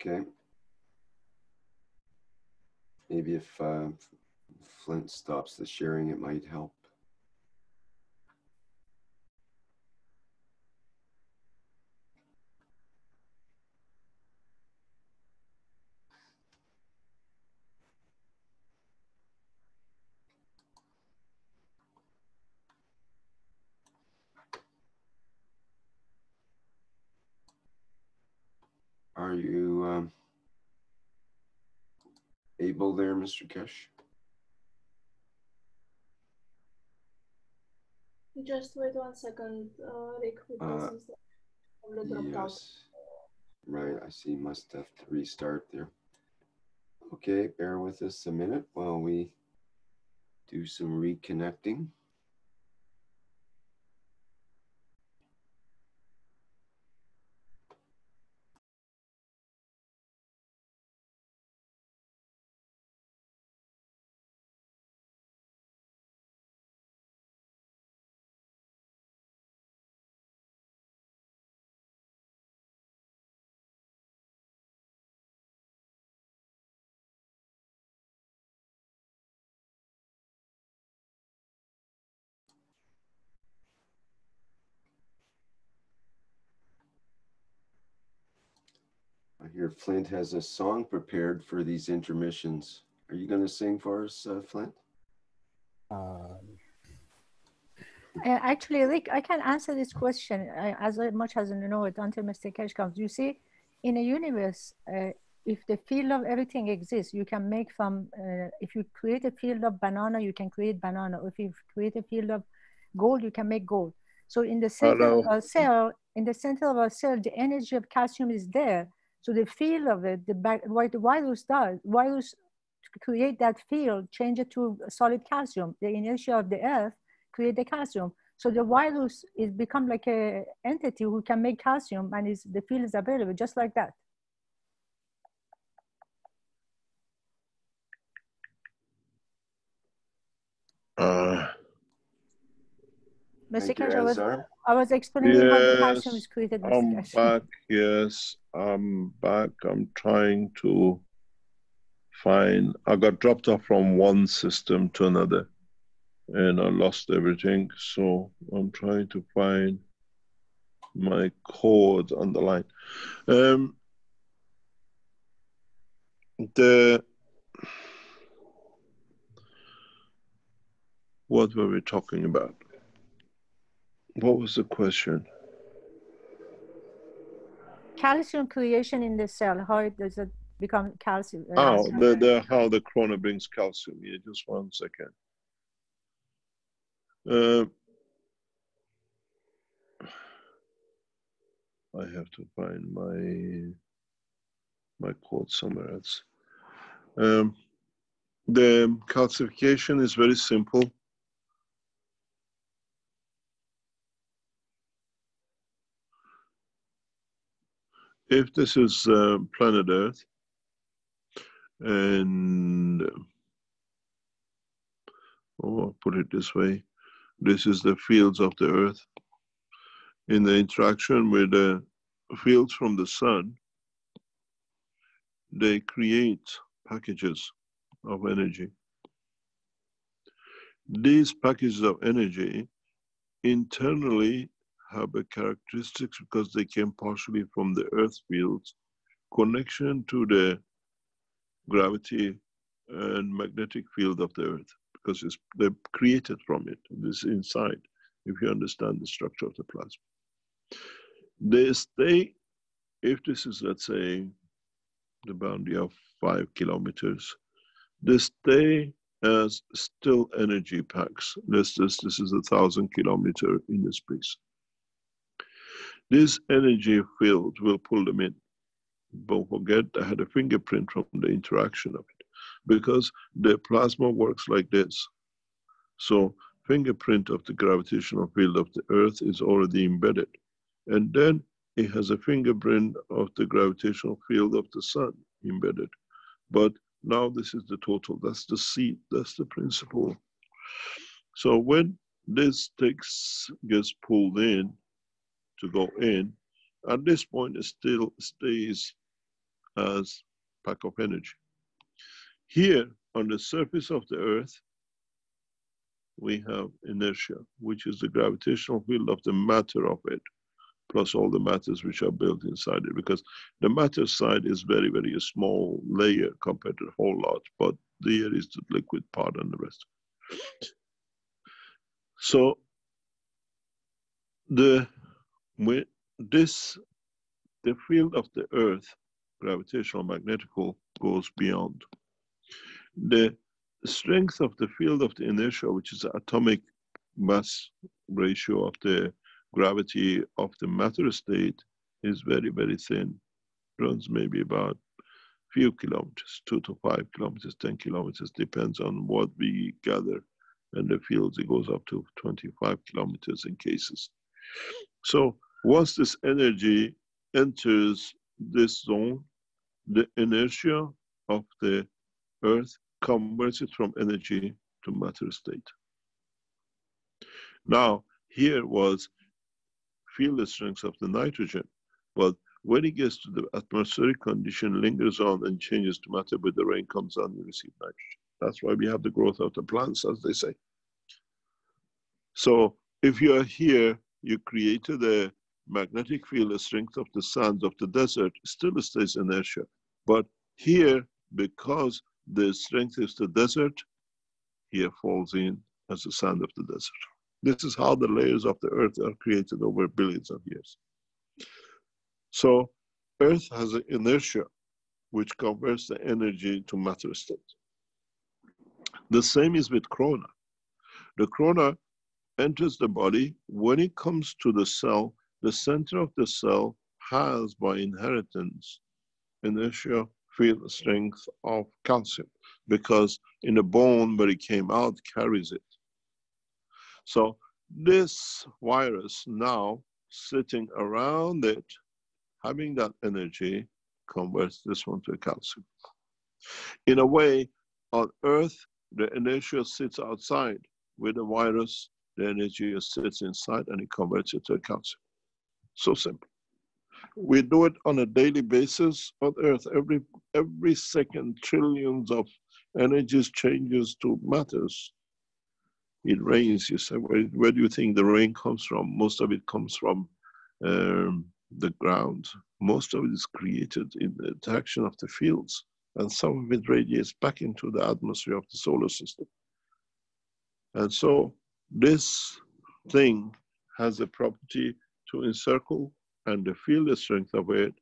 Okay. Maybe if Flint stops the sharing, it might help. Are you able there, Mr. Keshe? Just wait 1 second, Rick, because it's probably dropped out. Yes. Right, I see. Must have to restart there. Okay, bear with us a minute while we do some reconnecting. Here, Flint has a song prepared for these intermissions. Are you going to sing for us, Flint? Actually, Rick, I can answer this question as much as you know it until Mr. Keshe comes. You see, in a universe, if the field of everything exists, you can make from, if you create a field of banana, you can create banana. If you create a field of gold, you can make gold. So in the center of our cell, the energy of calcium is there. So the field of it, what the virus does, virus create that field, change it to solid calcium. The inertia of the earth create the calcium. So the virus is become like a entity who can make calcium, and the field is available just like that. Mr. Keshe, I was explaining how the calcium is created. I'm back. Yes, I'm back. I'm trying to find. I got dropped off from one system to another, and I lost everything. So I'm trying to find my code on the line. What were we talking about? What was the question? Calcium creation in the cell. How does it become calcium? How the corona brings calcium. Yeah, just 1 second. I have to find my code somewhere else. The calcification is very simple. If this is planet Earth, and I'll put it this way, this is the fields of the Earth. In the interaction with the fields from the sun, they create packages of energy. These packages of energy internally have a characteristics, because they came partially from the Earth fields, connection to the gravity and magnetic field of the Earth, because they're created from it. This inside, if you understand the structure of the plasma. They stay, if this is, let's say, the boundary of 5 kilometers, they stay as still energy packs. This is 1,000 kilometer in the space. This energy field will pull them in. Don't forget, I had a fingerprint from the interaction of it, because the plasma works like this. So fingerprint of the gravitational field of the Earth is already embedded. And then it has a fingerprint of the gravitational field of the sun embedded. But now this is the total, that's the seed, that's the principle. So when this gets pulled in to go in, at this point it still stays as pack of energy. Here on the surface of the Earth, we have inertia, which is the gravitational field of the matter of it, plus all the matters which are built inside it, because the matter side is very, very small layer compared to the whole lot, but there is the liquid part and the rest. So the field of the Earth, gravitational magnetical, goes beyond. The strength of the field of the inertia, which is the atomic mass ratio of the gravity of the matter state, is very, very thin. Runs maybe about few kilometers, 2 to 5 kilometers, 10 kilometers, depends on what we gather. And the fields, it goes up to 25 kilometers in cases. So once this energy enters this zone, the inertia of the Earth converts it from energy to matter state. Now, here was field strength of the nitrogen, but when it gets to the atmospheric condition, lingers on and changes to matter, but the rain comes on, you receive nitrogen. That's why we have the growth of the plants, as they say. So if you are here, you created a magnetic field strength of the sands of the desert still stays inertia. But here, because the strength is the desert, here falls in as the sand of the desert. This is how the layers of the earth are created over billions of years. So earth has an inertia which converts the energy to matter state. The same is with corona. The corona enters the body. When it comes to the cell, the center of the cell has, by inheritance, inertia field strength of calcium, because in the bone where it came out carries it. So this virus now sitting around it, having that energy, converts this one to calcium. In a way, on Earth, the inertia sits outside. With the virus, the energy sits inside and it converts it to calcium. So simple. We do it on a daily basis on Earth. Every second, trillions of energies changes to matters. It rains. You say, where do you think the rain comes from? Most of it comes from the ground. Most of it is created in the interaction of the fields, and some of it radiates back into the atmosphere of the solar system. And so this thing has a property to encircle, and the field strength of it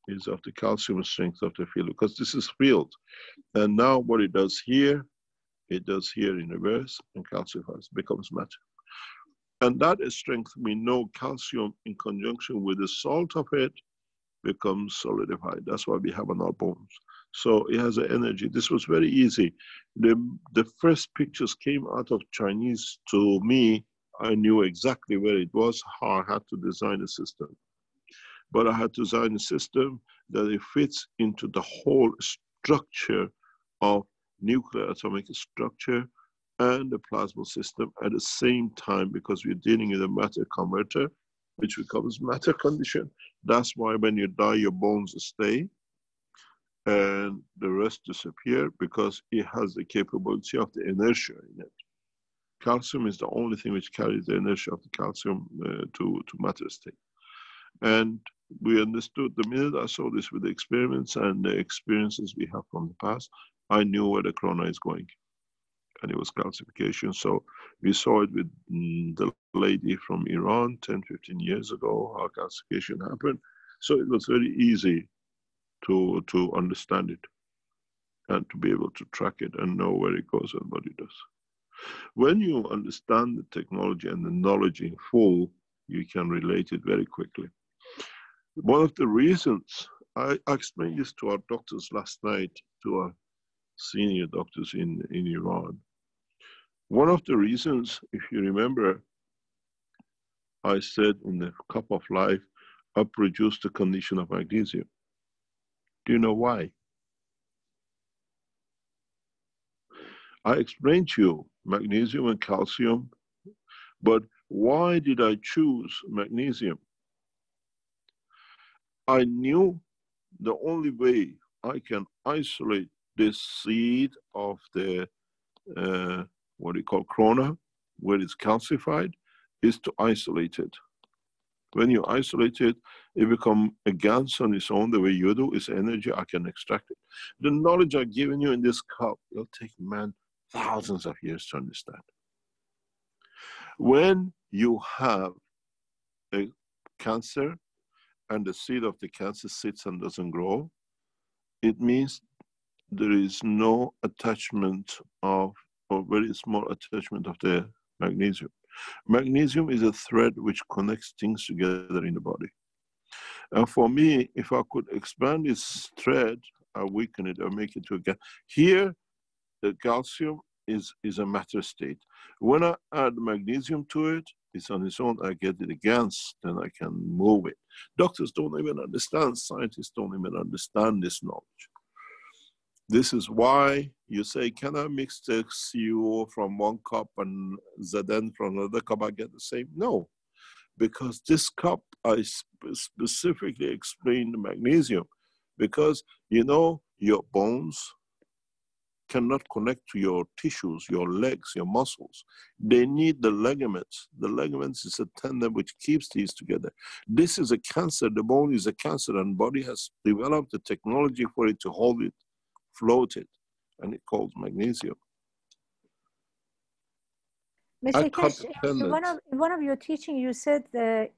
is of the calcium strength of the field, because this is field. And now what it does here, it does here in reverse, and calcifies, becomes matter. And that is strength. We know calcium in conjunction with the salt of it becomes solidified. That's why we have on our bones. So it has an energy. This was very easy. The first pictures came out of Chinese to me. I knew exactly where it was, how I had to design a system. But I had to design a system that it fits into the whole structure of nuclear atomic structure and the plasma system at the same time, because we're dealing with a matter converter, which becomes matter condition. That's why when you die, your bones stay and the rest disappear, because it has the capability of the inertia in it. Calcium is the only thing which carries the inertia of the calcium to matter state. And we understood the minute I saw this with the experiments and the experiences we have from the past, I knew where the corona is going. And it was calcification. So we saw it with the lady from Iran 10, 15 years ago, how calcification happened. So it was very easy to understand it and to be able to track it and know where it goes and what it does. When you understand the technology and the knowledge in full, you can relate it very quickly. One of the reasons, I explained this to our doctors last night, to our senior doctors in Iran. One of the reasons, if you remember, I said in the cup of life, I produced the condition of magnesium. Do you know why? I explained to you magnesium and calcium, but why did I choose magnesium? I knew the only way I can isolate this seed of the, what do you call, corona, where it's calcified, is to isolate it. When you isolate it, it becomes a gas on its own, the way you do, is energy, I can extract it. The knowledge I've given you in this cup, it'll take man thousands of years to understand. When you have a cancer and the seed of the cancer sits and doesn't grow, it means there is no attachment of, or very small attachment of the magnesium. Magnesium is a thread which connects things together in the body. And for me, if I could expand this thread, I weaken it, I make it to a gas. Here, the calcium is a matter state. When I add magnesium to it, it's on its own, I get it against, then I can move it. Doctors don't even understand, scientists don't even understand this knowledge. This is why you say, can I mix the CO from one cup and Zn from another cup, I get the same? No, because this cup, I specifically explained the magnesium, because you know your bones, cannot connect to your tissues, your legs, your muscles. They need the ligaments. The ligaments is a tendon which keeps these together. This is a cancer. The bone is a cancer, and body has developed the technology for it to hold it, float it, and it calls magnesium. Mr. Keshe, in one of your teaching, you said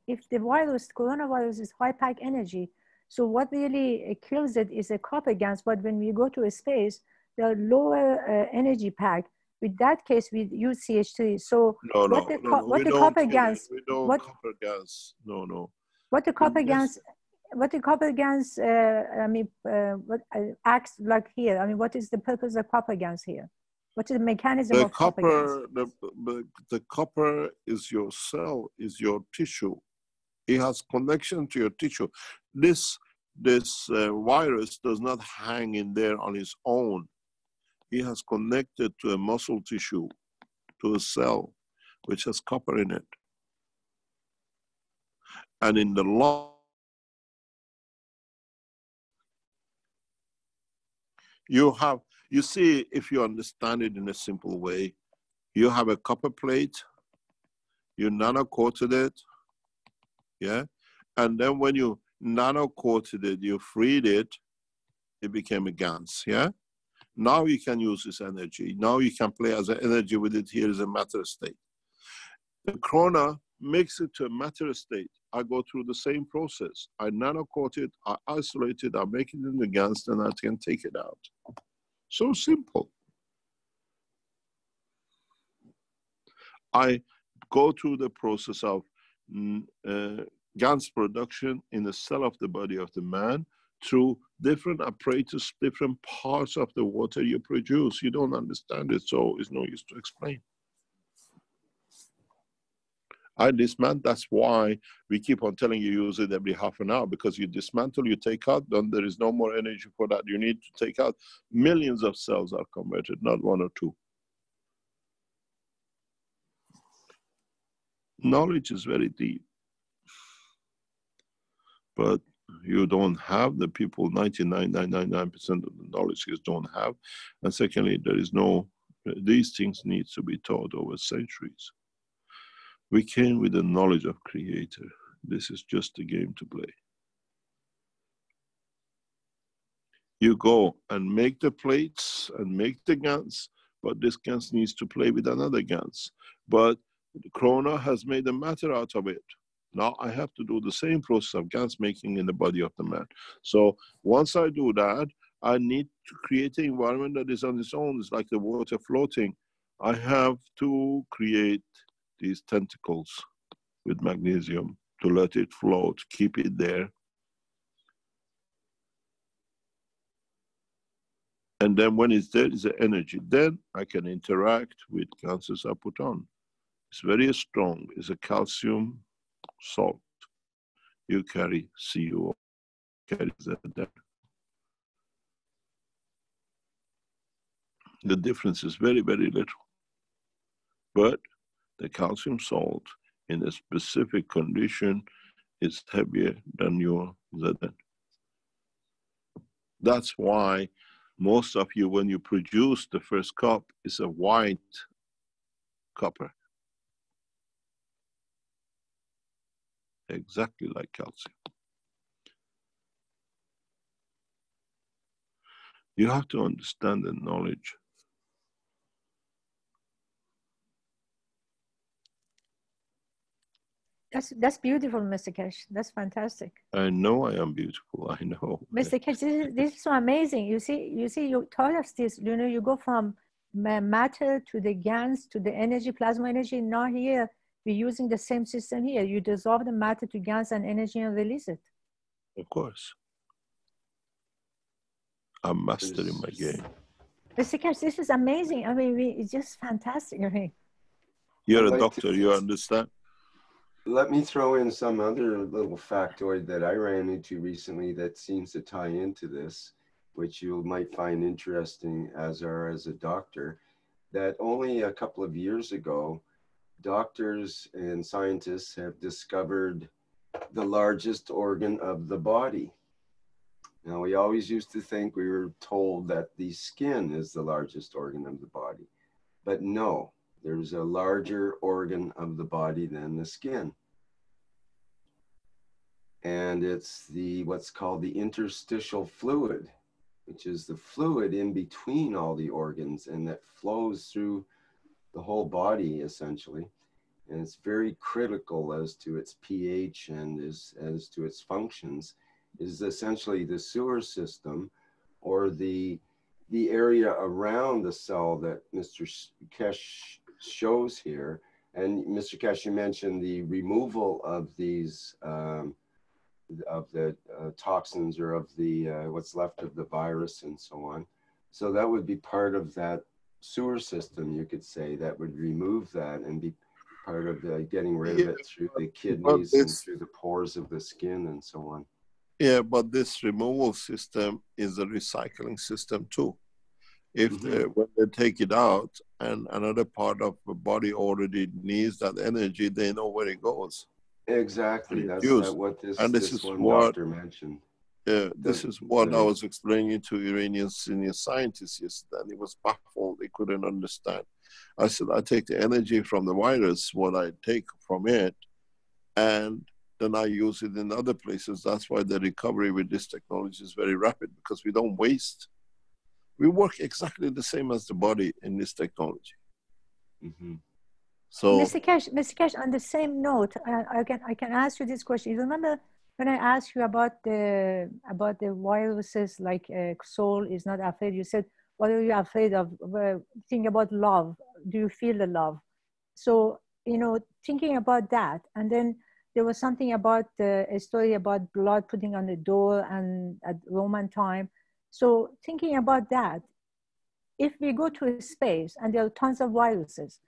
if the virus, coronavirus, is high pack energy, so what really kills it is a copper GaNs. But when we go to a space, the lower energy pack. With that case, we use CH3. So what the copper GaNs? We don't copper GaNs. No. What the copper GaNs? What the copper GaNs? What acts like here? I mean, what is the purpose of copper GaNs here? What is the mechanism of copper GaNs? The copper is your cell, is your tissue. It has connection to your tissue. This virus does not hang in there on its own. It has connected to a muscle tissue, to a cell, which has copper in it. And in the lung, you see, if you understand it in a simple way, you have a copper plate, you nano-coated it, yeah? And then when you nano-coated it, you freed it, it became a GaNs, yeah? Now you can use this energy. Now you can play as an energy with it. Here is a matter state. The corona makes it to a matter state. I go through the same process. I nano-coat it, I isolate it, I make it into GaNs, then I can take it out. So simple. I go through the process of GaNs production in the cell of the body of the man through different apparatus, different parts of the water you produce. You don't understand it, so it's no use to explain. I dismantle, that's why we keep on telling you use it every half an hour, because you dismantle, you take out, then there is no more energy for that. You need to take out. Millions of cells are converted, not one or two. Knowledge is very deep, but you don't have the people, 99.99% of the knowledge you don't have. And secondly, there is no, these things need to be taught over centuries. We came with the knowledge of Creator. This is just a game to play. You go and make the plates and make the GaNs, but this GaNs needs to play with another GaNs. But the Corona has made a matter out of it. Now I have to do the same process of GaNs making in the body of the man. So once I do that, I need to create an environment that is on its own. It's like the water floating. I have to create these tentacles with magnesium to let it float, keep it there. And then when it's there, it's the energy. Then I can interact with GaNs I put on. It's very strong. It's a calcium salt. You carry CuO, carry that. The difference is very, very little. But the calcium salt in a specific condition is heavier than your Zn. That's why most of you, when you produce the first cup, is a white copper. Exactly like calcium. You have to understand the knowledge. That's beautiful, Mr. Keshe. That's fantastic. I know I am beautiful. I know. Mr. Keshe, this is so amazing. You see, you taught us this. You know, you go from matter to the GaNs to the energy, plasma energy. Now here, we're using the same system here. You dissolve the matter to GaNs and energy and release it. Of course. I'm mastering my game. Mr. Keshe, this is amazing. I mean, it's just fantastic. I mean, you're a doctor, you understand? Let me throw in some other little factoid that I ran into recently that seems to tie into this, which you might find interesting as a doctor, that only a couple of years ago, doctors and scientists have discovered the largest organ of the body. Now, we always used to think, we were told that the skin is the largest organ of the body. But no, there's a larger organ of the body than the skin. And it's what's called the interstitial fluid, which is the fluid in between all the organs and that flows through the whole body, essentially. And it's very critical as to its pH and as to its functions. Is essentially the sewer system, or the area around the cell that Mr. Keshe shows here. And Mr. Keshe, you mentioned the removal of these of the toxins, or of the what's left of the virus and so on. So that would be part of that sewer system, you could say, that would remove that and be part of getting rid of it through the kidneys and through the pores of the skin and so on. Yeah, but this removal system is a recycling system too. If when they take it out and another part of the body already needs that energy, they know where it goes. Exactly. That's what this one doctor mentioned. Yeah, this is what I was explaining to Iranian senior scientists yesterday. He was baffled. He couldn't understand. I said, I take the energy from the virus, what I take from it, and then I use it in other places. That's why the recovery with this technology is very rapid, because we don't waste. We work exactly the same as the body in this technology. So, Mr. Keshe, on the same note, I can ask you this question. You remember when I asked you about the viruses, like soul is not afraid? You said, what are you afraid of? Think about love. Do you feel the love? So, thinking about that, and then there was something about a story about blood putting on the door and at Roman time. So thinking about that, if we go to space and there are tons of viruses,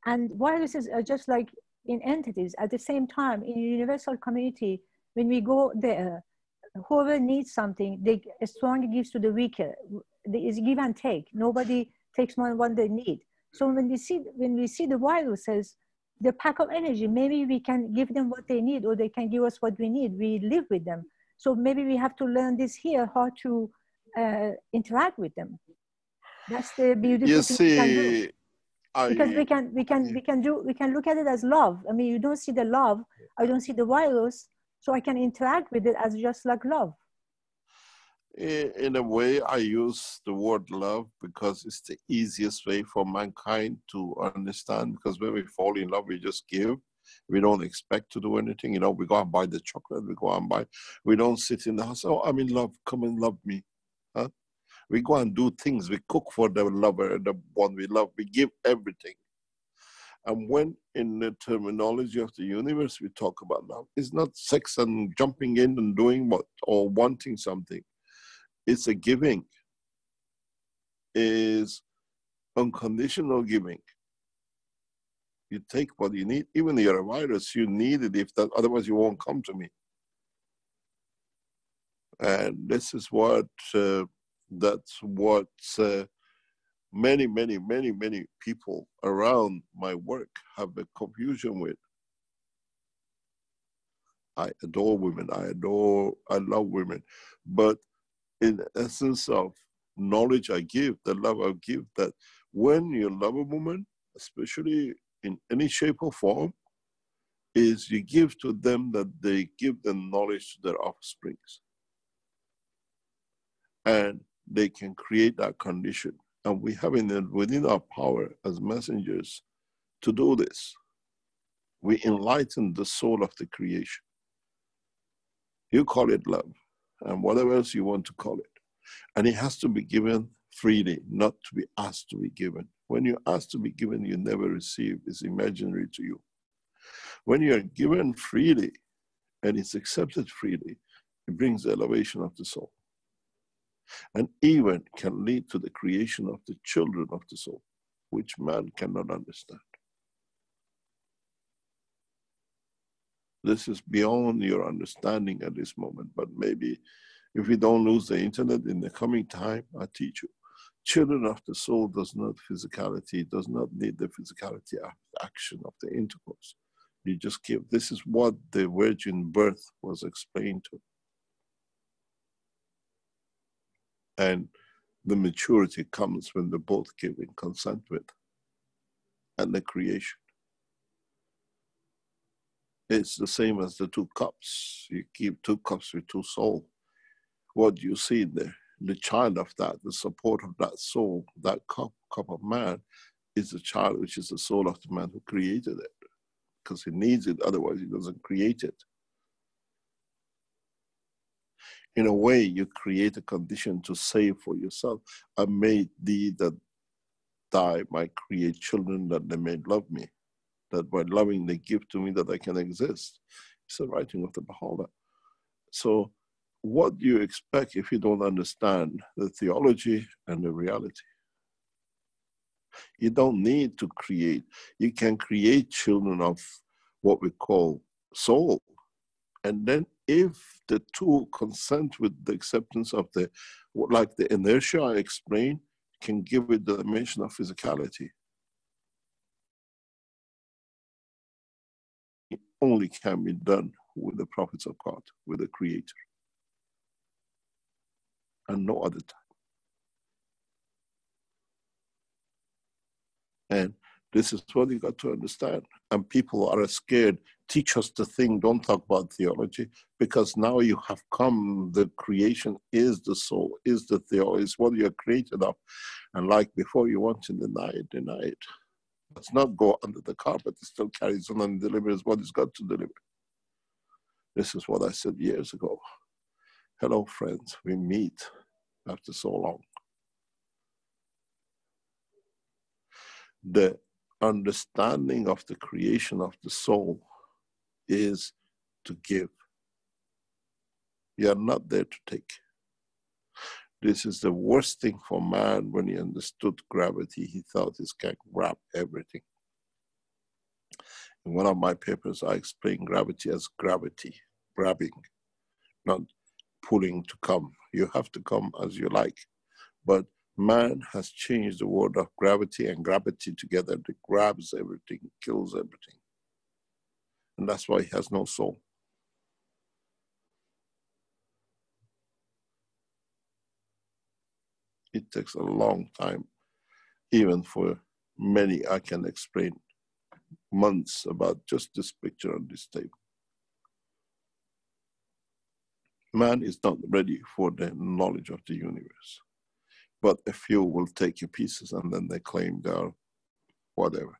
and viruses are just like in entities at the same time in a universal community, when we go there, whoever needs something, they strongly gives to the weaker. It's give and take. Nobody takes more than what they need. So when we see the viruses, the pack of energy, maybe we can give them what they need, or they can give us what we need. We live with them. So maybe we have to learn this here, how to interact with them. That's the beautiful thing we can do. Because we can look at it as love. I mean, you don't see the love, I don't see the virus, so I can interact with it as just like love. In a way, I use the word love because it's the easiest way for mankind to understand. Because when we fall in love, we just give. We don't expect to do anything. We go and buy the chocolate. We go and buy. We don't sit in the house. Oh, I'm in love. Come and love me. Huh? We go and do things. We cook for the lover, the one we love. We give everything. And when in the terminology of the universe we talk about love, it's not sex and jumping in and doing what or wanting something. It's a giving. Is unconditional giving. You take what you need. Even you're a virus, you need it. If that, otherwise you won't come to me. And this is what that's what many people around my work have a confusion with. I adore women. I love women, but in the essence of knowledge I give, the love I give, that when you love a woman, especially in any shape or form, is you give to them that they give the knowledge to their offsprings. And they can create that condition. And we have it within our power as messengers to do this. We enlighten the soul of the creation. You call it love, and whatever else you want to call it. And it has to be given freely, not to be asked to be given. When you ask to be given, you never receive. It's imaginary to you. When you're given freely, and it's accepted freely, it brings the elevation of the soul. And even can lead to the creation of the children of the soul, which man cannot understand. This is beyond your understanding at this moment, but maybe if we don't lose the internet in the coming time, I teach you. Children of the soul does not physicality, does not need the physicality of the action of the intercourse. You just give. This is what the virgin birth was explained to. And the maturity comes when they both give in consent with, and the creation. It's the same as the two cups. You keep two cups with two souls. What do you see there? The child of that, the support of that soul, that cup of man, is the child, which is the soul of the man who created it. Because he needs it, otherwise he doesn't create it. In a way, you create a condition to save for yourself. I made thee that die might create children that they may love me. That by loving they give to me that I can exist. It's the writing of the Baha'u'llah. So what do you expect if you don't understand the theology and the reality? You don't need to create. You can create children of what we call soul. And then if the two consent with the acceptance of the, like the inertia I explained, can give it the dimension of physicality. It only can be done with the prophets of God, with the Creator. And no other time. And this is what you got to understand. And people are scared. Teach us the thing, don't talk about theology, because now you have come, the creation is the soul, is the theology, is what you're created of. And like before, you want to deny it, deny it. Let's not go under the carpet. It still carries on and delivers what it's got to deliver. This is what I said years ago. Hello, friends, we meet after so long. The understanding of the creation of the soul is to give. You are not there to take. This is the worst thing for man. When he understood gravity, he thought he can grab everything. In one of my papers, I explain gravity as gravity, grabbing, not pulling to come. You have to come as you like. But man has changed the word of gravity and gravity together. It grabs everything, kills everything. And that's why he has no soul. It takes a long time, even for many. I can explain months about just this picture on this table. Man is not ready for the knowledge of the universe. But a few will take your pieces and then they claim they're whatever.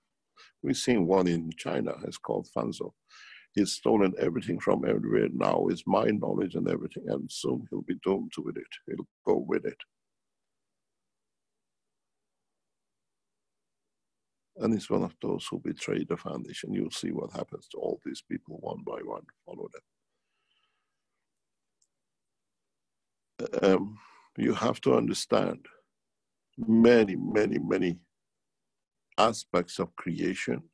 We've seen one in China, it's called Fanzo. He's stolen everything from everywhere now, his mind knowledge and everything, and soon he'll be doomed with it. He'll go with it. And he's one of those who betrayed the foundation. You'll see what happens to all these people one by one. Follow them. You have to understand many, many, many aspects of creation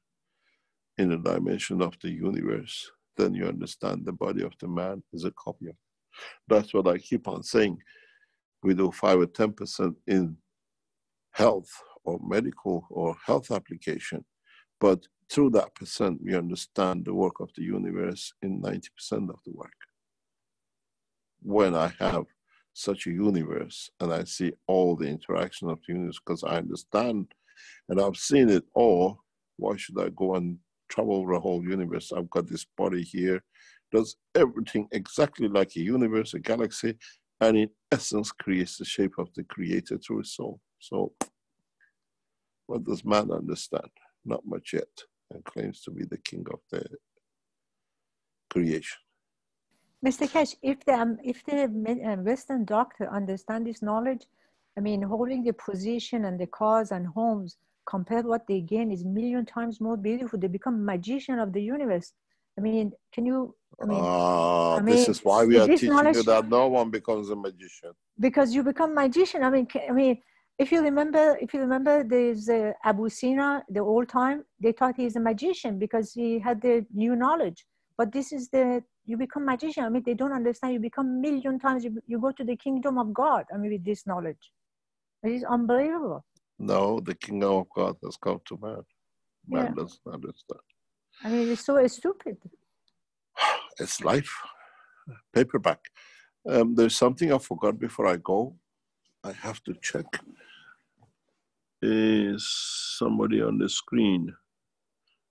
in the dimension of the universe. Then you understand the body of the man is a copy of it. That's what I keep on saying. We do 5 or 10% in health or medical or health application, but through that percent, we understand the work of the universe in 90% of the work. When I have such a universe and I see all the interaction of the universe, because I understand and I've seen it all, why should I go and travel the whole universe? I've got this body here, does everything exactly like a universe, a galaxy, and in essence creates the shape of the creator through his soul. So what does man understand? Not much yet, and claims to be the king of the creation. Mr. Keshe, if the Western doctor understand this knowledge, I mean, holding the position and the cars and homes, compared what they gain is 1,000,000 times more beautiful. They become magician of the universe. I mean, can you? This is why we are teaching you that no one becomes a magician. Because you become magician. I mean, if you remember, there's Abu Sina, the old time. They thought he's a magician because he had the new knowledge. But this is you become magician. I mean, they don't understand. You become 1,000,000 times. You go to the kingdom of God. I mean, with this knowledge, it is unbelievable. No, the kingdom of God has come to man. Man doesn't understand. I mean, it's so stupid. It's life. Paperback. There's something I forgot before I go. I have to check. Is somebody on the screen?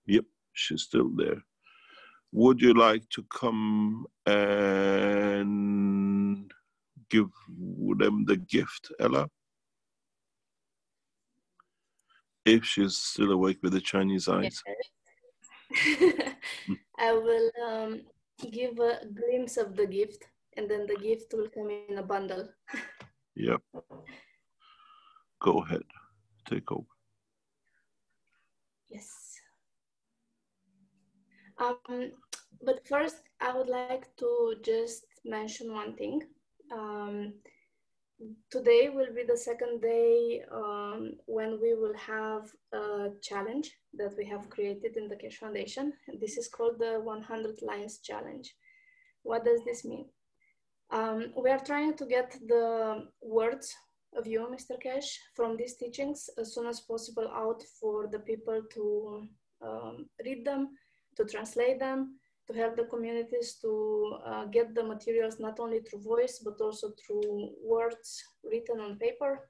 Yep, she's still there. Would you like to come and give them the gift, Ella? If she's still awake with the Chinese eyes. I will give a glimpse of the gift, and then the gift will come in a bundle. Yep. Go ahead. Take over. Yes. But first, I would like to just mention one thing. Today will be the second day when we will have a challenge that we have created in the Keshe Foundation. This is called the 100 Lines Challenge. What does this mean? We are trying to get the words of you, Mr. Keshe, from these teachings as soon as possible out for the people to read them, to translate them, to help the communities to get the materials not only through voice, but also through words written on paper.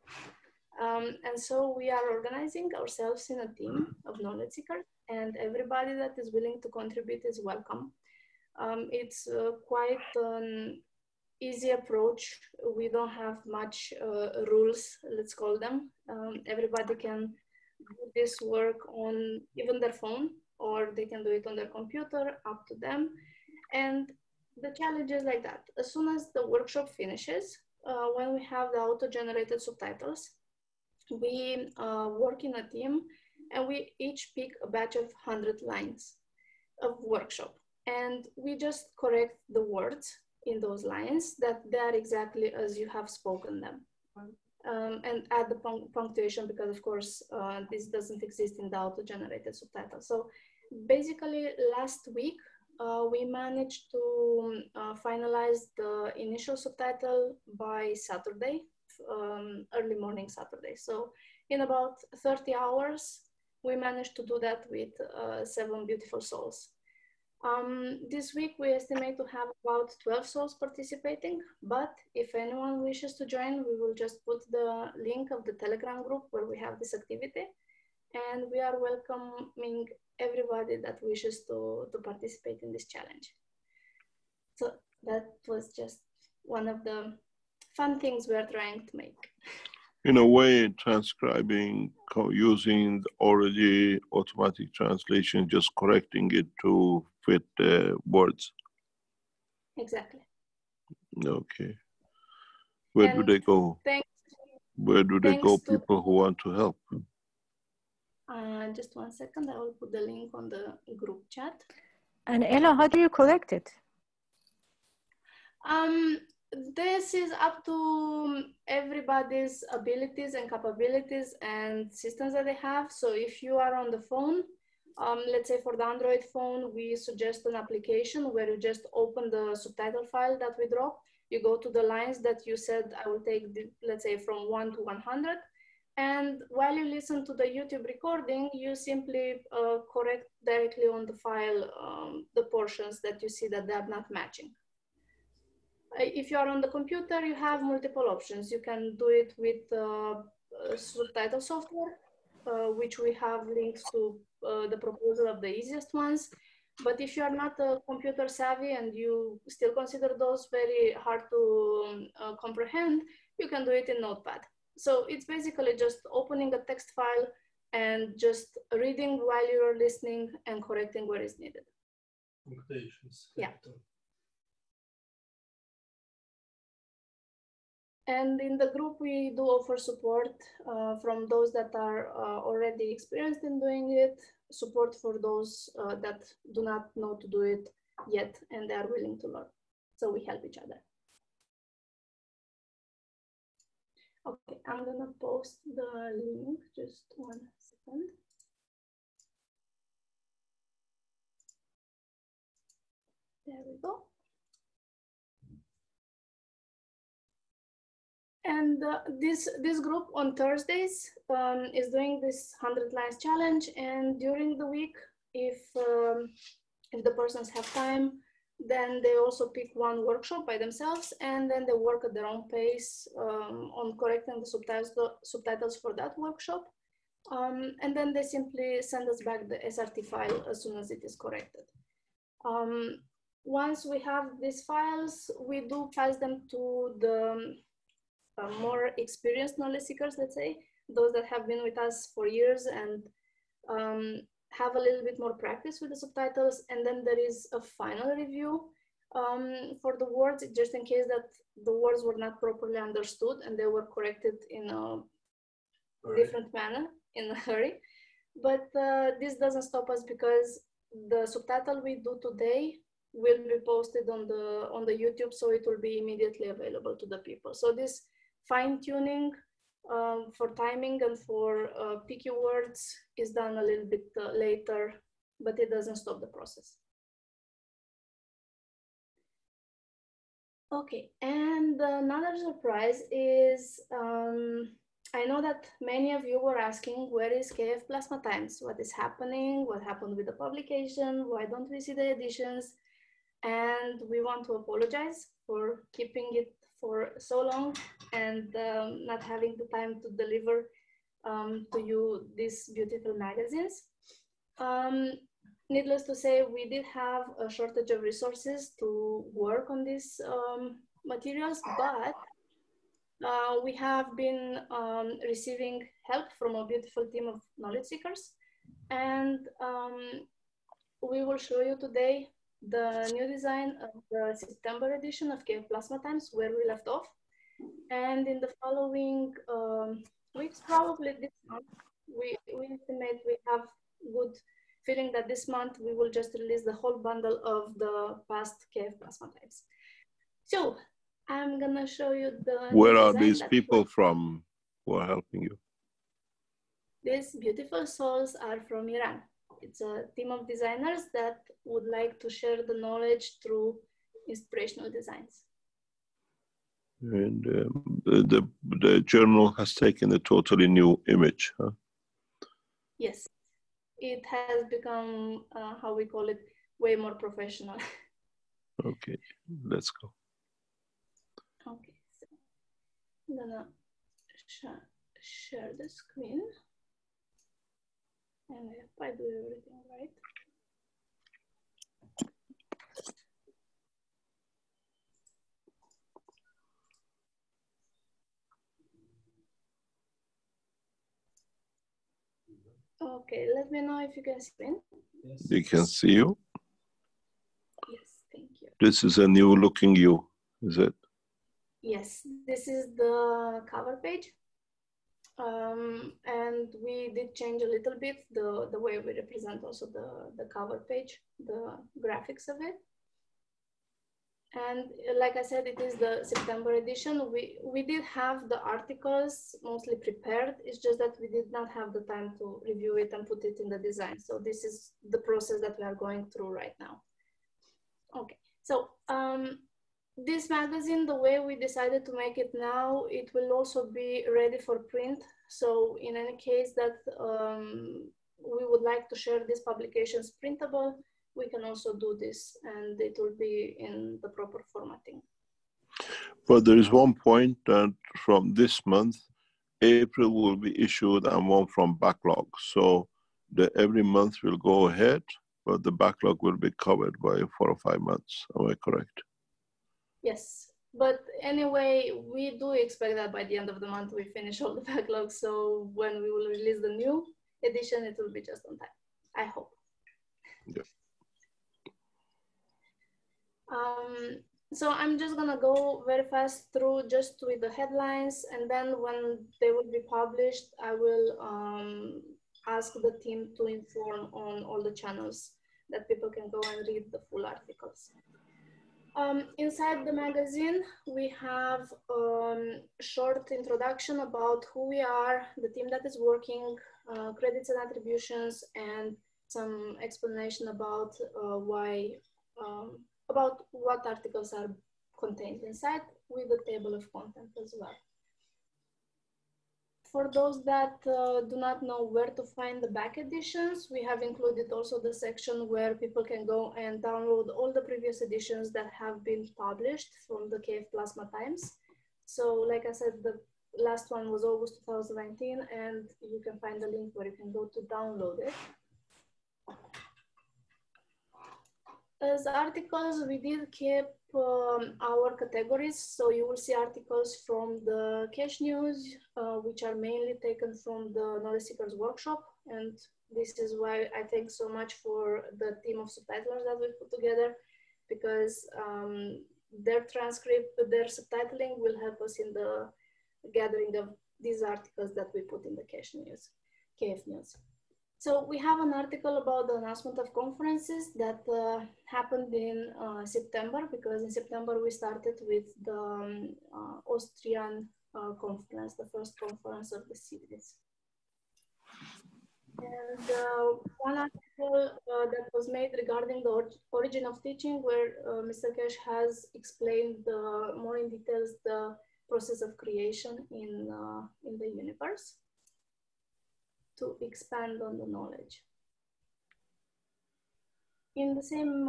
And so we are organizing ourselves in a team of knowledge seekers, and everybody that is willing to contribute is welcome. It's quite an easy approach. We don't have much rules, let's call them. Everybody can do this work on even their phone, or they can do it on their computer, up to them. And the challenge is like that. As soon as the workshop finishes, when we have the auto-generated subtitles, we work in a team and we each pick a batch of 100 lines of workshop. And we just correct the words in those lines that they are exactly as you have spoken them. And add the punctuation because, of course, this doesn't exist in the auto-generated subtitles. So basically, last week, we managed to finalize the initial subtitle by Saturday, early morning Saturday. So in about 30 hours, we managed to do that with 7 beautiful souls. This week, we estimate to have about 12 souls participating, but if anyone wishes to join, we will just put the link of the Telegram group where we have this activity, and we are welcoming everybody that wishes to participate in this challenge. So that was just one of the fun things we are trying to make. In a way, transcribing using already automatic translation, just correcting it to fit the words. Exactly. Okay. Where do they go? Where do they go, people who want to help? Just 1 second, I will put the link on the group chat. And Ella, how do you collect it? This is up to everybody's abilities and capabilities and systems that they have. So if you are on the phone, let's say for the Android phone, we suggest an application where you just open the subtitle file that we drop. You go to the lines that you said, I will take, let's say from 1 to 100. And while you listen to the YouTube recording, you simply correct directly on the file the portions that you see that they are not matching. If you are on the computer, you have multiple options. You can do it with subtitle software, which we have links to the proposal of the easiest ones. But if you are not computer savvy and you still consider those very hard to comprehend, you can do it in Notepad. So it's basically just opening a text file and just reading while you're listening and correcting where is needed. Yeah. And in the group, we do offer support from those that are already experienced in doing it, support for those that do not know to do it yet and they are willing to learn. So we help each other. Okay, I'm gonna post the link, just 1 second. There we go. And this group on Thursdays is doing this 100 lines challenge. And during the week, if the persons have time, Then they also pick one workshop by themselves, and then they work at their own pace on correcting the subtitles for that workshop. And then they simply send us back the SRT file as soon as it is corrected. Once we have these files, we do pass them to the more experienced knowledge seekers, let's say, those that have been with us for years and have a little bit more practice with the subtitles. And then there is a final review for the words, just in case that the words were not properly understood and they were corrected in a different manner in a hurry. But this doesn't stop us, because the subtitle we do today will be posted on the YouTube, so it will be immediately available to the people. So this fine-tuning for timing and for picky words is done a little bit later, but it doesn't stop the process. Okay, and another surprise is, I know that many of you were asking, where is KF Plasma Times? What is happening? What happened with the publication? Why don't we see the editions? And we want to apologize for keeping it for so long and not having the time to deliver to you these beautiful magazines. Needless to say, we did have a shortage of resources to work on these materials, but we have been receiving help from a beautiful team of knowledge seekers. And we will show you today the new design of the September edition of KF Plasma Times, where we left off. And in the following weeks, probably this month, we estimate we have good feeling that this month we will just release the whole bundle of the past KF Plasma Times. So I'm gonna show you the Where are these people from who are helping you? These beautiful souls are from Iran. It's a team of designers that would like to share the knowledge through inspirational designs. And the journal has taken a totally new image, huh? Yes, it has become, how we call it, way more professional. Okay, let's go. Okay, so I'm gonna share the screen. And if I do everything right. Okay, let me know if you can see me. Yes. We can see you. Yes, thank you. This is a new looking you, is it? Yes, this is the cover page. And we did change a little bit the way we represent also the cover page, the graphics of it. And like I said, it is the September edition. We did have the articles mostly prepared. It's just that we did not have the time to review it and put it in the design. So this is the process that we are going through right now. Okay, so this magazine, the way we decided to make it now, it will also be ready for print. So in any case that we would like to share these publications printable, we can also do this, and it will be in the proper formatting. But there is one point that from this month, April will be issued and one from backlog. So every month will go ahead, but the backlog will be covered by 4 or 5 months. Am I correct? Yes, but anyway, we do expect that by the end of the month we finish all the backlogs. So when we will release the new edition, it will be just on time, I hope. Yeah. So I'm just gonna go very fast through just with the headlines, and then when they will be published, I will ask the team to inform on all the channels that people can go and read the full articles. Inside the magazine, we have a short introduction about who we are, the team that is working, credits and attributions, and some explanation about about what articles are contained inside, with the table of content as well. For those that do not know where to find the back editions, we have included also the section where people can go and download all the previous editions that have been published from the KF Plasma Times. So like I said, the last one was August 2019, and you can find the link where you can go to download it. As articles, we did keep our categories. So you will see articles from the Keshe News, which are mainly taken from the Knowledge Seekers workshop. And this is why I thank so much for the team of subtitlers that we put together, because their transcript, their subtitling will help us in the gathering of these articles that we put in the Keshe News, KF News. So we have an article about the announcement of conferences that happened in September, because in September we started with the Austrian conference, the first conference of the cities. And one article that was made regarding the origin of teaching, where Mr. Keshe has explained more in details the process of creation in the universe, to expand on the knowledge. In the same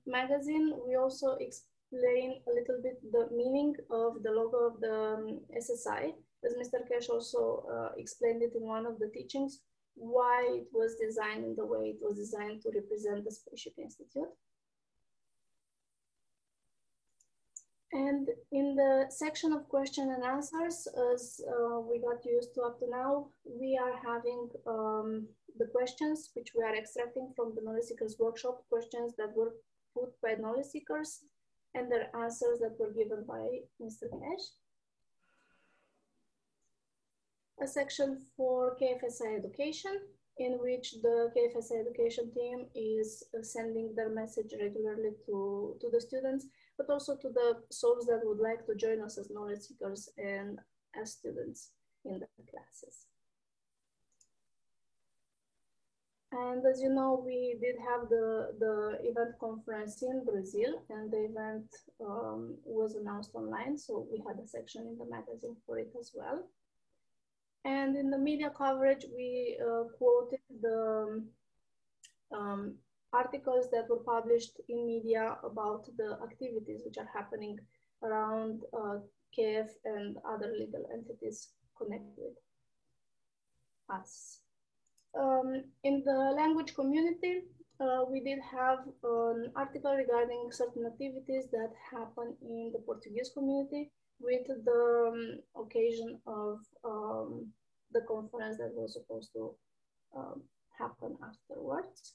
magazine, we also explain a little bit the meaning of the logo of the SSI, as Mr. Keshe also explained it in one of the teachings, why it was designed in the way it was designed to represent the Spaceship Institute. And in the section of question and answers, as we got used to up to now, we are having the questions which we are extracting from the Knowledge Seekers workshop, questions that were put by Knowledge Seekers, and their answers that were given by Mr. Keshe. A section for KFSI education, in which the KFSI education team is sending their message regularly to the students, but also to the souls that would like to join us as knowledge seekers and as students in the classes. And as you know, we did have the event conference in Brazil, and the event was announced online, so we had a section in the magazine for it as well. And in the media coverage, we quoted the articles that were published in media about the activities which are happening around KF and other legal entities connected with us. In the language community, we did have an article regarding certain activities that happen in the Portuguese community, with the occasion of the conference that was supposed to happen afterwards.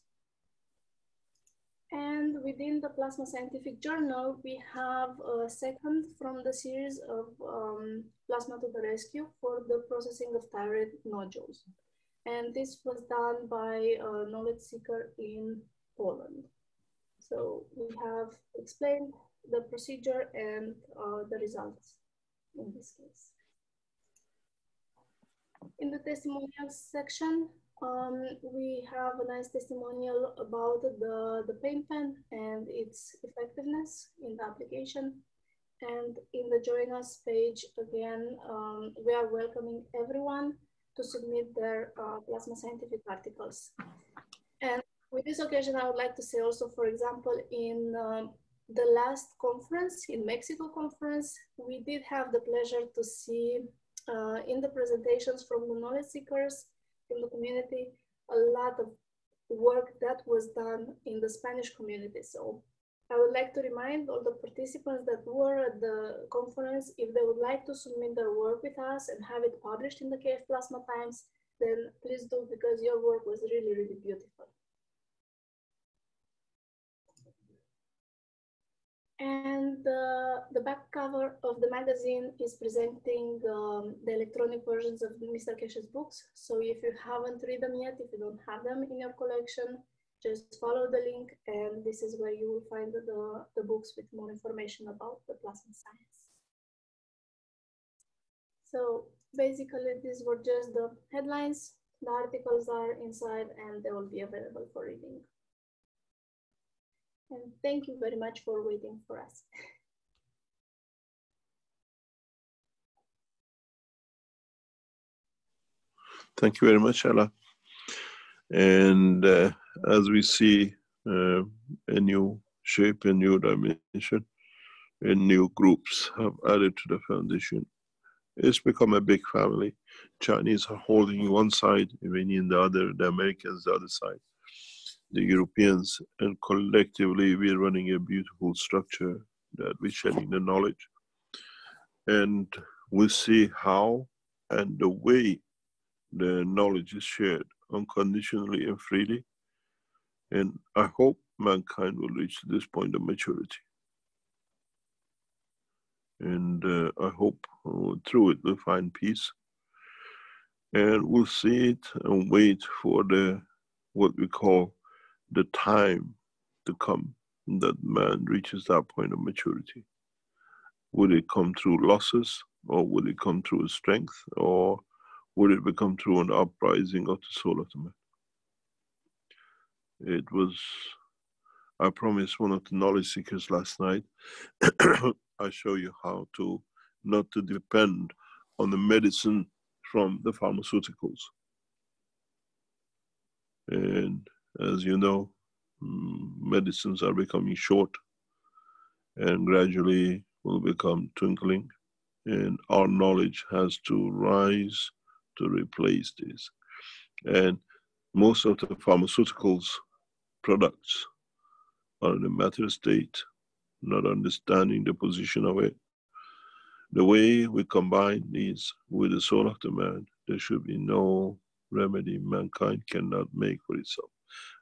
And within the Plasma Scientific Journal, we have a second from the series of Plasma to the Rescue for the processing of thyroid nodules. And this was done by a knowledge seeker in Poland. So we have explained the procedure and the results in this case. In the testimonials section, we have a nice testimonial about the pain pen and its effectiveness in the application. And in the Join Us page, again, we are welcoming everyone to submit their Plasma Scientific articles. And with this occasion, I would like to say also, for example, in the last conference, in Mexico conference, we did have the pleasure to see in the presentations from the knowledge seekers in the community, a lot of work that was done in the Spanish community. So I would like to remind all the participants that were at the conference, if they would like to submit their work with us and have it published in the KF Plasma Times, then please do, because your work was really, really beautiful. And the back cover of the magazine is presenting the electronic versions of Mr. Keshe's books. So if you haven't read them yet, if you don't have them in your collection, just follow the link, and this is where you will find the books with more information about the plasma science. So basically, these were just the headlines. The articles are inside and they will be available for reading. And thank you very much for waiting for us. Thank you very much, Ella. And as we see a new shape, a new dimension, and new groups have added to the foundation, it's become a big family. Chinese are holding one side, Iranian the other, the Americans the other side, the Europeans, and collectively we're running a beautiful structure that we're sharing the knowledge. And we see how and the way the knowledge is shared unconditionally and freely. And I hope mankind will reach this point of maturity. And I hope through it we'll find peace. And we'll see it and wait for the what we call the time to come that man reaches that point of maturity. Would it come through losses, or would it come through strength, or would it become through an uprising of the soul of the man? It was, I promised one of the knowledge seekers last night, I show you how to not to depend on the medicine from the pharmaceuticals. And as you know, medicines are becoming short and gradually will become twinkling, and our knowledge has to rise to replace this. And most of the pharmaceuticals products are in a matter state, not understanding the position of it. The way we combine these with the soul of the man, there should be no remedy mankind cannot make for itself.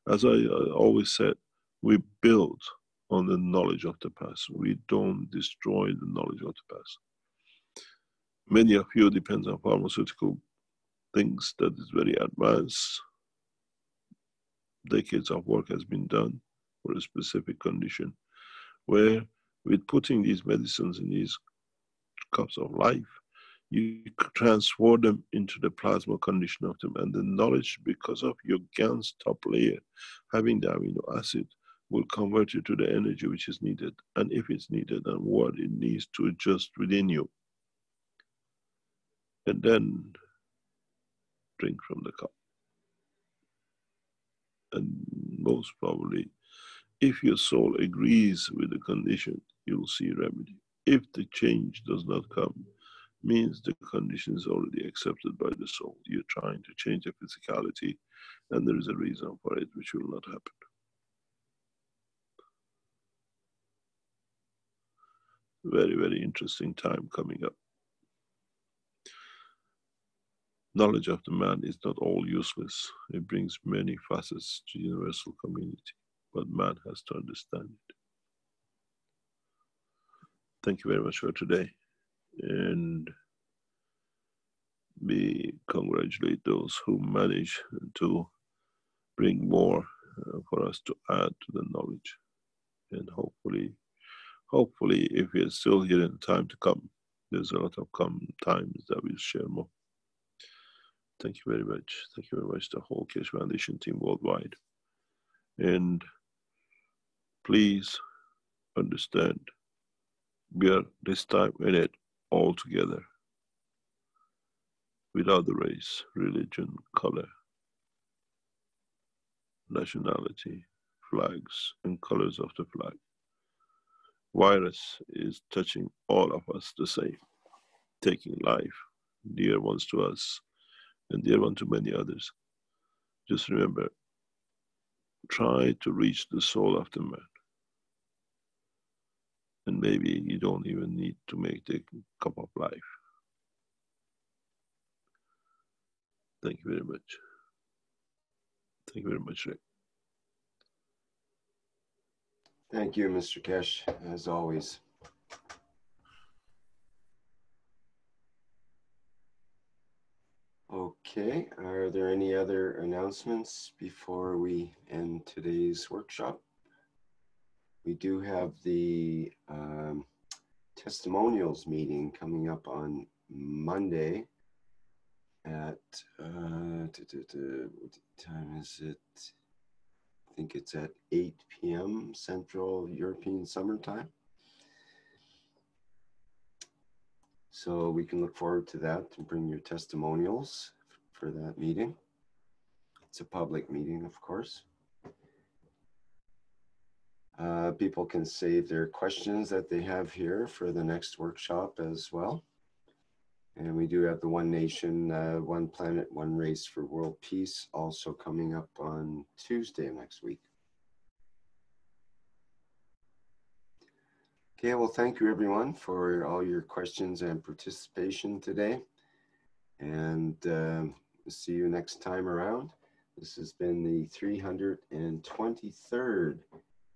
As I always said, we build on the knowledge of the past. We don't destroy the knowledge of the past. Many of you depend on pharmaceutical things that is very advanced. Decades of work has been done for a specific condition, where with putting these medicines in these cups of life, you transfer them into the plasma condition of them, and the knowledge, because of your GAN's top layer having the amino acid, will convert it to the energy which is needed, and if it's needed, and what it needs to adjust within you. And then drink from the cup. And most probably, if your soul agrees with the condition, you'll see remedy. If the change does not come, means the condition is already accepted by the soul. You're trying to change the physicality, and there is a reason for it which will not happen. Very, very interesting time coming up. Knowledge of the man is not all useless. It brings many facets to universal community, but man has to understand it. Thank you very much for today. And we congratulate those who manage to bring more for us to add to the knowledge. And hopefully, if we are still here in the time to come, there's a lot of times that we'll share more. Thank you very much. Thank you very much, the whole Keshe Foundation team worldwide. And please understand, we are this time in it all together, without the race, religion, color, nationality, flags, and colors of the flag. Virus is touching all of us the same, taking life, dear ones to us, and dear one to many others. Just remember, try to reach the soul of the man. And maybe you don't even need to make the cup of life. Thank you very much. Thank you very much, Rick. Thank you, Mr. Keshe, as always. Okay, are there any other announcements before we end today's workshop? We do have the testimonials meeting coming up on Monday at, what time is it? I think it's at 8 p.m. Central European Summer Time. So we can look forward to that and bring your testimonials for that meeting. It's a public meeting, of course. People can save their questions that they have here for the next workshop as well. And we do have the One Nation, One Planet, One Race for World Peace also coming up on Tuesday next week. Okay, well, thank you everyone for all your questions and participation today. And see you next time around. This has been the 323rd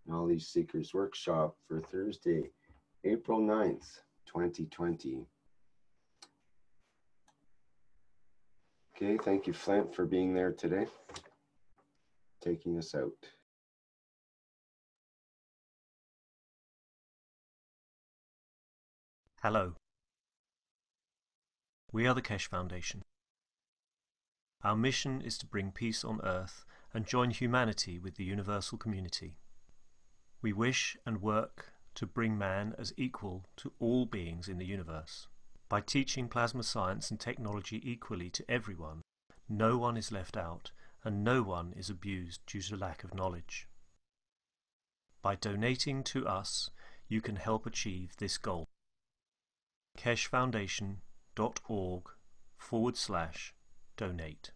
Knowledge Seekers Workshop for Thursday, April 9th, 2020. Okay, thank you, Flint, for being there today, taking us out. Hello. We are the Keshe Foundation. Our mission is to bring peace on Earth and join humanity with the universal community. We wish and work to bring man as equal to all beings in the universe. By teaching plasma science and technology equally to everyone, no one is left out and no one is abused due to lack of knowledge. By donating to us, you can help achieve this goal. KesheFoundation.org/donate